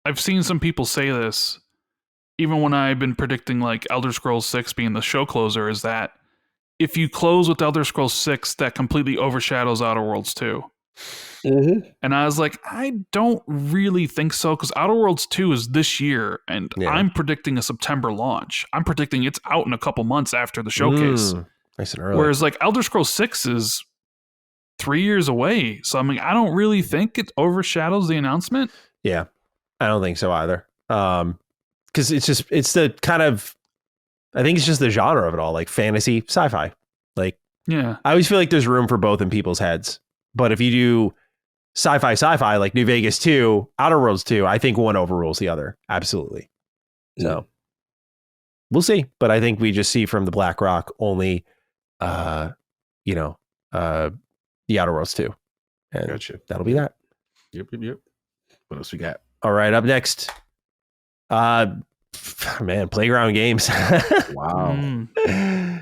I've seen some people say this, even when I've been predicting like Elder Scrolls 6 being the show closer, is that if you close with Elder Scrolls 6, that completely overshadows Outer Worlds 2. Mm-hmm. And I was like, I don't really think so, because Outer Worlds 2 is this year, and I'm predicting a September launch. I'm predicting it's out in a couple months after the showcase. Nice and early. Whereas like Elder Scrolls 6 is 3 years away. So I mean, I don't really think it overshadows the announcement. Yeah, I don't think so either. Because it's the kind of, I think it's just the genre of it all, like fantasy, sci-fi. Like, Yeah. I always feel like there's room for both in people's heads. But if you do sci-fi like New Vegas 2, Outer Worlds 2, I think one overrules the other. Absolutely. So we'll see. But I think we just see from the BlackRock only, the Outer Worlds 2. And Gotcha. That'll be that. Yep. What else we got? All right, up next. Playground Games. Wow.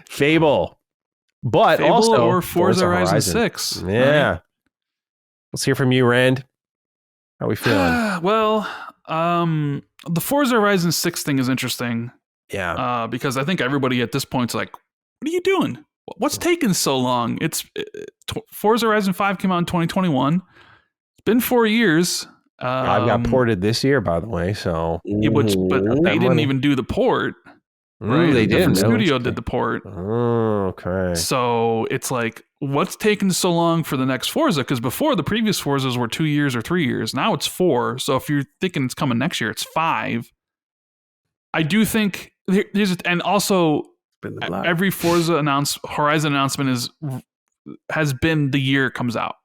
Fable. But Fable also or Forza Horizon 6. Yeah. Right? Let's hear from you, Rand. How we feeling? Well, the Forza Horizon 6 thing is interesting. Yeah. Because I think everybody at this point is like, what are you doing? What's taking so long? Forza Horizon 5 came out in 2021. It's been 4 years. I've got ported this year, by the way. So, yeah, but they didn't even do the port. Right? They Different did. studio did the port. Oh, okay. So it's like, what's taking so long for the next Forza? Because before, the previous Forzas were 2 years or 3 years. Now it's 4. So if you're thinking it's coming next year, it's 5. I do think and also every Forza Horizon announcement has been the year it comes out,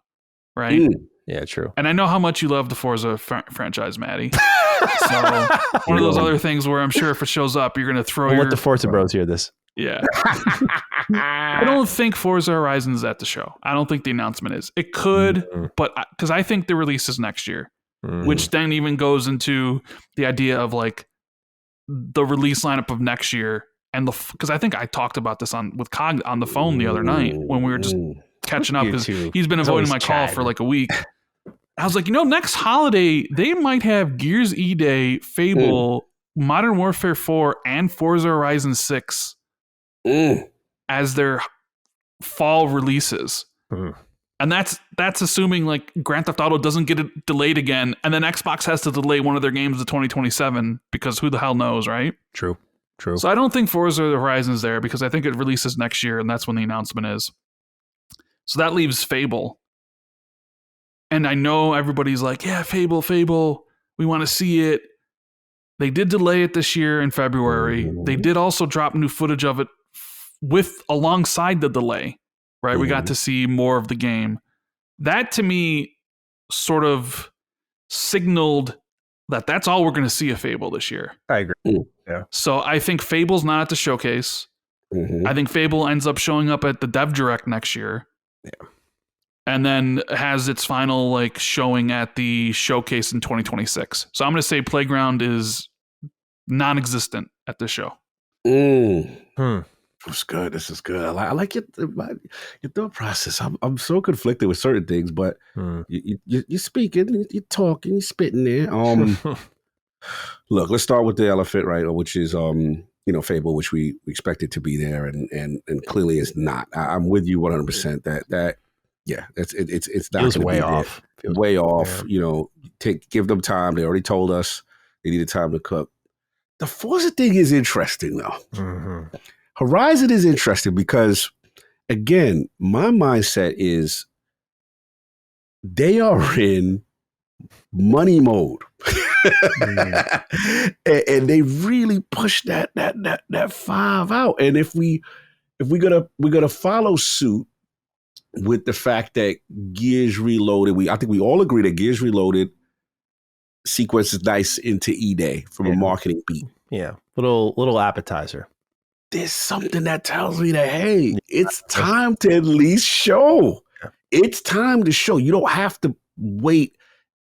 right? Yeah, true. And I know how much you love the Forza franchise, Maddie. So one of those other things where I'm sure if it shows up, you're going to throw let the Forza bros hear this. Yeah. I don't think Forza Horizon is at the show. I don't think the announcement is. It could, but because I think the release is next year, which then even goes into the idea of like the release lineup of next year. And because I think I talked about this with Cog on the phone the other night when we were just catching up because he's been avoiding my call for like a week. I was like, next holiday, they might have Gears E-Day, Fable, Modern Warfare 4, and Forza Horizon 6 as their fall releases. And that's assuming like Grand Theft Auto doesn't get it delayed again, and then Xbox has to delay one of their games to 2027 because who the hell knows, right? True. So I don't think Forza Horizon is there because I think it releases next year, and that's when the announcement is. So that leaves Fable. And I know everybody's like, yeah, Fable, we want to see it. They did delay it this year in February. They did also drop new footage of it alongside the delay, right? We got to see more of the game. That to me sort of signaled that that's all we're going to see of Fable this year. I agree. Yeah. So I think Fable's not at the showcase. I think Fable ends up showing up at the Dev Direct next year. Yeah. And then has its final like showing at the showcase in 2026. So I'm going to say Playground is non-existent at this show. That's good. This is good. I like your thought process. I'm so conflicted with certain things, but you're speaking, you're talking, you're spitting there. Look, let's start with the elephant, right? Which is Fable, which we expected to be there, and clearly it's not. I'm with you 100% that. Yeah, it's not feels way off. Way off. Give them time. They already told us they needed time to cook. The Forza thing is interesting though. Horizon is interesting because, again, my mindset is they are in money mode, and they really push that 5 out. And if we're gonna follow suit with the fact that Gears Reloaded, I think we all agree that Gears Reloaded sequences nice into E-Day from a marketing beat. Yeah, little appetizer. There's something that tells me that, hey, it's time to at least show. It's time to show. You don't have to wait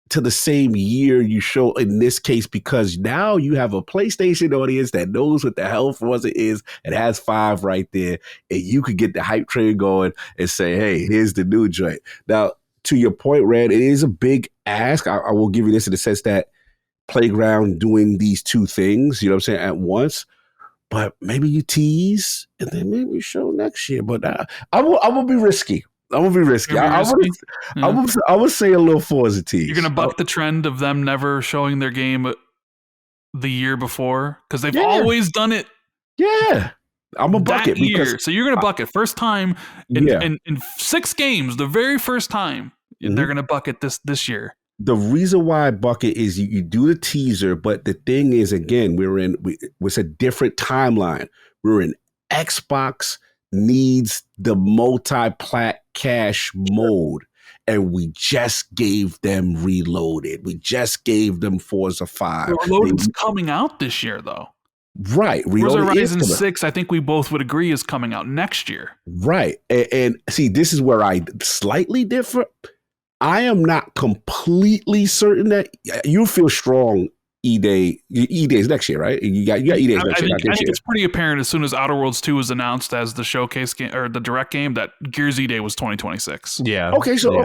to the same year you show in this case, because now you have a PlayStation audience that knows what the hell Forza is and has 5 right there, and you could get the hype train going and say, hey, here's the new joint. Now, to your point, Red, it is a big ask. I will give you this in the sense that Playground doing these two things, at once, but maybe you tease and then maybe show next year. But I will be risky. I would say a little Forza tease. You're going to buck the trend of them never showing their game the year before because they've always done it. Yeah. I'm a bucket year. So you're going to buck it first time in 6 games, the very first time they're going to bucket this year. The reason why I bucket is you do the teaser, but the thing is, again, it's a different timeline. We're in Xbox needs the multi-plat cache mode. And we just gave them Reloaded. We just gave them Forza 5. Reloaded's coming out this year, though. Right. Forza Horizon 6, I think we both would agree, is coming out next year. Right. And see, this is where I slightly differ. I am not completely certain that you feel strong. E-Day is next year, right? You got E-Day next year. I think it's pretty apparent as soon as Outer Worlds 2 was announced as the showcase game or the direct game that Gears E-Day was 2026. Yeah. Okay, cool.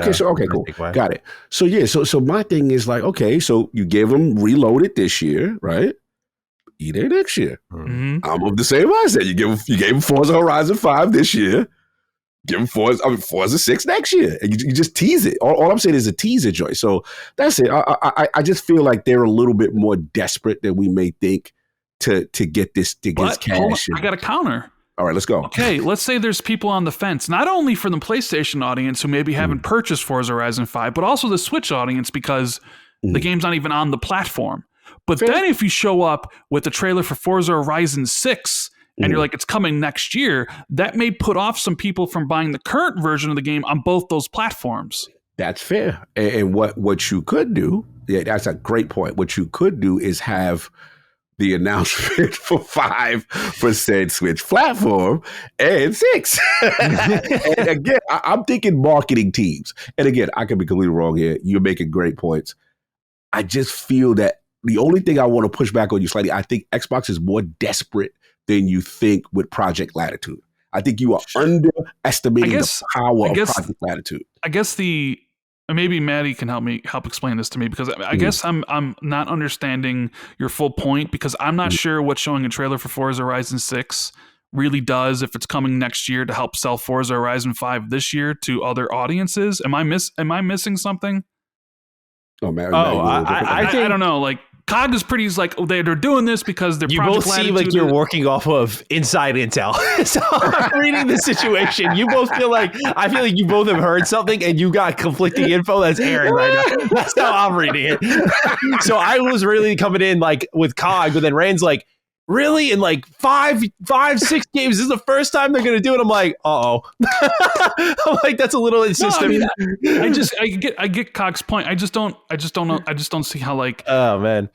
Got it. So my thing is like, okay, so you gave them Reloaded this year, right? E-Day next year. Mm-hmm. I'm of the same mindset. You gave them Forza Horizon 5 this year. Give them Forza 6 next year. And you just tease it. All I'm saying is a teaser, Joy. So that's it. I just feel like they're a little bit more desperate than we may think to get this cash. I got a counter. All right, let's go. Okay, let's say there's people on the fence, not only for the PlayStation audience who maybe haven't purchased Forza Horizon 5, but also the Switch audience because the game's not even on the platform. But then if you show up with the trailer for Forza Horizon 6, and you're like, it's coming next year, that may put off some people from buying the current version of the game on both those platforms. That's fair. And what you could do, that's a great point. What you could do is have the announcement for 5 for said Switch platform and 6. And again, I'm thinking marketing teams. And again, I could be completely wrong here. You're making great points. I just feel that the only thing I want to push back on you slightly, I think Xbox is more desperate than you think with Project Latitude. I think you are underestimating the power of Project Latitude. I guess maybe Maddie can help explain this to me because I guess I'm not understanding your full point because I'm not sure what showing a trailer for Forza Horizon 6 really does if it's coming next year to help sell Forza Horizon 5 this year to other audiences. Am I missing something? Oh man! I don't know. Like COG is pretty. He's like, they're doing this because they're. You both seem like you're working off of inside intel. So I'm reading the situation. You both feel like I feel like you both have heard something and you got conflicting info that's airing right now. That's how I'm reading it. So I was really coming in like with COG, but then Rand's like, really? In like 6 games, this is the first time they're gonna do it. I'm like, I'm like, that's a little insistent. No, I mean, I get COG's point. I just don't know. I just don't see how like, oh man,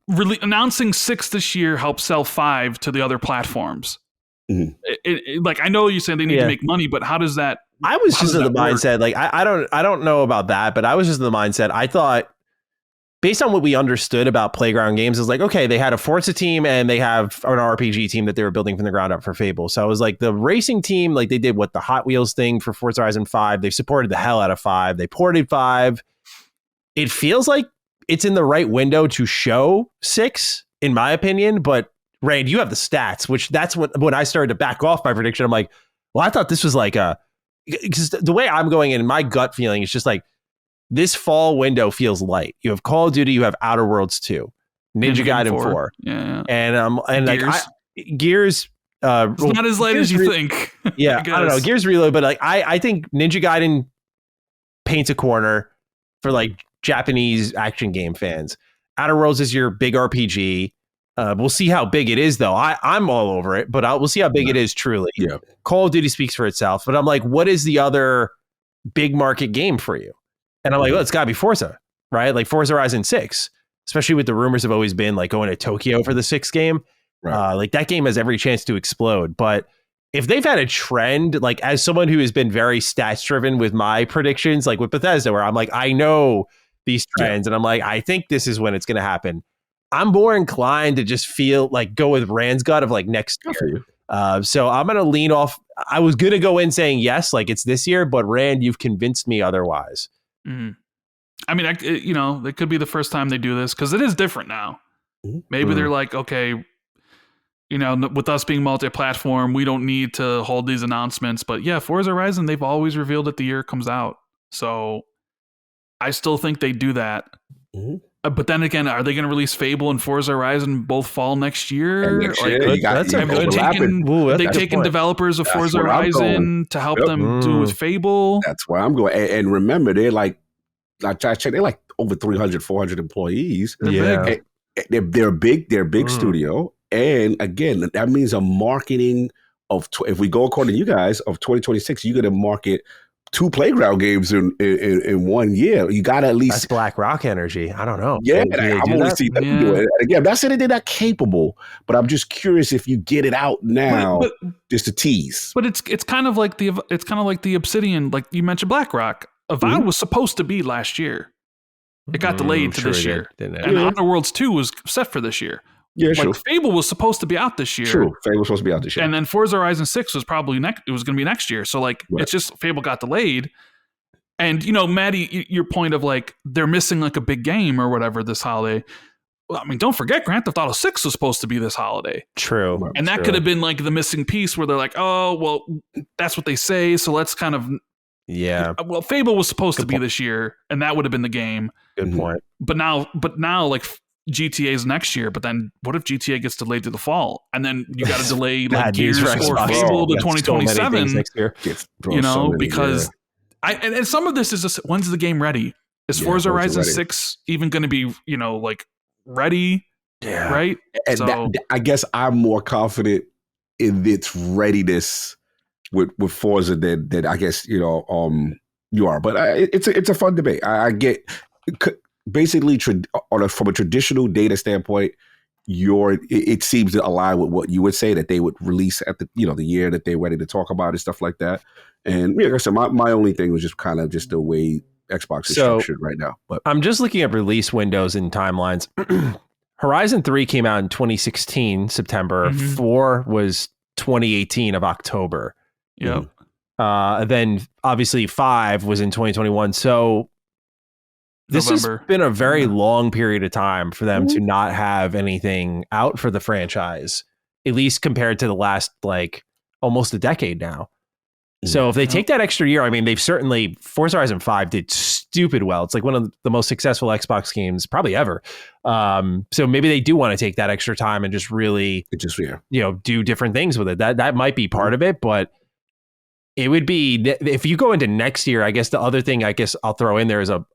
really announcing 6 this year helps sell 5 to the other platforms. Mm-hmm. Like, I know you said they need to make money, but how does that? I was just in the mindset, like, I don't know about that, but I was just in the mindset. I thought, based on what we understood about Playground Games, is like, okay, they had a Forza team and they have an RPG team that they were building from the ground up for Fable. So I was like, the racing team, like they did the Hot Wheels thing for Forza Horizon 5. They've supported the hell out of 5. They ported 5. It feels like it's in the right window to show 6, in my opinion. But Rand, you have the stats, which that's when I started to back off my prediction. I'm like, well, I thought this was like because the way I'm going in, my gut feeling is just like, this fall window feels light. You have Call of Duty, you have Outer Worlds 2, Ninja Gaiden 4. Yeah. And Gears. Like Gears it's not as light as you think. Yeah, I don't know. Gears Reload, but like I think Ninja Gaiden paints a corner for like Japanese action game fans. Outer Worlds is your big RPG. We'll see how big it is though. I'm all over it, but we'll see how big it is truly. Yeah. Call of Duty speaks for itself, but I'm like, what is the other big market game for you? And I'm like, well, it's got to be Forza, right? Like Forza Horizon 6, especially with the rumors have always been like going to Tokyo for the 6th game. Right. Like that game has every chance to explode. But if they've had a trend, like as someone who has been very stats driven with my predictions, like with Bethesda, where I'm like, I know these trends and I'm like, I think this is when it's going to happen. I'm more inclined to just feel like go with Rand's gut of like next year. So I'm going to lean off. I was going to go in saying yes, like it's this year, but Rand, you've convinced me otherwise. Mm-hmm. I mean, it could be the first time they do this because it is different now. Maybe they're like, okay, with us being multi-platform, we don't need to hold these announcements. But yeah, Forza Horizon, they've always revealed it the year it comes out. So I still think they do that. But then again, are they going to release Fable and Forza Horizon both fall next year? Are they taking developers of Forza Horizon to help them do with Fable? That's where I'm going. And remember, they're like I checked, they're like over 300, 400 employees. They're big. They're a big studio. And again, that means a marketing if we go according to you guys, of 2026, you're going to market 2 Playground games in 1 year. You got to at least. That's Black Rock energy. I don't know. Yeah, do they I've do only that? seen them do it. And again, I'm not saying that they're not capable, but I'm just curious if you get it out now, just to tease. But it's kind of like the Obsidian, like you mentioned, Black Rock. Avowed was supposed to be last year. It got delayed to this year, and Outer Worlds 2 was set for this year. Yeah, sure. Fable was supposed to be out this year. True, Fable was supposed to be out this year, and then Forza Horizon 6 was probably it was going to be next year. So it's just Fable got delayed. And Maddie, your point of like they're missing like a big game or whatever this holiday. Well, I mean, don't forget Grand Theft Auto 6 was supposed to be this holiday. True, and that could have been like the missing piece where they're like, oh, well, that's what they say, so let's kind of. Yeah. Well, Fable was supposed to be this year, and that would have been the game. Good point. But now, like GTA is next year. But then, what if GTA gets delayed to the fall, and then you got to delay like Gears or Fable to 2027 next year? Because and some of this is just when's the game ready? Is Forza Horizon 6 even going to be like ready? Yeah. Right. And so, I guess I'm more confident in its readiness with Forza than I guess you are, but it's a fun debate. I get basically from a traditional data standpoint, it seems to align with what you would say that they would release at the the year that they're ready to talk about and stuff like that. And like I said, my only thing was just kind of just the way Xbox is structured right now. But I'm just looking at release windows and timelines. Horizon 3 came out in 2016 September. 4 was 2018 of October. Yep. Then obviously 5 was in 2021. So this has been a very long period of time for them to not have anything out for the franchise, at least compared to the last like almost a decade now. So if they take that extra year, I mean, they've certainly Forza Horizon 5 did stupid well. It's like one of the most successful Xbox games probably ever. So maybe they do want to take that extra time and just really, do different things with it. That might be part of it, but it would be if you go into next year. I guess the other thing I guess I'll throw in there as a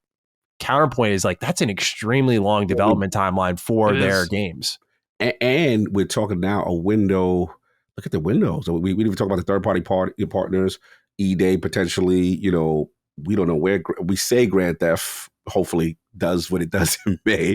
counterpoint is like that's an extremely long development timeline for their games. And we're talking now a window. Look at the windows. We didn't even talk about the third-party partners, E-Day potentially. We don't know where we say Grand Theft hopefully does what it does in May.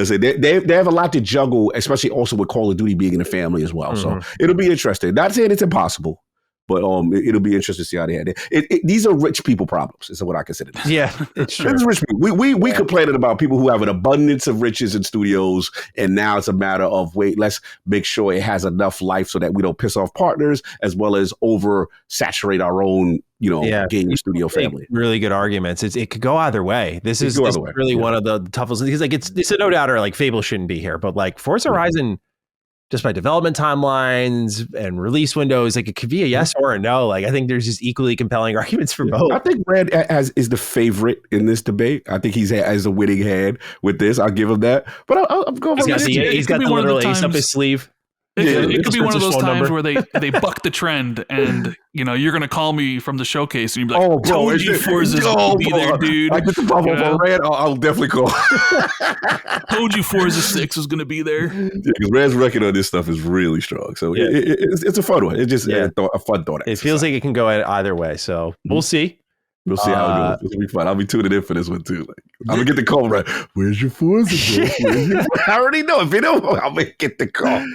So they have a lot to juggle, especially also with Call of Duty being in the family as well. So it'll be interesting. Not saying it's impossible, but it'll be interesting to see how they had it. These are rich people problems, is what I consider this. Yeah, it's true. It's rich people. We complaining about people who have an abundance of riches in studios, and now it's a matter of let's make sure it has enough life so that we don't piss off partners as well as oversaturate our own game studio family. Really good arguments. It could go either way. This is really one of the toughest because like it's a no doubter. Like Fable shouldn't be here, but like Forza Horizon. Just by development timelines and release windows, like it could be a yes or a no. Like I think there's just equally compelling arguments for both. I think Brad is the favorite in this debate. I think he's a winning hand with this. I'll give him that. But I'll go for he's got the literal ace up his sleeve. It could be one of those times where they buck the trend and, you're going to call me from the showcase and you're like, oh, bro, told you Forza's going to be there, dude. I get the pop up on Red, I'll definitely call. Told you Forza 6 was going to be there. Because Red's record on this stuff is really strong. So it's a fun one. It's just a fun thought. It feels like it can go either way. So we'll see. We'll see how it goes. It'll be fun. I'll be tuning in for this one too. Like, I'm gonna get the call right. Where's your Forza? I already know. If you don't, I'm gonna get the call.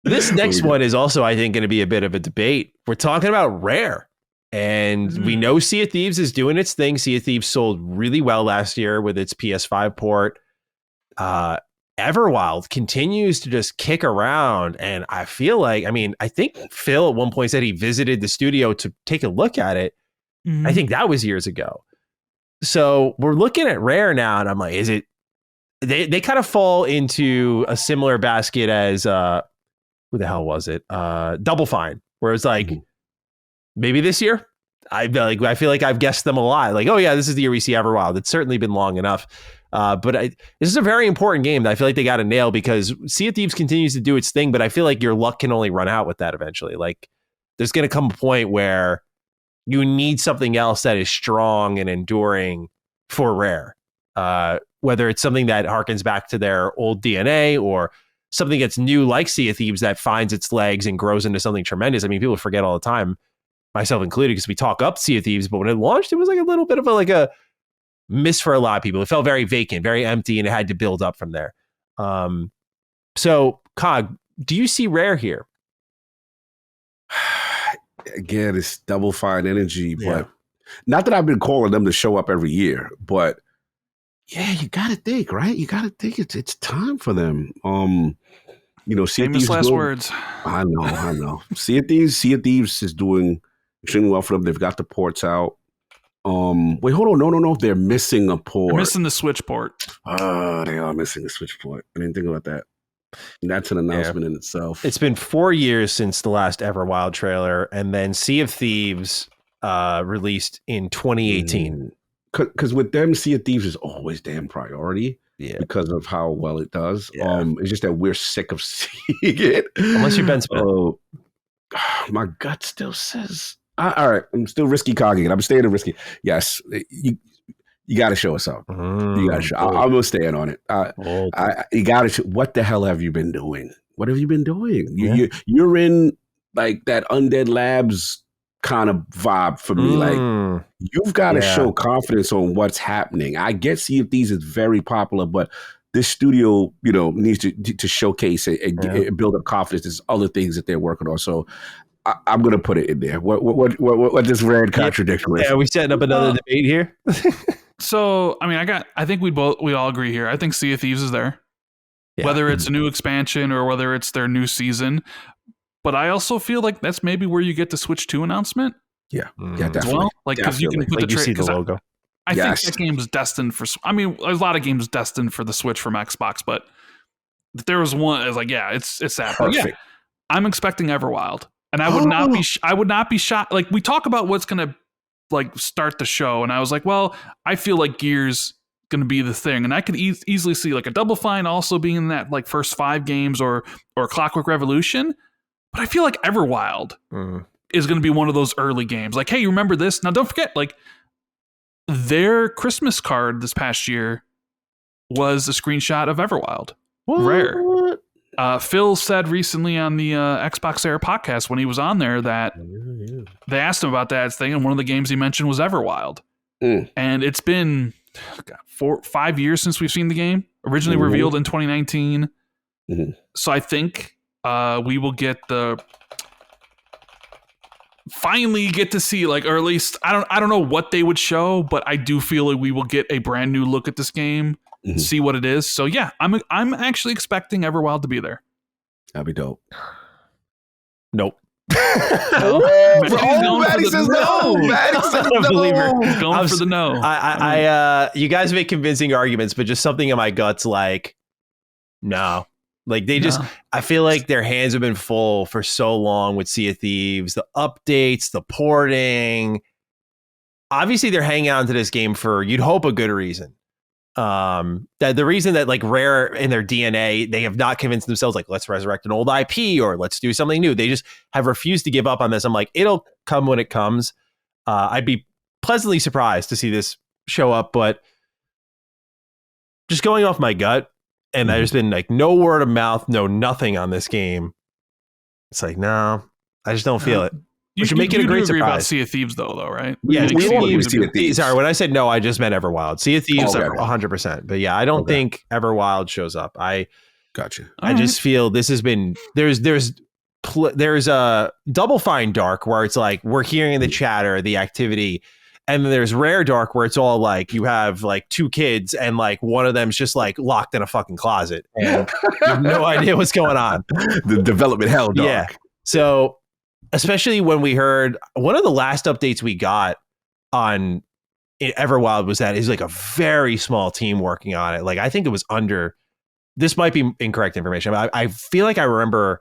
This next one is also, I think, going to be a bit of a debate. We're talking about Rare, and we know Sea of Thieves is doing its thing. Sea of Thieves sold really well last year with its PS5 port. Everwild continues to just kick around, and I feel like, I think Phil at one point said he visited the studio to take a look at it. I think that was years ago. So we're looking at Rare now, and I'm like, is it? They kind of fall into a similar basket as who the hell was it? Double Fine, where it's like maybe this year. I feel like I've guessed them a lot. Like, oh yeah, this is the year we see Everwild. It's certainly been long enough. But this is a very important game that I feel like they got to nail because Sea of Thieves continues to do its thing, but I feel like your luck can only run out with that eventually. Like, there's going to come a point where you need something else that is strong and enduring for Rare. Whether it's something that harkens back to their old DNA or something that's new like Sea of Thieves that finds its legs and grows into something tremendous. I mean, people forget all the time, myself included, because we talk up Sea of Thieves, but when it launched, it was like a little bit of a miss for a lot of people. It felt very vacant, very empty, and it had to build up from there. So, Cog, do you see Rare here? Again, it's Double Fine energy, but not that I've been calling them to show up every year, but yeah, you got to think, right? You got to think it's time for them. Famous last words. I know. Sea of Thieves is doing extremely well for them. They've got the ports out. Wait, hold on. No. They're missing a port. They're missing the Switch port. They are missing the Switch port. I didn't think about that. That's an announcement in itself. It's been 4 years since the last Everwild trailer, and then Sea of Thieves released in 2018. Because with them, Sea of Thieves is always damn priority because of how well it does. Yeah. It's just that we're sick of seeing it. Unless you're Ben Smith. My gut still says... all right, I'm still risky cogging it. I'm staying in risky. Yes, you got to show us something. You got to show. I'm gonna stand on it. You got to show. What the hell have you been doing? What have you been doing? You're in like that Undead Labs kind of vibe for me. Like you've got to show confidence on what's happening. I get Sea of Thieves is very popular, but this studio, needs to showcase it and build up confidence. There's other things that they're working on. So I'm going to put it in there. What does Rand contradict with? Yeah, are we setting up another debate here? So, I mean, I think we all agree here. I think Sea of Thieves is there. Yeah. Whether it's a new expansion or whether it's their new season. But I also feel like that's maybe where you get the Switch 2 announcement. Yeah, definitely. Well, because you can put the see the logo. I think that game's destined for. I mean, there's a lot of games destined for the Switch from Xbox, but if there was one, I was like, it's that. Perfect. Yeah, I'm expecting Everwild. And I would not be shocked. Like, we talk about what's going to like start the show, and I was like, well, I feel like Gears going to be the thing, and I could easily see like a Double Fine also being in that like first 5 games or Clockwork Revolution. But I feel like Everwild is going to be one of those early games. Like, hey, you remember this? Now, don't forget, like their Christmas card this past year was a screenshot of Everwild. What? Rare. Phil said recently on the Xbox Air podcast when he was on there that they asked him about that thing, and one of the games he mentioned was Everwild. And it's been 5 years since we've seen the game. Originally revealed in 2019. So I think we will finally get to see, like, or at least I don't know what they would show, but I do feel like we will get a brand new look at this game. See what it is. So yeah, I'm actually expecting Everwild to be there. That'd be dope. Nope. Maddie says no. He's going for the no. You guys make convincing arguments, but just something in my guts like, no. Like they just, I feel like their hands have been full for so long with Sea of Thieves, the updates, the porting. Obviously, they're hanging on to this game for, you'd hope, a good reason. That the reason that like Rare in their DNA, they have not convinced themselves like, let's resurrect an old IP or let's do something new. They just have refused to give up on this. I'm like, it'll come when it comes. I'd be pleasantly surprised to see this show up, but just going off my gut, and there's been like no word of mouth, no nothing on this game. It's like, no, I just don't feel it. We should make it a great surprise. About Sea of Thieves, though, right? Yeah, Thieves. Sorry, when I said no, I just meant Everwild. Sea of Thieves, 100%. But yeah, I don't think Everwild shows up. I gotcha. I just feel this has been there's a Double Fine Dark where it's like we're hearing the chatter, the activity, and then there's Rare Dark where it's all like you have like 2 kids and like one of them's just like locked in a fucking closet and you have no idea what's going on. The development hell dark. Yeah. So especially when we heard one of the last updates we got on Everwild was that it's like a very small team working on it. Like I think it was this might be incorrect information. I feel like I remember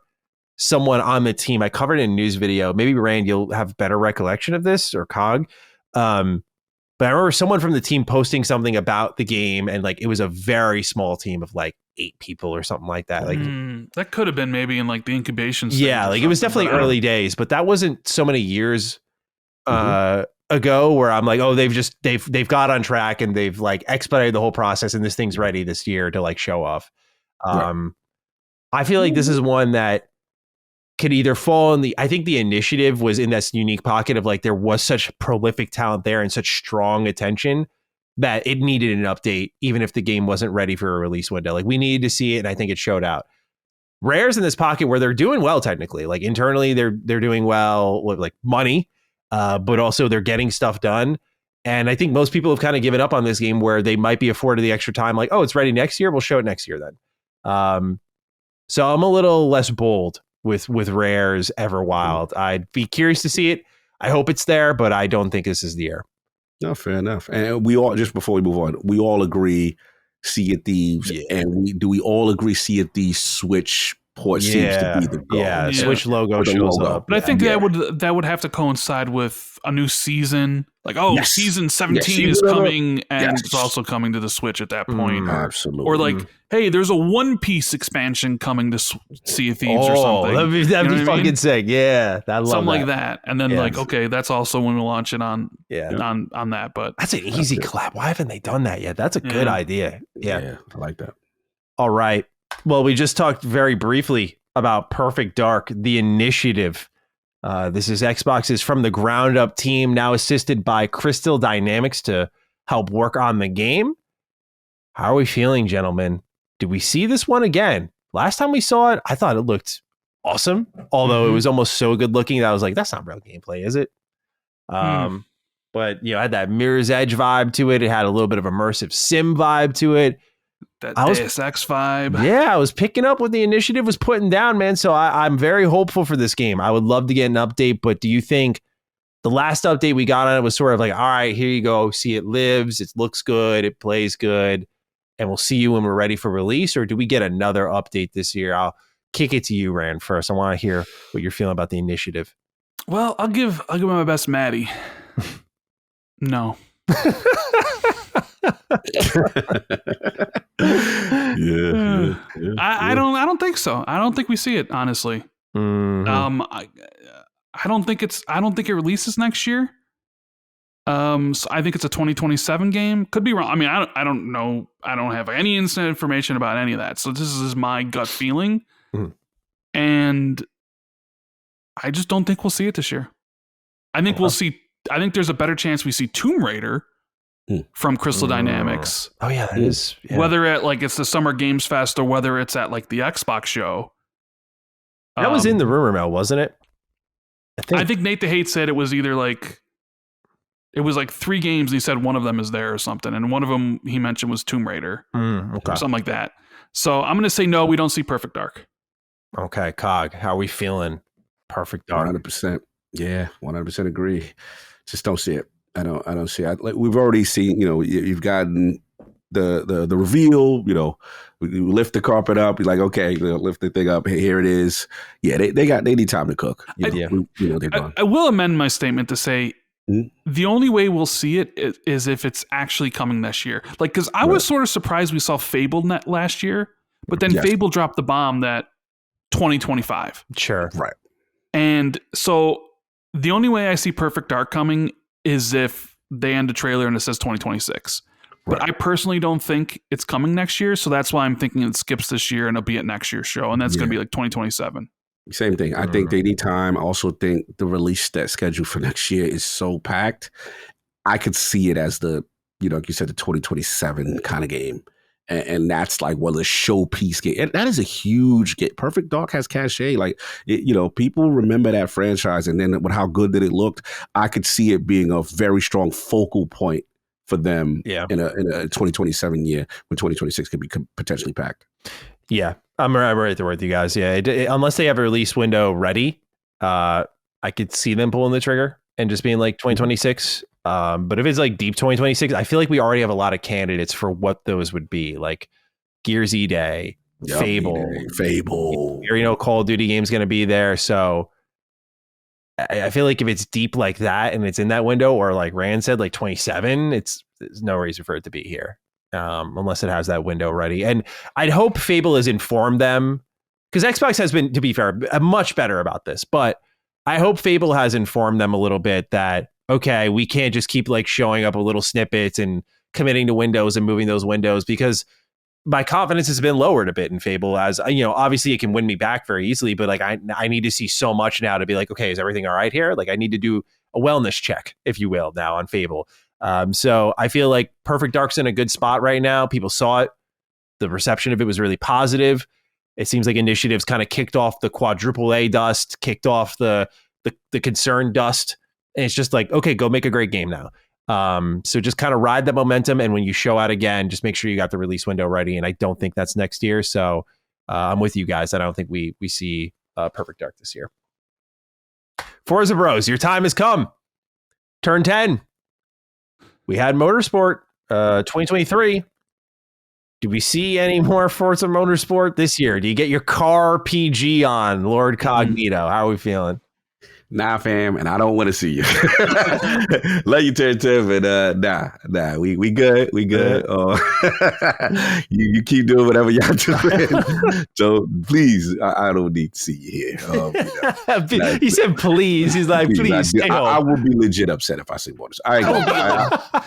someone on the team. I covered it in a news video. Maybe Rand, you'll have better recollection of this, or Cog. But I remember someone from the team posting something about the game, and like it was a very small team of like 8 people or something like that. Like that could have been maybe in like the incubation stage. Yeah, like it was definitely early days, but that wasn't so many years ago where I'm like, oh, they've got on track and they've like expedited the whole process and this thing's ready this year to like show off. I feel like this is one that could either fall in I think the initiative was in this unique pocket of like there was such prolific talent there and such strong attention that it needed an update, even if the game wasn't ready for a release window. Like we needed to see it, and I think it showed out. Rare's in this pocket where they're doing well technically. Like internally, they're doing well with like money, but also they're getting stuff done. And I think most people have kind of given up on this game where they might be afforded the extra time. Like, oh, it's ready next year. We'll show it next year then. So I'm a little less bold with Rare's Everwild. I'd be curious to see it. I hope it's there, but I don't think this is the year. No, fair enough. And we all, just before we move on, we all agree Sea of Thieves, and we all agree Sea of Thieves Switch port seems to be the goal. Yeah, Switch logo shows up. But I think that would have to coincide with a new season. Like, season 17 is coming, and it's also coming to the Switch at that point. Absolutely. Or like, hey, there's a One Piece expansion coming to Sea of Thieves or something. That'd be fucking sick. Yeah, something like that. And then like, okay, that's also when we launch it on that. But that's an easy collab. Why haven't they done that yet? That's a good idea. Yeah, I like that. All right. Well, we just talked very briefly about Perfect Dark, the initiative. This is Xbox's from the ground up team, now assisted by Crystal Dynamics to help work on the game. How are we feeling, gentlemen? Do we see this one again? Last time we saw it, I thought it looked awesome, although it was almost so good looking that I was like, that's not real gameplay, is it? But, you know, it had that Mirror's Edge vibe to it. It had a little bit of immersive sim vibe to it. That Deus Ex vibe. Yeah, I was picking up what the initiative was putting down, man. So I'm very hopeful for this game. I would love to get an update, but do you think the last update we got on it was sort of like, all right, here you go. See, it lives. It looks good. It plays good. And we'll see you when we're ready for release? Or do we get another update this year? I'll kick it to you, Rand, first. I want to hear what you're feeling about the initiative. Well, I'll give my best Maddie. No. I don't think so. I don't think we see it, honestly. Mm-hmm. I don't think it releases next year. So I think it's a 2027 game. Could be wrong. I mean, I don't know. I don't have any instant information about any of that. So this is my gut feeling. And I just don't think we'll see it this year. I think we'll see. I think there's a better chance we see Tomb Raider from Crystal Dynamics. Oh yeah, that is. Yeah. Whether at like it's the Summer Games Fest or whether it's at like the Xbox show. That was in the rumor mill, wasn't it? I think Nate the Hate said it was either like it was like 3 games and he said one of them is there or something, and one of them he mentioned was Tomb Raider or something like that. So I'm going to say no, we don't see Perfect Dark. Okay, Cog, how are we feeling? Perfect Dark. 100%. Yeah, 100% agree. Just don't see it. I don't see it. Like we've already seen, you know, you've gotten the reveal, you know, we lift the carpet up. You're like, okay, lift the thing up. Here it is. Yeah, they need time to cook. They're done. I will amend my statement to say the only way we'll see it is if it's actually coming this year. Like, because I was sort of surprised we saw Fable last year, but then Fable dropped the bomb that 2025. Sure. Right. And so the only way I see Perfect Dark coming is if they end a trailer and it says 2026. But I personally don't think it's coming next year. So that's why I'm thinking it skips this year and it'll be at next year's show. And that's going to be like 2027. Same thing. I think they need time. I also think the release schedule for next year is so packed. I could see it as the, you know, like you said, the 2027 kind of game. And that's like one of the showpiece game. And that is a huge game. Perfect Dark has cachet. Like, you know, people remember that franchise. And then with how good that it looked, I could see it being a very strong focal point for them in a 2027 year when 2026 could be potentially packed. Yeah, I'm right there with you guys. Yeah, unless they have a release window ready, I could see them pulling the trigger and just being like 2026. But if it's like deep 2026, I feel like we already have a lot of candidates for what those would be, like Gears E-Day, Fable. You know, Call of Duty game's going to be there. So I feel like if it's deep like that and it's in that window, or like Rand said, like 27, there's no reason for it to be here. Unless it has that window ready. And I'd hope Fable has informed them, because Xbox has been, to be fair, much better about this, but I hope Fable has informed them a little bit that, okay, we can't just keep like showing up a little snippets and committing to windows and moving those windows, because my confidence has been lowered a bit in Fable, as obviously it can win me back very easily, but like I need to see so much now to be like, okay, is everything all right here? Like I need to do a wellness check, if you will, now on Fable. So I feel like Perfect Dark's in a good spot right now. People saw it. The reception of it was really positive. It seems like initiatives kind of kicked off the quadruple A dust, kicked off the concern dust. And it's just like, okay, go make a great game now. So just kind of ride that momentum. And when you show out again, just make sure you got the release window ready. And I don't think that's next year. So I'm with you guys. I don't think we see Perfect Dark this year. Forza Bros, your time has come. Turn 10. We had Motorsport 2023. Do we see any more Forza Motorsport this year? Do you get your car PG on, Lord Cognito? How are we feeling? Nah, fam, and I don't want to see you. Love you, Turn 10, but nah, we good. You keep doing whatever y'all doing. So please, I don't need to see you here. He said, please. He's like, please stay home. I will be legit upset if I see Motorsport.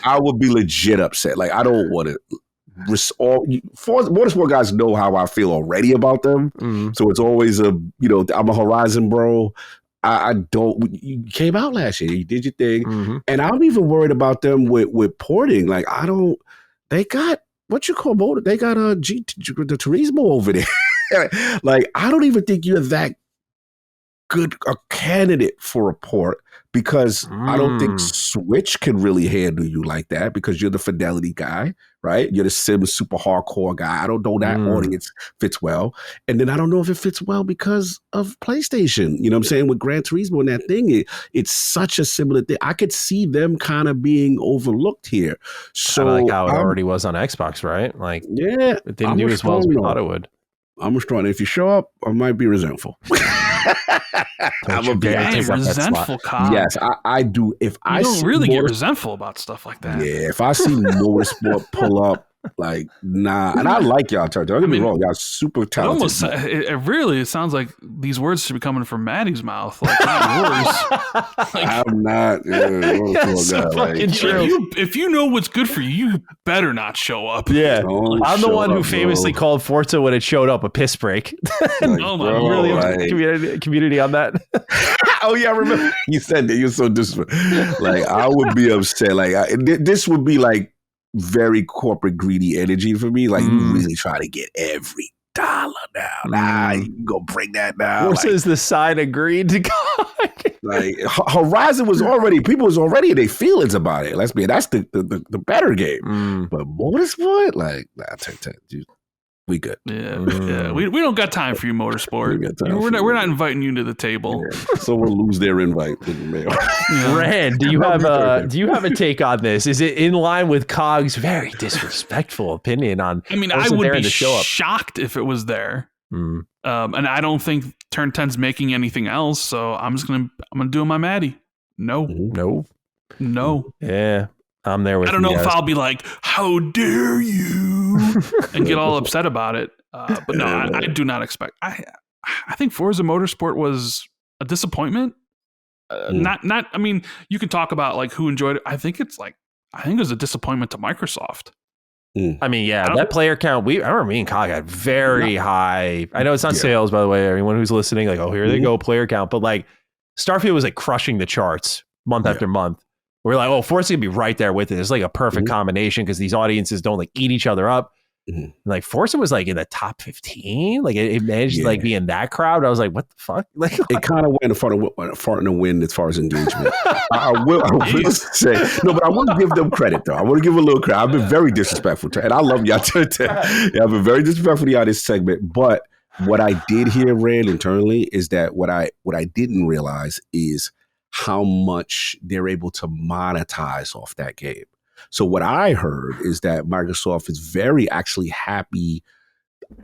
I will be legit upset. Like, I don't want to. Motorsport guys know how I feel already about them. So it's always I'm a Horizon bro. I don't. You came out last year. You did your thing, and I'm even worried about them with porting. Like I don't. They got what you call motor. They got the Turismo over there. Like I don't even think you're that good a candidate for a port because I don't think Switch can really handle you like that because you're the fidelity guy, right? You're the Sims super hardcore guy. I don't know that audience fits well. And then I don't know if it fits well because of PlayStation. You know what I'm saying? With Gran Turismo and that thing, it's such a similar thing. I could see them kind of being overlooked here. So like how it already was on Xbox, right? Like, yeah, it didn't do as well as we thought it would. I'm strong. If you show up, I might be resentful. I'm a resentful cop. Yes, I do. If I don't really get resentful about stuff like that. Yeah, if I see Motorsport pull up, like nah, and I like y'all. Don't get me wrong, y'all super talented. It sounds like these words should be coming from Maddie's mouth, like not yours. Like, I'm not. If you know what's good for you, you better not show up. Yeah, I'm the one who famously called Forza when it showed up a piss break. Community on that. Oh yeah, I remember you said that. You're so disrespectful. Like I would be upset. Like this would be like very corporate greedy energy for me. Like you really try to get every dollar now. Nah, you gonna bring that down. What says the side agreed to God? Like Horizon was already in their feelings about it. That's the better game. But Motorsport, like dude, we good. Yeah. We don't got time for you, Motorsport. We're not inviting you to the table. Yeah. Someone lose their invite in the mail. Rand, do you have a take on this? Is it in line with COG's very disrespectful opinion on? I mean, I would be shocked if it was there. And I don't think Turn 10's making anything else. So I'm gonna do my Maddie. No. Yeah. I'm there with you. I don't know if I'll be like, how dare you, and get all upset about it. But no, I do not expect. I think Forza Motorsport was a disappointment. Not. I mean, you can talk about like who enjoyed it. I think it was a disappointment to Microsoft. I mean, yeah, that player count. I remember me and Cog had very high. I know it's not sales, by the way. Anyone who's listening, like, oh, here they go, player count. But like, Starfield was like crushing the charts month after month. We're like, oh, Forza gonna be right there with it. It's like a perfect combination because these audiences don't like eat each other up. Like Forza was like in the top 15. Like it managed to like be in that crowd. I was like, what the fuck? Like it kind of went far in the wind as far as engagement. I will say no, but I want to give them credit though. I want to give a little credit. I've been very disrespectful and I love y'all. I've been very disrespectful to y'all this segment. But what I did hear, Rand, internally is that what I didn't realize is how much they're able to monetize off that game. So what I heard is that Microsoft is very actually happy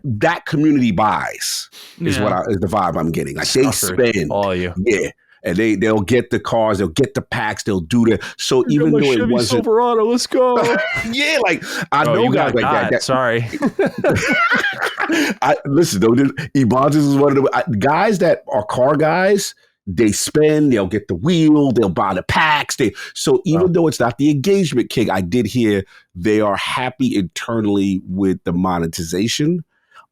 that community buys is the vibe I'm getting. Like they spend all you. Yeah. And they'll get the cars, they'll get the packs, they'll do the so even though it wasn't Silverado, let's go. Yeah, like I know guys like that. Sorry. Listen though, Ebontis is one of the guys that are car guys. they spend, they'll get the wheel, they'll buy the packs. So even though it's not the engagement kick, I did hear they are happy internally with the monetization.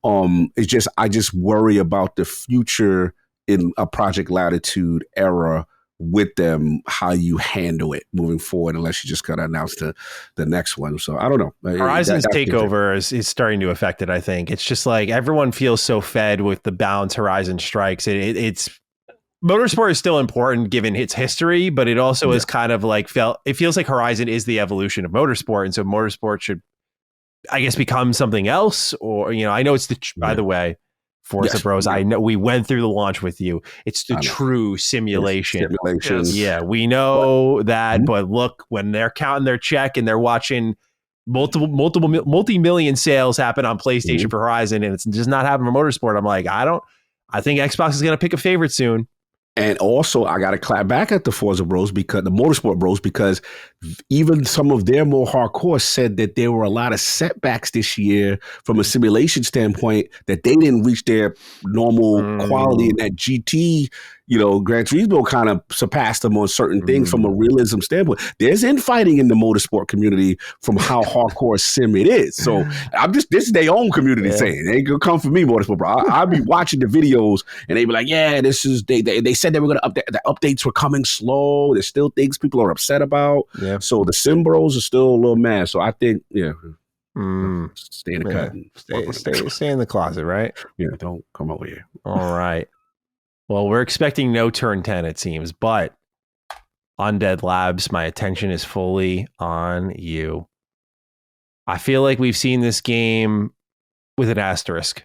It's just, I just worry about the future in a Project Latitude era with them, how you handle it moving forward, unless you just got to announce the next one. So I don't know. Horizon's takeover is starting to affect it, I think. It's just like everyone feels so fed with the balance Horizon strikes. It's motorsport is still important given its history, but it also is kind of like it feels like Horizon is the evolution of motorsport. And so motorsport should, I guess, become something else. Or, I know it's by the way, Forza Bros. I know we went through the launch with you. It's the true simulation. Simulations. Yeah, we know that. But look, when they're counting their check and they're watching multi-million sales happen on PlayStation for Horizon, and it's just not happening for motorsport, I'm like, I think Xbox is going to pick a favorite soon. And also, I got to clap back at the Forza Bros, because the Motorsport Bros, because even some of their more hardcore said that there were a lot of setbacks this year from a simulation standpoint, that they didn't reach their normal quality, and that GT, Gran Turismo kind of surpassed them on certain things from a realism standpoint. There's infighting in the motorsport community from how hardcore sim it is. So this is their own community saying, they ain't gonna come for me, Motorsport Bro. I'll be watching the videos and they be like, yeah, this is, they said they were going to update, the updates were coming slow. There's still things people are upset about. Yeah. So the sim bros are still a little mad. So I think, stay in the cut. Stay in the closet, right? Yeah, don't come over here. All right. Well, we're expecting no turn 10, it seems, but Undead Labs, my attention is fully on you. I feel like we've seen this game with an asterisk,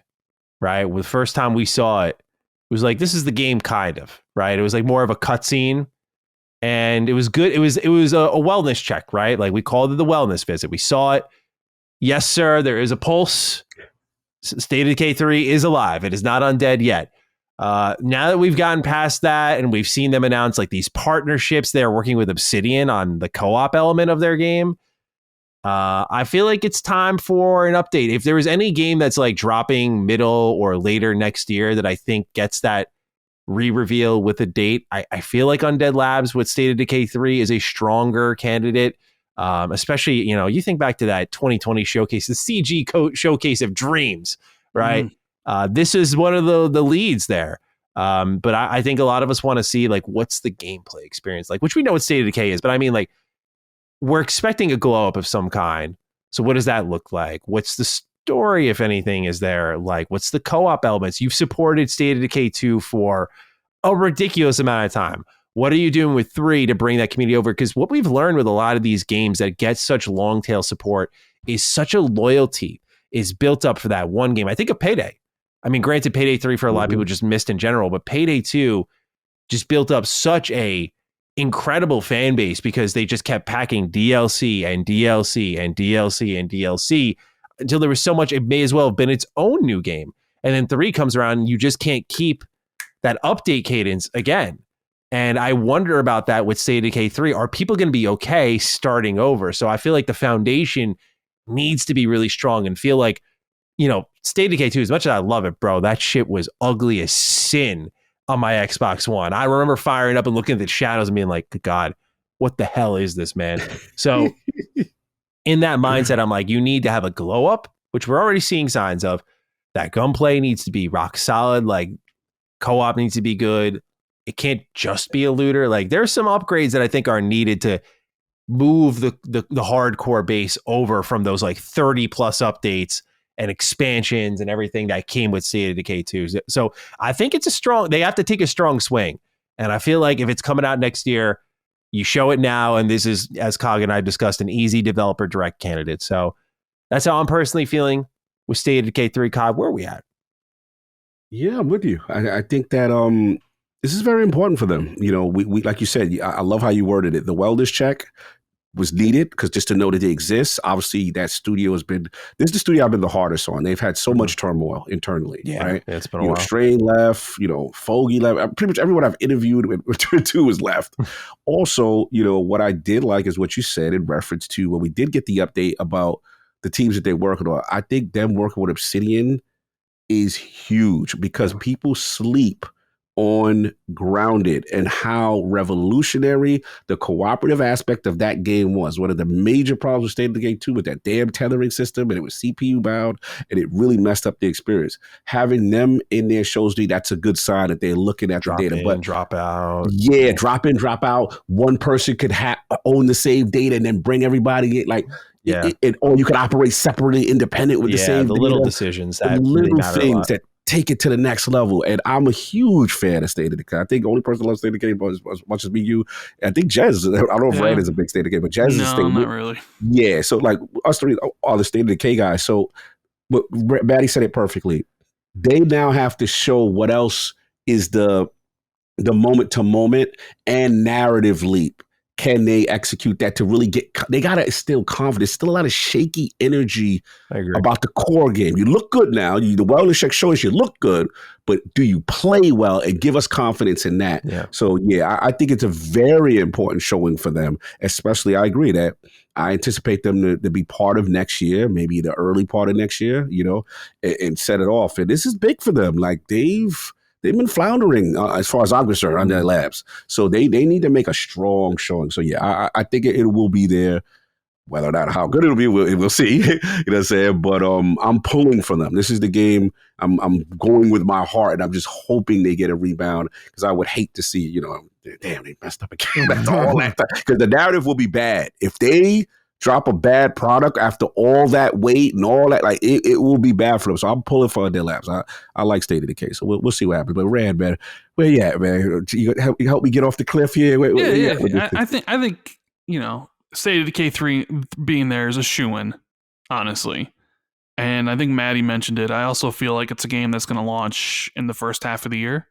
right? With the first time we saw it, it was like, this is the game, kind of, right? It was like more of a cutscene, and it was good. It was a wellness check, right? Like we called it the wellness visit. We saw it. Yes, sir. There is a pulse. State of Decay 3 is alive. It is not undead yet. Now that we've gotten past that and we've seen them announce like these partnerships, they're working with Obsidian on the co-op element of their game. I feel like it's time for an update. If there was any game that's like dropping middle or later next year that I think gets that re-reveal with a date, I feel like Undead Labs with State of Decay 3 is a stronger candidate. Especially, you think back to that 2020 showcase, the CG showcase of dreams, right? This is one of the leads there. But I think a lot of us want to see like, what's the gameplay experience like, which we know what State of Decay is, but I mean, like, we're expecting a glow up of some kind. So what does that look like? What's the story, if anything, is there? Like, what's the co-op elements? You've supported State of Decay 2 for a ridiculous amount of time. What are you doing with 3 to bring that community over? Because what we've learned with a lot of these games that get such long tail support is such a loyalty is built up for that one game. I think of Payday. I mean, granted, Payday 3 for a lot of people just missed in general, but Payday 2 just built up such a incredible fan base because they just kept packing DLC and DLC and DLC and DLC until there was so much, it may as well have been its own new game. And then 3 comes around and you just can't keep that update cadence again. And I wonder about that with State of Decay 3. Are people going to be okay starting over? So I feel like the foundation needs to be really strong and feel like, State of Decay 2, as much as I love it, bro, that shit was ugly as sin on my Xbox One. I remember firing up and looking at the shadows and being like, God, what the hell is this, man? So in that mindset, I'm like, you need to have a glow up, which we're already seeing signs of. That gunplay needs to be rock solid. Like, co-op needs to be good. It can't just be a looter. Like, there's some upgrades that I think are needed to move the hardcore base over from those like 30 plus updates and expansions and everything that came with State of Decay 2. So I think they have to take a strong swing. And I feel like if it's coming out next year, you show it now. And this is, as Cog and I discussed, an easy developer direct candidate. So that's how I'm personally feeling with State of Decay 3. Cog, where are we at? Yeah, I'm with you. I think that this is very important for them. We like you said, I love how you worded it. The wellness check was needed because just to know that they exist. Obviously, that studio this is the studio I've been the hardest on. They've had so much turmoil internally. Yeah, right? It's been a while. Strain left, Fogey left. Pretty much everyone I've interviewed with Turn 2 was left. Also, what I did like is what you said in reference to when we did get the update about the teams that they're working on. I think them working with Obsidian is huge because people sleep on Grounded and how revolutionary the cooperative aspect of that game was. One of the major problems with State of Decay 2 with that damn tethering system, and it was CPU bound, and it really messed up the experience. Having them in there shows me that's a good sign that they're looking at Drop the data. in, But drop out. yeah, drop in, drop out. One person could own the save data and then bring everybody in. Like, Yeah. or you could operate separately, independent with the same the data. little decisions The that really little matter a things lot. that take it to the next level. And I'm a huge fan of State of Decay. I think the only person that loves State of Decay as much as me, you. I think Jez, I don't know if Rand is a big State of Decay, but Jez is a State of Decay. No, not really. Yeah, so like us three are the State of Decay guys. So what Batty said it perfectly. They now have to show what else is the moment to moment and narrative leap. Can they execute that to really they got to instill confidence. Still a lot of shaky energy about the core game. You look good now. The wellness check shows you look good, but do you play well and give us confidence in that? Yeah. So, yeah, I think it's a very important showing for them, especially I agree that I anticipate them to be part of next year, maybe the early part of next year, and set it off. And this is big for them. Like they've been floundering as far as I'm concerned on Undead Labs. So they need to make a strong showing. So, yeah, I think it will be there. Whether or not how good it'll be, we'll see. You know what I'm saying? But I'm pulling for them. This is the game. I'm going with my heart, and I'm just hoping they get a rebound because I would hate to see, damn, they messed up again. That's all that because the narrative will be bad. If they drop a bad product after all that wait and all that, like it will be bad for them. So I'm pulling for Undead Labs. I like State of Decay. So we'll see what happens. But Rand, man, where you at, man? You help me get off the cliff here? I think State of Decay 3 being there is a shoo-in, honestly. And I think Maddie mentioned it. I also feel like it's a game that's going to launch in the first half of the year.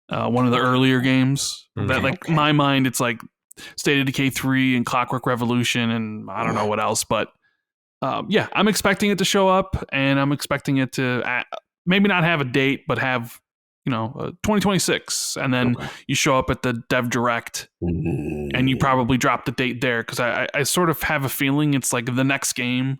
One of the earlier games. That, like, my mind, it's like State of Decay 3 and Clockwork Revolution and I don't know what else. But, yeah, I'm expecting it to show up, and I'm expecting it to maybe not have a date, but have 2026, and then you show up at the Dev Direct, and you probably drop the date there because I sort of have a feeling it's like the next game,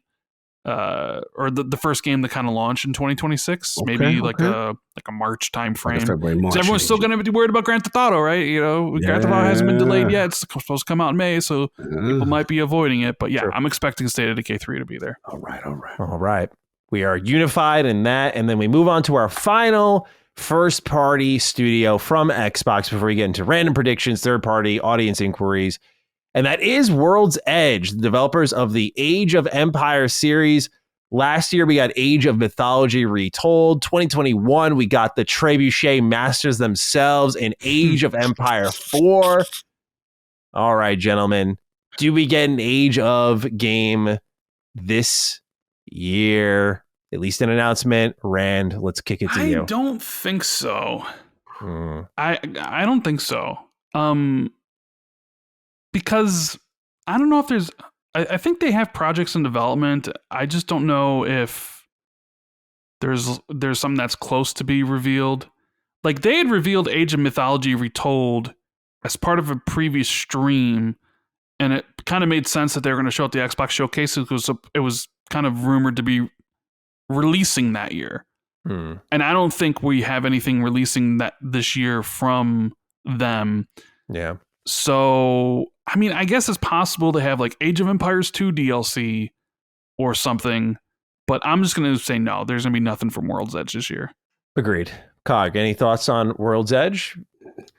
or the first game that kind of launched in 2026, maybe like a March time frame. Because everyone's still going to be worried about Grand Theft Auto, right? Grand Theft Auto hasn't been delayed yet; it's supposed to come out in May, so people might be avoiding it. But yeah, I'm expecting State of Decay 3 to be there. All right. We are unified in that, and then we move on to our final first-party studio from Xbox before we get into random predictions, third-party audience inquiries, and that is World's Edge, the developers of the Age of Empires series. Last year, we got Age of Mythology Retold. 2021, we got the Trebuchet Masters themselves in Age of Empire 4. All right, gentlemen, do we get an Age of game this year? At least an announcement. Rand, let's kick it to you. I don't think so. I don't think so. Because I don't know if there's... I think they have projects in development. I just don't know if there's something that's close to be revealed. Like, they had revealed Age of Mythology Retold as part of a previous stream, and it kind of made sense that they were going to show at the Xbox Showcase because it was kind of rumored to be releasing that year. And I don't think we have anything releasing that this year from them. Yeah. So, I mean, I guess it's possible to have like Age of Empires 2 DLC or something, but I'm just going to say no, there's going to be nothing from World's Edge this year. Agreed. Cog, any thoughts on World's Edge?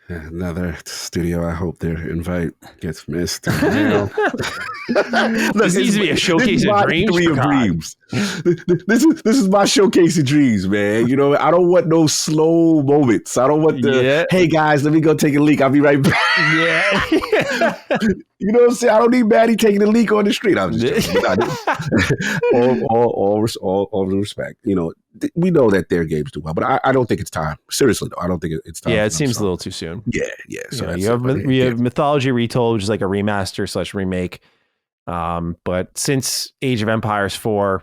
Another studio. I hope their invite gets missed. Look, this needs to be a showcase of dreams. This is my showcase of dreams, man. I don't want no slow moments. I don't want hey guys, let me go take a leak. I'll be right back. Yeah. You know what I'm saying? I don't need Maddie taking a leak on the street. I'm just all the respect. We know that their games do well, but I don't think it's time. Seriously, though, I don't think it's time. Yeah, it seems a little too soon. Yeah. So you have Mythology Retold, which is like a remaster / remake. But since Age of Empires 4,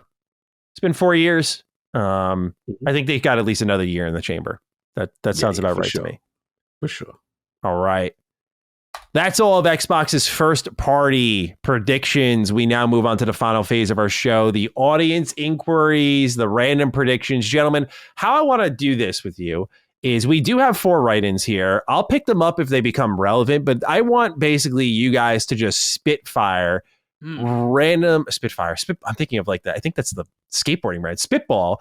it's been 4 years. I think they've got at least another year in the chamber. That sounds about right to me. For sure. All right. That's all of Xbox's first party predictions. We now move on to the final phase of our show, the audience inquiries, the random predictions. Gentlemen, how I want to do this with you is we do have 4 write-ins here. I'll pick them up if they become relevant, but I want basically you guys to just spitfire random I'm thinking of like that. I think that's the skateboarding, right? Spitball,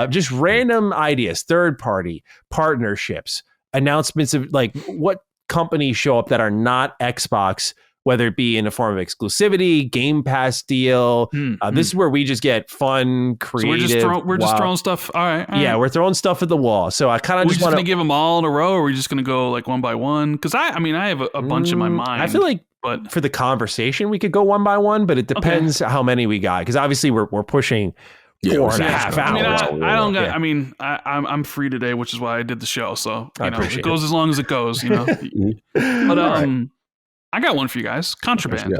just random ideas, third party partnerships, announcements of like what companies show up that are not Xbox, whether it be in the form of exclusivity, Game Pass deal. This is where we just get fun, creative. So we're just throwing stuff. All right. Yeah, we're throwing stuff at the wall. So I kind of just want to give them all in a row, or are we just going to go like one by one? Because I have a bunch in my mind. I feel like for the conversation, we could go one by one, but it depends how many we got. Because obviously we're pushing 4.5 hours. I'm free today, which is why I did the show. So it goes as long as it goes. But I got one for you guys. Contraband.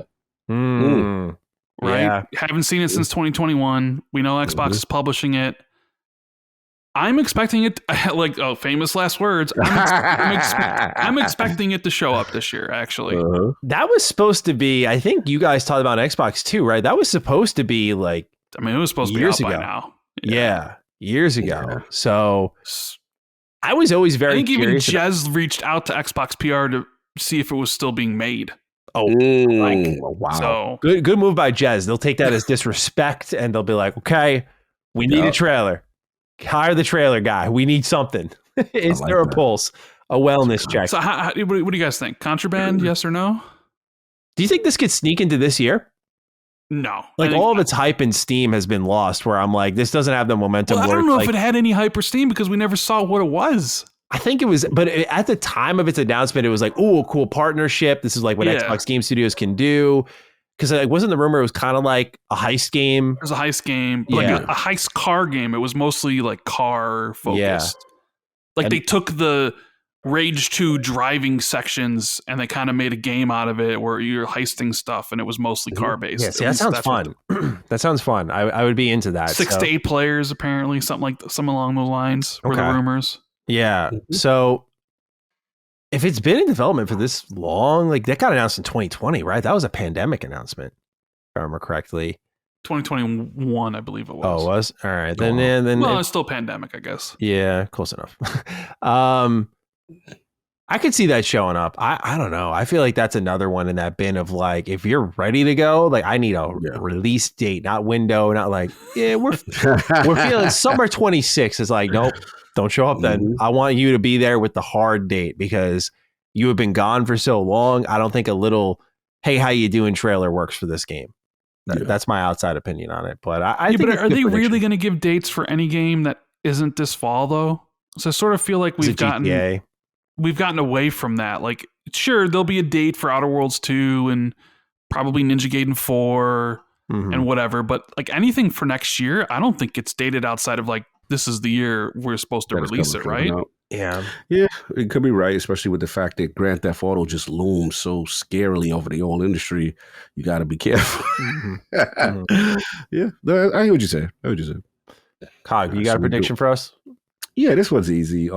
Right? Yeah. Haven't seen it since 2021. We know Xbox is publishing it. I'm expecting it, famous last words. I'm expecting it to show up this year, actually. That was supposed to be, I think you guys talked about Xbox too, right? That was supposed to be like, it was supposed to be out by now. Yeah, years ago. Yeah. So I was always very curious. I think even Jez reached out to Xbox PR to see if it was still being made. Wow. So good move by Jez. They'll take that as disrespect and they'll be like, okay, we need a trailer. Hire the trailer guy. We need something. Is there a pulse? A wellness check. So what do you guys think? Contraband, yes or no? Do you think this could sneak into this year? No. Like all of its hype and steam has been lost where I'm like, this doesn't have the momentum. Well, I don't know if it had any hype or steam because we never saw what it was. I think it was, but at the time of its announcement, it was like, oh, a cool partnership. This is like what Xbox Game Studios can do. Because wasn't the rumor it was kind of like a heist game? It was a heist game, like a heist car game. It was mostly like car focused. Yeah. They took the Rage 2 driving sections and they kind of made a game out of it where you're heisting stuff and it was mostly car based. Yeah, see, that sounds fun. That sounds fun. I would be into that. 6 to 8 players apparently, something along those lines were the rumors. Yeah. So if it's been in development for this long, like that got announced in 2020, right? That was a pandemic announcement, if I remember correctly. 2021, I believe it was. Oh, it was? All right. Then it's still pandemic, I guess. Yeah, close enough. I could see that showing up. I don't know. I feel like that's another one in that bin of like, if you're ready to go, like I need a release date, not window, not like, we're feeling summer 26. It's like, nope. Don't show up then. I want you to be there with the hard date because you have been gone for so long. I don't think a little, hey, how you doing trailer works for this game. That's my outside opinion on it. But I think are they really going to give dates for any game that isn't this fall though? So I sort of feel like we've gotten away from that. Like, sure, there'll be a date for Outer Worlds 2 and probably Ninja Gaiden 4 and whatever. But like anything for next year, I don't think it's dated outside of like, this is the year we're supposed to release it, right? Yeah. Yeah, it could be right, especially with the fact that Grand Theft Auto just looms so scarily over the whole industry. You got to be careful. Yeah, I hear what you say. Cog, you got a prediction for us? Yeah, this one's easy.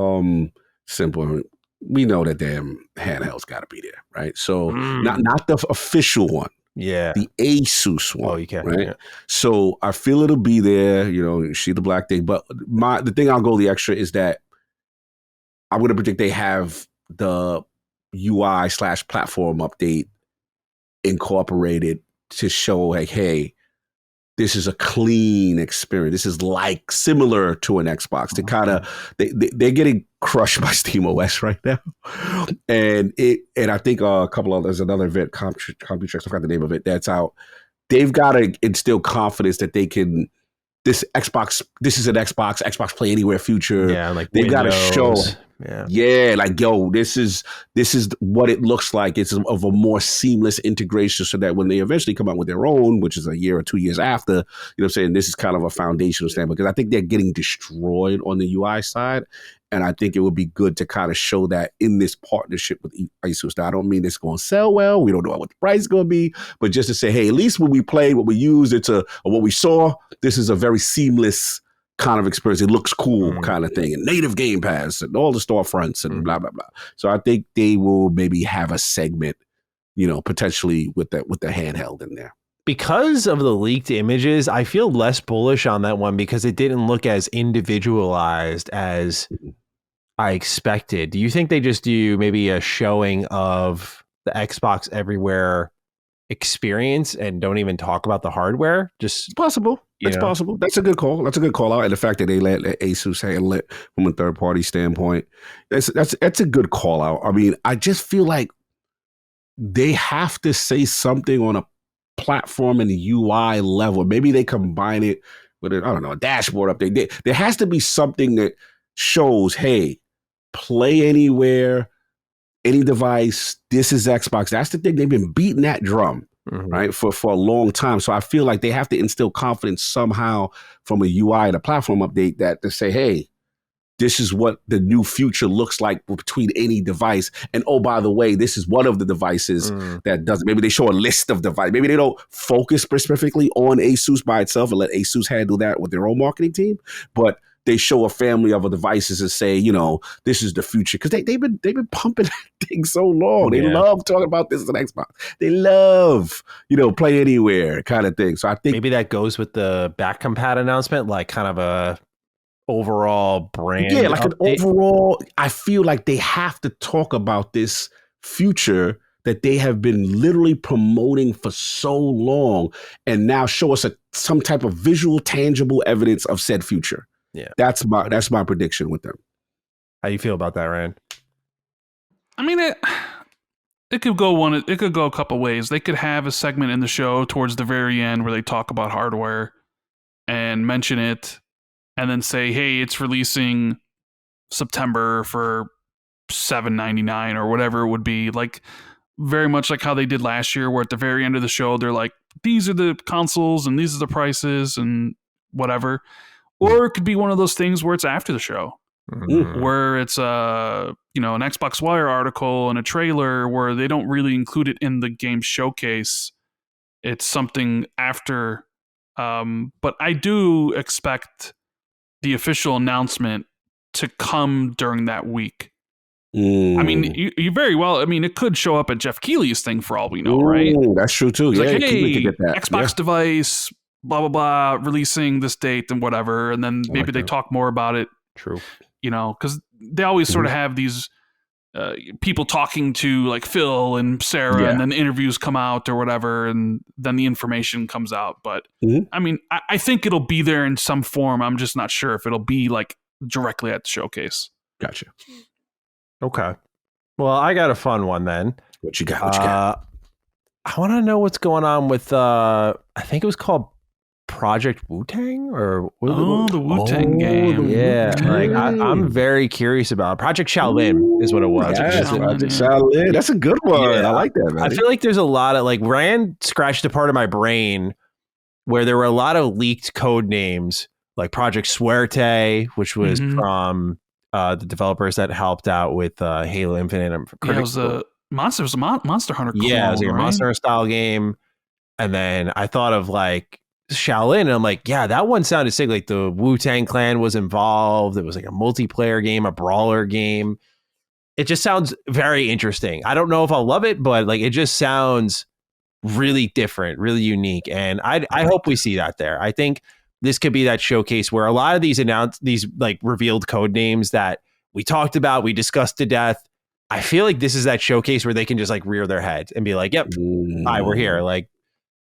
Simple. We know that damn handheld's got to be there, right? So not the official one. Yeah. The Asus one. Oh, you can. Right? Yeah. So I feel it'll be there, see the black thing. But the thing I'll go the extra is that I'm going to predict they have the UI/platform update incorporated to show like, hey, this is a clean experience. This is like similar to an Xbox. They kind of they're getting crushed by SteamOS right now, and I think there's another event, Computex, I forgot the name of it, that's out. They've got to instill confidence that they can. This is an Xbox Play Anywhere future. Yeah, like they've got to show. Yeah, like this is what it looks like. It's of a more seamless integration, so that when they eventually come out with their own, which is a year or 2 years after, what I'm saying, this is kind of a foundational standpoint, because I think they're getting destroyed on the UI side, and I think it would be good to kind of show that in this partnership with Asus. Now, I don't mean it's going to sell well. We don't know what the price is going to be, but just to say, hey, at least when we played, what we used, or what we saw, this is a very seamless kind of experience. It looks cool kind of thing, and native Game Pass and all the storefronts and blah, blah, blah. So I think they will maybe have a segment, potentially with the handheld in there. Because of the leaked images, I feel less bullish on that one because it didn't look as individualized as I expected. Do you think they just do maybe a showing of the Xbox Everywhere experience and don't even talk about the hardware? Just It's possible. It's possible. That's a good call. That's a good call out. And the fact that they let Asus handle it from a third party standpoint, that's a good call out. I mean, I just feel like they have to say something on a platform and the UI level. Maybe they combine it with a dashboard update. There has to be something that shows, hey, play anywhere, any device. This is Xbox. That's the thing. They've been beating that drum, right, for a long time. So I feel like they have to instill confidence somehow from a UI and a platform update that to say, hey, this is what the new future looks like between any device. And oh, by the way, this is one of the devices that does. Maybe they show a list of devices. Maybe they don't focus specifically on Asus by itself and let Asus handle that with their own marketing team. But they show a family of devices and say, this is the future. Because they've been pumping that thing so long. They love talking about this as an Xbox. They love, play anywhere kind of thing. So I think maybe that goes with the back compat announcement, like kind of a overall brand. Yeah, like update. An overall, I feel like they have to talk about this future that they have been literally promoting for so long and now show us some type of visual, tangible evidence of said future. Yeah. That's my prediction with them. How you feel about that, Rand? I mean, it could go a couple ways. They could have a segment in the show towards the very end where they talk about hardware and mention it and then say, hey, it's releasing September for $7.99 or whatever it would be. Like, very much like how they did last year, where at the very end of the show, they're like, these are the consoles and these are the prices and whatever. Or it could be one of those things where it's after the show, where it's an Xbox Wire article and a trailer where they don't really include it in the game showcase. It's something after. But I do expect the official announcement to come during that week. I mean, you very well. I mean, it could show up at Jeff Keighley's thing for all we know, right? That's true too. It's yeah, like, hey, get that. Xbox device, blah blah blah, releasing this date and whatever, and then maybe they talk more about it. True. Because they always sort of have these people talking to like Phil and Sarah, and then the interviews come out or whatever, and then the information comes out. But I mean, I think it'll be there in some form. I'm just not sure if it'll be like directly at the showcase. Gotcha. Okay. Well, I got a fun one then. What you got? I want to know what's going on with, I think it was called Project Wu-Tang or the Wu-Tang game. Yeah. Like I'm very curious about Project Shaolin is what it was. Project Shaolin. That's a good one. Yeah. I like that, man. I feel like there's a lot of Rand scratched a part of my brain where there were a lot of leaked code names like Project Suerte, which was from the developers that helped out with Halo Infinite. It was a Monster Hunter clone, yeah, it was like a right? Monster Hunter style game. And then I thought of like Shaolin, and I'm like, yeah, that one sounded sick. Like the Wu-Tang Clan was involved. It was like a multiplayer game, a brawler game. It just sounds very interesting. I don't know if I'll love it, but like it just sounds really different, really unique. And I hope we see that there. I think this could be that showcase where a lot of these like revealed code names that we talked about, we discussed to death. I feel like this is that showcase where they can just like rear their heads and be like, yep, hi, we're here. Like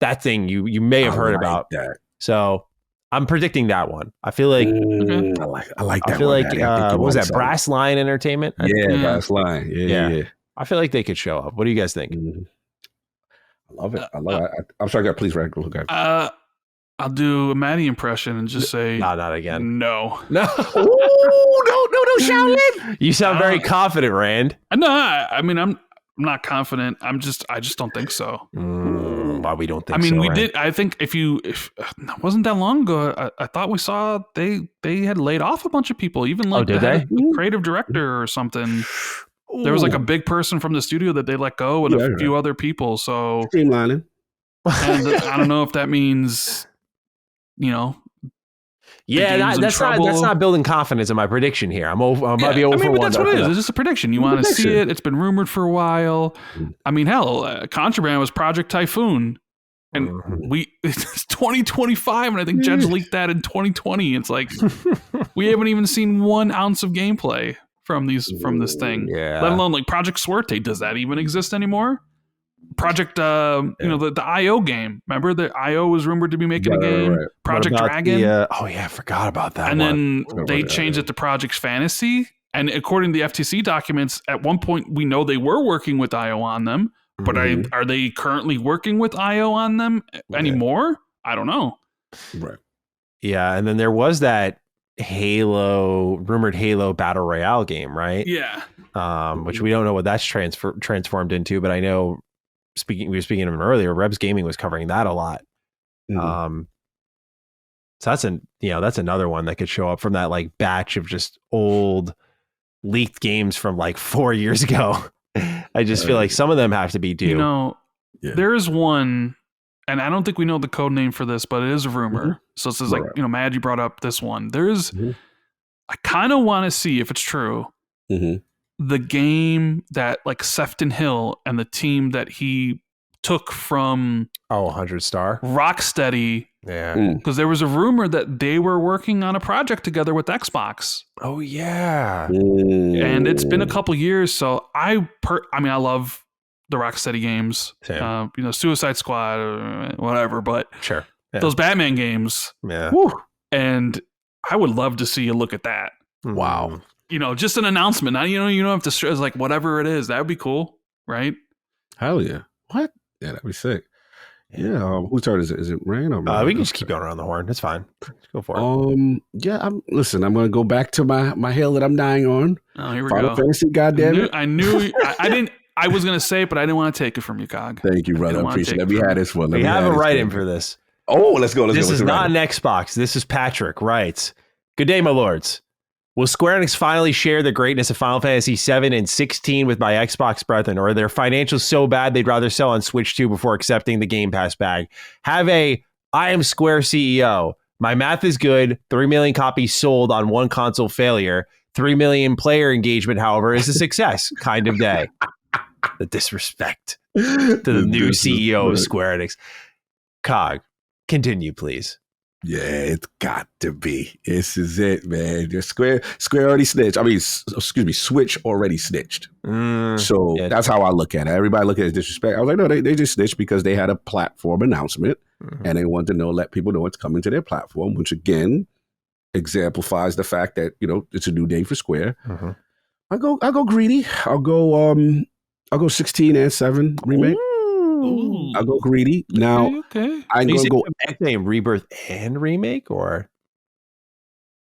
that thing you may have heard about. That. So I'm predicting that one. I feel like I like that. I feel like what was that? Brass Line Entertainment? Brass Line. Yeah. I feel like they could show up. What do you guys think? I love it. I'm sorry, please, Rand. I'll do a Maddie impression and just say, no, not again. No. No, Shaolin. You sound very confident, Rand. No, I mean, I'm not confident. I just don't think so. Why we don't think so? I mean, so, we Rand? did. I think if it wasn't that long ago, I thought we saw they had laid off a bunch of people, even like the creative director or something. Ooh. There was like a big person from the studio that they let go and a few other people. So streamlining. And I don't know if that means, that's not building confidence in my prediction here. I might be over for one. But that's what it is. It's just a prediction. You want to see it. It's been rumored for a while. I mean, hell, Contraband was Project Typhoon, and it's 2025, and I think Judge leaked that in 2020. It's like we haven't even seen 1 ounce of gameplay from this thing. Yeah. Let alone like Project Suerte. Does that even exist anymore? Project, the IO game. Remember the IO was rumored to be making a game. Right. Project Dragon. I forgot about that. And one. then they changed it to Project Fantasy. And according to the FTC documents, at one point we know they were working with IO on them. But are they currently working with IO on them anymore? I don't know. Right. Yeah, and then there was that rumored Halo Battle Royale game, right? Yeah. Which we don't know what that's transformed into, but I know we were speaking of him earlier, Rebs Gaming was covering that a lot. So that's another one that could show up from that like batch of just old leaked games from like 4 years ago. I just feel like some of them have to be due. There is one, and I don't think we know the code name for this, but it is a rumor. So it says Mad, you brought up this one. There's, I kind of want to see if it's true. The game that like Sefton Hill and the team that he took from 100 Star Rocksteady. Yeah. Because there was a rumor that they were working on a project together with Xbox. Oh yeah. And it's been a couple years, so I love the Rocksteady games. Suicide Squad, whatever, but sure. Yeah. Those Batman games. Yeah. Whew, and I would love to see a look at that. Wow. Just an announcement. Now, you don't have to stress, like, whatever it is. That would be cool, right? Hell yeah. What? Yeah, that'd be sick. Yeah. Whose turn is it? Is it Rain or we can just keep going around the horn. It's fine. Let's go for it. Yeah. I'm going to go back to my hill that I'm dying on. Oh, here we Final go. Fantasy, goddammit. I knew. I didn't. I was going to say it, but I didn't want to take it from you, Cog. Thank you, brother. I appreciate it. We had this one. We have a write-in for this. Oh, let's go. This is not an Xbox. This is Patrick writes, "Good day, my lords. Will Square Enix finally share the greatness of Final Fantasy VII and 16 with my Xbox brethren, or are their financials so bad they'd rather sell on Switch 2 before accepting the Game Pass bag? Have I am Square CEO. My math is good. 3 million copies sold on one console failure. 3 million player engagement, however, is a success kind of day." The disrespect to the new CEO of Square Enix. Cog, continue, please. Yeah, it's got to be. This is it, man. Just Square already snitched. I mean, Switch already snitched. So that's how I look at it. Everybody look at it as disrespect. I was like, no, they just snitched because they had a platform announcement and they wanted to let people know it's coming to their platform, which again exemplifies the fact that, it's a new day for Square. I'll go greedy. I'll go 16 and 7 remake. Ooh. I'll go greedy. Now, okay. I'm going to go saying Rebirth and remake, or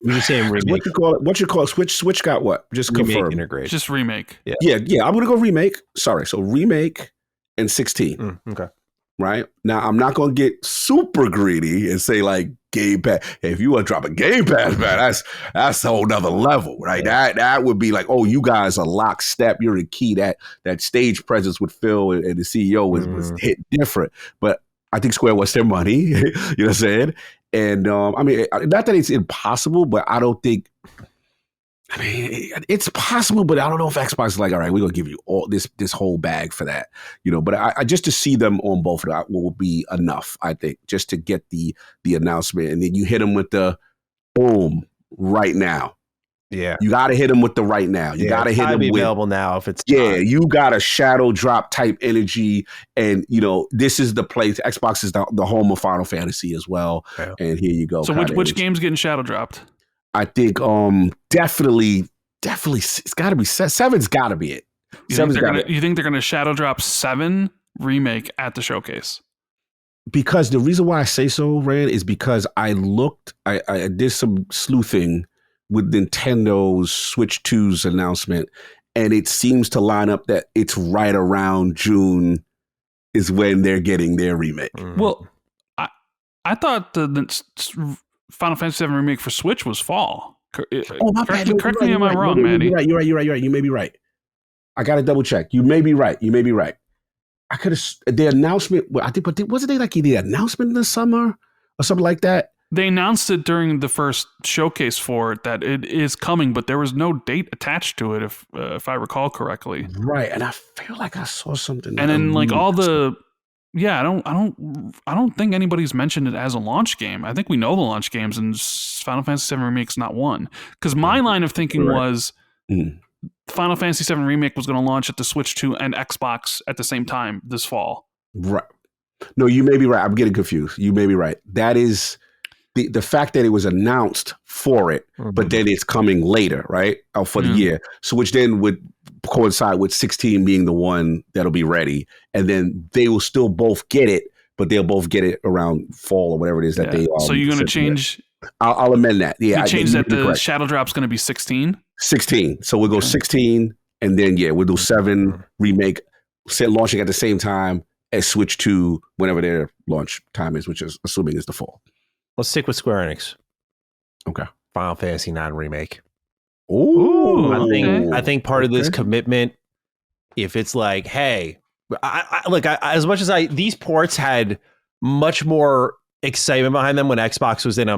you just saying remake? What you call it? Switch got what? Just remake confirm. Integration. Just remake. Yeah. I'm going to go remake. Sorry. So remake and 16. Okay. Right? Now, I'm not going to get super greedy and say like Game Pass. Hey, if you want to drop a Game Pass, man, that's a whole nother level, right? Yeah. That would be like, oh, you guys are lockstep. You're the key. That stage presence with Phil and the CEO was hit different. But I think Square wants their money. You know what I'm saying? And not that it's impossible, but I don't think. It's possible, but I don't know if Xbox is like, all right, we're gonna give you all this whole bag for that, But I just to see them on both of that will be enough, I think, just to get the announcement, and then you hit them with the boom right now. Yeah, you got to hit them with the right now. You got to hit them with available now if it's you got a shadow drop type energy, and this is the place. Xbox is the home of Final Fantasy as well, and here you go. So which game's getting shadow dropped? I think definitely it's got to be 7's got to be it. You think they're gonna shadow drop 7 remake at the showcase? Because the reason why I say so, Rand, is because I did some sleuthing with Nintendo's Switch 2's announcement, and it seems to line up that it's right around June is when they're getting their remake. Well, I thought the Final Fantasy VII Remake for Switch was fall. Correct me, am I wrong, Manny? You're right. You may be right. I got to double check. You may be right. I could have the announcement. I think, but wasn't they like the announcement in the summer or something like that? They announced it during the first showcase for it that it is coming, but there was no date attached to it, if I recall correctly. Right, and I feel like I saw something. And then like all the. Yeah, I don't think anybody's mentioned it as a launch game. I think we know the launch games, and Final Fantasy VII Remake's not one. Because my line of thinking was Final Fantasy VII Remake was going to launch at the Switch 2 and Xbox at the same time this fall. Right. No, you may be right. I'm getting confused. You may be right. That is the fact that it was announced for it, but then it's coming later, right? For the year. So which then would coincide with 16 being the one that'll be ready. And then they will still both get it, but they'll both get it around fall or whatever it is that they So you're going to change... I'll amend that. Yeah, you change that the Shadow Drop's going to be 16? 16. So we'll go 16, and then, we'll do 7 Remake, launching at the same time as Switch 2, whenever their launch time is, which is assuming is the fall. Let's stick with Square Enix. Okay. Final Fantasy IX Remake. Ooh. I think part of this commitment, if it's like, hey, as much as these ports had much more excitement behind them when Xbox was in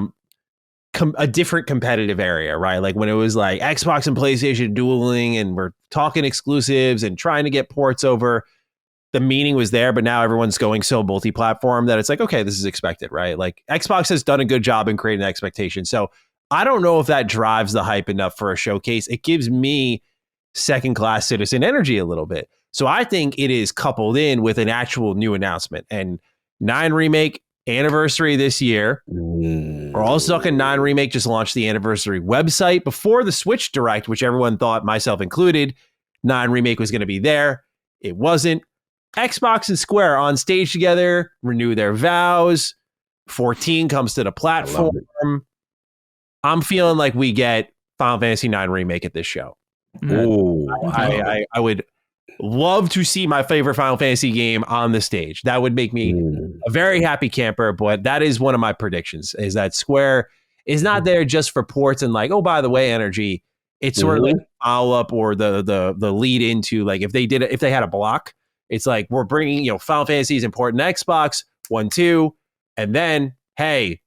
a different competitive area, right? Like when it was like Xbox and PlayStation dueling and we're talking exclusives and trying to get ports over, the meaning was there, but now everyone's going so multi-platform that it's like, okay, this is expected, right? Like Xbox has done a good job in creating expectation. So I don't know if that drives the hype enough for a showcase. It gives me second-class citizen energy a little bit. So I think it is coupled in with an actual new announcement. And 9 Remake anniversary this year. We're also talking 9 Remake just launched the anniversary website before the Switch Direct, which everyone thought, myself included, 9 Remake was going to be there. It wasn't. Xbox and Square on stage together, renew their vows. 14 comes to the platform. I'm feeling like we get Final Fantasy IX Remake at this show. I would love to see my favorite Final Fantasy game on the stage. That would make me a very happy camper, but that is one of my predictions, is that Square is not there just for ports and like, oh, by the way, energy. It's sort of like follow-up or the lead into, like, if they had a block, it's like, we're bringing, Final Fantasy is important to Xbox, 1, 2, and then, hey,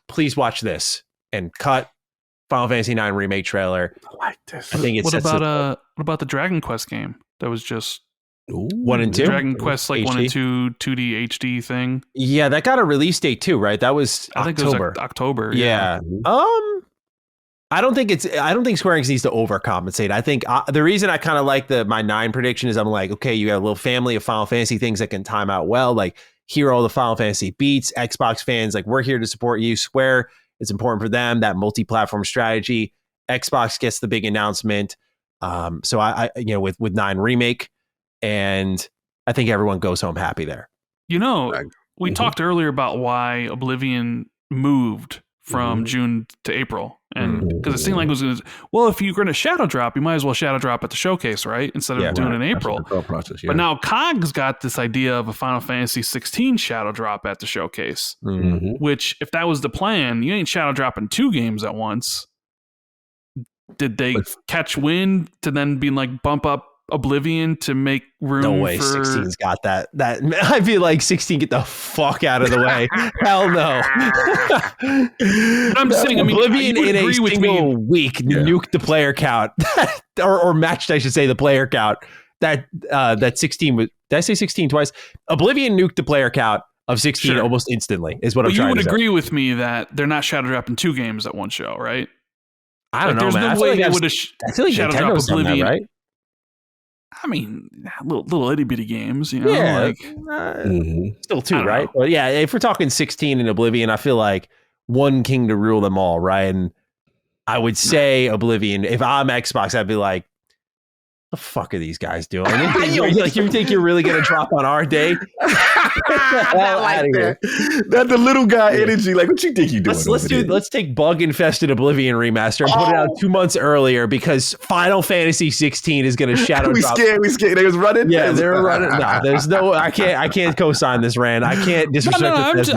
please watch this, and cut Final Fantasy IX Remake trailer. I like this. I think it's what about the Dragon Quest game that was just 1 and 2? Dragon Quest like HD? 1 and 2 2D HD thing. Yeah, that got a release date too, right? That was October. I think it was October. Yeah. I don't think Square Enix needs to overcompensate. I think the reason I kind of like my 9 prediction is I'm like, okay, you got a little family of Final Fantasy things that can time out well. Like, here are all the Final Fantasy beats. Xbox fans, like, we're here to support you. Square, it's important for them, that multi-platform strategy. Xbox gets the big announcement. So I with 9 Remake, and I think everyone goes home happy there. We talked earlier about why Oblivion moved from June to April, and because it seemed like it was going to, well, if you're going to shadow drop, you might as well shadow drop at the showcase, right? Instead of doing it in April. Process, But now COG's got this idea of a Final Fantasy 16 shadow drop at the showcase, which, if that was the plan, you ain't shadow dropping 2 games at once. Did they catch wind to then be like, bump up Oblivion to make room? No way, 16's got that. I feel like 16, get the fuck out of the way. Hell no. I'm saying, Oblivion in a single week nuked the player count, or matched, I should say, the player count. That 16 was. Did I say 16 twice? Oblivion nuked the player count of 16 almost instantly. Is what I'm trying to say. You would agree with me that they're not shadow dropping 2 games at one show, right? I don't know, there's man. no way they would have shadow dropped Oblivion, right? I mean, little itty bitty games, still 2, right? Well, yeah, if we're talking 16 in Oblivion, I feel like one king to rule them all, right? And I would say Oblivion, if I'm Xbox, I'd be like, the fuck are these guys doing? You think you're really going to drop on our day? That the little guy energy. Like, what you think you doing? Let's take bug infested Oblivion remaster and put it out 2 months earlier, because Final Fantasy 16 is going to shadow drop. We scared. They was running. Yeah, they were running. No, there's no. I can't co-sign this, Rand. I can't disrespect. I was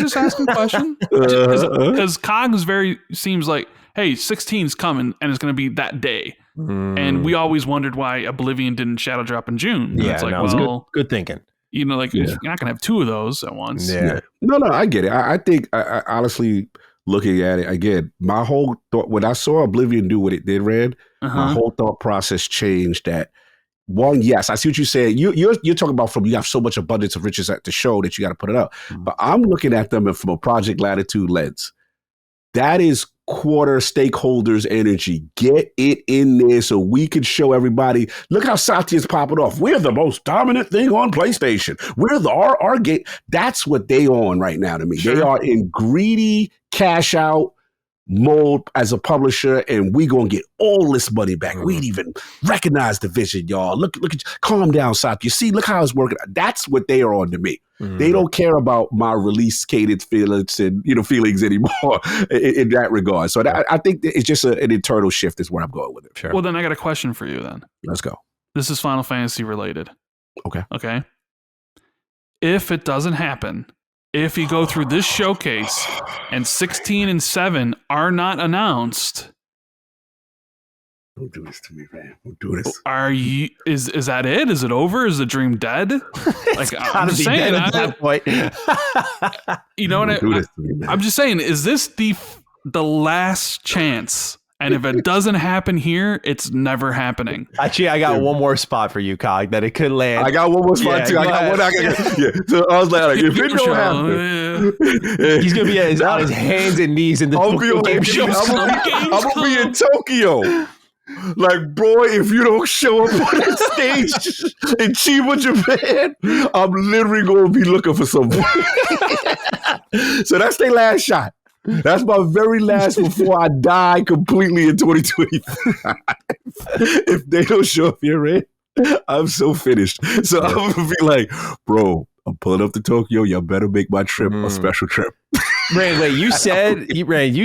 just asking a question because COGS seems like, hey, 16's coming and it's going to be that day. And we always wondered why Oblivion didn't shadow drop in June. Yeah, it's like, well, good thinking. You're not going to have 2 of those at once. Yeah. No, I get it. I think, I honestly, looking at it, again, my whole thought, when I saw Oblivion do what it did, Red, my whole thought process changed. That one, yes, I see what you're saying. You're talking about you have so much abundance of riches at the show that you got to put it up. But I'm looking at them from a Project Latitude lens. That is quarter stakeholders' energy. Get it in there so we can show everybody. Look how Satya's popping off. We're the most dominant thing on PlayStation. We're our game. That's what they on right now to me. Sure. They are in greedy cash out mode as a publisher, and we gonna get all this money back. We ain't even recognize the vision, y'all. Look at, calm down, Satya. See, look how it's working. That's what they are on to me. They don't care about my release cadence feelings and feelings anymore in that regard. So I think it's just an internal shift is where I'm going with it. Sure. Well, then I got a question for you then. Let's go. This is Final Fantasy related. Okay. If it doesn't happen, if you go through this showcase and 16 and 7 are not announced. Don't do this to me, man. Don't do this. Are you? Is that it? Is it over? Is the dream dead? Like I'm just saying at that point. You know what I'm just saying. Is this the last chance? And if it doesn't happen here, it's never happening. Actually, I got one more spot for you, Cog, that it could land. I got one more spot too. I got one. So I was like, if it don't happen, he's gonna be on his hands and knees in the Tokyo Game Show. I'm gonna be in Tokyo. Like, bro, if you don't show up on that stage in Chiba, Japan, I'm literally going to be looking for somebody. So that's their last shot. That's my very last before I die completely in 2025. If they don't show up here, man, I'm so finished. So I'm going to be like, bro, I'm pulling up to Tokyo. Y'all better make my trip a special trip. Rand, wait, you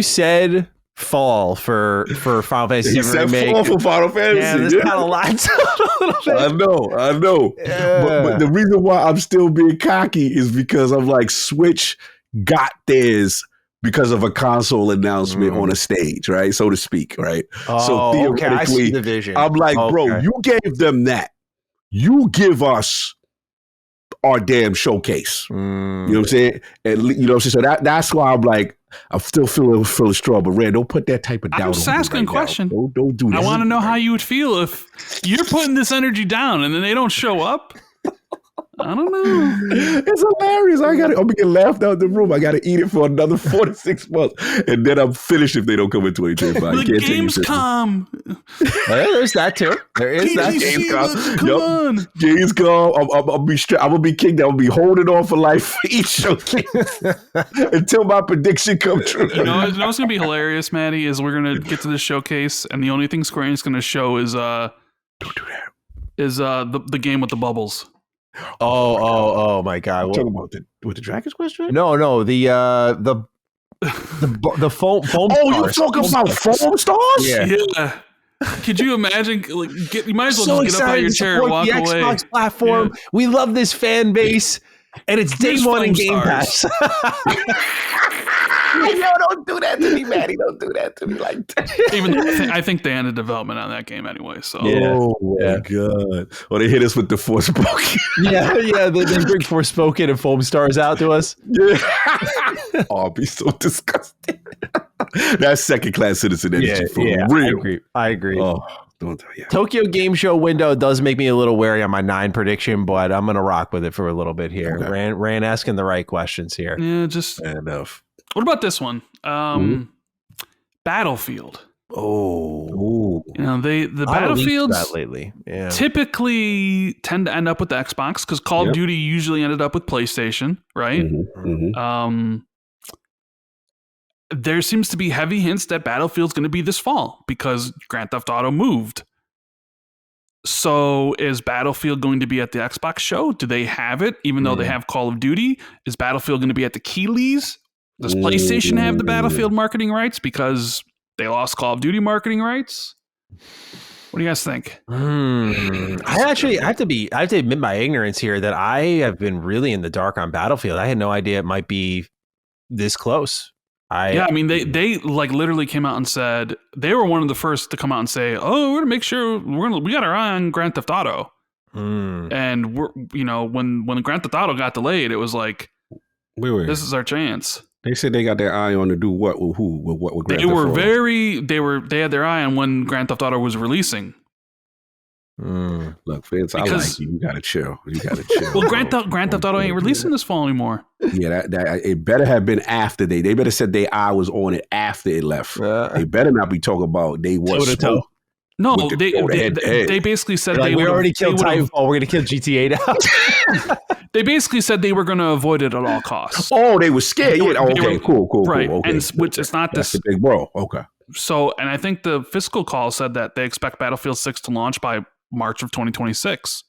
said fall for Final Fantasy VII Remake. Fall for Final Fantasy. Yeah, this kind of lights out a little bit. I know. Yeah. But the reason why I'm still being cocky is because I'm like, Switch got theirs because of a console announcement on a stage, right? So to speak, right? Oh, so theoretically, okay. I see the vision. I'm like, bro, you gave them that. You give us our damn showcase. You know what I'm saying? And so that's why I'm like, I'm still feeling strong, but Red, don't put that type of doubt on me. I'm just asking a question. Don't do that. I want to know how you would feel if you're putting this energy down and then they don't show up. I don't know. It's hilarious. I'm gonna get laughed out the room. I gotta eat it for another 4 to 6 months, and then I'm finished if they don't come in 2025. The games come. There's that too. There is that. Come on. Games come. I'm gonna be king. I'm gonna be holding on for life for each showcase until my prediction comes true. You know what's gonna be hilarious, Maddie, is we're gonna get to the showcase, and the only thing Square Enix gonna show is don't do that. Is the game with the bubbles. Oh my God! Talking about the Dragon's Quest, right? No, the foam. Oh, you talking about foam stars? Yeah. Could you imagine? You might as well just get up out of your chair and walk the away. Xbox platform. Yeah. We love this fan base, and it's day one in Game Pass. Yo, don't do that to me, Maddie. Don't do that to me like that. Even though I think they ended development on that game anyway. So oh my God! Well, they hit us with the Forspoken. yeah. They bring Forspoken and foam stars out to us. Yeah. Oh, I'll be so disgusted. That's second class citizen energy for real. I agree. Oh. Tokyo Game Show window does make me a little wary on my 9 prediction, but I'm gonna rock with it for a little bit here. Okay. Ran asking the right questions here. Yeah, just enough. What about this one? Battlefield. Oh, the Battlefields lately typically tend to end up with the Xbox because Call of Duty usually ended up with PlayStation, right? There seems to be heavy hints that Battlefield's going to be this fall because Grand Theft Auto moved. So is Battlefield going to be at the Xbox show? Do they have it, even though they have Call of Duty? Is Battlefield going to be at the Keighleys? Does PlayStation have the Battlefield marketing rights because they lost Call of Duty marketing rights? What do you guys think? I have to admit my ignorance here that I have been really in the dark on Battlefield. I had no idea it might be this close. I mean, they like literally came out and said they were one of the first to come out and say, "Oh, we're gonna make sure we got our eye on Grand Theft Auto." And we're when Grand Theft Auto got delayed, it was like, this is our chance. They said they got their eye on to do what with who with what with Grand Theft Auto. They had their eye on when Grand Theft Auto was releasing. Look, Vince, I like you. You gotta chill. Well, Grand Theft Auto ain't releasing this fall anymore. Yeah, that it better have been after they better said their eye was on it after it left. They better not be talking about they was toe. No, they basically said we already killed Titanfall. We're gonna kill GTA now. They basically said they were going to avoid it at all costs. Oh, they were scared. Cool. Right, okay. and which it's not That's this the big bro. Okay. So, and I think the fiscal call said that they expect Battlefield 6 to launch by March of 2026.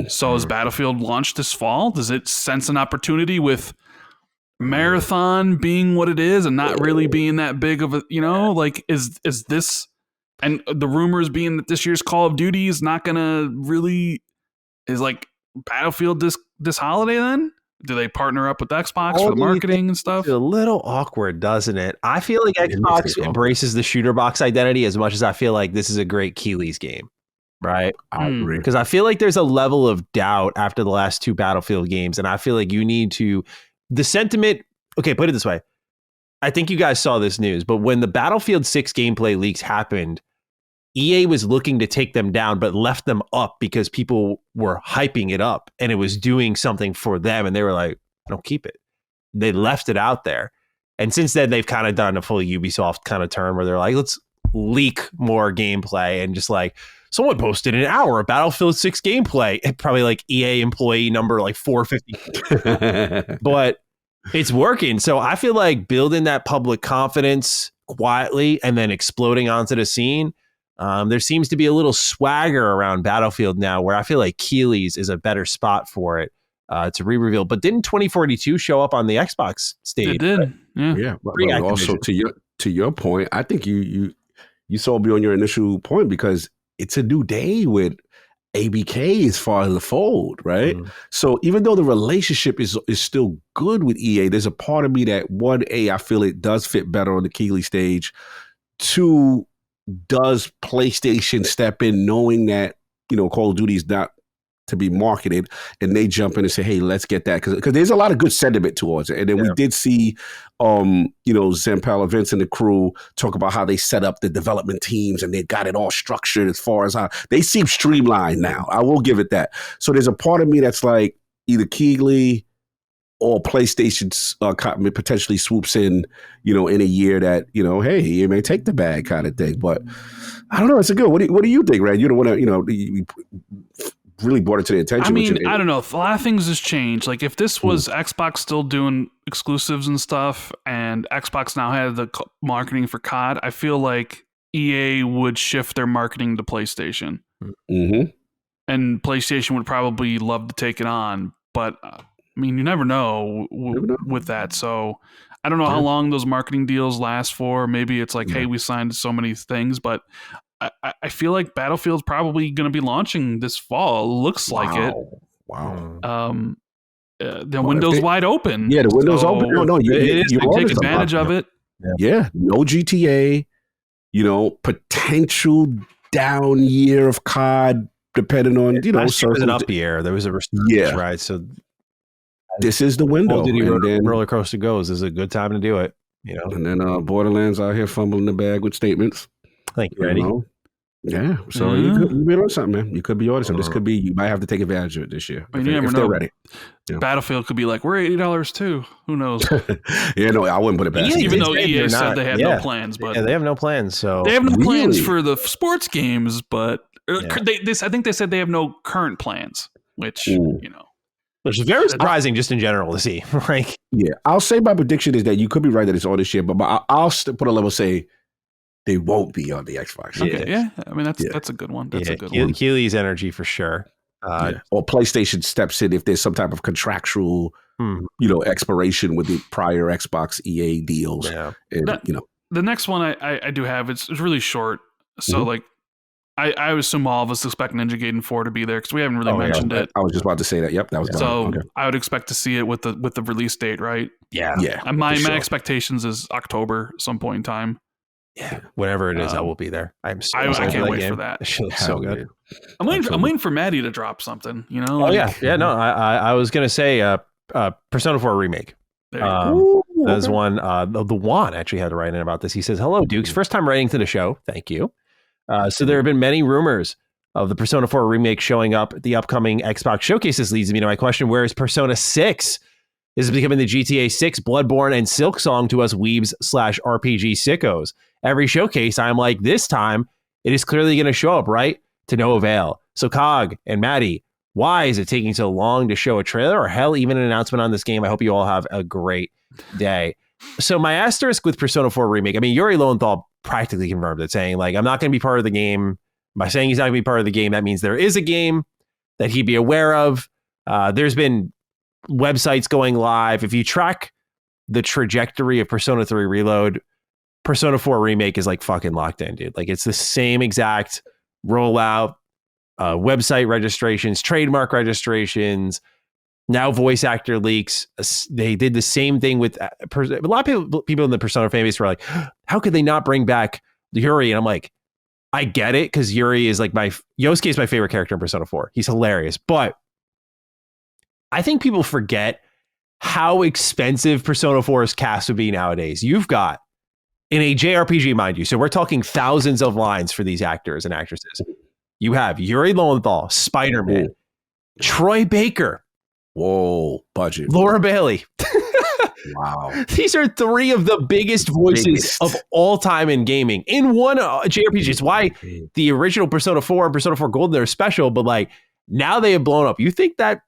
So is Battlefield launched this fall? Does it sense an opportunity with Marathon being what it is and not really being that big of a, like is this, and the rumors being that this year's Call of Duty is not going to really, is like Battlefield this holiday then? Do they partner up with Xbox for the marketing and stuff? It's a little awkward, doesn't it? I feel like Xbox embraces the shooter box identity as much as I feel like this is a great Keeley's game, right? I agree. Because I feel like there's a level of doubt after the last two Battlefield games, and I feel like you need to, the sentiment, okay, put it this way. I think you guys saw this news, but when the Battlefield 6 gameplay leaks happened, EA was looking to take them down, but left them up because people were hyping it up and it was doing something for them. And they were like, don't keep it. They left it out there. And since then, they've kind of done a full Ubisoft kind of turn where they're like, let's leak more gameplay. And just like, someone posted an hour of Battlefield 6 gameplay. Probably like EA employee number like 450. But it's working. So I feel like building that public confidence quietly and then exploding onto the scene. There seems to be a little swagger around Battlefield now where I feel like Keeley's is a better spot for it to re-reveal. But didn't 2042 show up on the Xbox stage? It did. Yeah. But also to your point, I think you saw me on your initial point because it's a new day with ABK as far as the fold, right? So even though the relationship is still good with EA, there's a part of me that I feel it does fit better on the Keeley stage. Two, does PlayStation step in knowing that, Call of Duty is not to be marketed and they jump in and say, hey, let's get that. Because there's a lot of good sentiment towards it. And then we did see, Zampella, Vince and the crew talk about how they set up the development teams and they got it all structured as far as how they seem streamlined now. I will give it that. So there's a part of me that's like either Keeley or PlayStation potentially swoops in, in a year that, hey, you may take the bag kind of thing. But I don't know. It's a good. What do you think, Rand? You don't want to, you really brought it to the attention. I mean, I don't know. A lot of things has changed. Like if this was Xbox still doing exclusives and stuff and Xbox now had the marketing for COD, I feel like EA would shift their marketing to PlayStation. And PlayStation would probably love to take it on. But I mean, you never know with that. So I don't know how long those marketing deals last for. Maybe it's like, hey, we signed so many things, but I feel like Battlefield's probably going to be launching this fall. It looks like it. Wow. The window's wide open. Yeah, the window's open. No, you take advantage of it. Yeah, no GTA. Potential down year of COD, depending on last year was an up year. There was a resurgence, right? So this is the window. Roller coaster goes. This is a good time to do it. And then Borderlands out here fumbling the bag with statements. Thank you, Eddie. Yeah, so you could be on something, man. You could be on something. This could be, you might have to take advantage of it this year. I mean, you never know. Ready. Battlefield could be like, we're $80 too. Who knows? I wouldn't put it past. Even though EA said they had no plans, but they have no plans. So they have no plans for the sports games, but I think they said they have no current plans, which which is very surprising just in general to see. Like, I'll say my prediction is that you could be right that it's all this year, but I'll put a level say they won't be on the Xbox. Okay, I mean that's a good one. That's a good one. Keeley's energy for sure. Or PlayStation steps in if there's some type of contractual, expiration with the prior Xbox EA deals. Yeah. The next one I do have it's really short, so like. I assume all of us expect Ninja Gaiden 4 to be there because we haven't really mentioned it. I was just about to say that. Yep, that was so. I would expect to see it with the release date, right? Yeah. And my expectations is October, some point in time. Yeah, whenever it is, I will be there. I can't wait for that. It looks so good. I'm waiting for Maddie to drop something. No. I was gonna say Persona 4 remake. There's one. The Juan actually had to write in about this. He says, "Hello, Dukes. First time writing to the show. Thank you. So there have been many rumors of the Persona 4 remake showing up at the upcoming Xbox showcases leads me to my question, where is Persona 6? This is becoming the GTA 6, Bloodborne, and Silksong to us weebs/RPG sickos. Every showcase, I'm like, this time, it is clearly going to show up, right? To no avail. So Cog and Maddie, why is it taking so long to show a trailer or hell, even an announcement on this game? I hope you all have a great day. So my asterisk with Persona 4 Remake, I mean, Yuri Lowenthal practically confirmed it, saying, like, I'm not going to be part of the game. By saying he's not going to be part of the game, that means there is a game that he'd be aware of. There's been websites going live. If you track the trajectory of Persona 3 Reload, Persona 4 Remake is like fucking locked in, dude. Like, it's the same exact rollout, website registrations, trademark registrations, now voice actor leaks. They did the same thing with a lot of people in the Persona fan base were like, how could they not bring back Yuri? And I'm like, I get it, because Yuri is like Yosuke is my favorite character in Persona 4. He's hilarious. But I think people forget how expensive Persona 4's cast would be nowadays. You've got, in a JRPG, mind you, so we're talking thousands of lines for these actors and actresses. You have Yuri Lowenthal, Spider-Man, Troy Baker. Whoa, budget. Laura Bailey. Wow. These are three of the biggest voices of all time in gaming in one JRPG. It's why the original Persona 4 and Persona 4 Golden are special, but like now they have blown up. You think that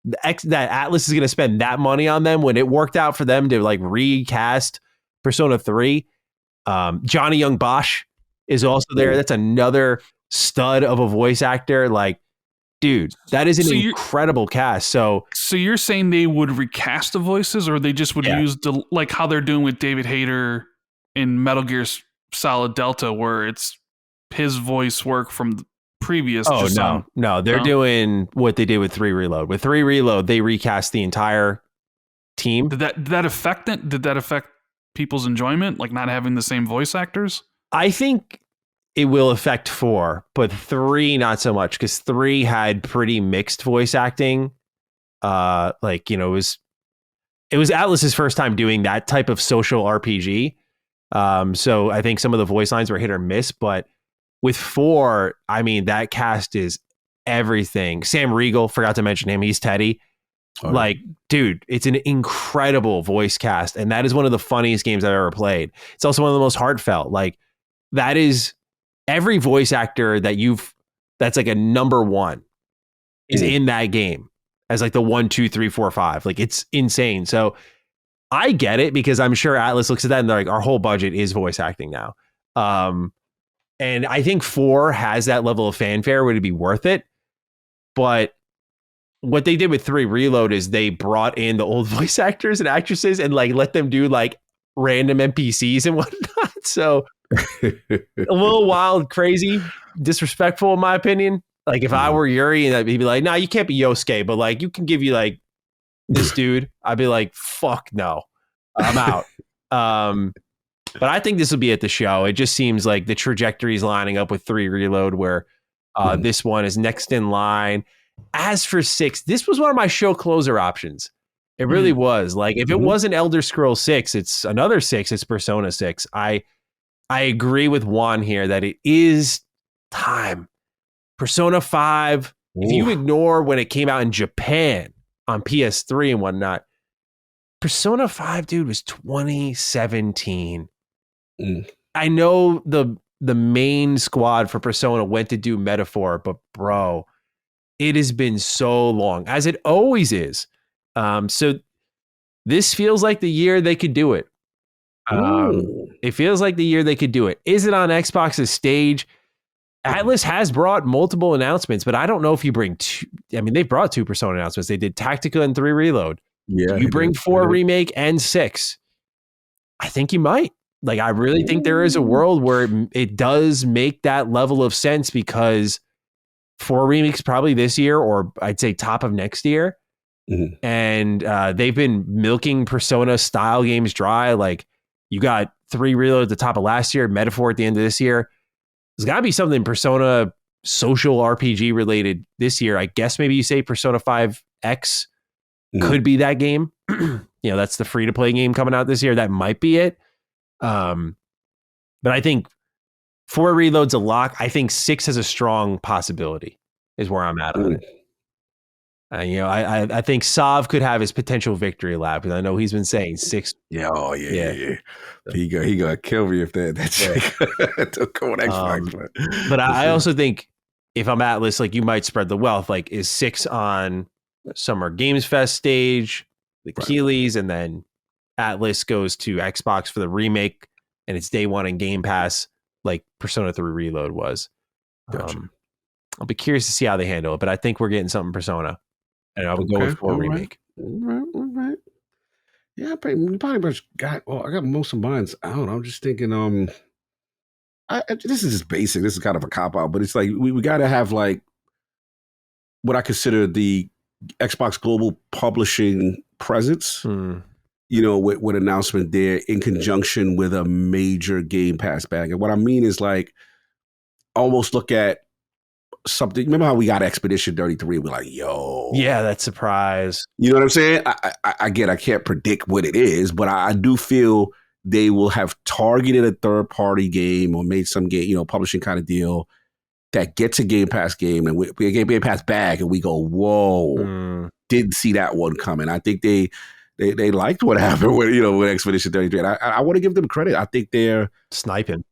that Atlas is going to spend that money on them when it worked out for them to like recast Persona 3? Johnny Young Bosch is also there. That's another stud of a voice actor. Like, dude, that is an incredible cast. So you're saying they would recast the voices, or they just would use like how they're doing with David Hayter in Metal Gear Solid Delta, where it's his voice work from the previous. Oh, no, they're doing what they did with 3 Reload. With 3 Reload, they recast the entire team. Did that affect it? Did that affect people's enjoyment, like not having the same voice actors? I think it will affect 4, but 3 not so much, because 3 had pretty mixed voice acting. Like, you know, it was Atlas's first time doing that type of social RPG. So I think some of the voice lines were hit or miss, but with 4, I mean, that cast is everything. Sam Riegel, forgot to mention him. He's Teddy. Oh, like, dude, it's an incredible voice cast. And that is one of the funniest games I've ever played. It's also one of the most heartfelt. Like, that is every voice actor that's like a number one is in that game as like the 1, 2, 3, 4, 5. Like, it's insane. So I get it, because I'm sure Atlas looks at that and they're like, our whole budget is voice acting now. And I think 4 has that level of fanfare. Would it be worth it? But what they did with 3 Reload is they brought in the old voice actors and actresses and like let them do like random NPCs and whatnot. So a little wild, crazy, disrespectful in my opinion. Like if I were Yuri and he'd be like, "Nah, you can't be Yosuke, but like you can give you like this dude," I'd be like, "Fuck no, I'm out." But I think this will be at the show. It just seems like the trajectory is lining up with 3 Reload, where this one is next in line. As for 6, this was one of my show closer options. It really was. Like, if it wasn't Elder Scrolls 6, it's another 6. It's Persona 6. I agree with Juan here that it is time. Persona 5, if you ignore when it came out in Japan on PS3 and whatnot, Persona 5, dude, was 2017. I know the main squad for Persona went to do Metaphor, but bro, it has been so long, as it always is. So this feels like the year they could do it. It feels like the year they could do it. Is it on Xbox's stage? Atlas has brought multiple announcements, but I don't know if you bring 2. I mean, they brought 2 Persona announcements. They did Tactica and 3 Reload. Yeah, you bring 4 Remake and 6. I think you might. Like, I really think there is a world where it does make that level of sense, because 4 Remake's probably this year, or I'd say top of next year. And they've been milking Persona style games dry. Like, you got 3 Reload at the top of last year, Metaphor at the end of this year. There's got to be something Persona social RPG related this year. I guess maybe you say Persona 5X could be that game. That's the free-to-play game coming out this year. That might be it. But I think 4 reloads a lock. I think 6 has a strong possibility. Is where I'm at on it. I think Sav could have his potential victory lap because I know he's been saying 6. Yeah. He gonna kill me if that's don't come on Xbox. But I also think if I'm Atlas, like you might spread the wealth. Like is 6 on Summer Games Fest stage, the Keeleys, and then Atlas goes to Xbox for the remake, and it's day one in Game Pass, like Persona 3 Reload was. Gotcha. I'll be curious to see how they handle it, but I think we're getting something Persona. And I would go with 4 remake. All right. Yeah, I probably much got. Well, I got most of mine's out. I'm just thinking. This is just basic. This is kind of a cop out, but it's like we got to have like what I consider the Xbox Global Publishing presence. With announcement there in conjunction with a major Game Pass bag. And what I mean is like almost look at something. Remember how we got Expedition 33? We're like, yo. Yeah, that surprise. You know what I'm saying? I can't predict what it is, but I do feel they will have targeted a third-party game or made some game, publishing kind of deal that gets a Game Pass game and we get Game Pass bag and we go, whoa, didn't see that one coming. I think they liked what happened with Expedition 33. And I want to give them credit. I think they're sniping.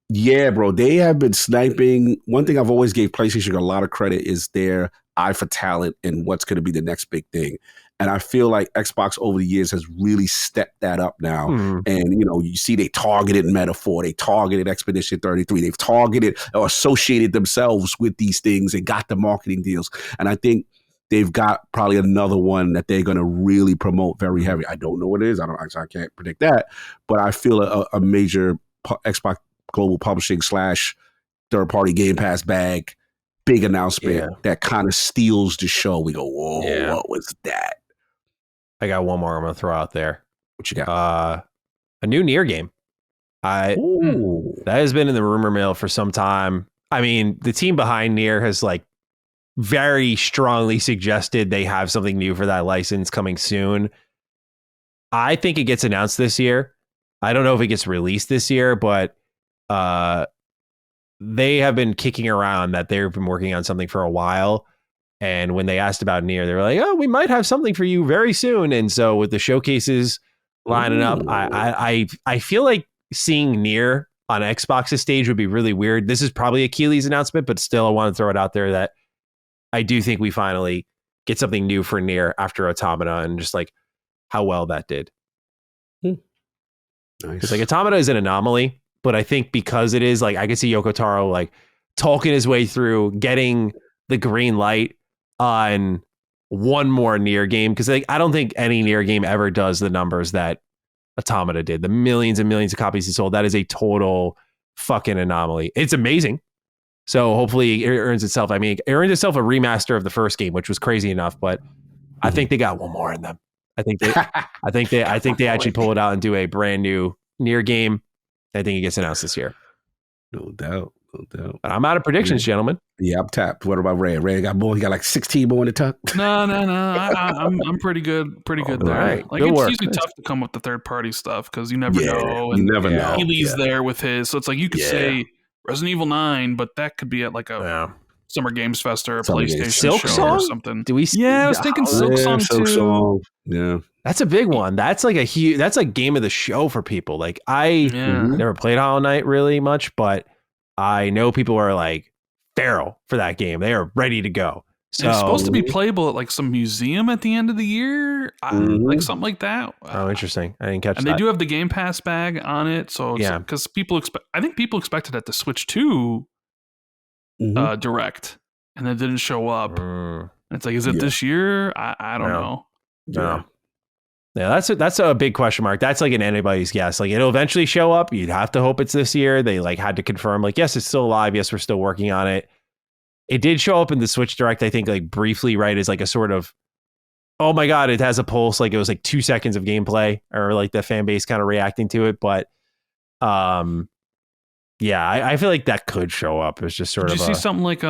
Yeah, bro. They have been sniping. One thing I've always gave PlayStation a lot of credit is their eye for talent and what's going to be the next big thing. And I feel like Xbox over the years has really stepped that up now. And, you see they targeted Metaphor. They targeted Expedition 33. They've targeted or associated themselves with these things and got the marketing deals. And I think they've got probably another one that they're going to really promote very heavy. I don't know what it is. I can't predict that. But I feel a major Xbox Global Publishing / third-party Game Pass bag, big announcement that kind of steals the show. We go, whoa, what was that? I got one more I'm going to throw out there. What you got? A new Nier game. That has been in the rumor mill for some time. I mean, the team behind Nier has like very strongly suggested they have something new for that license coming soon. I think it gets announced this year. I don't know if it gets released this year, but they have been kicking around that they've been working on something for a while. And when they asked about Nier, they were like, oh, we might have something for you very soon. And so with the showcases lining up, I feel like seeing Nier on Xbox's stage would be really weird. This is probably a Keeley's announcement, but still I want to throw it out there that I do think we finally get something new for Nier after Automata and just like how well that did. Nice. Because like Automata is an anomaly, but I think because it is like I can see Yoko Taro like talking his way through getting the green light on one more Nier game. Because like I don't think any Nier game ever does the numbers that Automata did. The millions and millions of copies it sold. That is a total fucking anomaly. It's amazing. So hopefully it earns itself. I mean, it earned itself a remaster of the first game, which was crazy enough, but I think they got one more in them. I think they actually pull it out and do a brand new Nier game. I think it gets announced this year. No doubt. But I'm out of predictions, gentlemen. Yeah, I'm tapped. What about Ray? Ray got more. He got like 16 more in the tuck. No. I'm pretty good. Pretty good there. Right. Like it's usually tough to come with the third party stuff because you never know. And you never know. He's there with his, so it's like you could say Resident Evil 9, but that could be at like a Summer Games Fest or a PlayStation Silk show Song? or something. Do we? Yeah, I was thinking Silk Song too. Song. Yeah. That's a big one. That's like that's like game of the show for people. Like I never played Hollow Knight really much, but I know people are like feral for that game. They are ready to go. So it's supposed to be playable at like some museum at the end of the year, like something like that. Oh, interesting. I didn't catch that. And they do have the Game Pass bag on it, so because people expect, I think people expected it to switch to direct, and it didn't show up. It's like, is it this year? I don't know. No. Yeah, that's a big question mark. That's like an anybody's guess. Like it'll eventually show up. You'd have to hope it's this year. They like had to confirm like, yes, it's still alive. Yes, we're still working on it. It did show up in the Switch Direct, I think, like briefly, right? As like a sort of, oh my God, it has a pulse. Like it was like 2 seconds of gameplay or like the fan base kind of reacting to it. But I feel like that could show up. It's just sort of. Did you see something like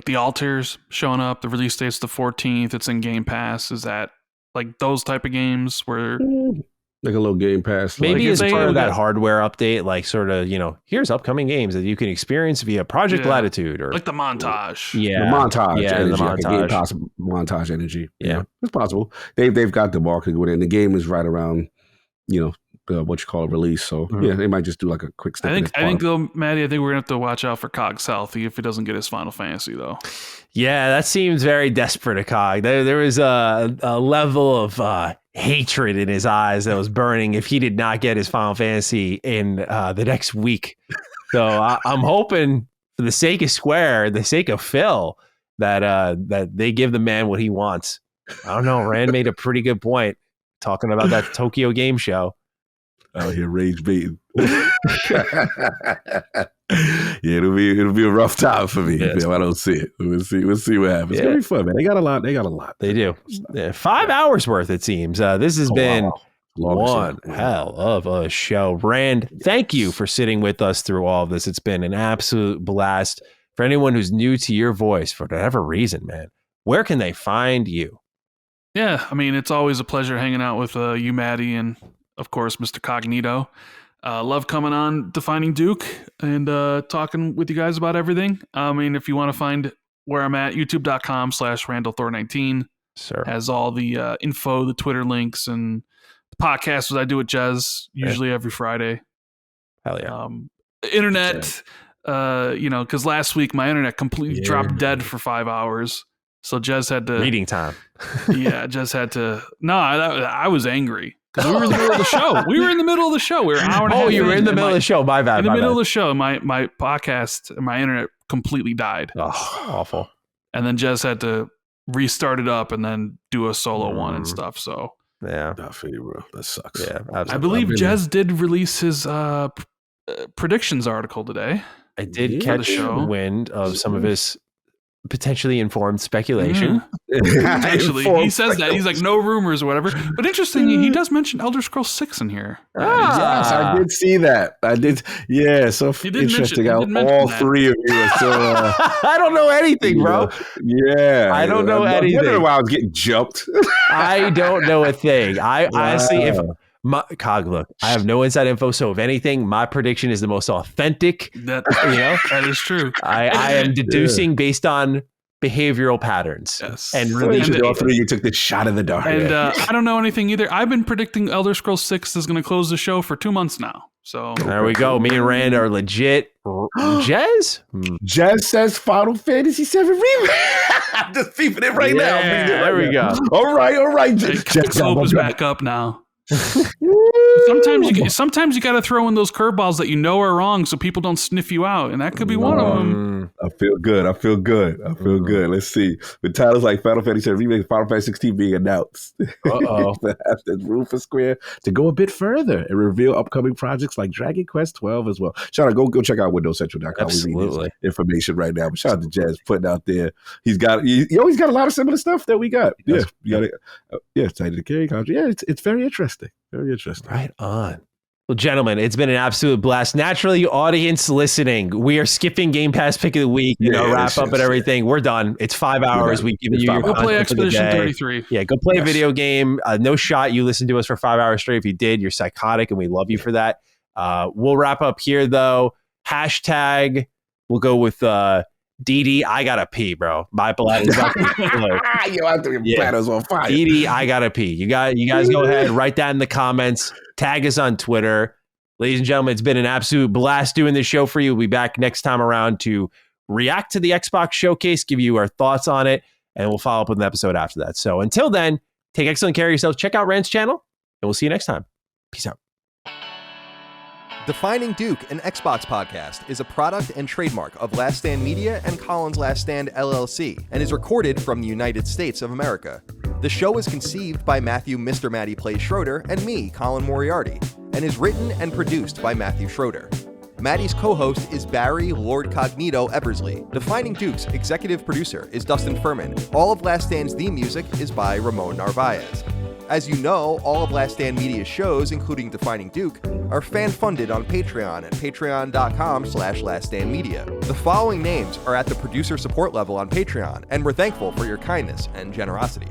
the Altars showing up? The release date's the 14th. It's in Game Pass. Is that like those type of games where Like a little Game Pass. Maybe Like, as if part they- of that hardware update, like sort of, here's upcoming games that you can experience via Project Yeah. Latitude or Like the montage. The yeah, montage yeah, energy, the like a Game montage. Pass montage energy. Yeah. It's possible. They've got the marketing with it, and the game is right around, what you call a release. So Mhm. they might just do like a quick I snippet. think though, Maddie, I think we're gonna have to watch out for Cog's healthy if he doesn't get his Final Fantasy though. Yeah, that seems very desperate to Cog. There was a level of hatred in his eyes that was burning if he did not get his Final Fantasy in the next week. So I'm hoping, for the sake of Square, the sake of Phil, that they give the man what he wants. I don't know. Rand made a pretty good point talking about that Tokyo Game Show. Out here rage baiting. Yeah, it'll be a rough time for me if I don't see it. We'll see what happens. It's gonna be fun, man. They got a lot. They do. Yeah, 5 hours worth, it seems. This has been one hell of a show. Rand, thank you for sitting with us through all of this. It's been an absolute blast. For anyone who's new to your voice, for whatever reason, man, where can they find you? Yeah, I mean, it's always a pleasure hanging out with you, Maddie, and of course, Mr. Cognito. Love coming on Defining Duke and talking with you guys about everything. I mean, if you want to find where I'm at, youtube.com/RandallThor19 Sir. has all the info, the Twitter links, and the podcast I do with Jez, usually every Friday. Hell yeah. Internet, because last week my internet completely dropped dead for 5 hours. So Jez had to... Reading time. Yeah, Jez had to... No, I was angry. Because we were in the middle of the show. We were in the middle of the show. We were an hour and a half. Oh, you were in the middle of the show. My bad. In the middle of the show, my podcast, my internet completely died. Oh, awful. And then Jez had to restart it up and then do a solo one and stuff. So Yeah. I feel you, bro. That sucks. Yeah. Absolutely. I believe Jez did release his predictions article today. I did Yeah. catch wind of some of his potentially informed speculation. Actually, he says that. He's like, no rumors or whatever. But interestingly, he does mention Elder Scrolls 6 in here. Yes, I did see that. I did. Yeah, so He did interesting. mention All that. three of you are still. I don't know anything, bro. Yeah, I don't know I'm anything. wondering why I was getting jumped. I don't know a thing. I honestly, if Cog, look, I have no inside info. So if anything, my prediction is the most authentic. That is true. I am deducing based on behavioral patterns. Yes. And Really, really, all three of you took the shot in the dark. And I don't know anything either. I've been predicting Elder Scrolls 6 is going to close the show for 2 months now. So there we go. Me and Rand are legit. Jez? Jez says Final Fantasy VII Remake. I'm just peeping it right now. I'm reading it There we go. All right. the slope is back up now. Sometimes you got to throw in those curveballs that you know are wrong, so people don't sniff you out, and that could be one of them. I feel good. Let's see. With titles like Final Fantasy VII Remake, Final Fantasy 16 being announced, there's room for Square to go a bit further and reveal upcoming projects like Dragon Quest 12 as well. Shout out, go check out WindowsCentral.com. Absolutely. Information right now. But shout out to Jazz putting out there. He's got a lot of similar stuff that we got. Yes. Excited to carry contract. Yeah, it's very interesting. Very interesting. Right on. Well, gentlemen, it's been an absolute blast. Naturally, audience listening, we are skipping Game Pass Pick of the Week, wrap up and everything. We're done. It's 5 hours. We've given you your Go play content for the Expedition day. 33. Yeah, go play a video game. No shot. You listened to us for 5 hours straight. If you did, you're psychotic, and we love you for that. We'll wrap up here, though. Hashtag, we'll go with DD, I gotta pee, bro. My blood is about to explode. Bladder's on fire. DD, I gotta pee. You guys go ahead, write that in the comments. Tag us on Twitter. Ladies and gentlemen, it's been an absolute blast doing this show for you. We'll be back next time around to react to the Xbox Showcase, give you our thoughts on it, and we'll follow up with an episode after that. So until then, take excellent care of yourselves. Check out Rand's channel, and we'll see you next time. Peace out. Defining Duke, an Xbox podcast, is a product and trademark of Last Stand Media and Collins Last Stand LLC, and is recorded from the United States of America. The show is conceived by Matthew Mr. Matty Plays Schroeder and me, Colin Moriarty, and is written and produced by Matthew Schroeder. Matty's co-host is Barry Lord Cognito Eversley. Defining Duke's executive producer is Dustin Furman. All of Last Stand's theme music is by Ramon Narvaez. As you know, all of Last Stand Media's shows, including Defining Duke, are fan-funded on Patreon at patreon.com/laststandmedia. The following names are at the producer support level on Patreon, and we're thankful for your kindness and generosity.